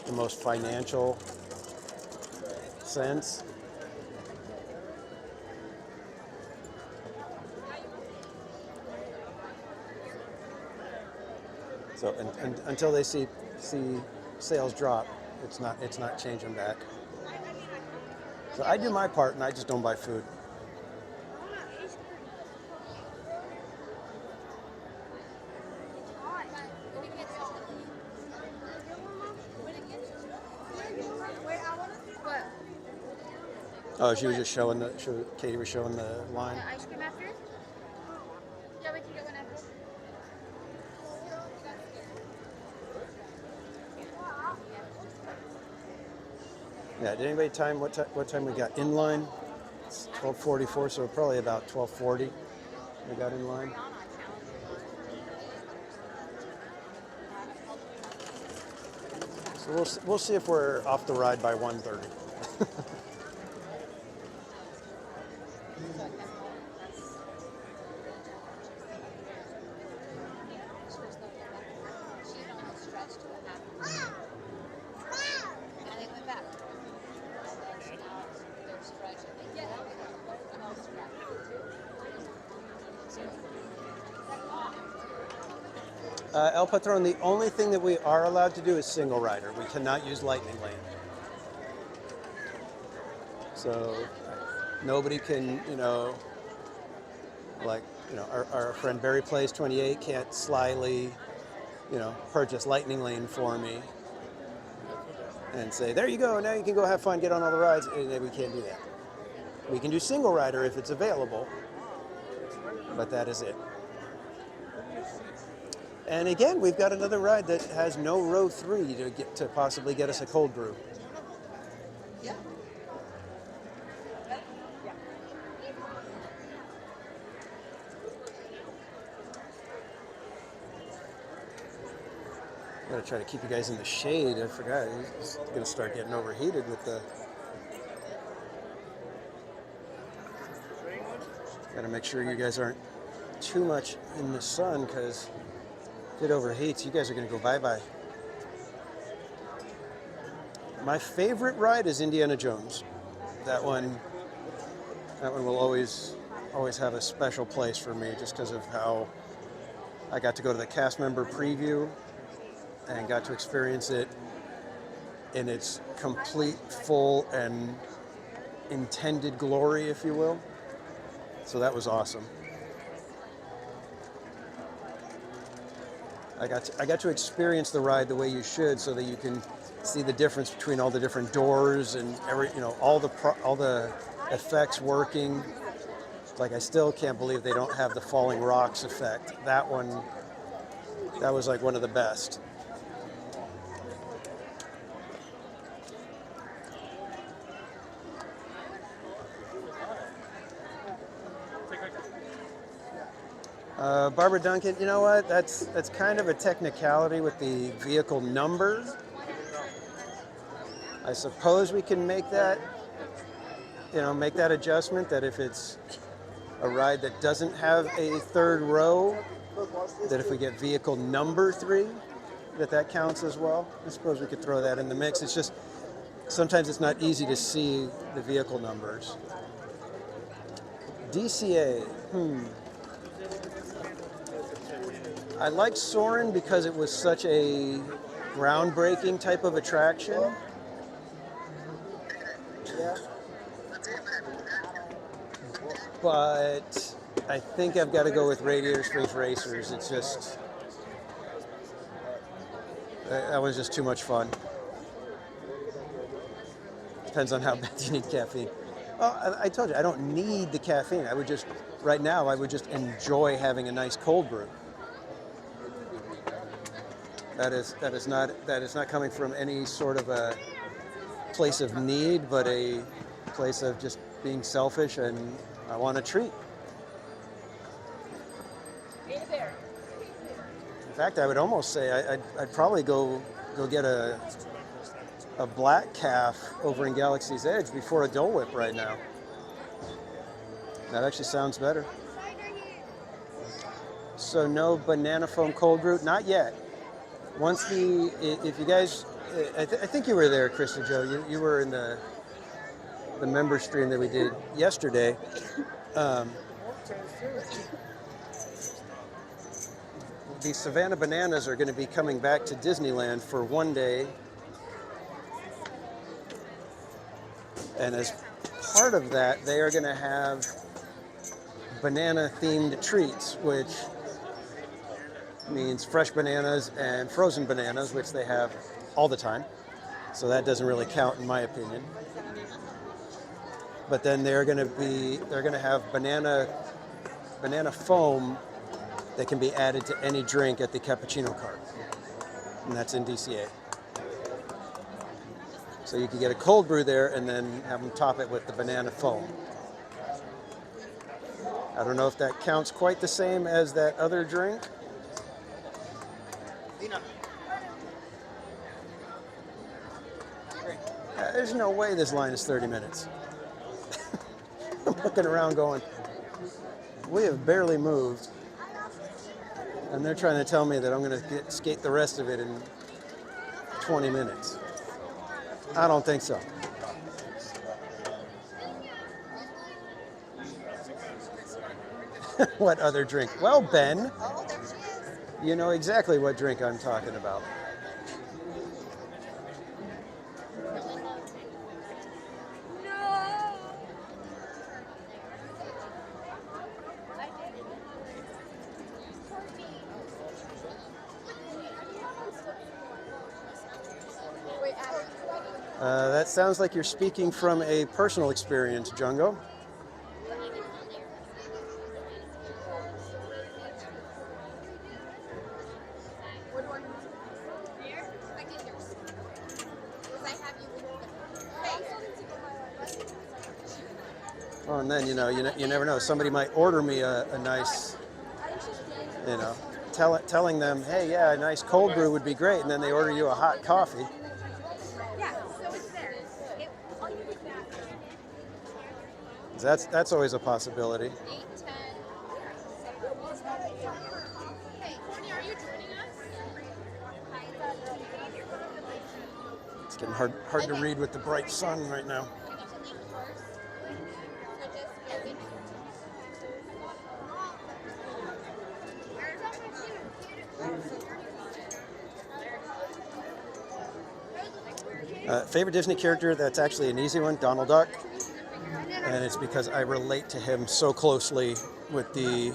the most financial sense. So until they see sales drop, it's not changing back. So I do my part, and I just don't buy food. Oh, she was just showing Katie was showing the line. Ice cream after? Yeah, we can get one after. Yeah, did anybody time what time we got in line? It's 12:44, so probably about 12:40 we got in line. So we'll see if we're off the ride by 1:30. El Patron, the only thing that we are allowed to do is single rider. We cannot use Lightning Lane. So nobody can, our friend Barry Plays 28 can't slyly, purchase Lightning Lane for me and say, there you go, now you can go have fun, get on all the rides. And we can't do that. We can do single rider if it's available, but that is it. And again, we've got another ride that has no row 3 to possibly get us a cold brew. I'm gonna try to keep you guys in the shade. I forgot, it's gonna start getting overheated with the. Gotta make sure you guys aren't too much in the sun, because if it overheats, you guys are gonna go bye-bye. My favorite ride is Indiana Jones. That one will always have a special place for me, just because of how I got to go to the cast member preview and got to experience it in its complete, full, and intended glory, if you will. So that was awesome. I got to experience the ride the way you should, so that you can see the difference between all the different doors and all the effects working. Like, I still can't believe they don't have the falling rocks effect. That was like one of the best. Barbara Duncan, you know what? That's kind of a technicality with the vehicle numbers. I suppose we can make that adjustment, that if it's a ride that doesn't have a third row, that if we get vehicle number 3, that counts as well. I suppose we could throw that in the mix. It's just sometimes it's not easy to see the vehicle numbers. DCA. I like Soarin' because it was such a groundbreaking type of attraction. But I think I've got to go with Radiator Springs Racers. It's just, that was just too much fun. Depends on how bad you need caffeine. Well, I told you, I don't need the caffeine. I would just, right now, I would just enjoy having a nice cold brew. That is not coming from any sort of a place of need, but a place of just being selfish, and I want a treat. In fact, I would almost say I'd probably go get a black calf over in Galaxy's Edge before a Dole Whip right now. That actually sounds better. So no banana foam cold brew? Not yet. Once if you guys, I think you were there, Krista Joe. You were in the member stream that we did yesterday. The Savannah Bananas are going to be coming back to Disneyland for one day. And as part of that, they are going to have banana-themed treats, which means fresh bananas and frozen bananas, which they have all the time. So that doesn't really count in my opinion. But then they're going to have banana foam that can be added to any drink at the cappuccino cart. And that's in DCA. So you can get a cold brew there and then have them top it with the banana foam. I don't know if that counts quite the same as that other drink. There's no way this line is 30 minutes. I'm looking around going, we have barely moved. And they're trying to tell me that I'm going to skate the rest of it in 20 minutes. I don't think so. What other drink? Well, Ben, you know exactly what drink I'm talking about. That sounds like you're speaking from a personal experience, Jungo. Oh, and then, you never know. Somebody might order me a nice, telling them, hey, yeah, a nice cold brew would be great. And then they order you a hot coffee. That's always a possibility. It's getting hard to read with the bright sun right now. Favorite Disney character? That's actually an easy one, Donald Duck. And it's because I relate to him so closely with you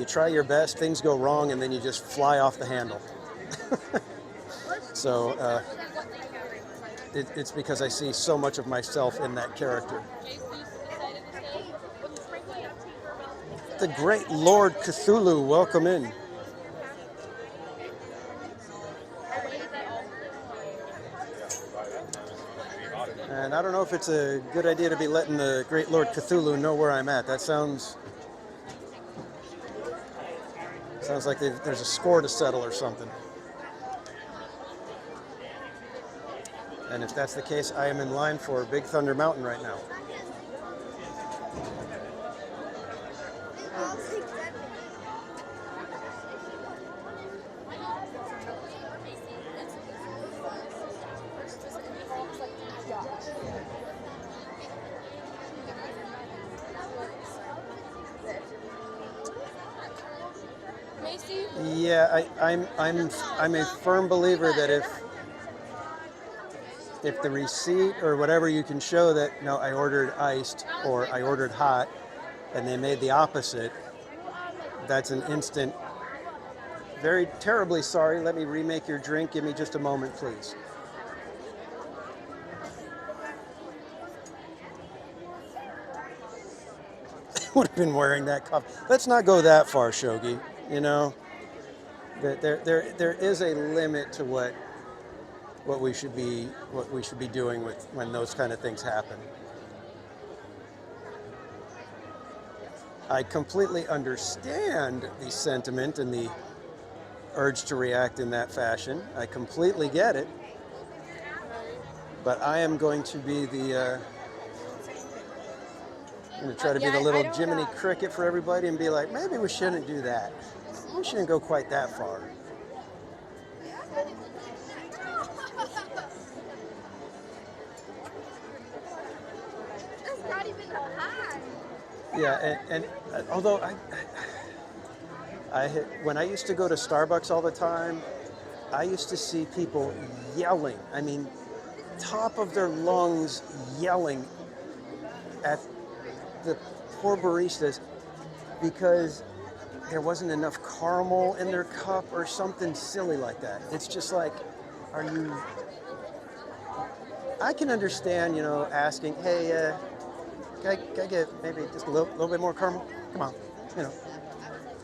try your best, things go wrong, and then you just fly off the handle. So it's because I see so much of myself in that character. The great Lord Cthulhu, welcome in. And I don't know if it's a good idea to be letting the great Lord Cthulhu know where I'm at. That sounds like there's a score to settle or something. And if that's the case, I am in line for Big Thunder Mountain right now. Macy? Yeah, I'm a firm believer that if the receipt or whatever you can show that no, I ordered iced or I ordered hot, and they made the opposite, that's an instant. Very terribly sorry. Let me remake your drink. Give me just a moment, please. Would have been wearing that cup. Let's not go that far, Shogi. You know, there is a limit to what we should be doing with when those kind of things happen. I completely understand the sentiment and the urge to react in that fashion. I completely get it. But I am going to be the I'm going to try to be the little Jiminy Cricket for everybody and be like, maybe we shouldn't do that. We shouldn't go quite that far. That's not even the high. Yeah, and although when I used to go to Starbucks all the time, I used to see people yelling. I mean, top of their lungs yelling at the poor baristas because there wasn't enough caramel in their cup or something silly like that. It's just like, are you... I can understand, you know, asking, hey, can I get maybe just a little bit more caramel? Come on, you know.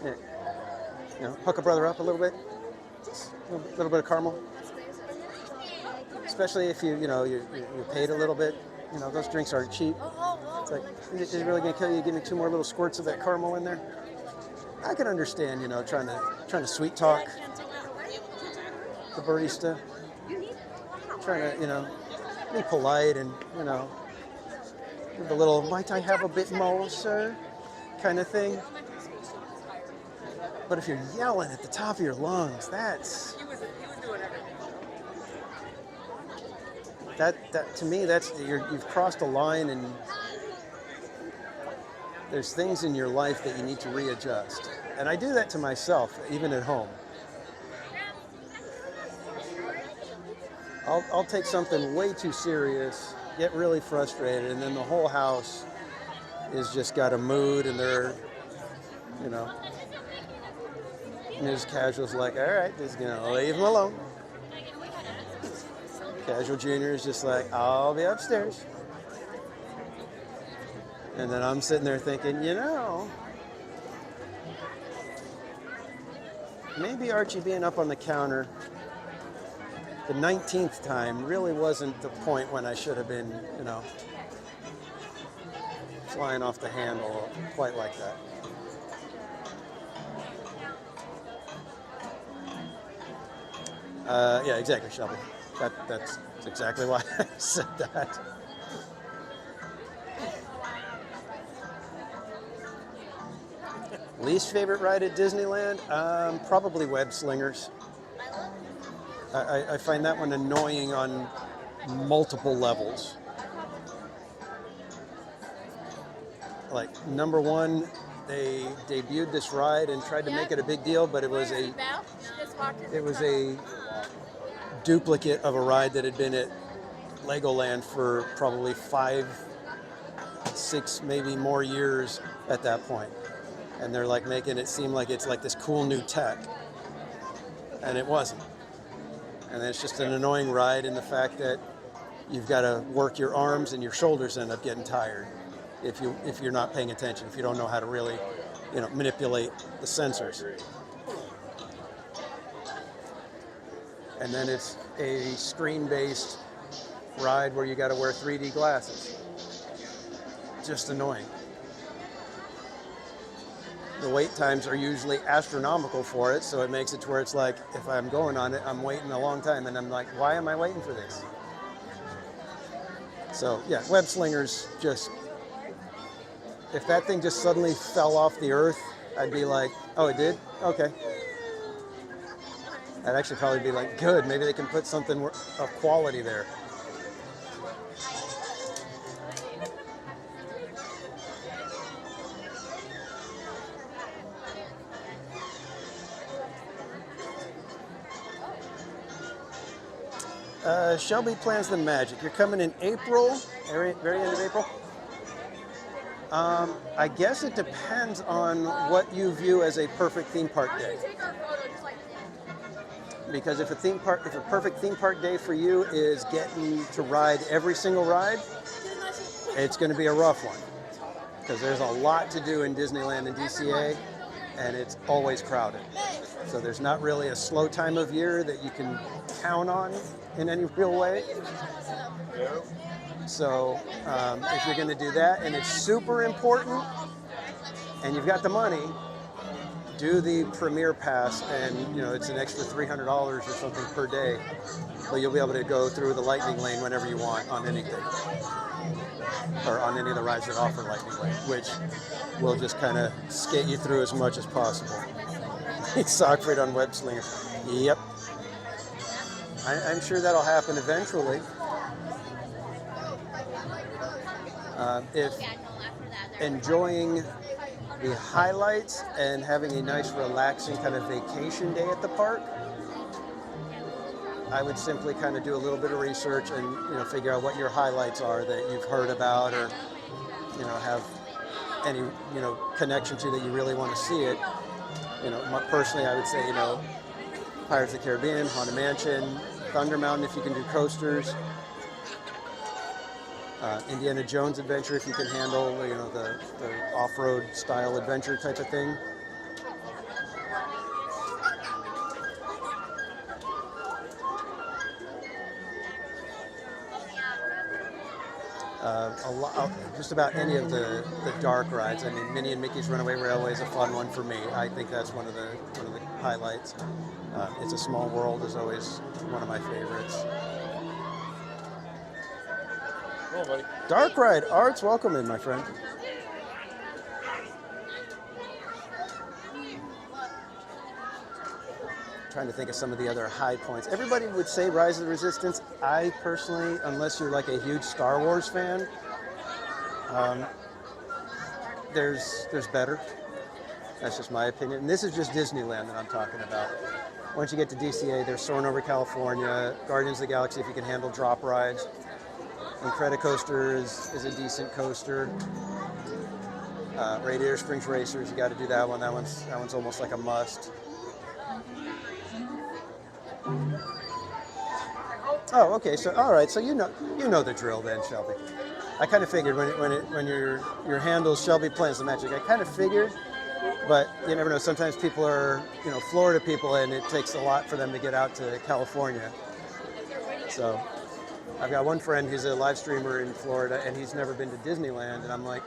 Yeah. You know, hook a brother up a little bit. Just a little bit of caramel. Especially if you paid a little bit. You know, those drinks aren't cheap. It's like, is it really gonna kill you? Give me 2 more little squirts of that caramel in there. I can understand, you know, trying to sweet talk the barista, trying to, you know, be polite and, you know, give a little, might I have a bit more, sir, kind of thing. But if you're yelling at the top of your lungs, that's... That to me, that's you've crossed a line, and there's things in your life that you need to readjust. And I do that to myself, even at home. I'll take something way too serious, get really frustrated, and then the whole house is just got a mood, and they're, you know, Ms. Casual's like, all right, just gonna leave him alone. Casual Junior is just like, I'll be upstairs. And then I'm sitting there thinking, you know, maybe Archie being up on the counter the 19th time really wasn't the point when I should have been, you know, flying off the handle quite like that. Yeah, exactly, Shelby. That's exactly why I said that. Least favorite ride at Disneyland? Probably Web Slingers. I find that one annoying on multiple levels. Like, number one, they debuted this ride and tried to make it a big deal, but it was a duplicate of a ride that had been at Legoland for probably 5, 6, maybe more years at that point. And they're like making it seem like it's like this cool new tech. And it wasn't. And it's just an annoying ride in the fact that you've got to work your arms and your shoulders end up getting tired if you're not paying attention, if you don't know how to really, you know, manipulate the sensors. And then it's a screen-based ride where you got to wear 3D glasses. Just annoying. The wait times are usually astronomical for it, so it makes it to where it's like, if I'm going on it, I'm waiting a long time, and I'm like, why am I waiting for this? So, yeah, Web Slingers just... If that thing just suddenly fell off the earth, I'd be like, oh, it did? Okay. I'd actually probably be like, good, maybe they can put something of quality there. Shelby Plans the Magic. You're coming in April, very end of April. I guess it depends on what you view as a perfect theme park day. Because if a perfect theme park day for you is getting to ride every single ride, it's going to be a rough one. Because there's a lot to do in Disneyland and DCA, and it's always crowded. So there's not really a slow time of year that you can count on in any real way. So if you're going to do that, and it's super important, and you've got the money, do the Premier Pass, and it's an extra $300 or something per day. But you'll be able to go through the Lightning Lane whenever you want on anything, or on any of the rides that offer Lightning Lane, which will just kind of skate you through as much as possible. Sockford on Web Slinger. Yep. I'm sure that'll happen eventually. If enjoying the highlights and having a nice relaxing kind of vacation day at the park, I would simply kind of do a little bit of research and figure out what your highlights are that you've heard about, or have any connection to that you really want to see it. Personally, I would say Pirates of the Caribbean, Haunted Mansion, Thunder Mountain if you can do coasters, Indiana Jones Adventure if you can handle the off-road style adventure type of thing. Just about any of the dark rides. I mean, Minnie and Mickey's Runaway Railway is a fun one for me. I think that's one of the highlights. It's a Small World is always one of my favorites. Oh, buddy. Dark ride, Arts, welcome in, my friend. Trying to think of some of the other high points. Everybody would say Rise of the Resistance. I personally, unless you're like a huge Star Wars fan, there's better. That's just my opinion. And this is just Disneyland that I'm talking about. Once you get to DCA, there's Soarin' Over California, Guardians of the Galaxy if you can handle drop rides. Incredicoaster is a decent coaster. Radiator Springs Racers, you got to do that one. That one's almost like a must. Oh, okay. So, all right. So you know the drill then, Shelby. I kind of figured when your handle's Shelby Plans the Magic. I kind of figured, but you never know. Sometimes people are Florida people, and it takes a lot for them to get out to California. So I've got one friend who's a live streamer in Florida, and he's never been to Disneyland, and I'm like,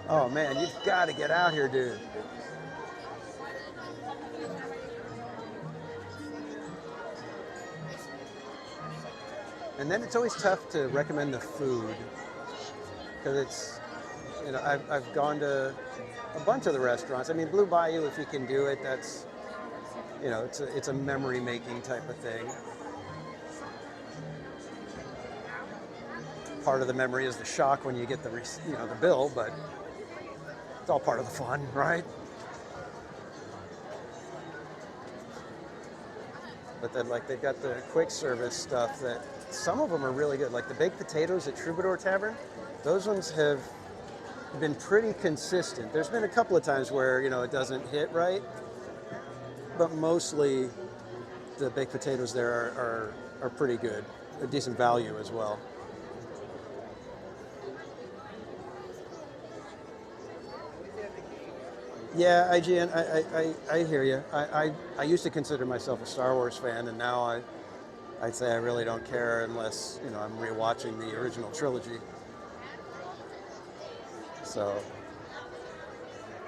oh man, you've got to get out here, dude. And then it's always tough to recommend the food, because it's, I've gone to a bunch of the restaurants. I mean, Blue Bayou, if you can do it, that's, it's a memory-making type of thing. Part of the memory is the shock when you get the bill, but it's all part of the fun, right? But then, they've got the quick service stuff that some of them are really good. Like the baked potatoes at Troubadour Tavern, those ones have been pretty consistent. There's been a couple of times where, it doesn't hit right, but mostly the baked potatoes there are pretty good. A decent value as well. Yeah, IGN, I hear you. I used to consider myself a Star Wars fan, and now I'd say I really don't care unless, I'm rewatching the original trilogy. So,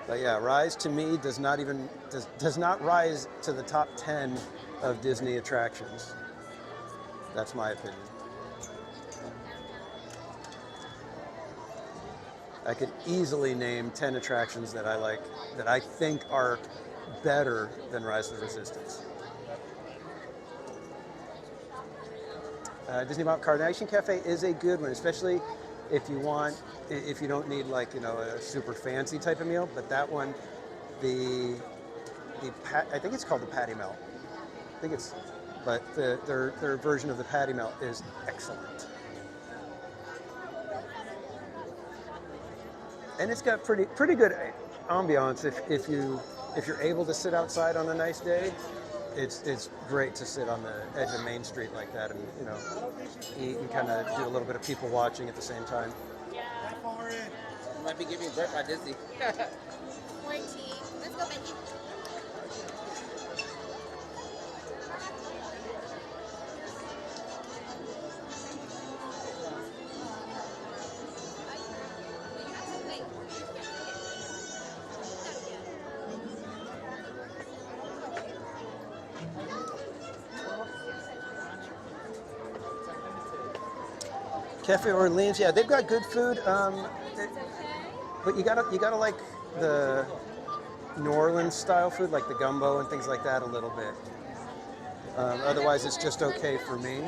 but yeah, Rise to me does not rise to the top 10 of Disney attractions. That's my opinion. I could easily name 10 attractions that I like, that I think are better than Rise of the Resistance. Disney Mountain Carnation Cafe is a good one, especially if you don't need a super fancy type of meal. But that one, I think it's called the Patty Melt. I think it's but their version of the patty melt is excellent. And it's got pretty good ambiance if you're able to sit outside on a nice day. It's great to sit on the edge of Main Street like that and eat and kind of do a little bit of people watching at the same time. You might be giving birth by Disney. 14. Let's go, Becky. Cafe Orleans, yeah, they've got good food, but you gotta like the New Orleans style food, like the gumbo and things like that, a little bit. Otherwise, it's just okay for me.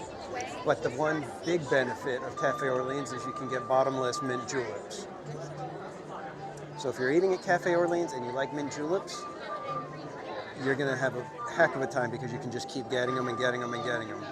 But the one big benefit of Cafe Orleans is you can get bottomless mint juleps. So if you're eating at Cafe Orleans and you like mint juleps, you're gonna have a heck of a time because you can just keep getting them and getting them and getting them.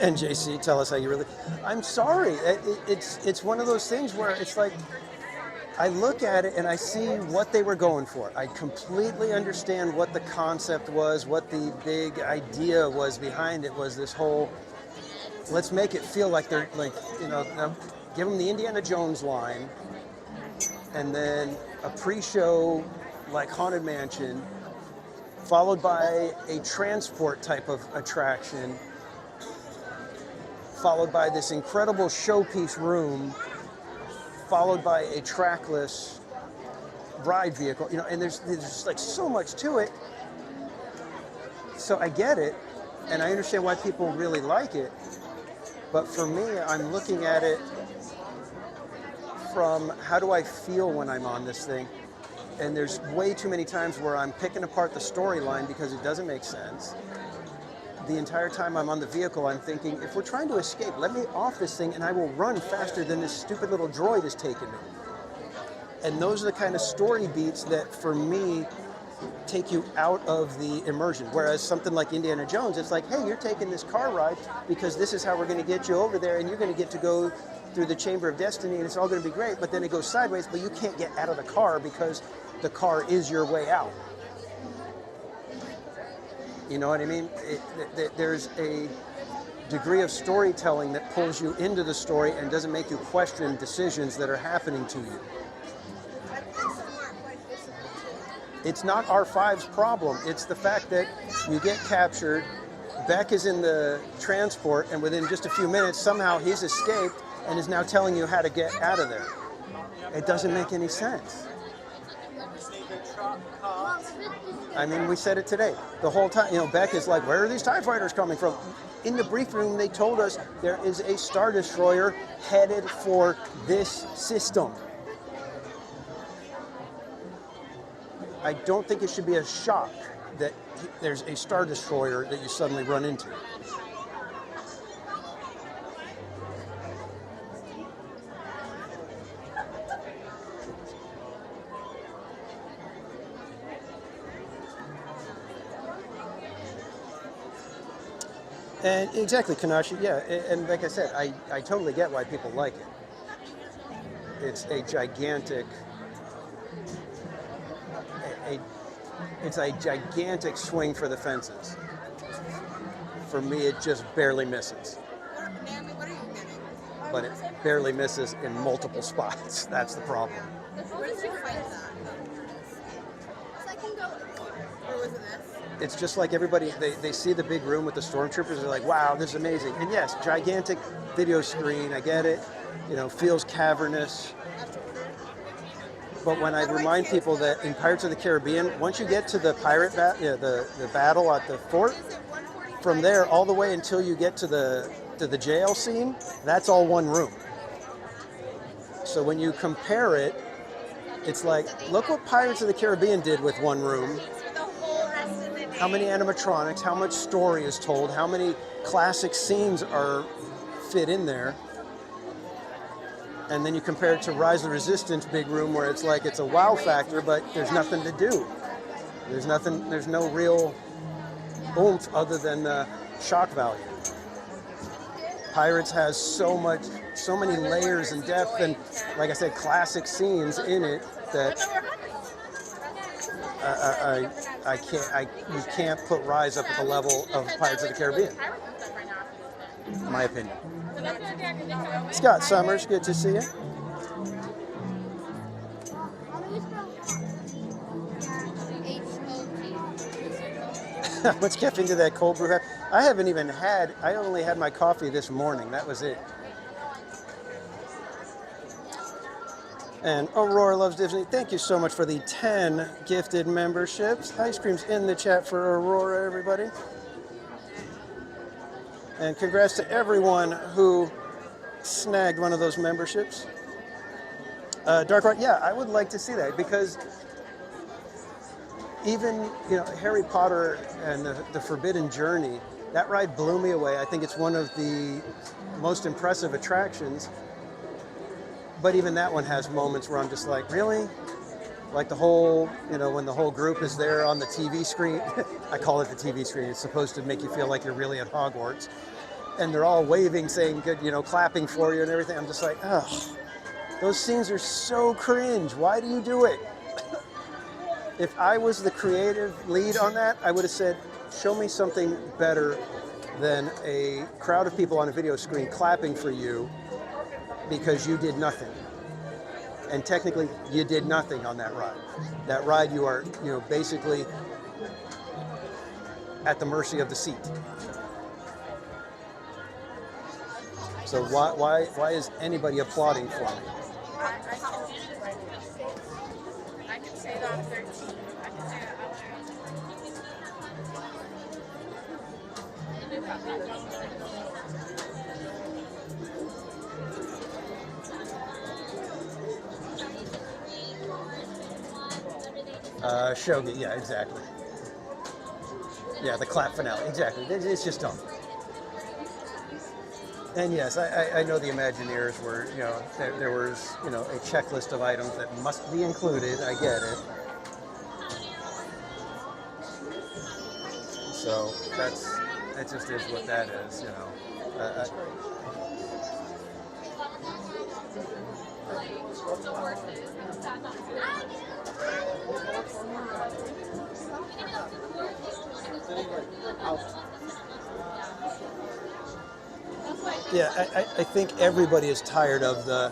And JC, tell us how you really. I'm sorry. It's one of those things where it's like I look at it and I see what they were going for. I completely understand what the concept was, what the big idea was behind it. Was this whole let's make it feel like they're like give them the Indiana Jones line, and then a pre-show like Haunted Mansion, followed by a transport type of attraction, followed by this incredible showpiece room, followed by a trackless ride vehicle, and there's just like so much to it. So I get it, and I understand why people really like it, but for me, I'm looking at it from how do I feel when I'm on this thing, and there's way too many times where I'm picking apart the storyline because it doesn't make sense. The entire time I'm on the vehicle, I'm thinking, if we're trying to escape, let me off this thing and I will run faster than this stupid little droid is taking me. And those are the kind of story beats that, for me, take you out of the immersion. Whereas something like Indiana Jones, it's like, hey, you're taking this car ride because this is how we're going to get you over there, and you're going to get to go through the Chamber of Destiny, and it's all going to be great, but then it goes sideways, but you can't get out of the car because the car is your way out. You know what I mean? There's a degree of storytelling that pulls you into the story and doesn't make you question decisions that are happening to you. It's not R5's problem. It's the fact that you get captured, Beck is in the transport, and within just a few minutes, somehow he's escaped and is now telling you how to get out of there. It doesn't make any sense. I mean, we said it today. The whole time, Beck is like, where are these TIE fighters coming from? In the briefing room, they told us there is a Star Destroyer headed for this system. I don't think it should be a shock that there's a Star Destroyer that you suddenly run into. And exactly, Kanashi, yeah, and like I said, I totally get why people like it. It's a gigantic, it's a gigantic swing for the fences. For me, it just barely misses. Naomi, what are you getting? but it barely misses in multiple spots. That's the problem. Where did you find that? Or was it this? It's just like everybody, they see the big room with the stormtroopers, they're like, wow, this is amazing. And yes, gigantic video screen, I get it, you know, feels cavernous. But when I remind people that in Pirates of the Caribbean, once you get to the the battle at the fort, from there all the way until you get to the jail scene, that's all one room. So when you compare it, it's like, look what Pirates of the Caribbean did with one room. How many animatronics, how much story is told, how many classic scenes are fit in there. And then you compare it to Rise of the Resistance big room where it's like it's a wow factor, but there's nothing to do. There's no real oomph other than shock value. Pirates has so many layers and depth and, like I said, classic scenes in it that you can't put Rise up at the level of Pirates of the Caribbean, in my opinion. Scott Summers, good to see you. How much caffeine did that cold brew have? I only had my coffee this morning. That was it. And Aurora Loves Disney, thank you so much for the 10 gifted memberships. Ice cream's in the chat for Aurora, everybody. And congrats to everyone who snagged one of those memberships. Dark Rock, yeah, I would like to see that because even, you know, Harry Potter and the Forbidden Journey, that ride blew me away. I think it's one of the most impressive attractions. But even that one has moments where I'm just like, really? Like the whole, you know, when the whole group is there on the TV screen. I call it the TV screen. It's supposed to make you feel like you're really at Hogwarts. And they're all waving, saying good, you know, clapping for you and everything. I'm just like, oh, those scenes are so cringe. Why do you do it? If I was the creative lead on that, I would have said, show me something better than a crowd of people on a video screen clapping for you because you did nothing. And technically, you did nothing on that ride. That ride, you are, you know, basically at the mercy of the seat. So why is anybody applauding for me? I can say that I'm 13. I can say that Shogi, yeah, exactly. Yeah, the clap finale, exactly. It's just dumb. And yes, I know the Imagineers were, you know, there was, you know, a checklist of items that must be included. I get it. So that just is what that is, you know. Yeah, I think everybody is tired of the,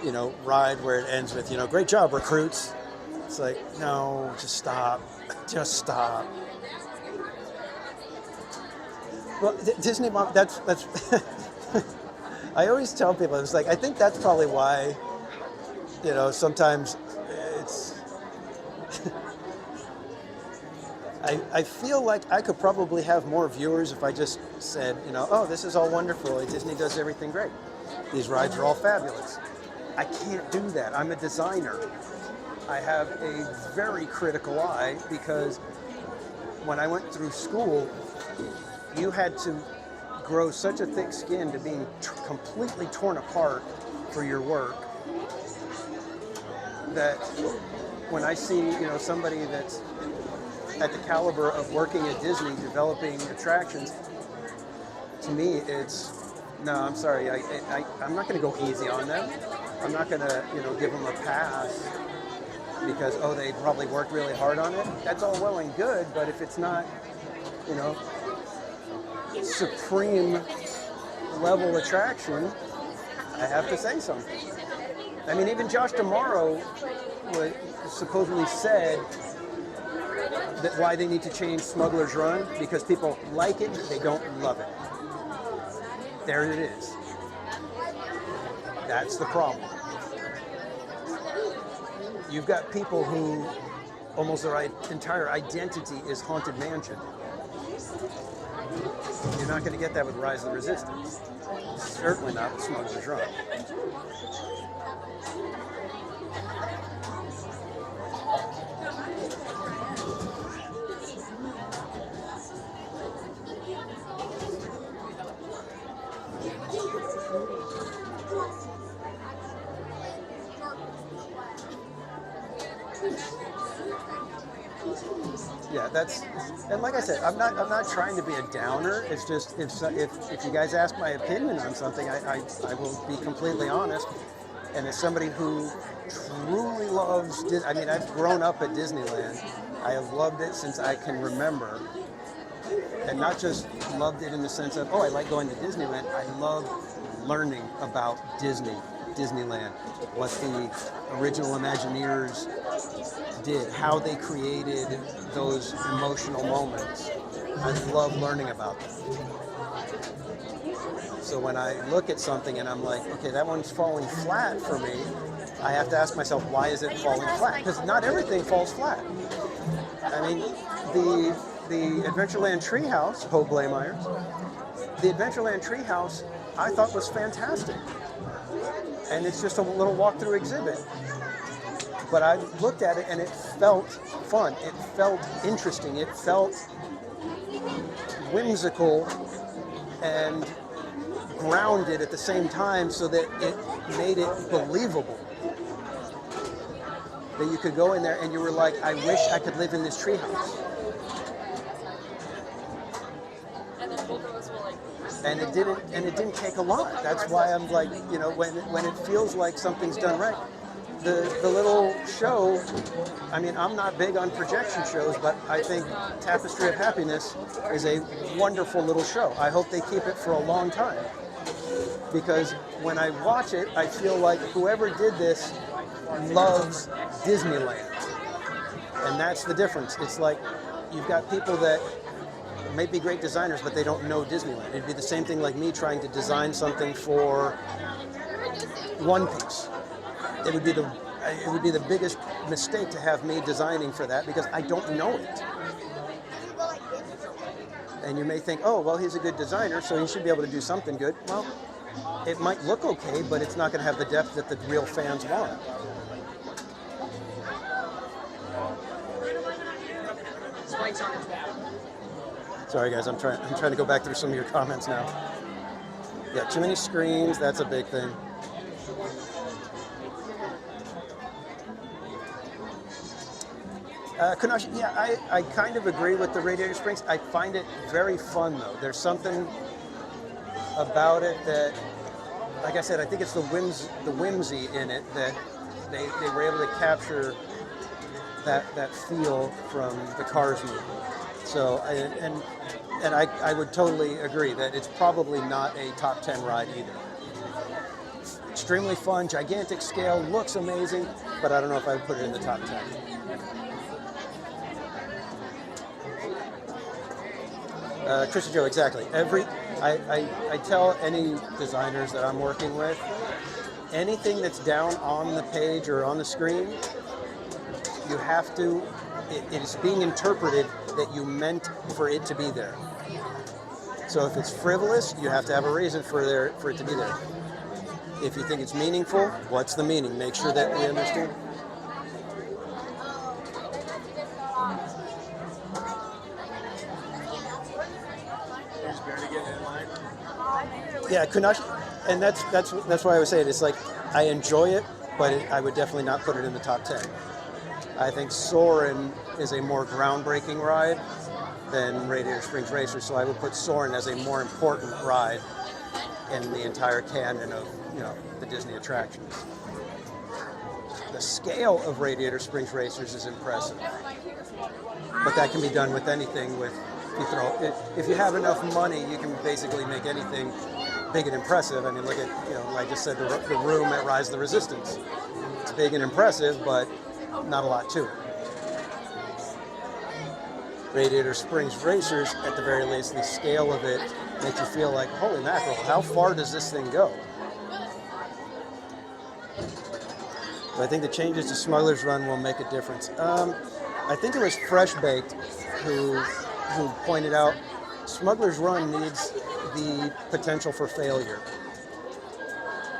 you know, ride where it ends with, you know, great job, recruits. It's like, no, just stop. Just stop. Well, Disney Mom, that's I always tell people, it's like, I think that's probably why, you know, sometimes it's, I feel like I could probably have more viewers if I just said, you know, oh, this is all wonderful. Disney does everything great. These rides are all fabulous. I can't do that. I'm a designer. I have a very critical eye because when I went through school, you had to grow such a thick skin to being completely torn apart for your work that when I see, you know, somebody that's at the caliber of working at Disney, developing attractions, to me, it's, no, I'm sorry, I'm not going to go easy on them. I'm not going to, you know, give them a pass because, oh, they probably worked really hard on it. That's all well and good, but if it's not, you know, supreme level attraction, I have to say something. I mean, even Josh Tomorrow supposedly said that why they need to change Smuggler's Run, because people like it, they don't love it. There it is. That's the problem. You've got people who almost their entire identity is Haunted Mansion. You're not going to get that with Rise of the Resistance. Certainly not with Smuggler's Run. Yeah, and like I said, I'm not trying to be a downer. It's just if you guys ask my opinion on something, I will be completely honest. And as somebody who truly loves Disney, I mean, I've grown up at Disneyland. I have loved it since I can remember, and not just loved it in the sense of, oh, I like going to Disneyland. I love learning about Disneyland, what the original Imagineers did, how they created those emotional moments. I love learning about them. So when I look at something and I'm like, okay, that one's falling flat for me, I have to ask myself, why is it falling flat? Because not everything falls flat. I mean, the Adventureland Treehouse, Ho Blameyers, the Adventureland Treehouse, I thought was fantastic. And it's just a little walkthrough exhibit. But I looked at it and it felt fun. It felt interesting. It felt whimsical and grounded at the same time, so that it made it believable. That you could go in there and you were like, I wish I could live in this treehouse. And it didn't take a lot. That's why I'm like, you know, when it feels like something's done right. The little show, I mean, I'm not big on projection shows, but I think Tapestry of Happiness is a wonderful little show. I hope they keep it for a long time. Because when I watch it, I feel like whoever did this loves Disneyland. And that's the difference. It's like you've got people that may be great designers, but they don't know Disneyland. It'd be the same thing like me trying to design something for One Piece. It would be the biggest mistake to have me designing for that, because I don't know it. And you may think, oh, well, he's a good designer, so he should be able to do something good. Well, it might look okay, but it's not going to have the depth that the real fans want. Sorry, guys, I'm trying to go back through some of your comments now. Yeah, too many screens, that's a big thing. Kunash, yeah, I kind of agree with the Radiator Springs. I find it very fun, though. There's something about it that, like I said, I think it's the whimsy in it that they were able to capture that feel from the Cars movie. So, and I would totally agree that it's probably not a top 10 ride either. Extremely fun, gigantic scale, looks amazing, but I don't know if I would put it in the top 10. Chris Joe, exactly. I tell any designers that I'm working with, anything that's down on the page or on the screen, you have to, it is being interpreted that you meant for it to be there. So if it's frivolous, you have to have a reason for it to be there. If you think it's meaningful, what's the meaning? Make sure that we understand. Yeah, Kunash, and that's why I was saying it's like I enjoy it, but I would definitely not put it in the top 10. I think Soarin' is a more groundbreaking ride than Radiator Springs Racer, so I would put Soarin' as a more important ride in the entire canon of, you know, the Disney attractions. The scale of Radiator Springs Racers is impressive, but that can be done with anything. If you have enough money, you can basically make anything big and impressive. I mean, look at, like I just said, the room at Rise of the Resistance. It's big and impressive, but not a lot to it. Radiator Springs Racers, at the very least, the scale of it makes you feel like, holy mackerel, how far does this thing go? But I think the changes to Smuggler's Run will make a difference. I think it was Fresh Baked who pointed out Smuggler's Run needs the potential for failure.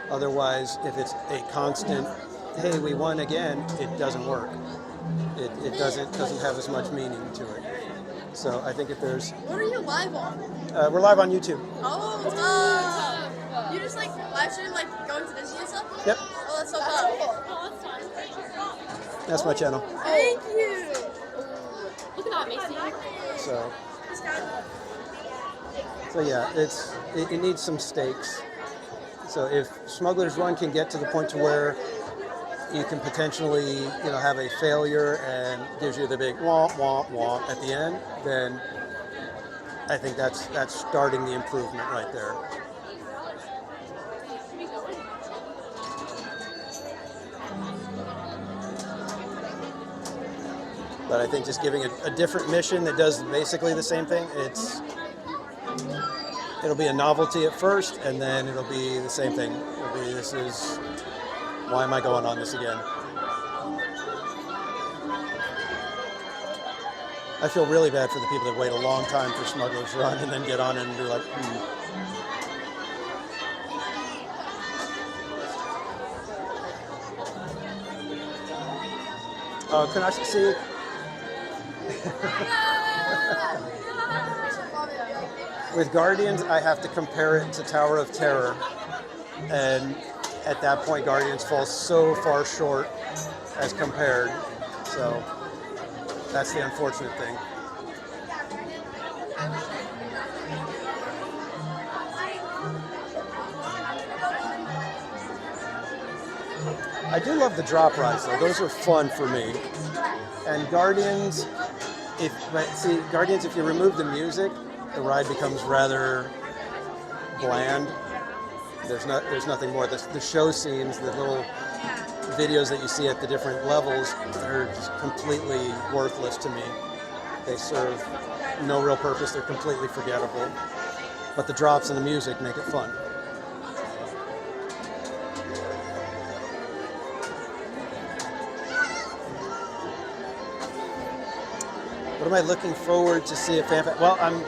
Otherwise, if it's a constant, hey, we won again, it doesn't work. It doesn't have as much meaning to it. So I think if there's... What are you live on? We're live on YouTube. Oh, you just like live stream like going to Disney and stuff? Yep. Oh, that's so fun. That's my channel. Thank you. Look at that, Macy. So yeah, it needs some stakes. So if Smuggler's Run can get to the point to where you can potentially, have a failure and gives you the big womp womp womp at the end, then I think that's starting the improvement right there. But I think just giving a different mission that does basically the same thing, it'll be a novelty at first, and then it'll be the same thing. It'll be, why am I going on this again? I feel really bad for the people that wait a long time for Smuggler's Run and then get on and be like, Oh, can I see? With Guardians, I have to compare it to Tower of Terror, and at that point, Guardians falls so far short as compared. So that's the unfortunate thing. I do love the drop rides though; those are fun for me. And Guardians, if you remove the music, the ride becomes rather bland. There's nothing more. The show scenes, the little videos that you see at the different levels, they're just completely worthless to me. They serve no real purpose. They're completely forgettable. But the drops and the music make it fun. What am I looking forward to see at FanFest? Well, I'm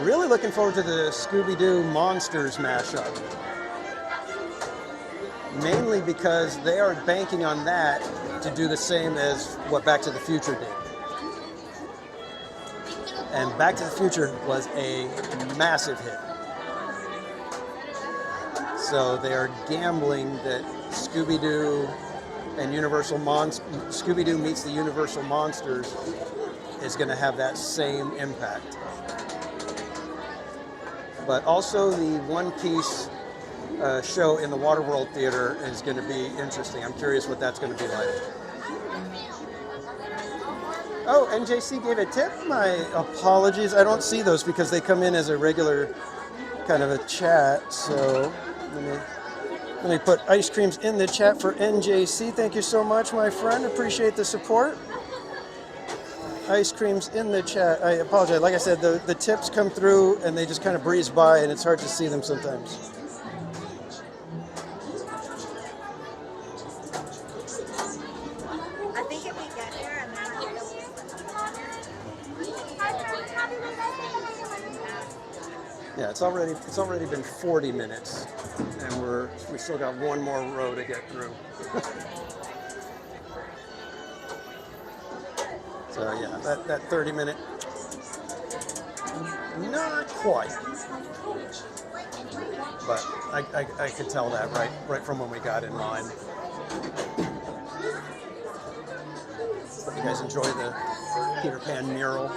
really looking forward to the Scooby-Doo Monsters mashup. Mainly because they are banking on that to do the same as what Back to the Future did. And Back to the Future was a massive hit. So they are gambling that Scooby-Doo and Scooby-Doo meets the Universal Monsters is going to have that same impact. But also the One Piece show in the Waterworld Theater is going to be interesting. I'm curious what that's going to be like. Oh, NJC gave a tip? My apologies. I don't see those because they come in as a regular kind of a chat. So let me put ice creams in the chat for NJC. Thank you so much, my friend. Appreciate the support. Ice creams in the chat. I apologize. Like I said, the tips come through and they just kind of breeze by and it's hard to see them sometimes. I think if we get there and then Yeah, it's already been 40 minutes and we still got one more row to get through. So yeah, that 30-minute, not quite, but I could tell that right from when we got in line. Hope you guys enjoy the Peter Pan mural.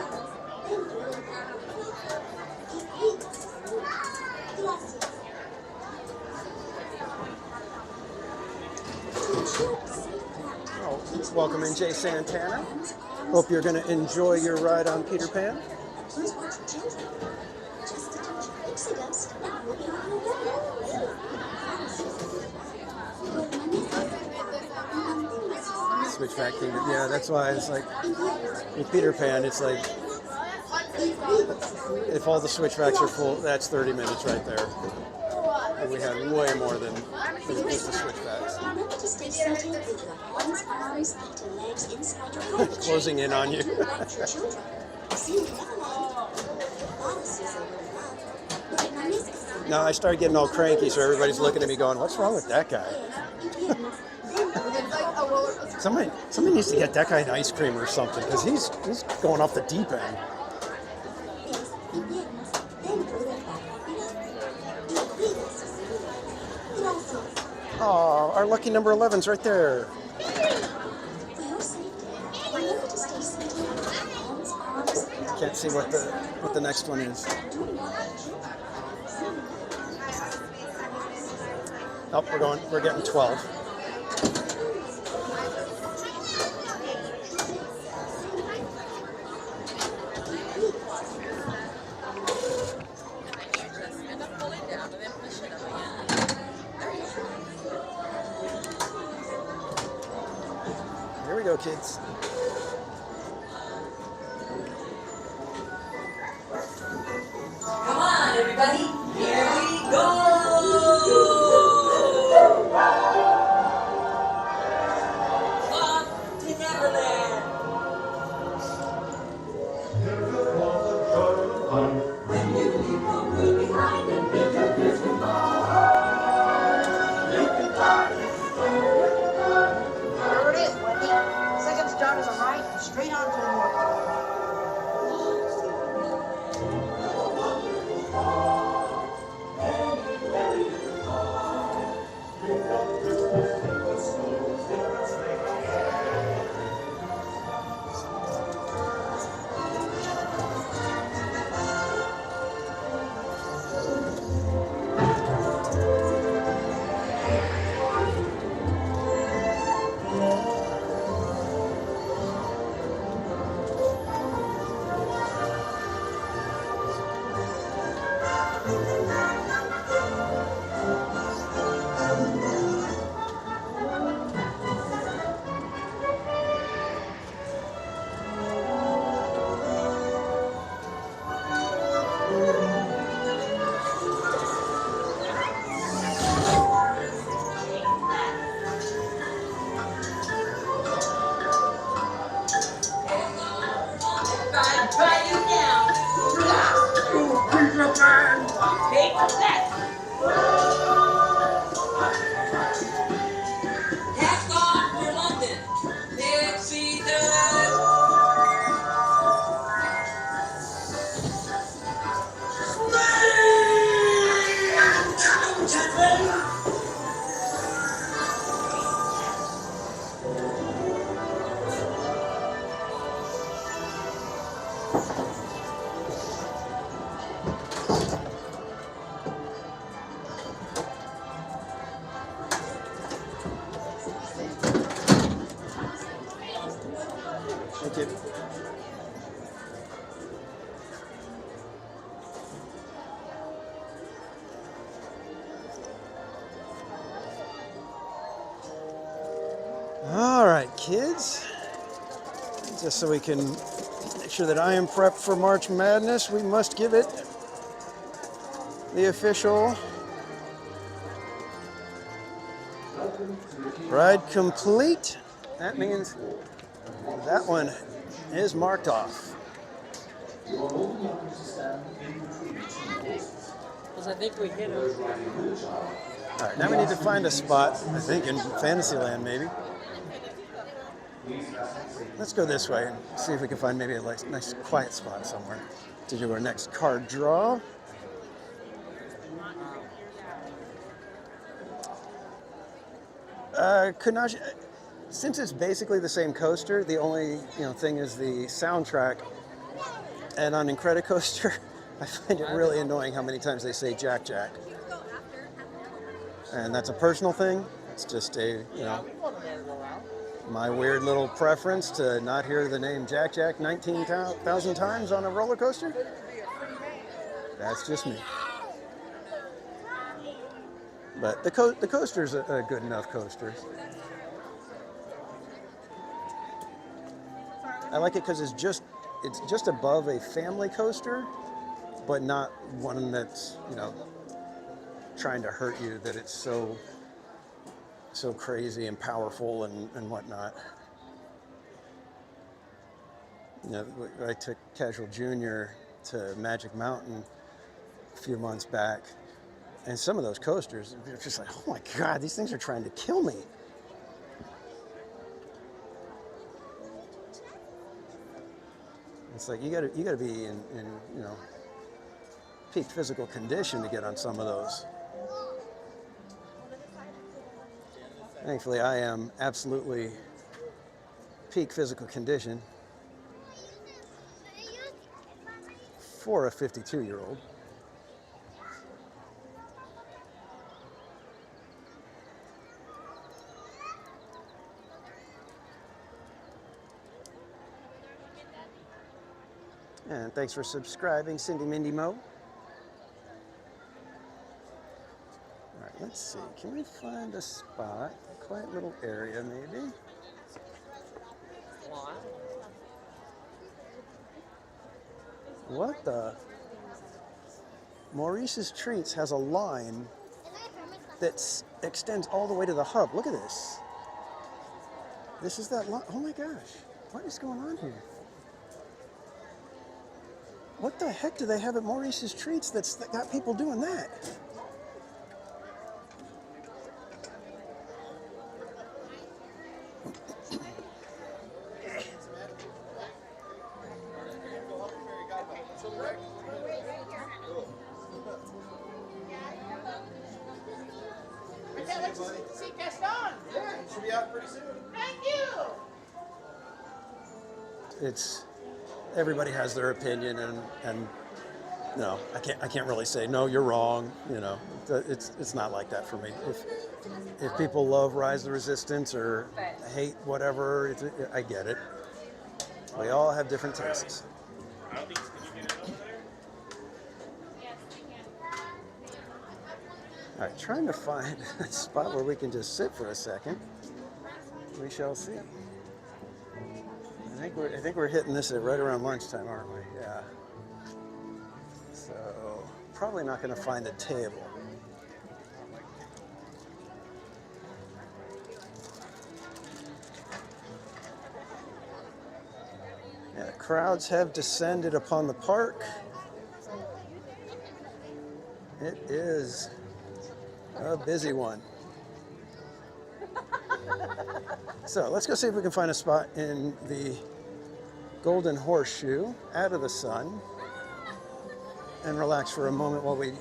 Oh, welcome in, Jay Santana. Hope you're going to enjoy your ride on Peter Pan. Just a touch of ginger, just a touch of pixie dust, and we'll be on our way. Switchback Kingdom. Yeah, that's why it's like with Peter Pan, it's like if all the switchbacks are full, that's 30 minutes right there. And we had way more than just the switchbacks. Remember to stay seated with your hands, arms, feet, and legs inside your luggage. Closing in on you. Around your children. See you in Neverland. That is Susan Love. Now I started getting all cranky, so everybody's looking at me going, "What's wrong with that guy?" Somebody needs to get that guy an ice cream or something, because he's going off the deep end. Oh, our lucky number 11's right there. Can't see what the next one is. Oh, we're getting 12. Here we go, kids. Come on, everybody. Here we go. Off to Neverland. When you leave the world behind and make your Disney you can fly. There it is, Wendy. Second start is a right and straight on to the north. Try you now. Take that. Cast off for London. Next season. Thank you. All right, kids. Just so we can make sure that I am prepped for March Madness, we must give it the official ride complete. That means that one is marked off. Because I think we hit him. All right, now we need to find a spot, I think in Fantasyland maybe. Let's go this way and see if we can find maybe a nice quiet spot somewhere to do our next card draw. Kunashi, since it's basically the same coaster, the only thing is the soundtrack. And on Incredicoaster, I find it really annoying how many times they say Jack Jack. And that's a personal thing. It's just a my weird little preference to not hear the name Jack Jack 19,000 times on a roller coaster. That's just me. But the coaster's a good enough coaster. I like it because it's just above a family coaster, but not one that's, you know, trying to hurt you, that it's so crazy and powerful and whatnot. You know, I took Casual Junior to Magic Mountain a few months back, and some of those coasters, you're just like, oh my God, these things are trying to kill me. It's like you gotta be in you know, peak physical condition to get on some of those. Thankfully, I am absolutely peak physical condition for a 52-year-old. And thanks for subscribing, Cindy Mindy Mo. All right, let's see. Can we find a spot? A quiet little area, maybe? What the? Maurice's Treats has a line that extends all the way to the hub. Look at this. This is that line. Oh my gosh. What is going on here? What the heck do they have at Maurice's Treats that got people doing that? See Gaston? Yeah, he should be out pretty soon. Thank you. It's everybody has their opinion, and no, I can't really say no, you're wrong. You know, it's not like that for me. If people love Rise of the Resistance or hate whatever, I get it. We all have different tastes. All right, trying to find a spot where we can just sit for a second. We shall see. I think we're hitting this at right around lunchtime, aren't we? Yeah. So probably not going to find a table. Yeah, crowds have descended upon the park. It is a busy one. So let's go see if we can find a spot in the Golden Horseshoe, out of the sun, and relax for a moment while we...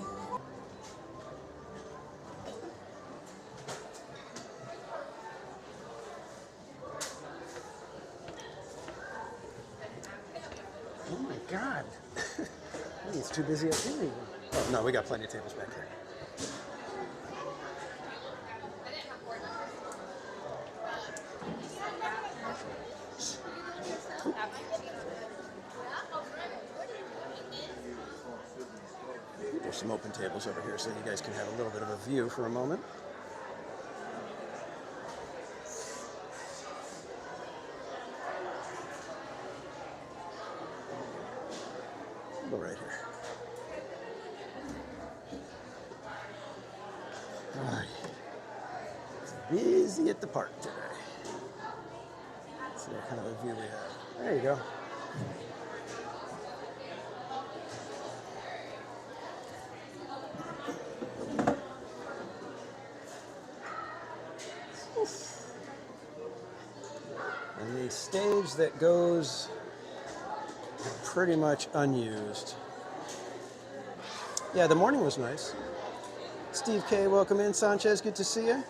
Oh my God. It's too busy up here. Oh no, we got plenty of tables back here. There's some open tables over here so you guys can have a little bit of a view for a moment. Go right here. All right. It's busy at the park today. Let's see what kind of a view we have. There you go. And the stage that goes pretty much unused. Yeah, the morning was nice. Steve K, welcome in. Sanchez, good to see you.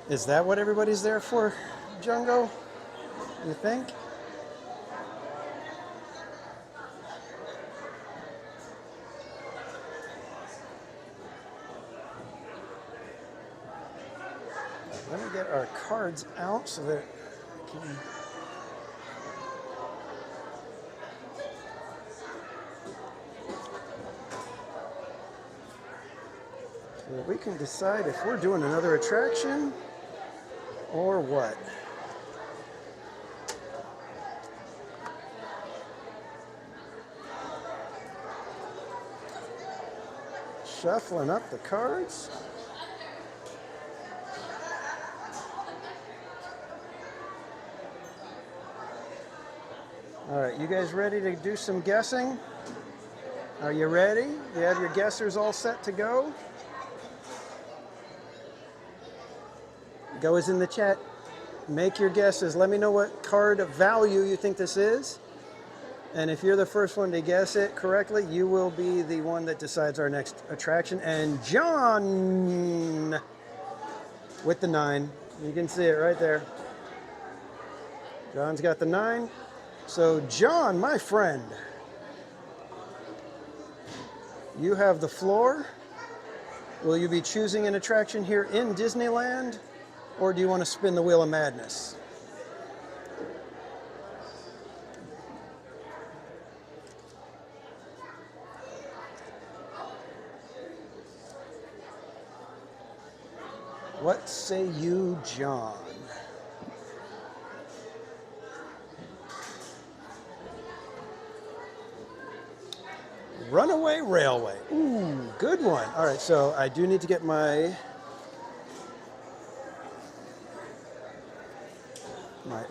Is that what everybody's there for, Jungo? You think? Let me get our cards out so that we can... Well, we can decide if we're doing another attraction or what. Shuffling up the cards. All right, you guys ready to do some guessing? Are you ready? You have your guessers all set to go? Go is in the chat. Make your guesses. Let me know what card value you think this is. And if you're the first one to guess it correctly, you will be the one that decides our next attraction. And John with the 9. You can see it right there. John's got the 9. So John, my friend, you have the floor. Will you be choosing an attraction here in Disneyland, or do you want to spin the Wheel of Madness? What say you, John? Runaway Railway. Ooh, good one. All right, so I do need to get my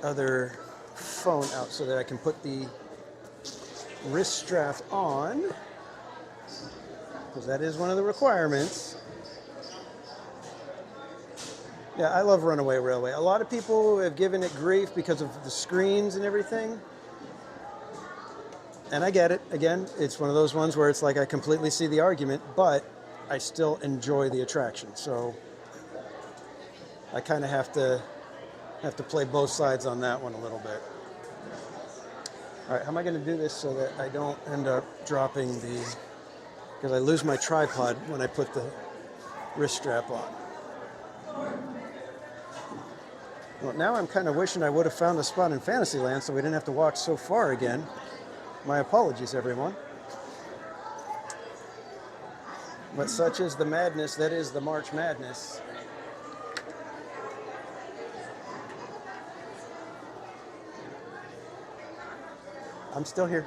other phone out so that I can put the wrist strap on, because that is one of the requirements. Yeah, I love Runaway Railway. A lot of people have given it grief because of the screens and everything. And I get it. Again, it's one of those ones where it's like I completely see the argument, but I still enjoy the attraction. So I kind of have to play both sides on that one a little bit. All right, how am I going to do this so that I don't end up dropping because I lose my tripod when I put the wrist strap on. Well, now I'm kind of wishing I would have found a spot in Fantasyland so we didn't have to walk so far again. My apologies, everyone. But such is the madness that is the March Madness. I'm still here.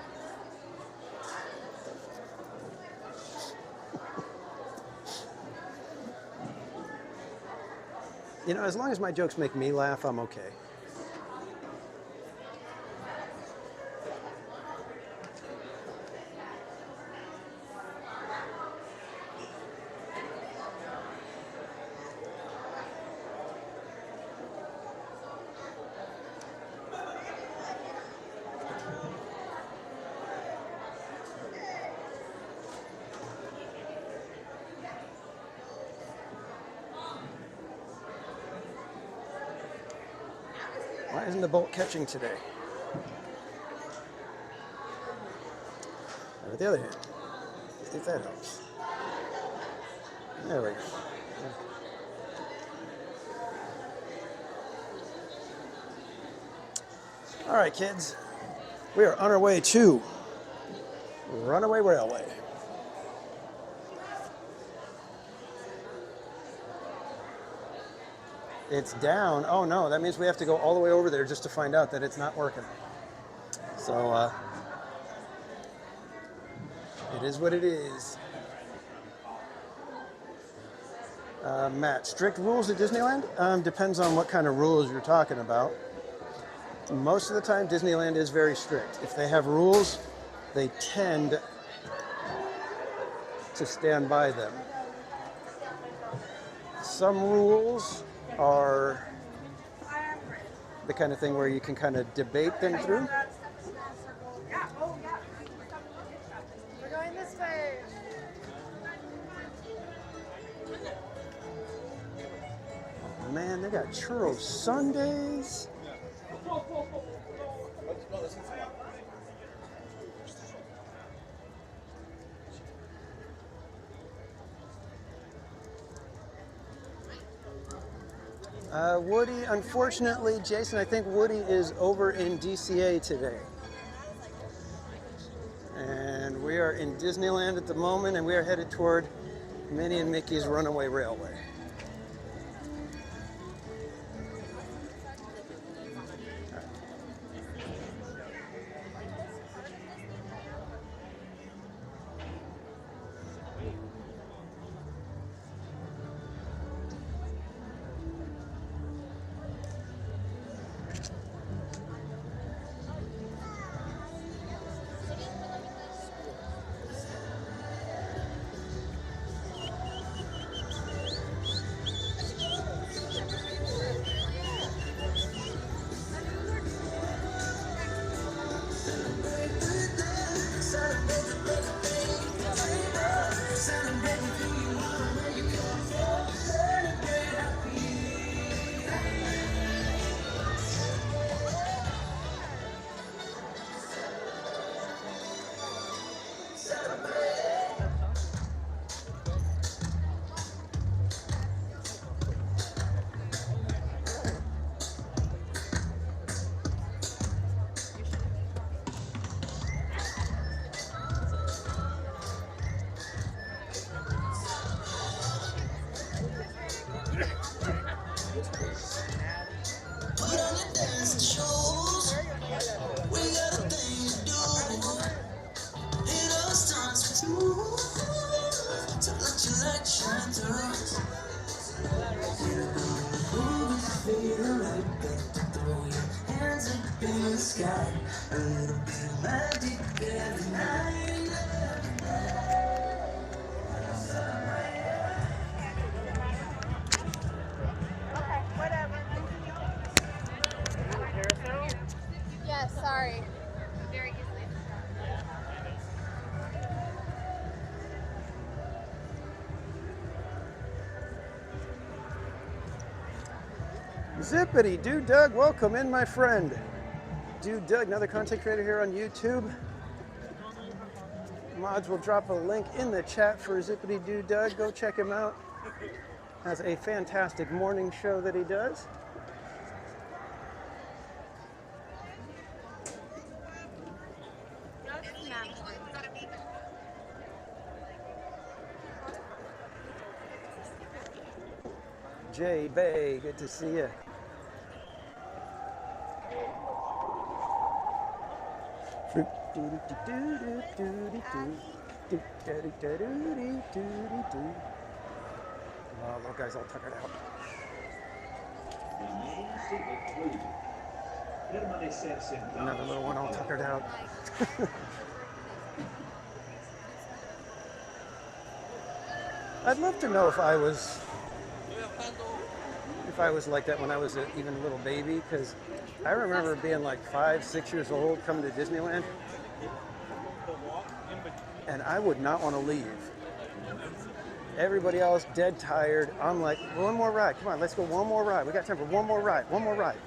You know, as long as my jokes make me laugh, I'm okay. Why isn't the bolt catching today? With the other hand, see if that helps. There we go. All right, kids, we are on our way to Runaway Railway. It's down. Oh no, that means we have to go all the way over there just to find out that it's not working. So it is what it is. Matt, strict rules at Disneyland? Depends on what kind of rules you're talking about. Most of the time, Disneyland is very strict. If they have rules, they tend to stand by them. Some rules are the kind of thing where you can kind of debate them through. We're going this way. Oh, man, they got churro sundaes. Woody, unfortunately, Jason, I think Woody is over in DCA today. And we are in Disneyland at the moment, and we are headed toward Minnie and Mickey's Runaway Railway. Yes, sorry. Very easily. Zippity Dude Doug, welcome in, my friend. Dude Doug, another content creator here on YouTube. Mods will drop a link in the chat for Zippity Dude Doug. Go check him out. Has a fantastic morning show that he does. Jay Bay, good to see you. Oh, little guy's all tuckered out. Another little one all tuckered out. I'd love to know if I was like that when I was even a little baby, because I remember being like 5, 6 years old coming to Disneyland, and I would not want to leave. Everybody else dead tired. I'm like, one more ride. Come on, let's go one more ride. We got time for one more ride. One more ride.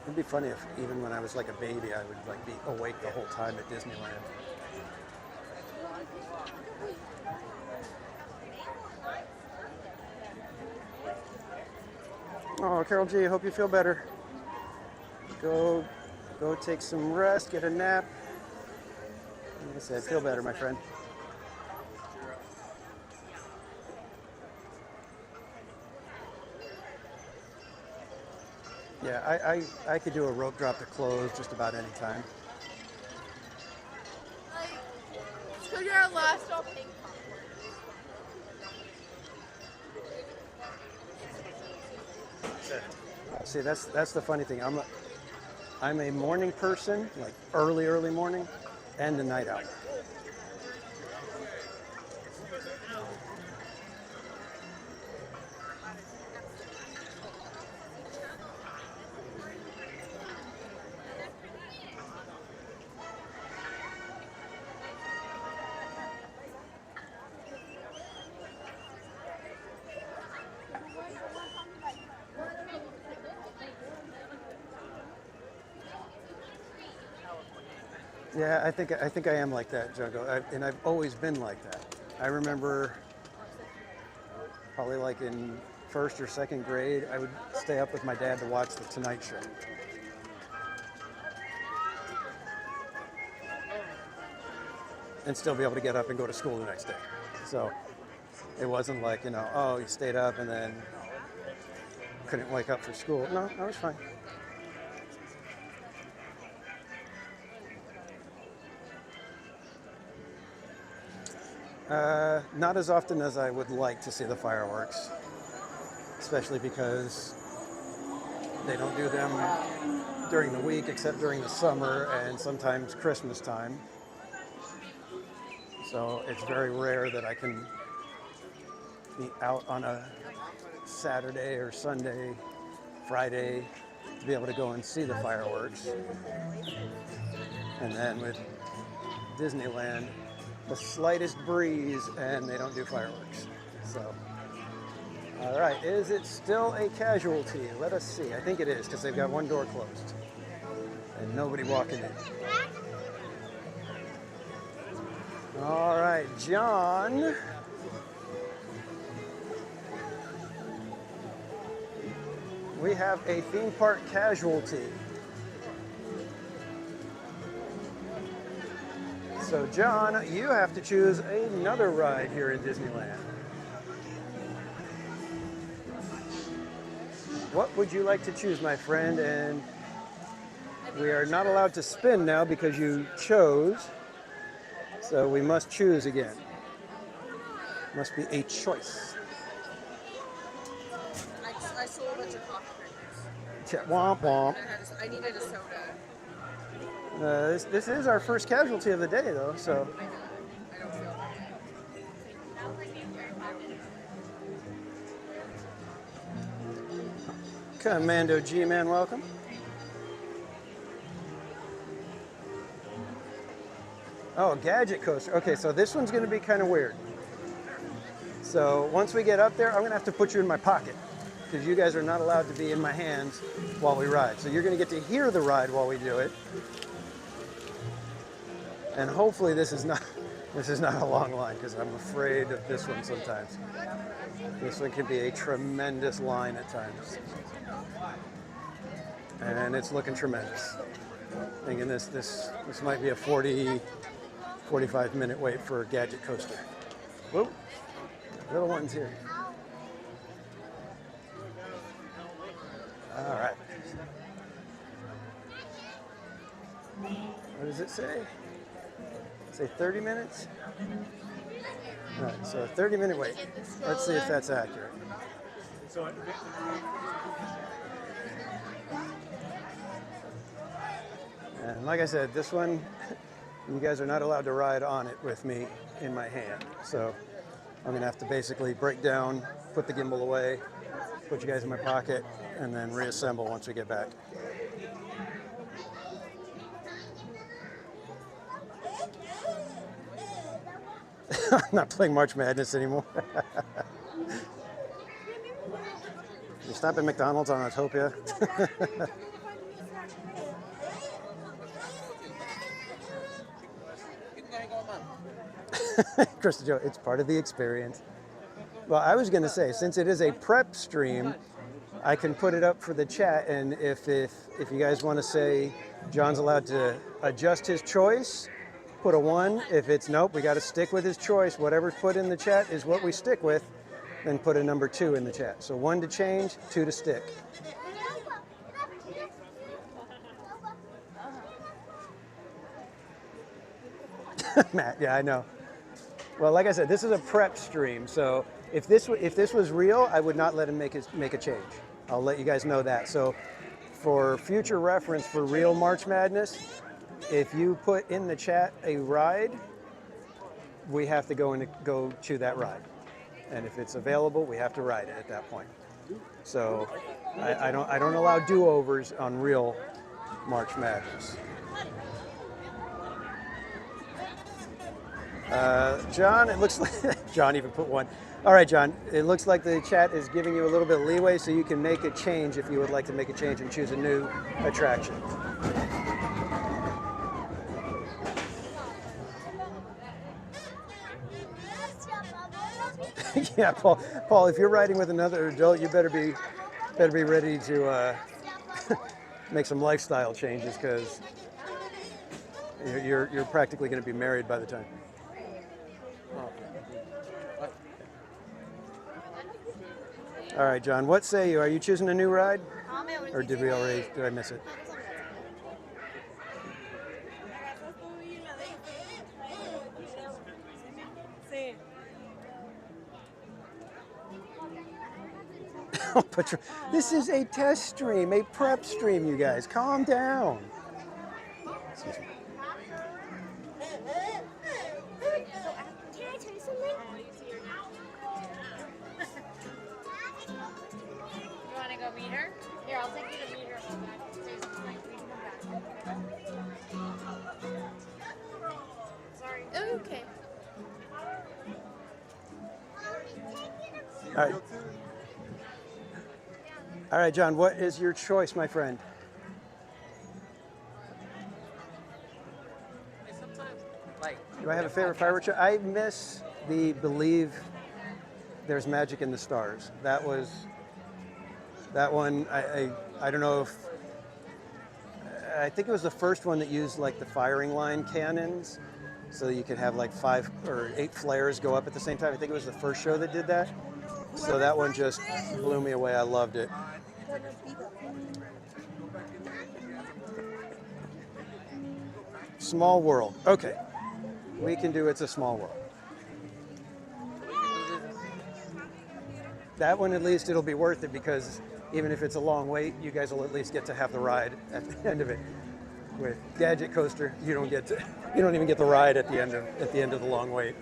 It'd be funny if even when I was like a baby, I would like be awake the whole time at Disneyland. Oh, Carol G, I hope you feel better. Go take some rest, get a nap. Like I said, feel better, my friend. Yeah, I could do a rope drop to close just about any time. So you're our last stop. See, that's the funny thing. I'm a morning person, like early morning, and a night owl. Yeah, I think I am like that, Jungle, and I've always been like that. I remember probably like in first or second grade, I would stay up with my dad to watch The Tonight Show. And still be able to get up and go to school the next day. So it wasn't like, you know, oh, you stayed up and then couldn't wake up for school. No, I was fine. Not as often as I would like to see the fireworks, especially because they don't do them during the week except during the summer and sometimes Christmas time. So it's very rare that I can be out on a Saturday or Sunday, Friday to be able to go and see the fireworks. And then with Disneyland, the slightest breeze and they don't do fireworks. So, all right, is it still a casualty? Let us see. I think it is because they've got one door closed and nobody walking in. All right, John. We have a theme park casualty. So, John, you have to choose another ride here in Disneyland. What would you like to choose, my friend? And we are not allowed to spin now because you chose. So we must choose again. Must be a choice. I sold a bunch of coffee drinkers. Womp womp. I needed a soda. This is our first casualty of the day, though, so. I don't feel Commando G-Man, welcome. Oh, gadget coaster. Okay, so this one's going to be kind of weird. So once we get up there, I'm going to have to put you in my pocket because you guys are not allowed to be in my hands while we ride. So you're going to get to hear the ride while we do it. And hopefully this is not a long line because I'm afraid of this one sometimes. This one can be a tremendous line at times. And it's looking tremendous. Thinking this might be a 45-minute wait for a gadget coaster. Whoa, little ones here. All right. What does it say? Say 30 minutes? All right, so a 30-minute wait. Let's see if that's accurate. And like I said, this one, you guys are not allowed to ride on it with me in my hand. So I'm gonna have to basically break down, put the gimbal away, put you guys in my pocket, and then reassemble once we get back. I'm not playing March Madness anymore. You stop at McDonald's on Autopia. Krista Joe, it's part of the experience. Well, I was going to say, since it is a prep stream, I can put it up for the chat, and if you guys want to say John's allowed to adjust his choice, put a 1. If it's nope, we got to stick with his choice. Whatever's put in the chat is what we stick with. Then put a number 2 in the chat. So 1 to change, 2 to stick. Matt, yeah, I know. Well, like I said, this is a prep stream, so if this was real, I would not let him make a change. I'll let you guys know that. So for future reference for real March Madness, if you put in the chat a ride, we have to go to that ride. And if it's available, we have to ride it at that point. So I don't allow do-overs on real March Madness. John, it looks like John even put 1. All right, John, it looks like the chat is giving you a little bit of leeway so you can make a change if you would like to make a change and choose a new attraction. Yeah, Paul. Paul, if you're riding with another adult, you better be ready to make some lifestyle changes because you're practically going to be married by the time. All right, John. What say you? Are you choosing a new ride, or did we already? Did I miss it? This is a test stream, a prep stream, you guys. Calm down. Excuse me. Can I tell you something? You want to go meet her? Here, I'll take you to meet her. Sorry. Oh, okay. All right. All right, John, what is your choice, my friend? Do I have a favorite fireworks show? I miss the Believe There's Magic in the Stars. That one, I don't know if, I think it was the first one that used like the firing line cannons. So you could have like 5 or 8 flares go up at the same time. I think it was the first show that did that. So that one just blew me away. I loved it. Small World. Okay. We can do It's a Small World. That one, at least, it'll be worth it because even if it's a long wait, you guys will at least get to have the ride at the end of it. With Gadget Coaster, you don't even get the ride at the end of the long wait.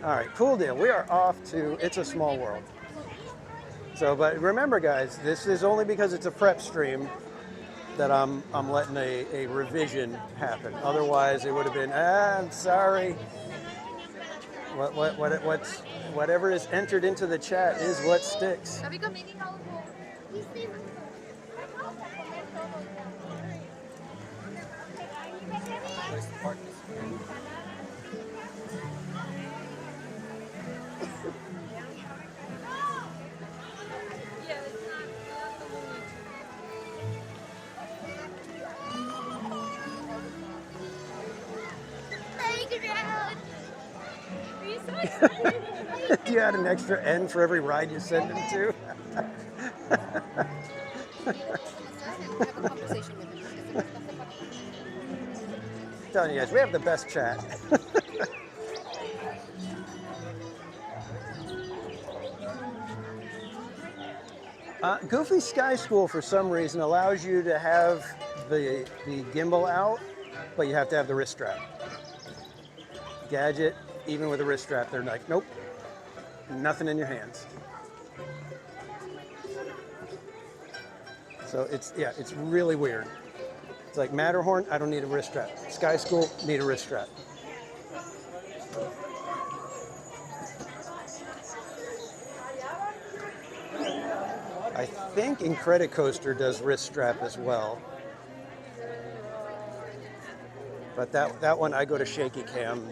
All right, cool deal. We are off to It's a Small World. So, but remember, guys, this is only because it's a prep stream that I'm letting a revision happen. Otherwise, it would have been, I'm sorry. Whatever is entered into the chat is what sticks. Do you add an extra N for every ride you send him to? I'm telling you guys, we have the best chat. Goofy Sky School, for some reason, allows you to have the gimbal out, but you have to have the wrist strap. Gadget, even with a wrist strap, they're like, nope, nothing in your hands. So it's really weird. It's like Matterhorn, I don't need a wrist strap. Sky School, need a wrist strap. I think Incredicoaster does wrist strap as well. But that one, I go to shaky cam.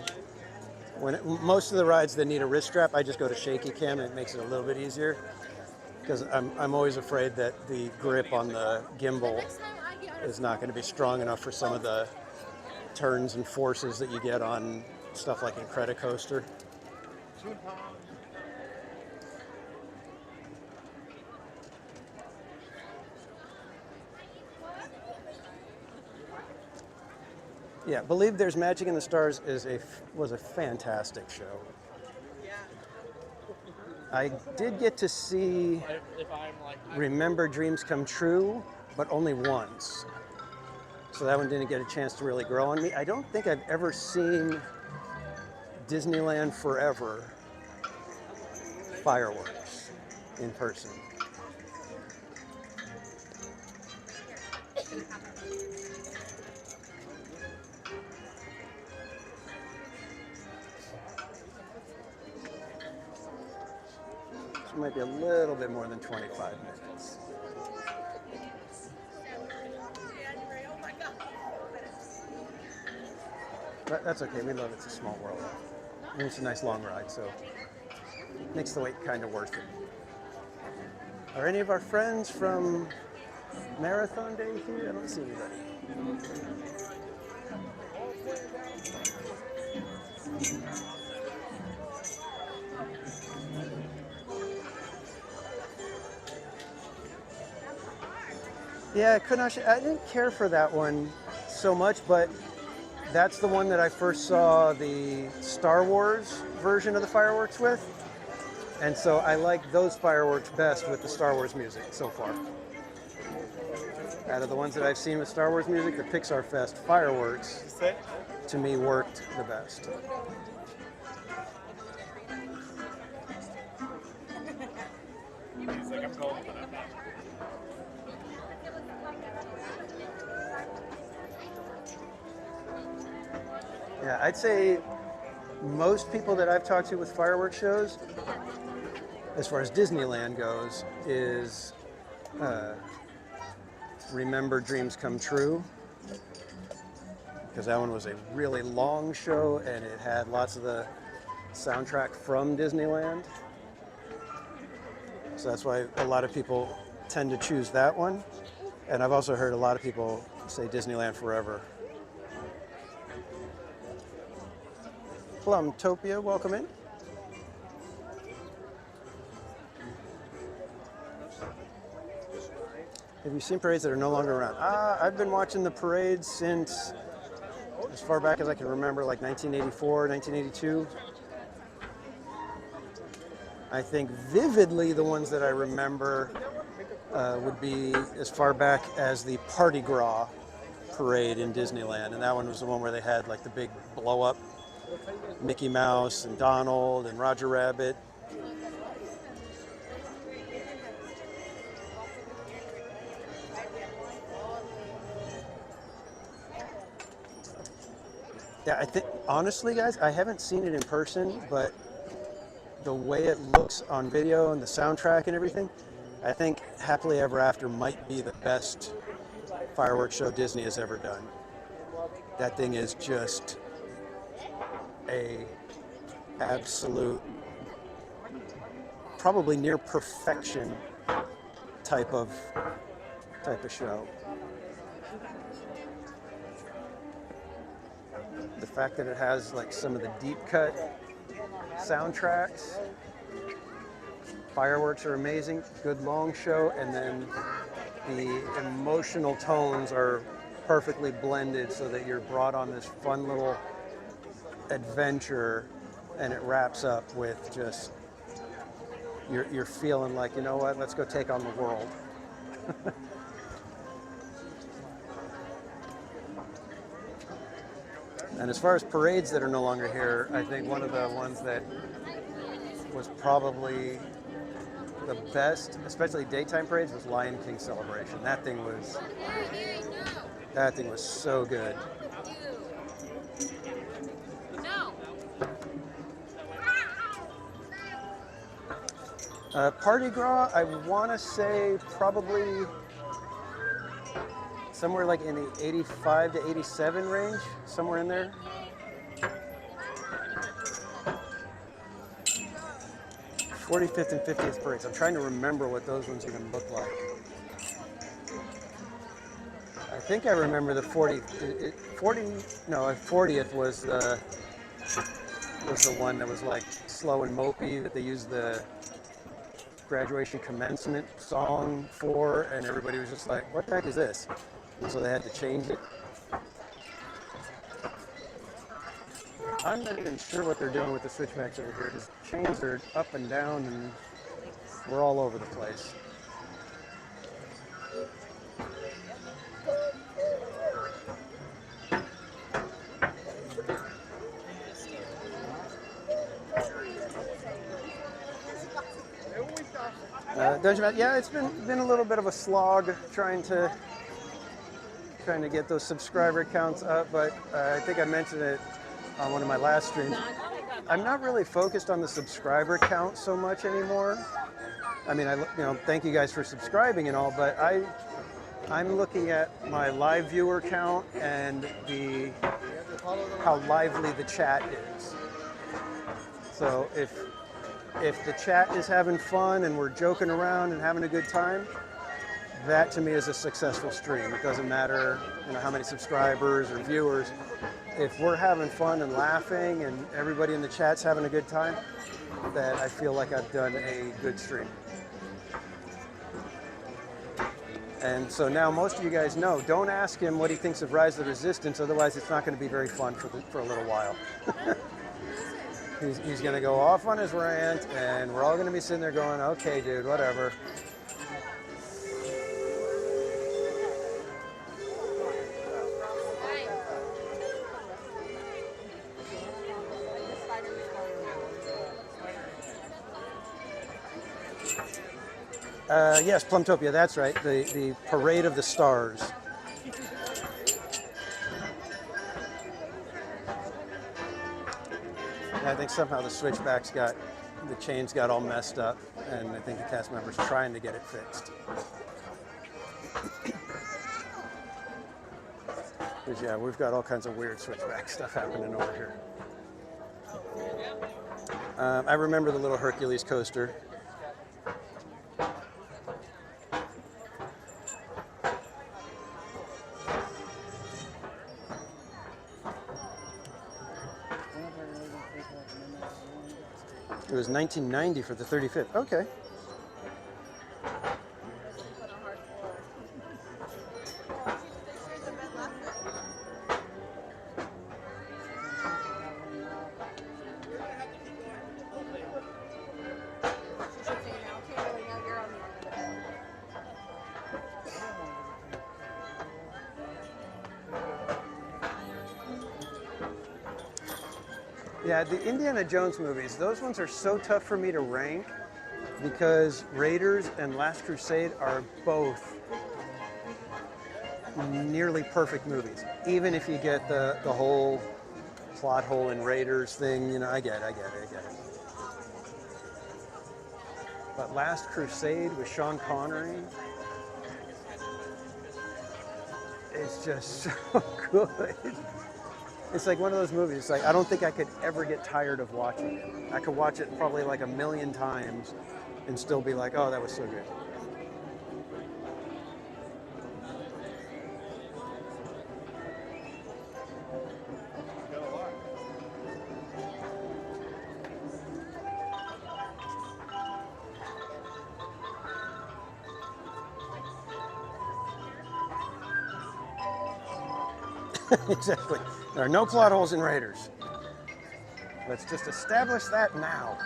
Most of the rides that need a wrist strap, I just go to shaky cam. It makes it a little bit easier because I'm always afraid that the grip on the gimbal is not going to be strong enough for some of the turns and forces that you get on stuff like Incredicoaster. Yeah, Believe There's Magic in the Stars was a fantastic show. I did get to see Remember Dreams Come True, but only once. So that one didn't get a chance to really grow on me. I don't think I've ever seen Disneyland Forever fireworks in person. It might be a little bit more than 25 minutes. But that's okay, we love It's a Small World. And it's a nice long ride, so makes the wait kind of worth it. Are any of our friends from Marathon Day here? I don't see anybody. Yeah, Kunashi, I didn't care for that one so much, but that's the one that I first saw the Star Wars version of the fireworks with. And so I like those fireworks best with the Star Wars music so far. Out of the ones that I've seen with Star Wars music, the Pixar Fest fireworks, to me, worked the best. He's like, I'm going for that. Yeah, I'd say most people that I've talked to with fireworks shows, as far as Disneyland goes, is Remember Dreams Come True, because that one was a really long show and it had lots of the soundtrack from Disneyland. So that's why a lot of people tend to choose that one. And I've also heard a lot of people say Disneyland Forever. Plumtopia, welcome in. Have you seen parades that are no longer around? I've been watching the parades since as far back as I can remember, like 1984, 1982. I think vividly the ones that I remember would be as far back as the Party Gras parade in Disneyland. And that one was the one where they had like the big blow up Mickey Mouse and Donald and Roger Rabbit. Yeah, I think, honestly, guys, I haven't seen it in person, but the way it looks on video and the soundtrack and everything, I think Happily Ever After might be the best fireworks show Disney has ever done. That thing is just a absolute, probably near perfection type of show. The fact that it has like some of the deep cut soundtracks, fireworks are amazing, good long show, and then the emotional tones are perfectly blended so that you're brought on this fun little adventure, and it wraps up with just you're feeling like, you know what, let's go take on the world. And as far as parades that are no longer here, I think one of the ones that was probably the best, especially daytime parades, was Lion King Celebration. That thing was so good. Party Gras, I want to say probably somewhere like in the 85 to 87 range, somewhere in there. '45th and 50th parades. I'm trying to remember what those ones even look like. I think I remember the 40th was the one that was like slow and mopey that they used the graduation commencement song for, and everybody was just like, what the heck is this? And so they had to change it. I'm not even sure what they're doing with the switchbacks over here. His chains are up and down and we're all over the place. Dungeon, yeah, it's been a little bit of a slog trying to get those subscriber counts up, but I think I mentioned it on one of my last streams. I'm not really focused on the subscriber count so much anymore. I mean, thank you guys for subscribing and all, but I'm looking at my live viewer count and how lively the chat is. So if if the chat is having fun and we're joking around and having a good time, that to me is a successful stream. It doesn't matter, how many subscribers or viewers. If we're having fun and laughing and everybody in the chat's having a good time, then I feel like I've done a good stream. And so now most of you guys know, don't ask him what he thinks of Rise of the Resistance, otherwise it's not going to be very fun for a little while. He's going to go off on his rant, and we're all going to be sitting there going, okay, dude, whatever. Yes, Plumtopia, that's right. The Parade of the Stars. I think somehow the switchbacks the chains got all messed up, and I think the cast members are trying to get it fixed. Because yeah, we've got all kinds of weird switchback stuff happening over here. I remember the little Hercules coaster. It was 1990 for the 35th. Okay. Yeah, the Indiana Jones movies, those ones are so tough for me to rank because Raiders and Last Crusade are both nearly perfect movies. Even if you get the whole plot hole in Raiders thing, I get it. But Last Crusade with Sean Connery, it's just so good. It's like one of those movies. It's like I don't think I could ever get tired of watching it. I could watch it probably like 1,000,000 times and still be like, oh, that was so good. Exactly. There are no plot holes in Raiders. Let's just establish that now.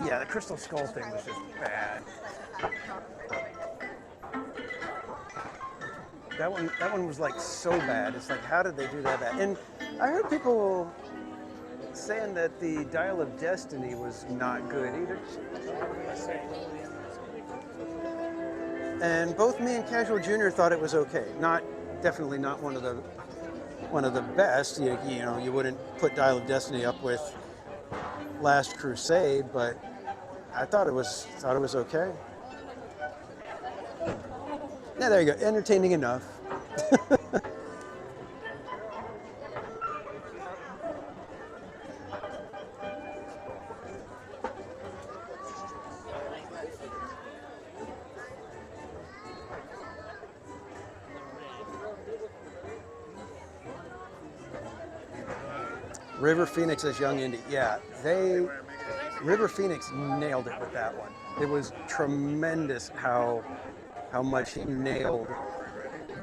Yeah, the Crystal Skull thing was just bad. That one was like so bad. It's like, how did they do that bad? And I heard people saying that the Dial of Destiny was not good either. And both me and Casual Junior thought it was okay. Definitely not one of the best. You wouldn't put Dial of Destiny up with Last Crusade, but I thought it was okay. Yeah, there you go. Entertaining enough. River Phoenix as young Indy. Yeah, River Phoenix nailed it with that one. It was tremendous how much he nailed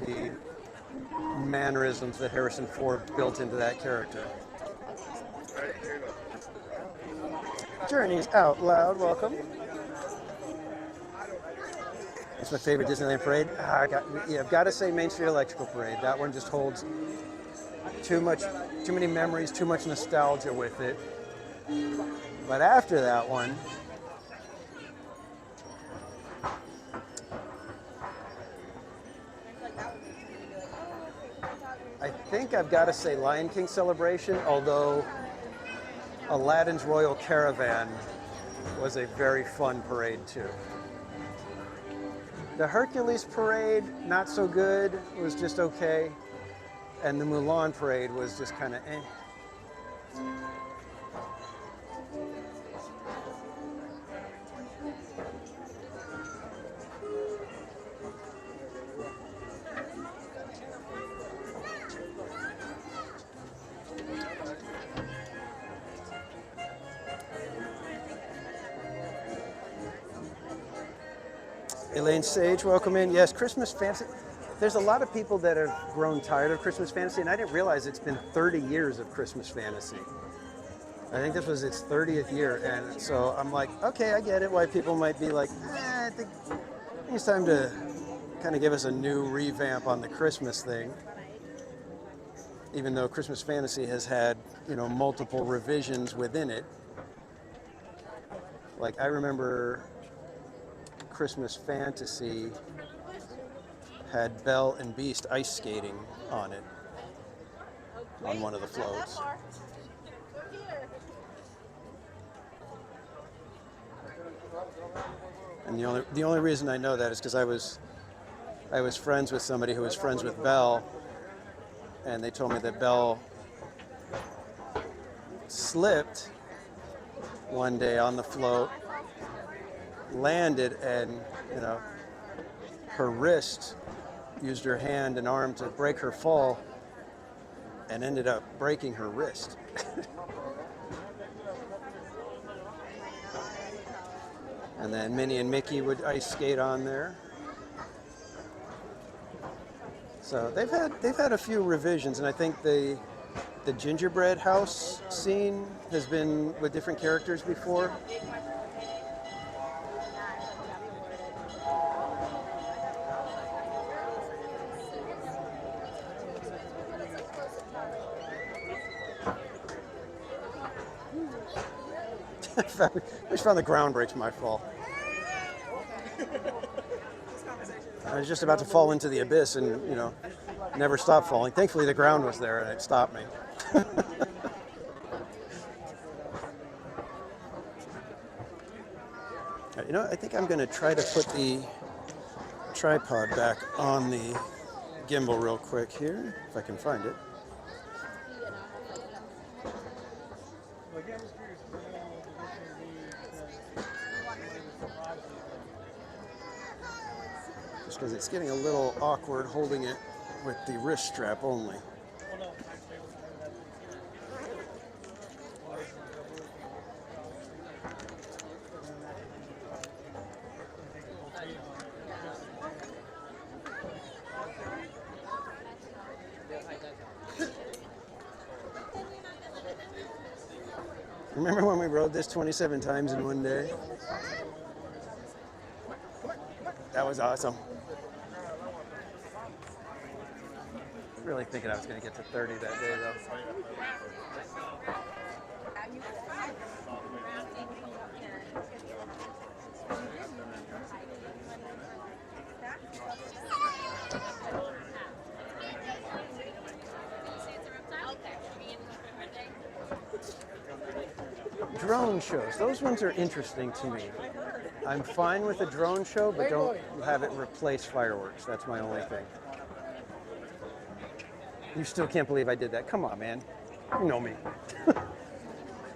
the mannerisms that Harrison Ford built into that character. Journeys Out Loud, welcome. It's my favorite Disneyland parade. I've got to say Main Street Electrical Parade. That one just holds too many memories, too much nostalgia with it. But after that one, I think I've got to say Lion King Celebration, although Aladdin's Royal Caravan was a very fun parade too. The Hercules Parade, not so good, it was just okay. And the Mulan Parade was just kind of eh. Elaine Sage, welcome in. Yes, Christmas Fantasy. There's a lot of people that have grown tired of Christmas Fantasy, and I didn't realize it's been 30 years of Christmas Fantasy. I think this was its 30th year, and so I'm like, okay, I get it, why people might be like, I think it's time to kind of give us a new revamp on the Christmas thing. Even though Christmas Fantasy has had, multiple revisions within it. Like, I remember Christmas Fantasy had Belle and Beast ice skating on it, on one of the floats. And the only reason I know that is because I was friends with somebody who was friends with Belle, and they told me that Belle slipped one day on the float, landed, and her wrist used her hand and arm to break her fall and ended up breaking her wrist. And then Minnie and Mickey would ice skate on there. So they've had a few revisions, and I think the gingerbread house scene has been with different characters before. I just found the ground breaks my fall. I was just about to fall into the abyss and, never stopped falling. Thankfully, the ground was there and it stopped me. I think I'm going to try to put the tripod back on the gimbal real quick here, if I can find it. Just because it's getting a little awkward holding it with the wrist strap only. Remember when we rode this 27 times in one day? That was awesome. Really thinking I was going to get to 30 that day, though. Drone shows. Those ones are interesting to me. I'm fine with a drone show, but don't have it replace fireworks. That's my only thing. You still can't believe I did that. Come on, man. You know me.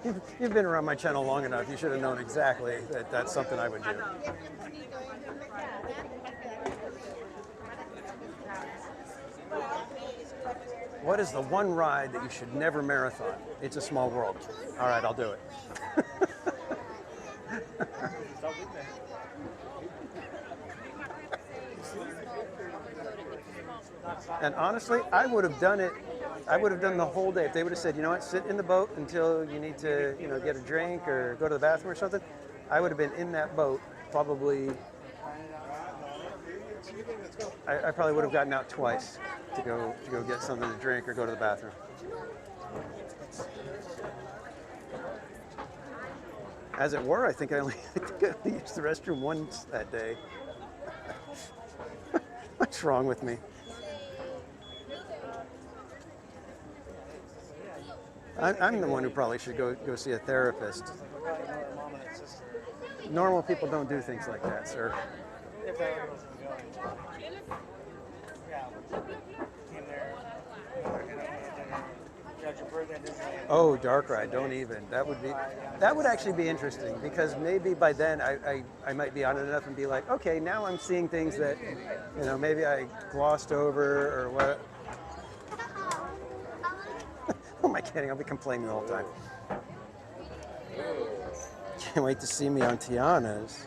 You've been around my channel long enough. You should have known exactly that that's something I would do. What is the one ride that you should never marathon? It's a Small World. All right, I'll do it. And honestly, I would have done it. I would have done the whole day if they would have said, you know what, sit in the boat until you need to, get a drink or go to the bathroom or something. I would have been in that boat probably. I probably would have gotten out twice to go get something to drink or go to the bathroom. As it were, I think I only used the restroom once that day. What's wrong with me? I'm the one who probably should go see a therapist. Normal people don't do things like that, sir. Oh, dark ride, don't even. That would actually be interesting, because maybe by then I might be on it enough and be like, okay, now I'm seeing things that, maybe I glossed over or what. Who am I kidding? I'll be complaining the whole time. Can't wait to see me on Tiana's.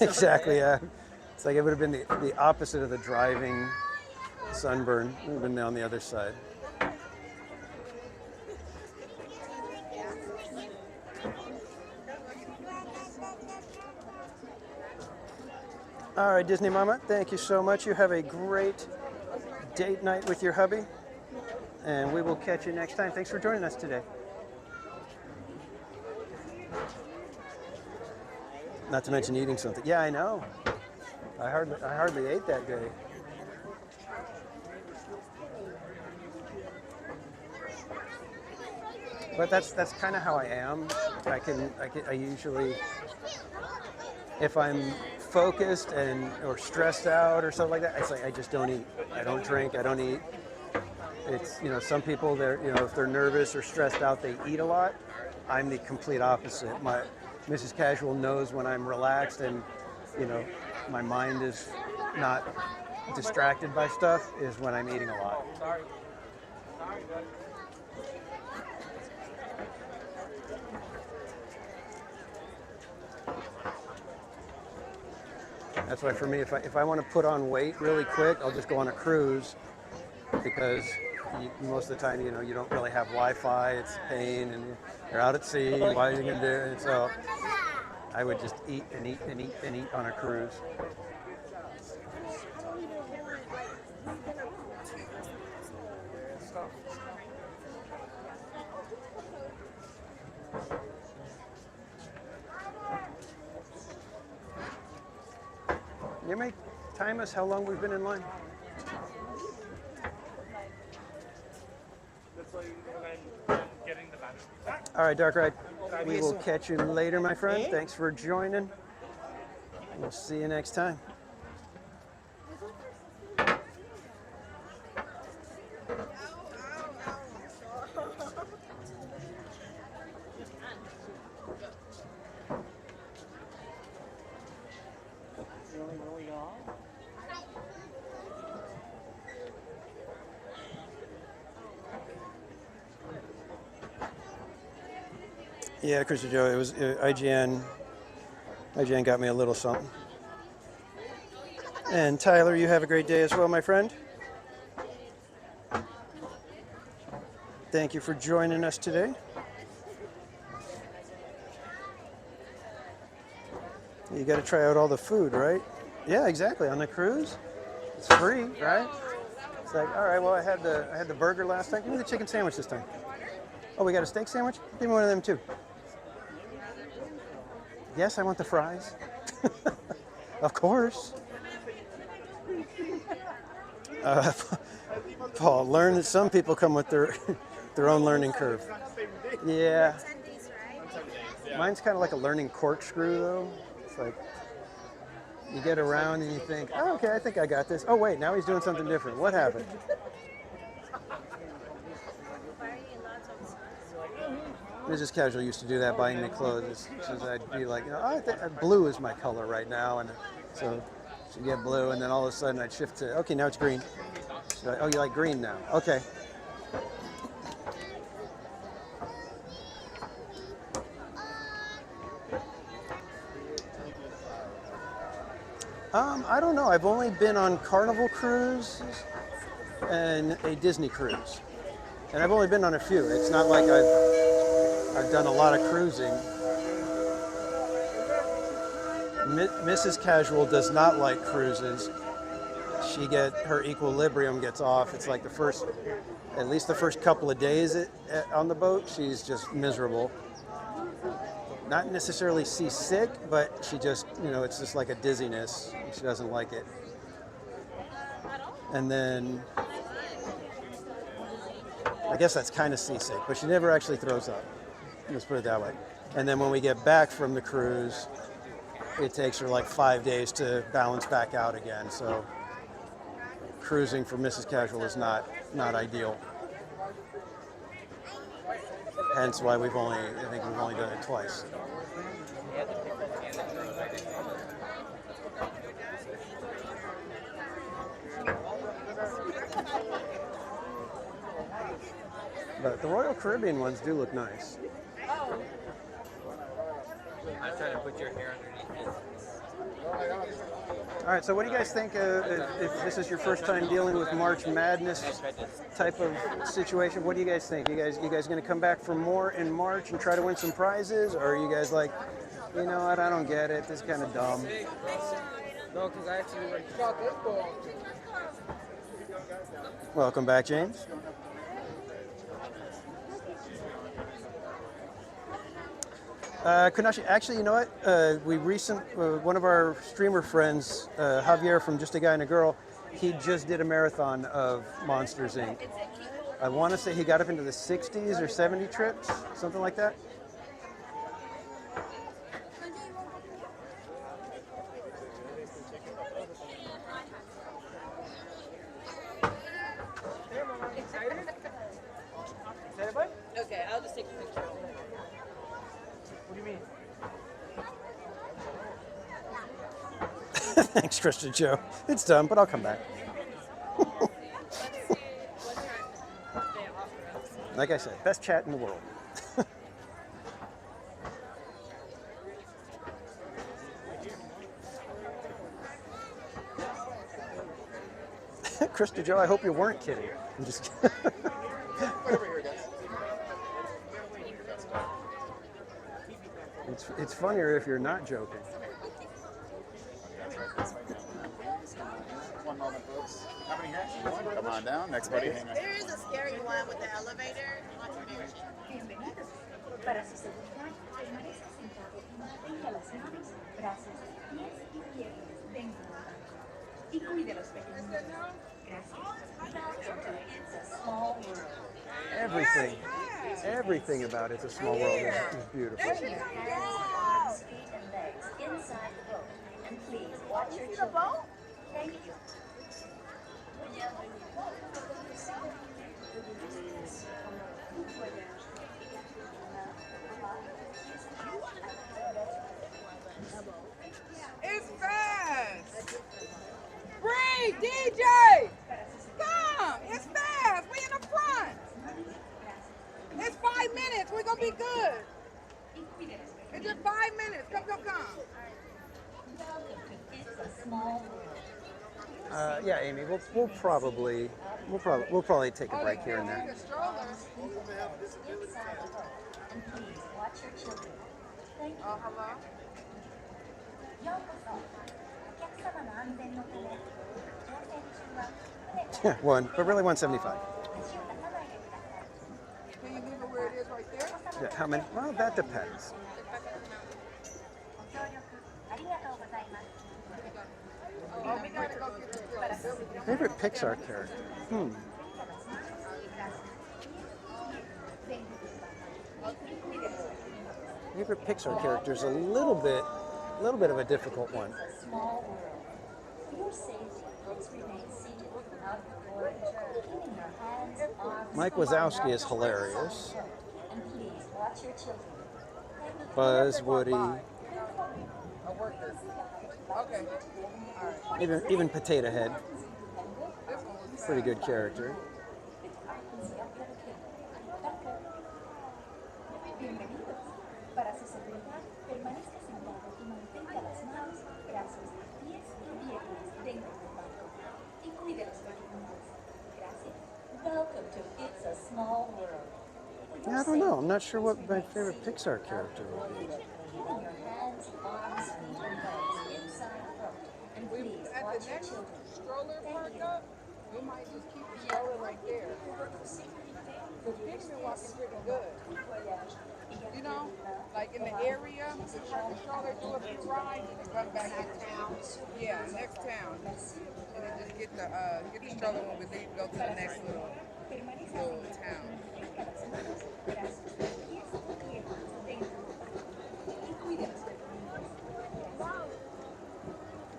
Exactly, yeah. It's like it would have been the opposite of the driving sunburn. It would have been on the other side. All right, Disney Mama, thank you so much. You have a great date night with your hubby, and we will catch you next time. Thanks for joining us today. Not to mention eating something. Yeah, I know. I hardly ate that day. But that's kind of how I am. I usually, if I'm focused or stressed out or something like that, it's like I just don't eat. I don't drink. I don't eat. It's some people, if they're nervous or stressed out, they eat a lot. I'm the complete opposite. My Mrs. Casual knows when I'm relaxed and my mind is not distracted by stuff is when I'm eating a lot. That's why for me, if I want to put on weight really quick, I'll just go on a cruise, because most of the time, you don't really have Wi-Fi. It's a pain, and you're out at sea. Why are you going to do it? So I would just eat and eat and eat and eat on a cruise. You may time us how long we've been in line? All right, Dark Ride. We will catch you later, my friend. Thanks for joining. We'll see you next time. Yeah, Chrissy Joe, it was IGN. IGN got me a little something. And Tyler, you have a great day as well, my friend. Thank you for joining us today. You got to try out all the food, right? Yeah, exactly. On the cruise, it's free, right? It's like, all right, well, I had the burger last time. Give me the chicken sandwich this time. Oh, we got a steak sandwich? Give me one of them too. Yes, I want the fries. Of course. Paul, learn that some people come with their own learning curve. Yeah. Mine's kind of like a learning corkscrew, though. It's like you get around and you think, oh, okay, I think I got this. Oh, wait, now he's doing something different. What happened? Mrs. Casual used to do that, buying me clothes. So I'd be like, oh, I think blue is my color right now, and so she'd get blue, and then all of a sudden I'd shift to, okay, now it's green. She'd be like, oh, you like green now? Okay. I don't know. I've only been on Carnival cruises and a Disney cruise, and I've only been on a few. It's not like I've done a lot of cruising. Mrs. Casual does not like cruises. Her equilibrium gets off. It's like at least the first couple of days on the boat, she's just miserable. Not necessarily seasick, but she just, it's just like a dizziness. She doesn't like it. And then, I guess that's kind of seasick, but she never actually throws up. Let's put it that way. And then when we get back from the cruise, it takes her like 5 days to balance back out again. So cruising for Mrs. Casual is not ideal. Hence why I think we've only done it twice. But the Royal Caribbean ones do look nice. I'm trying to put your hair underneath it. All right, so what do you guys think if this is your first time dealing with March Madness type of situation? What do you guys think? You guys going to come back for more in March and try to win some prizes? Or are you guys like, you know what, I don't get it. This is kind of dumb. No, because I actually went. Welcome back, James. Kunashi, actually, you know what? One of our streamer friends, Javier from Just a Guy and a Girl, he just did a marathon of Monsters, Inc. I want to say he got up into the 60s or 70 trips, something like that. Okay, I'll just take a picture. What do you mean? Thanks, Christian Joe. It's done, but I'll come back. Like I said, best chat in the world. Christian Joe, I hope you weren't kidding. I'm just It's funnier if you're not joking. One moment, folks. How many here? Come on down. Next buddy. Hang on. There is a scary one with the elevator. Not to mention. Para su seguridad, permanezca sentado y mantenga las manos, brazos, pies y piernas dentro del barco. Y cuide los pequeños. Gracias. It's a small world. Everything about It's a Small World is beautiful. Put your hands, feet, and legs inside the boat. And please watch your children. Thank you. It's fast! Breathe, DJ! Come! It's fast! We in the front! It's 5 minutes. We're gonna be good. It's just 5 minutes. Come. It's a small world. Yeah, Amy, we'll probably take a break here and there. Inside the boat. And please watch your children. Thank you. Hello? ようこそ。お客様の安全のため、乗船中は船から Yeah, one, but really 175. Can you leave it where it is right there? Yeah, how many? Well, that depends. ご協力ありがとうございます。 Oh, we gotta go get the girls. Favorite Pixar character? Favorite Pixar character is a little bit of a difficult one. Small world. For your safety, please remain seated without cord, keeping your hands, arms, Mike Wazowski is hilarious. and please watch watch your children. Buzz, Woody, A worker. Okay. All right. even Potato Head. This one was Pretty good character. Bienvenidos. Para su seguridad, permanezca sentado y mantenga las manos, brazos, pies y piernas dentro del banco. Y cuide los pequeños. Gracias. Welcome to It's a Small World. Yeah, I don't know. I'm not sure what my favorite Pixar character would be. Keeping your hands, arms, feet, and legs inside out. And please at the watch your next children. stroller park up, we might just keep the stroller right there. Because people been walking pretty good. You know, like in the area, just park the stroller, do a few rides, and then run back in town. Yeah, next town. And then just get the stroller when we leave, go to the next little town.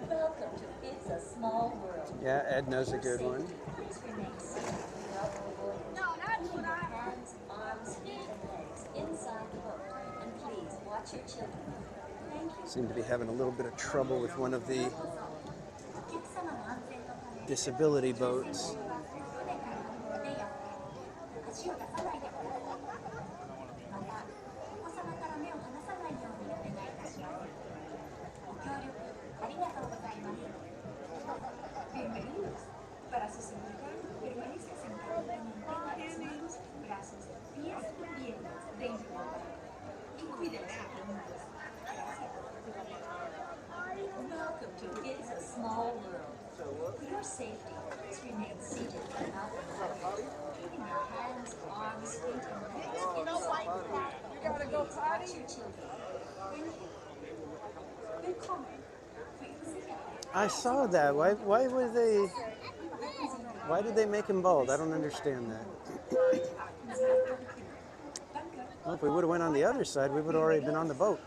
Welcome to It's a Small World. Yeah, Edna's a good one. No, that's what I hands, arms, feet, and legs inside the boat. And please watch your children. Thank you. Seem to be having a little bit of trouble with one of the disability boats. Bienvenidos. Para su seguridad, permanezca sentado y mantenga las manos, brazos, pies y piernas dentro del banco. Y cuide los pequeños. Gracias. Welcome to It's a Small World. For your safety, please remain seated and not keeping your hands, arms, feet, and legs inside. You gotta go potty? Watch your children. Thank you. Willkommen. I saw that. Why did they make him bald? I don't understand that. Well, if we would have went on the other side, we would have already been on the boat.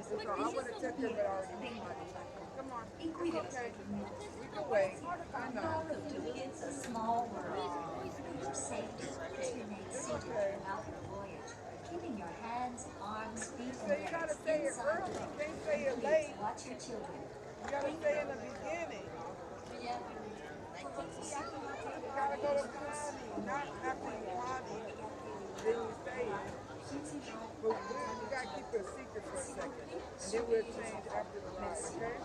So I would have took her, but already come on. Okay. We can wait. I know. Welcome to It's a Small World. For your safety, please remain seated throughout the voyage. Keeping your hands, arms, feet, So and you gotta legs say it inside. early. You can't say it Please late. watch your children. You gotta say in the beginning. You gotta go to potty, not after you potty. Then you say it. But you gotta keep it a secret for a second. And then we'll change after the ride, okay?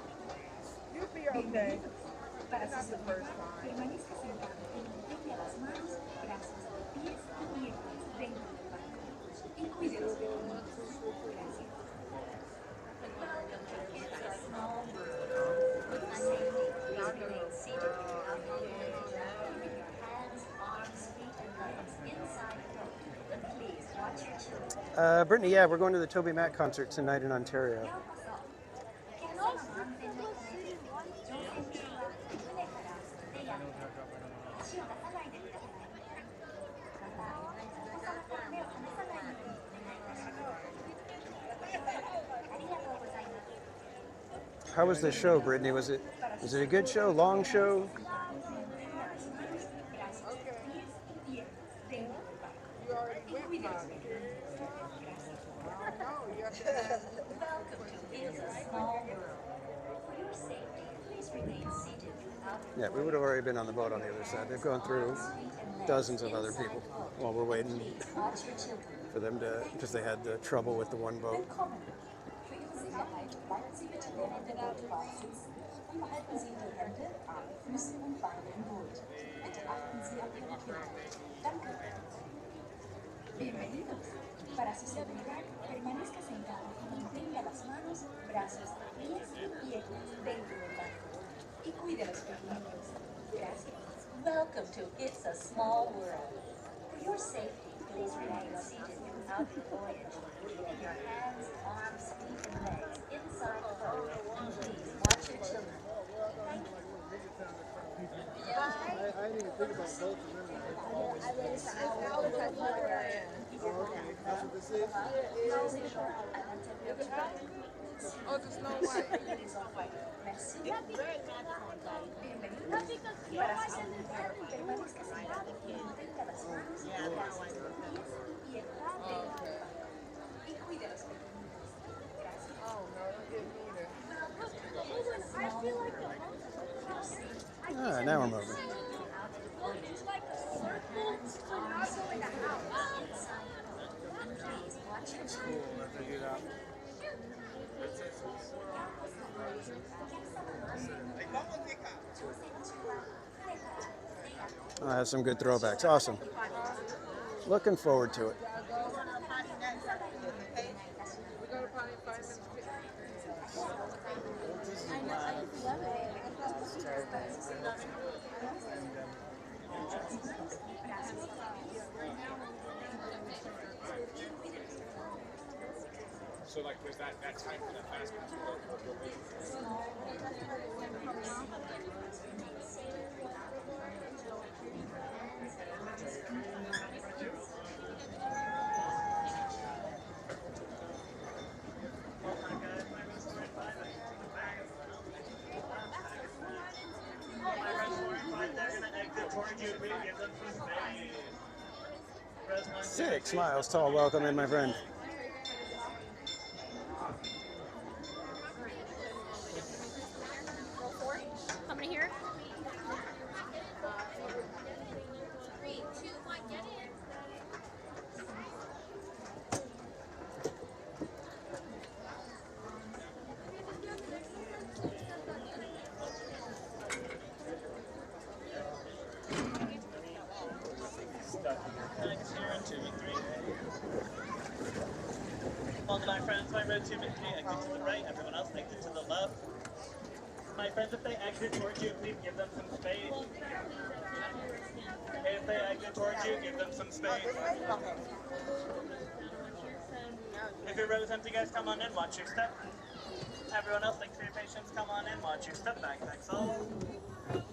You'll be okay. It's not the first time. Permanezca sentado y mantenga las manos, brazos, pies y piernas dentro del banco. Y cuide los pequeños. Gracias. Welcome to It's a Small World. For your safety, please remain seated throughout the voyage. Keeping your hands, arms, feet, and legs inside the boat. And please watch your children. Brittany, yeah, we're going to the Toby Mac concert tonight in Ontario. How was the show, Brittany? Was it a good show? Long show? You already went potty. Welcome to It's a Small World. For your safety, please remain seated throughout the Yeah, we would have already been on the boat on the other side. They've gone through dozens of other people while we're waiting for them to, because they had the trouble with the one boat. Willkommen. Für Ihre Sicherheit bleiben Sie bitte während der Autofahrt sitzen und behalten Sie Ihre Hände, Arme, Füße und Beine im Boot. Bitte achten Sie auf Ihre Kinder. Danke. Bienvenidos. Para su seguridad, permanezca sentado y mantenga las manos, brazos, pies y piernas dentro del barco. Y cuide a los pequeños. Gracias. Welcome to It's a Small World. For your safety, please remain seated throughout the voyage. Keeping your hands, arms, feet, and legs inside the boat. And please watch your children. Thank you. I didn't even think about boats and then okay, that's what this is? Oh, the Snow White. Merci. Bienvenidos. Para su seguridad, permanezca sentado y mantenga las manos atrás de los pies y piernas dentro del banco. Y cuide los pequeñitos. Gracias. Ah, now we're moving. I have some good throwbacks. Awesome. Looking forward to it. So like there's that time for that fast pass. Six miles tall. Welcome in, my friend. How many here? 3, 2, 1, get in. Welcome, my friends. My road 2 and 3, exit to the right. Everyone else, exit to the left. My friends, if they exit towards you, please give them some space. If they exit towards you, give them some space. If your row is empty, guys, come on in, watch your step. Everyone else, thanks for your patience. Come on in, watch your step. Backpacks all. Please,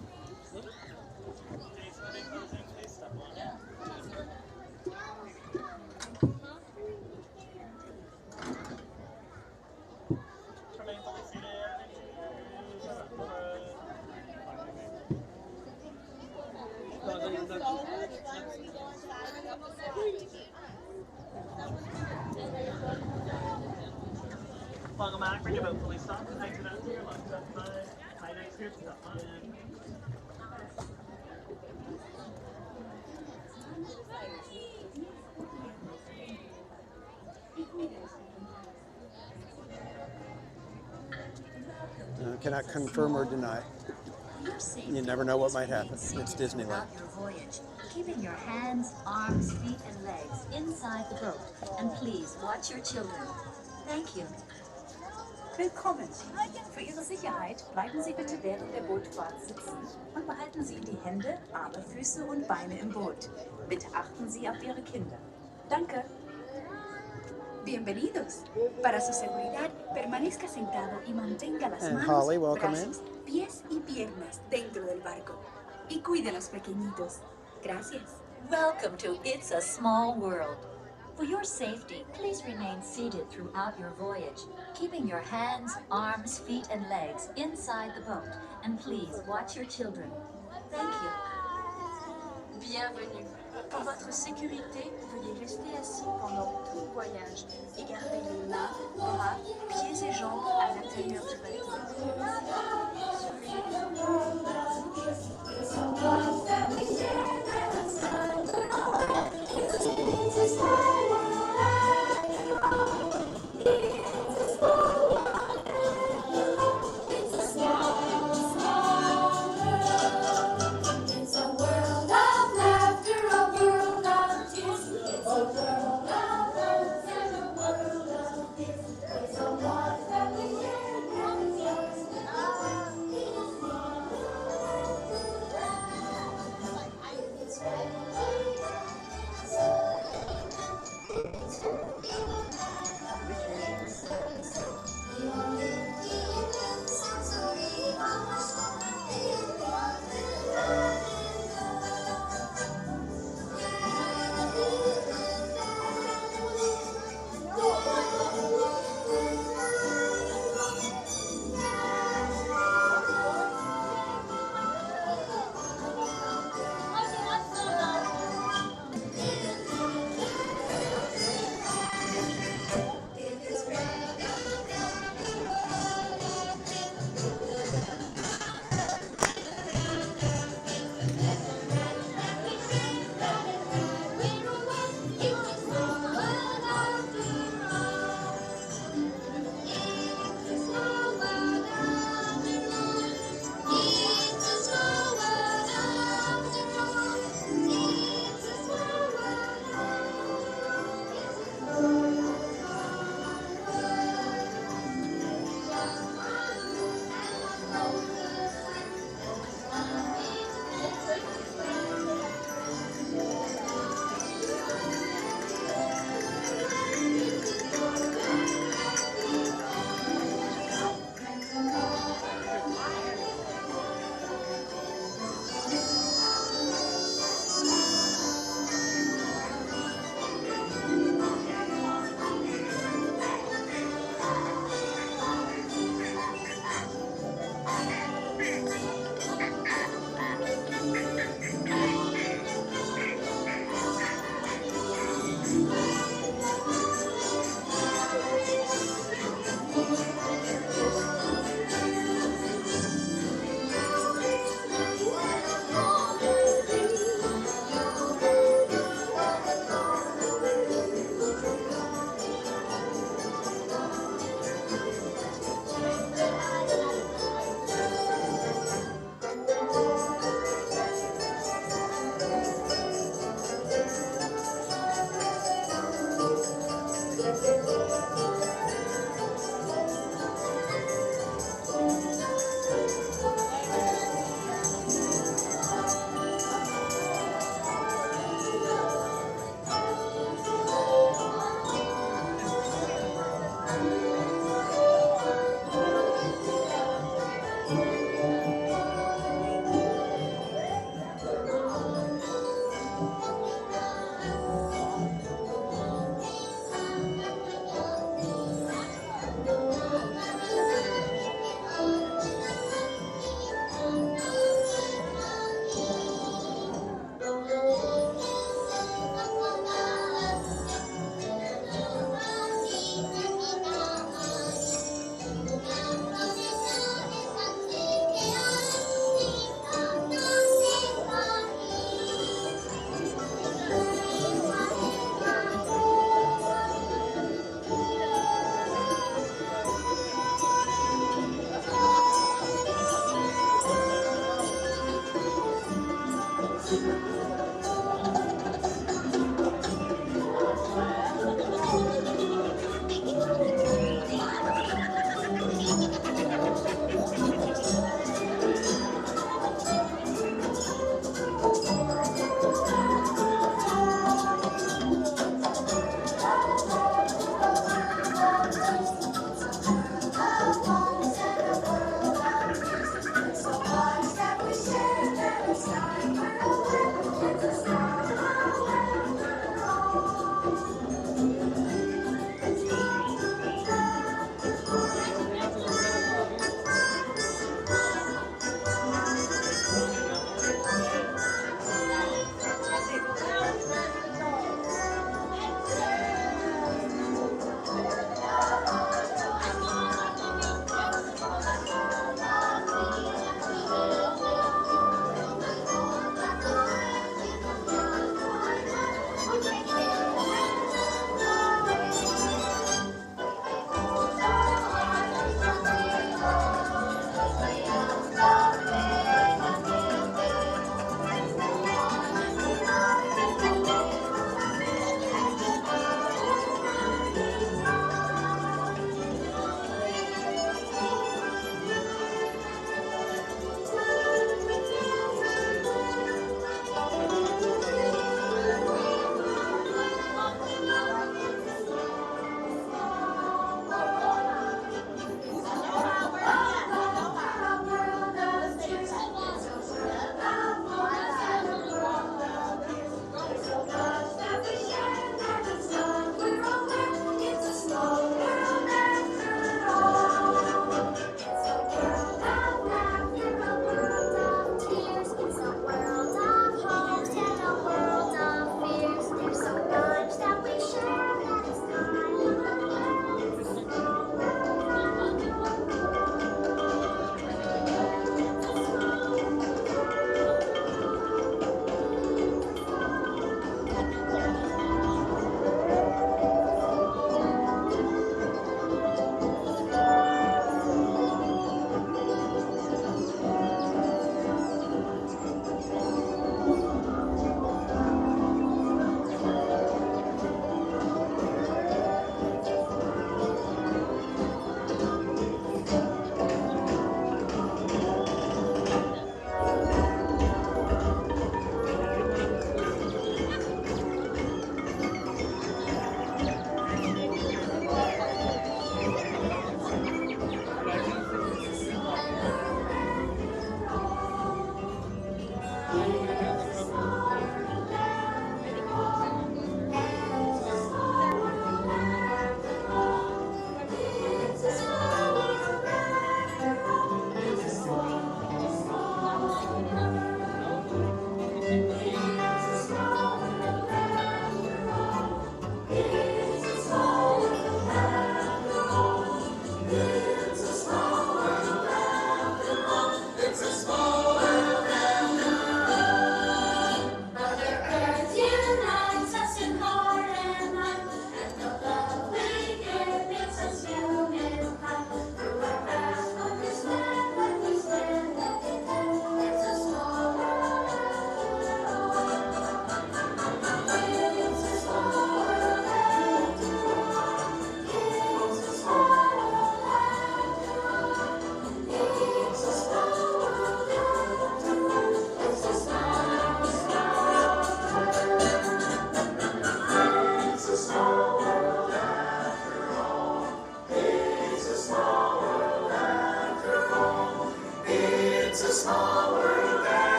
moving, closing, please step on in. Remain fully seated. Welcome back. Bring your boat fully stopped. Exit out to your left side. My next group, step on in. Cannot confirm or deny. You never know what might happen. It's Disneyland. Throughout your voyage, keeping your hands, arms, feet, and legs inside the boat. And please watch your children. Thank you. Willkommen. Für Ihre Sicherheit bleiben Sie bitte während der Bootfahrt sitzen und behalten Sie die Hände, Arme, Füße und Beine im Boot. Bitte achten Sie auf Ihre Kinder. Danke. Bienvenidos. Para su seguridad, permanezca sentado y mantenga las And manos, Holly, welcome brazos, pies y piernas dentro del barco. Y cuide a los pequeñitos. Gracias. Welcome to It's a Small World. For your safety, please remain seated throughout your voyage, keeping your hands, arms, feet, and legs inside the boat. And please watch your children. Thank you. Bienvenue. Pour votre sécurité, veuillez rester assis pendant tout le voyage et garder les mains, bras, pieds et jambes à l'intérieur du bateau.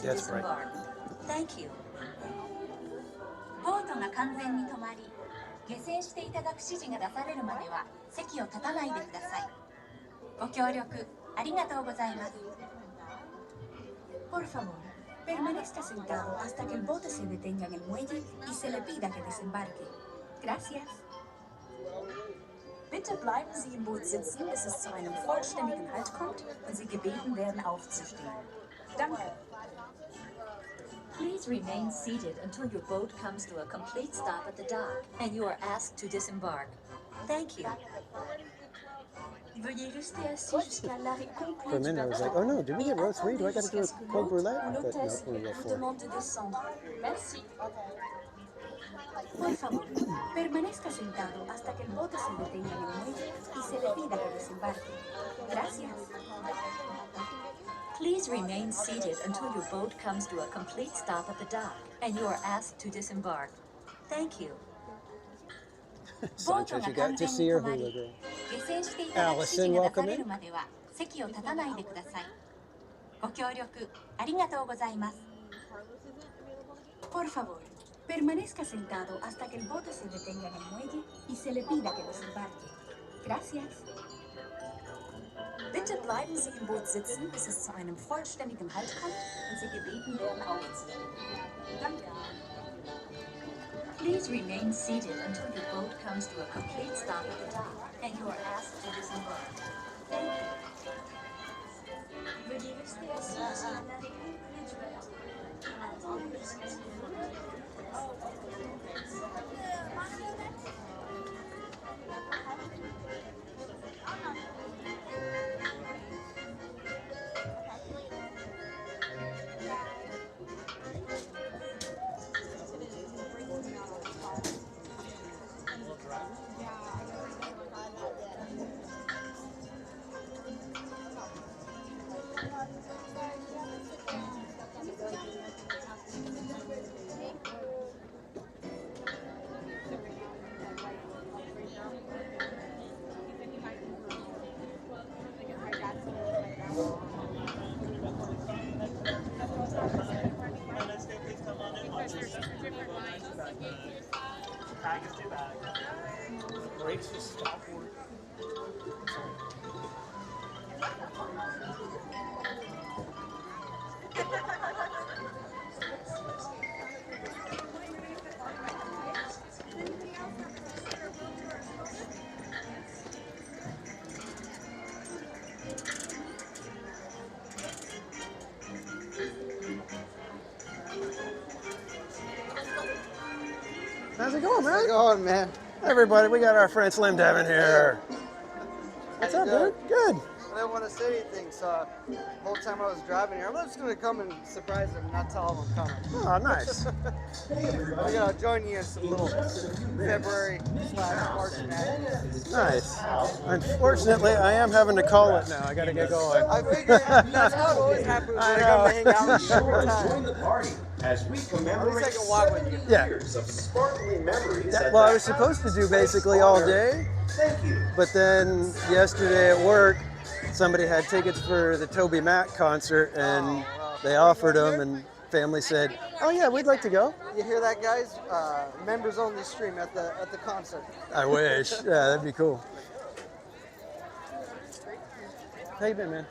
to That's right. disembark. Thank you. ボートが完全に止まり、下船していただく指示が出されるまでは席を立たないでください。ご協力ありがとうございます。Por favor, permanezca sentado hasta que el bote se detenga en el muelle y se le pida que desembarque. Gracias. Bitte bleiben Sie im Boot sitzen, bis es zu einem vollständigen Halt kommt und Sie gebeten werden, aufzustehen. Danke. Please remain seated until your boat comes to a complete stop at the dock and you are asked to disembark. Thank you. Veuillez rester assis jusqu'à l'arrêt complet For a du minute, I was bateau. like, oh no, did we get row 3? Do I got to do Jusqu'à ce a que cold l'hôte brulee? ou But no, l'hôtesse we're row vous 4. demande de descendre. Merci. Por favor, permanezca sentado hasta que el bote se detenga en el muelle y se le pida que desembarque. Gracias. Please remain seated until your boat comes to a complete stop at the dock and you are asked to disembark. Thank you. Sanchez, you got to see her hula girl. 下船していただく指示 Allison, が出さ welcome れる in. までは席を立たないでください。ご協力ありがとうございます。Por favor, permanezca sentado hasta que el bote se detenga en el muelle y se le pida que desembarque. Gracias. Bitte bleiben Sie im Boot sitzen, bis es zu einem vollständigen Halt kommt und Sie gebeten werden, aufzustehen. Danke. Please remain seated until your boat comes to a complete stop at the dock and you are asked to disembark. Thank you. Veuillez rester assis jusqu'à l'arrêt complet du bateau. Brakes just stop working. How's it going, man? How's it going, man? Everybody, we got our friend Slim Devin here. What's up, dude? Good. I didn't want to say anything, so the whole time I was driving here, I'm just going to come and surprise them, not tell them I'm coming. Oh, nice. I'm going to join you in some little February/March madness. Nice. Unfortunately, I am having to call it now. I got to get going. I figured that's how it always happens when I come to hang out with you every time. Join the party as we commemorate At least I can walk with you. Yeah. years of sparkling memories. at Well, I the was supposed to do House basically of all Honor. day, Thank you. but then yesterday at work, somebody had tickets for the Toby Mac concert, and they offered them, and family said, "Oh yeah, we'd like to go." You hear that, guys? Members only stream at the concert. I wish. Yeah, that'd be cool. How you been, man?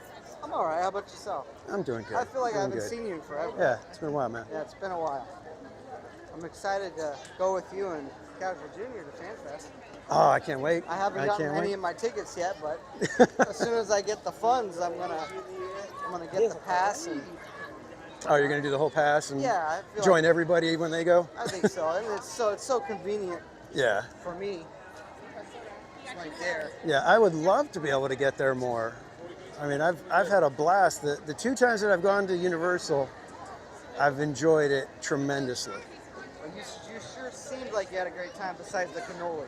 I'm all right. How about yourself? I'm doing good. I feel like I Doing haven't good. seen you in forever. Yeah, it's been a while, man. Yeah, it's been a while. I'm excited to go with you and Casual Junior to FanFest. Oh, I can't wait. I haven't gotten can't any wait. of my tickets yet, but as soon as I get the funds, I'm gonna get the pass and Oh, you're gonna do the whole pass and yeah, I feel join like, everybody when they go? I think so, and it's so convenient Yeah. for me. It's right there. Yeah, I would love to be able to get there more. I mean, I've had a blast. The two times that I've gone to Universal, I've enjoyed it tremendously. Well, you sure seemed like you had a great time besides the cannoli.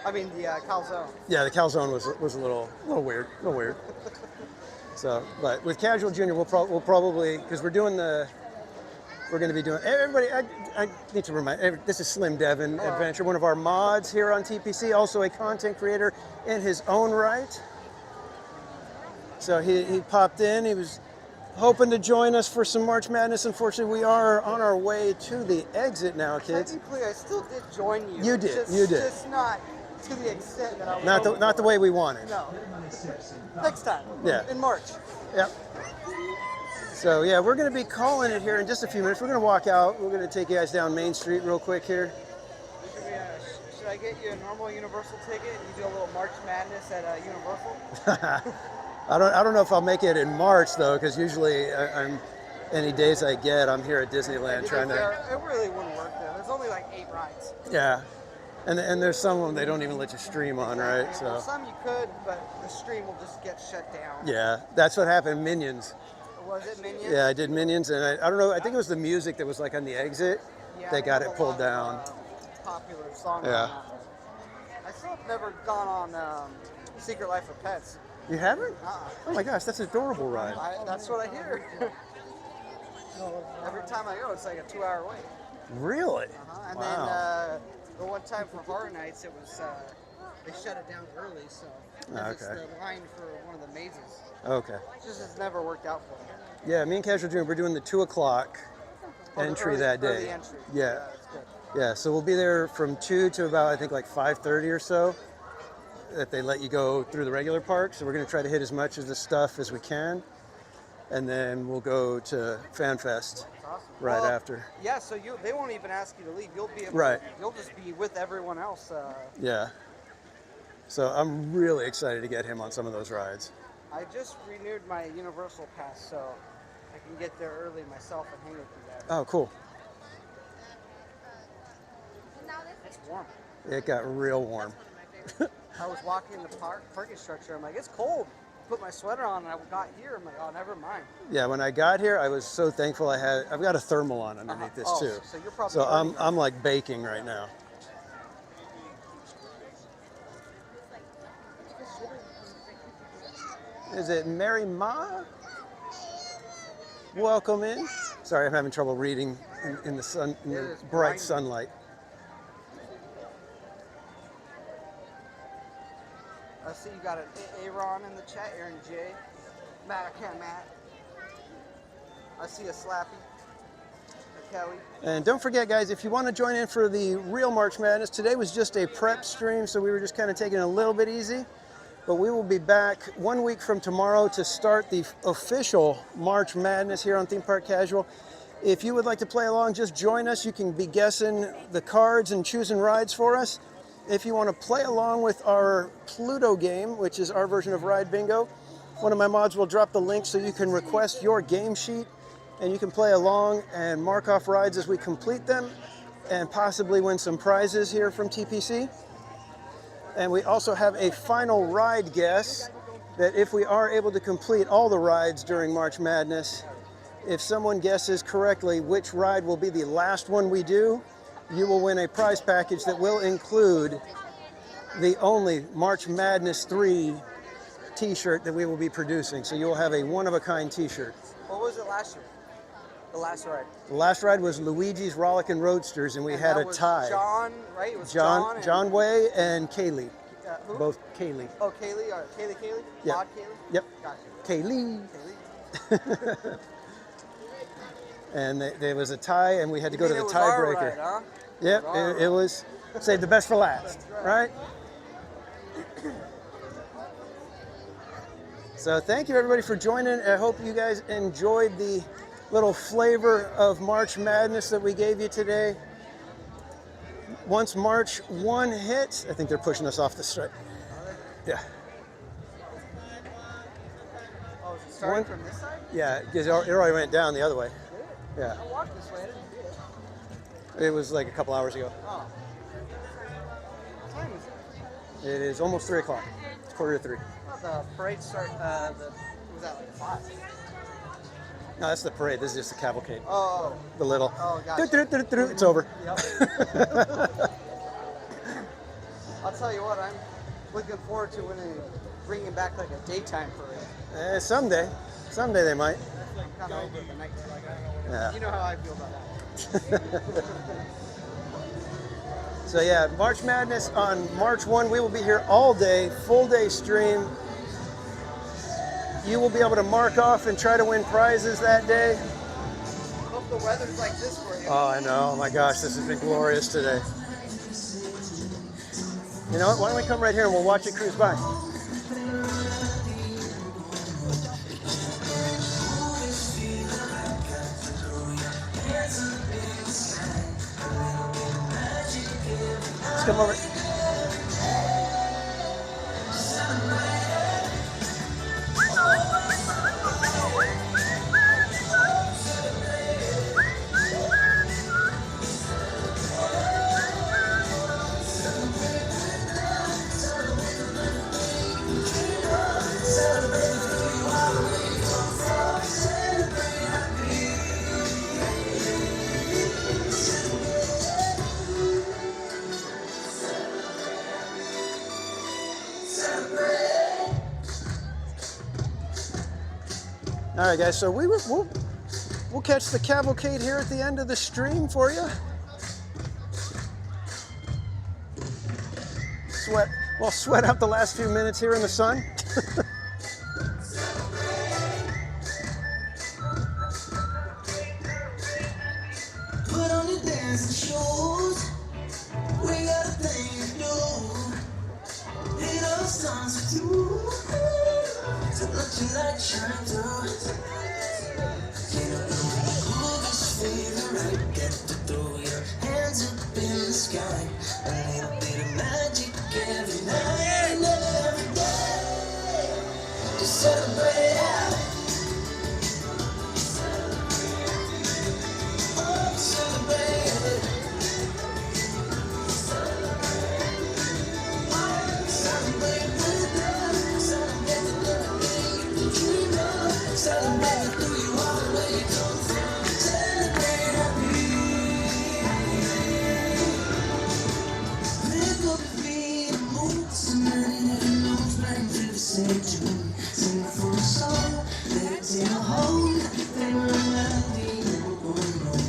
I mean the calzone. Yeah, the calzone was a little weird, So, but with Casual Junior, we'll probably, because we're going to be doing, everybody, I need to remind, this is Slim Devin Adventure, one of our mods here on TPC, also a content creator in his own right. So he popped in, he was hoping to join us for some March Madness. Unfortunately, we are on our way to the exit now, kids. Technically, I still did join you. You did, Just, you did. Just not to the extent that I was Not the way we wanted. No. Next time. Yeah. In March. Yep. So yeah, we're going to be calling it here in just a few minutes. We're going to walk out. We're going to take you guys down Main Street real quick here. Should I get you a normal Universal ticket and you do a little March Madness at Universal? I don't know if I'll make it in March though, because usually I'm any days I get, I'm here at Disneyland trying to. It really wouldn't work there. There's only like 8 rides. Yeah, and there's some of them they don't even let you stream on, right? So. Well, some you could, but the stream will just get shut down. Yeah, that's what happened in Minions. Was it Minions? Yeah, I did Minions, and I don't know. I think it was the music that was like on the exit. Yeah, they got it pulled down. Popular song. Yeah. I still have never gone on Secret Life of Pets. You haven't? Oh my gosh, that's an adorable ride. That's what I hear. Every time I go, it's like a 2-hour wait. Really? And wow. then the one time for Horror Nights, it was they shut it down early, so it's the line for one of the mazes. Okay. It just has never worked out for me. Yeah, me and Casual Dream, we're doing the 2 o'clock entry that day. Early entry. Yeah. That's good. Yeah, so we'll be there from 2 to about, I think, like 5:30 or so, that they let you go through the regular park. So we're going to try to hit as much of the stuff as we can. And then we'll go to Fan Fest right after. Yeah, so they won't even ask you to leave. You'll be able you'll just be with everyone else. Yeah. So I'm really excited to get him on some of those rides. I just renewed my Universal Pass, so I can get there early myself and hang with you guys. Oh, cool. It's warm. It got real warm. I was walking the parking structure. I'm like, it's cold. Put my sweater on, and I got here. I'm like, oh, never mind. Yeah, when I got here, I was so thankful I've got a thermal on underneath this too. So you're probably. So I'm like baking right now. Is it Mary Ma? Welcome in. Sorry, I'm having trouble reading in the sun, in the bright sunlight. I see you got an Aaron in the chat, Aaron J. Matt, I can't Matt. I see a Slappy. A Kelly. And don't forget, guys, if you want to join in for the real March Madness, today was just a prep stream, so we were just kind of taking it a little bit easy. But we will be back 1 week from tomorrow to start the official March Madness here on Theme Park Casual. If you would like to play along, just join us. You can be guessing the cards and choosing rides for us. If you want to play along with our Pluto game, which is our version of Ride Bingo, one of my mods will drop the link so you can request your game sheet and you can play along and mark off rides as we complete them and possibly win some prizes here from TPC. And we also have a final ride guess that if we are able to complete all the rides during March Madness, if someone guesses correctly which ride will be the last one we do, you will win a prize package that will include the only March Madness 3 t-shirt that we will be producing. So you will have a one-of-a-kind t-shirt. What was it last year? The last ride. The last ride was Luigi's Rollickin' Roadsters, and we had a tie. John, right? It was John Way and Kaylee. Who? Both Kaylee. Oh, Kaylee? Or Kaylee? Yep. Mod Kaylee? Yep. Gotcha. Kaylee. And there was a tie, and we had to go to the tiebreaker. Huh? Yep, it was save the best for last, right? So thank you everybody for joining. I hope you guys enjoyed the little flavor of March Madness that we gave you today. Once March 1 hits, I think they're pushing us off the strip. Yeah. Oh, is it starting from this side? Yeah, because it already went down the other way. Yeah. I walked this way, I didn't see it. It was like a couple hours ago. Oh. What time is it? It is almost 3 o'clock. It's 2:45. Well, the parade start, was that like 5? No, that's the parade. This is just the cavalcade. Oh. The little. Oh, gotcha. It's over. Yep. I'll tell you what, I'm looking forward to when they bringing back like a daytime parade. Someday they might. I'm kind of over the nighttime. Yeah. You know how I feel about that. So yeah, March Madness on March 1. We will be here all day, full day stream. you will be able to mark off and try to win prizes that day. Hope the weather's like this for you. Oh, I know. Oh my gosh, this has been glorious today. You know what? Why don't we come right here and we'll watch it cruise by? Let's come over. All right, guys, so we'll catch the cavalcade here at the end of the stream for you. We'll sweat out the last few minutes here in the sun. Put on your dancing shoes. We got a thing to do. Hit all the songs with you. So let your light shine through. Get up and groove is feeling right. Get to throw your hands up in the sky. A little bit of magic every night and every day. To celebrate out. Sing for a song, let it take a hold. They were melody, never going wrong.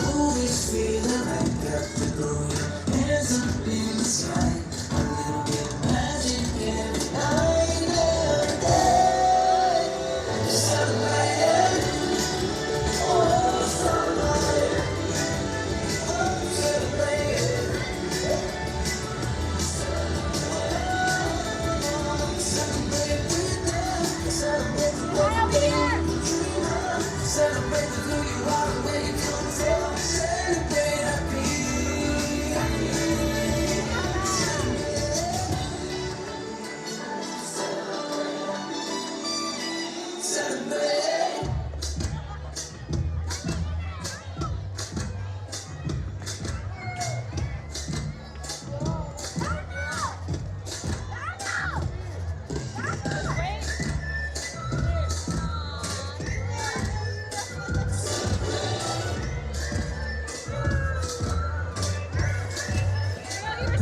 Move is feeling like got to throw your hands up in the sky. A little bit of magic every night, every day. To celebrate, oh, celebrate, oh, celebrate. Celebrate with who you are and where you come from. Celebrate happy. Celebrate.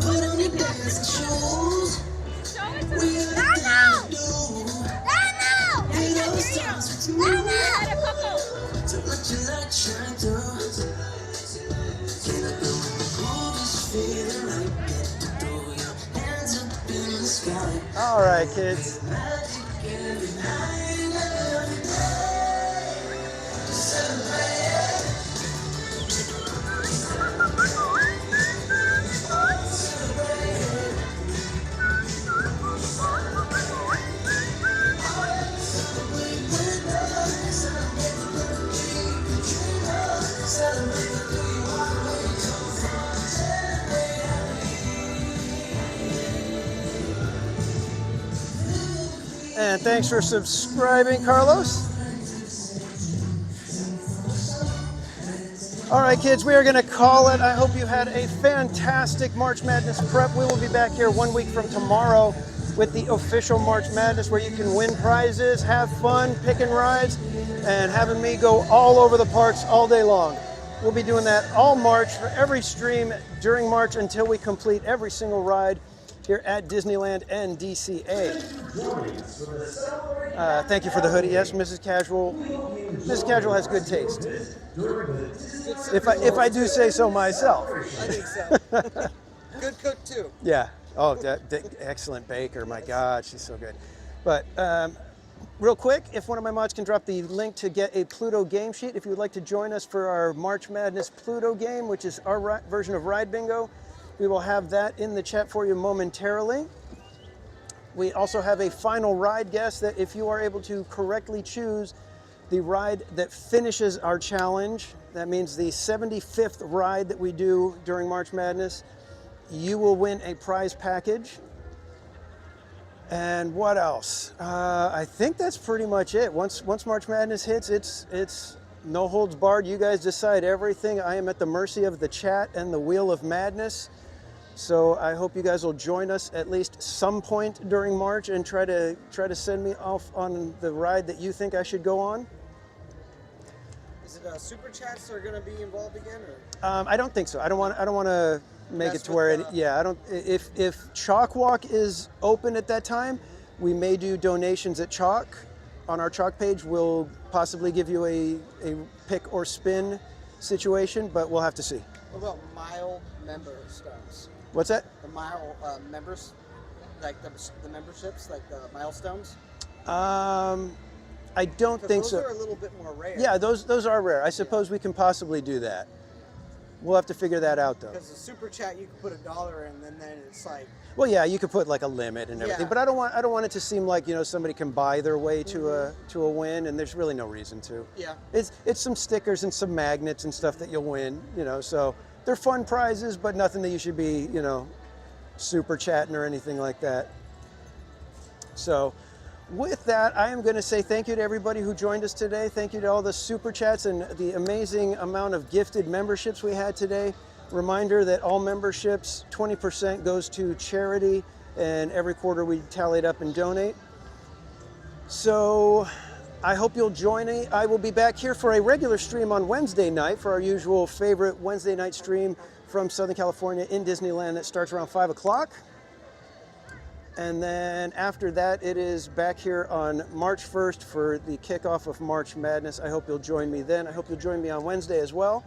Put on your dancing shoes. We got a thing to do. Hit all the stars with you. So let your light shine through. Get up and the groove is feeling right. Get to throw your hands up in the sky. All right, kids. Magic every night, every day. To celebrate. And thanks for subscribing, Carlos. All right, kids, we are going to call it. I hope you had a fantastic March Madness prep. We will be back here 1 week from tomorrow with the official March Madness, where you can win prizes, have fun, picking rides, and having me go all over the parks all day long. We'll be doing that all March for every stream during March until we complete every single ride here at Disneyland and DCA. Thank you for the hoodie. Yes, Mrs. Casual. Mrs. Casual has good taste. If I do say so myself. I think so. Good cook too. Yeah. Oh, excellent baker. My God, she's so good. But real quick, if one of my mods can drop the link to get a Pluto game sheet, if you would like to join us for our March Madness Pluto game, which is our version of Ride Bingo, we will have that in the chat for you momentarily. We also have a final ride guess that if you are able to correctly choose the ride that finishes our challenge, that means the 75th ride that we do during March Madness, you will win a prize package. And what else? I think that's pretty much it. Once March Madness hits, it's no holds barred. You guys decide everything. I am at the mercy of the chat and the wheel of madness. So I hope you guys will join us at least some point during March and try to send me off on the ride that you think I should go on. Is it super chats that are going to be involved again, or? I don't think so. I don't want to make Mess it to where with I don't. If Chalk Walk is open at that time, we may do donations at Chalk. On our Chalk page, we'll possibly give you a pick or spin situation, but we'll have to see. What about mile member stones? What's that? The mile members, like the memberships, like the milestones. I don't think so. Those are a little bit more rare. Yeah, those are rare. I suppose we can possibly do that. We'll have to figure that out, though. Because the super chat, you can put $1 in, and then it's like. Well, yeah, you could put like a limit and everything, Yeah. but I don't want it to seem like somebody can buy their way to a win, and there's really no reason to. Yeah. It's some stickers and some magnets and stuff that you'll win, So they're fun prizes, but nothing that you should be super chatting or anything like that. So. With that, I am going to say thank you to everybody who joined us today. Thank you to all the super chats and the amazing amount of gifted memberships we had today. Reminder that all memberships, 20% goes to charity, and every quarter we tally it up and donate. So I hope you'll join me. I will be back here for a regular stream on Wednesday night for our usual favorite Wednesday night stream from Southern California in Disneyland that starts around 5 o'clock. And then after that, it is back here on March 1st for the kickoff of March Madness. I hope you'll join me then. I hope you'll join me on Wednesday as well.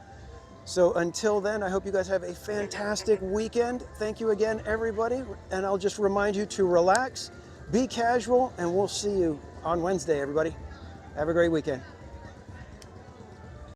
So until then, I hope you guys have a fantastic weekend. Thank you again, everybody. And I'll just remind you to relax, be casual, and we'll see you on Wednesday, everybody. Have a great weekend.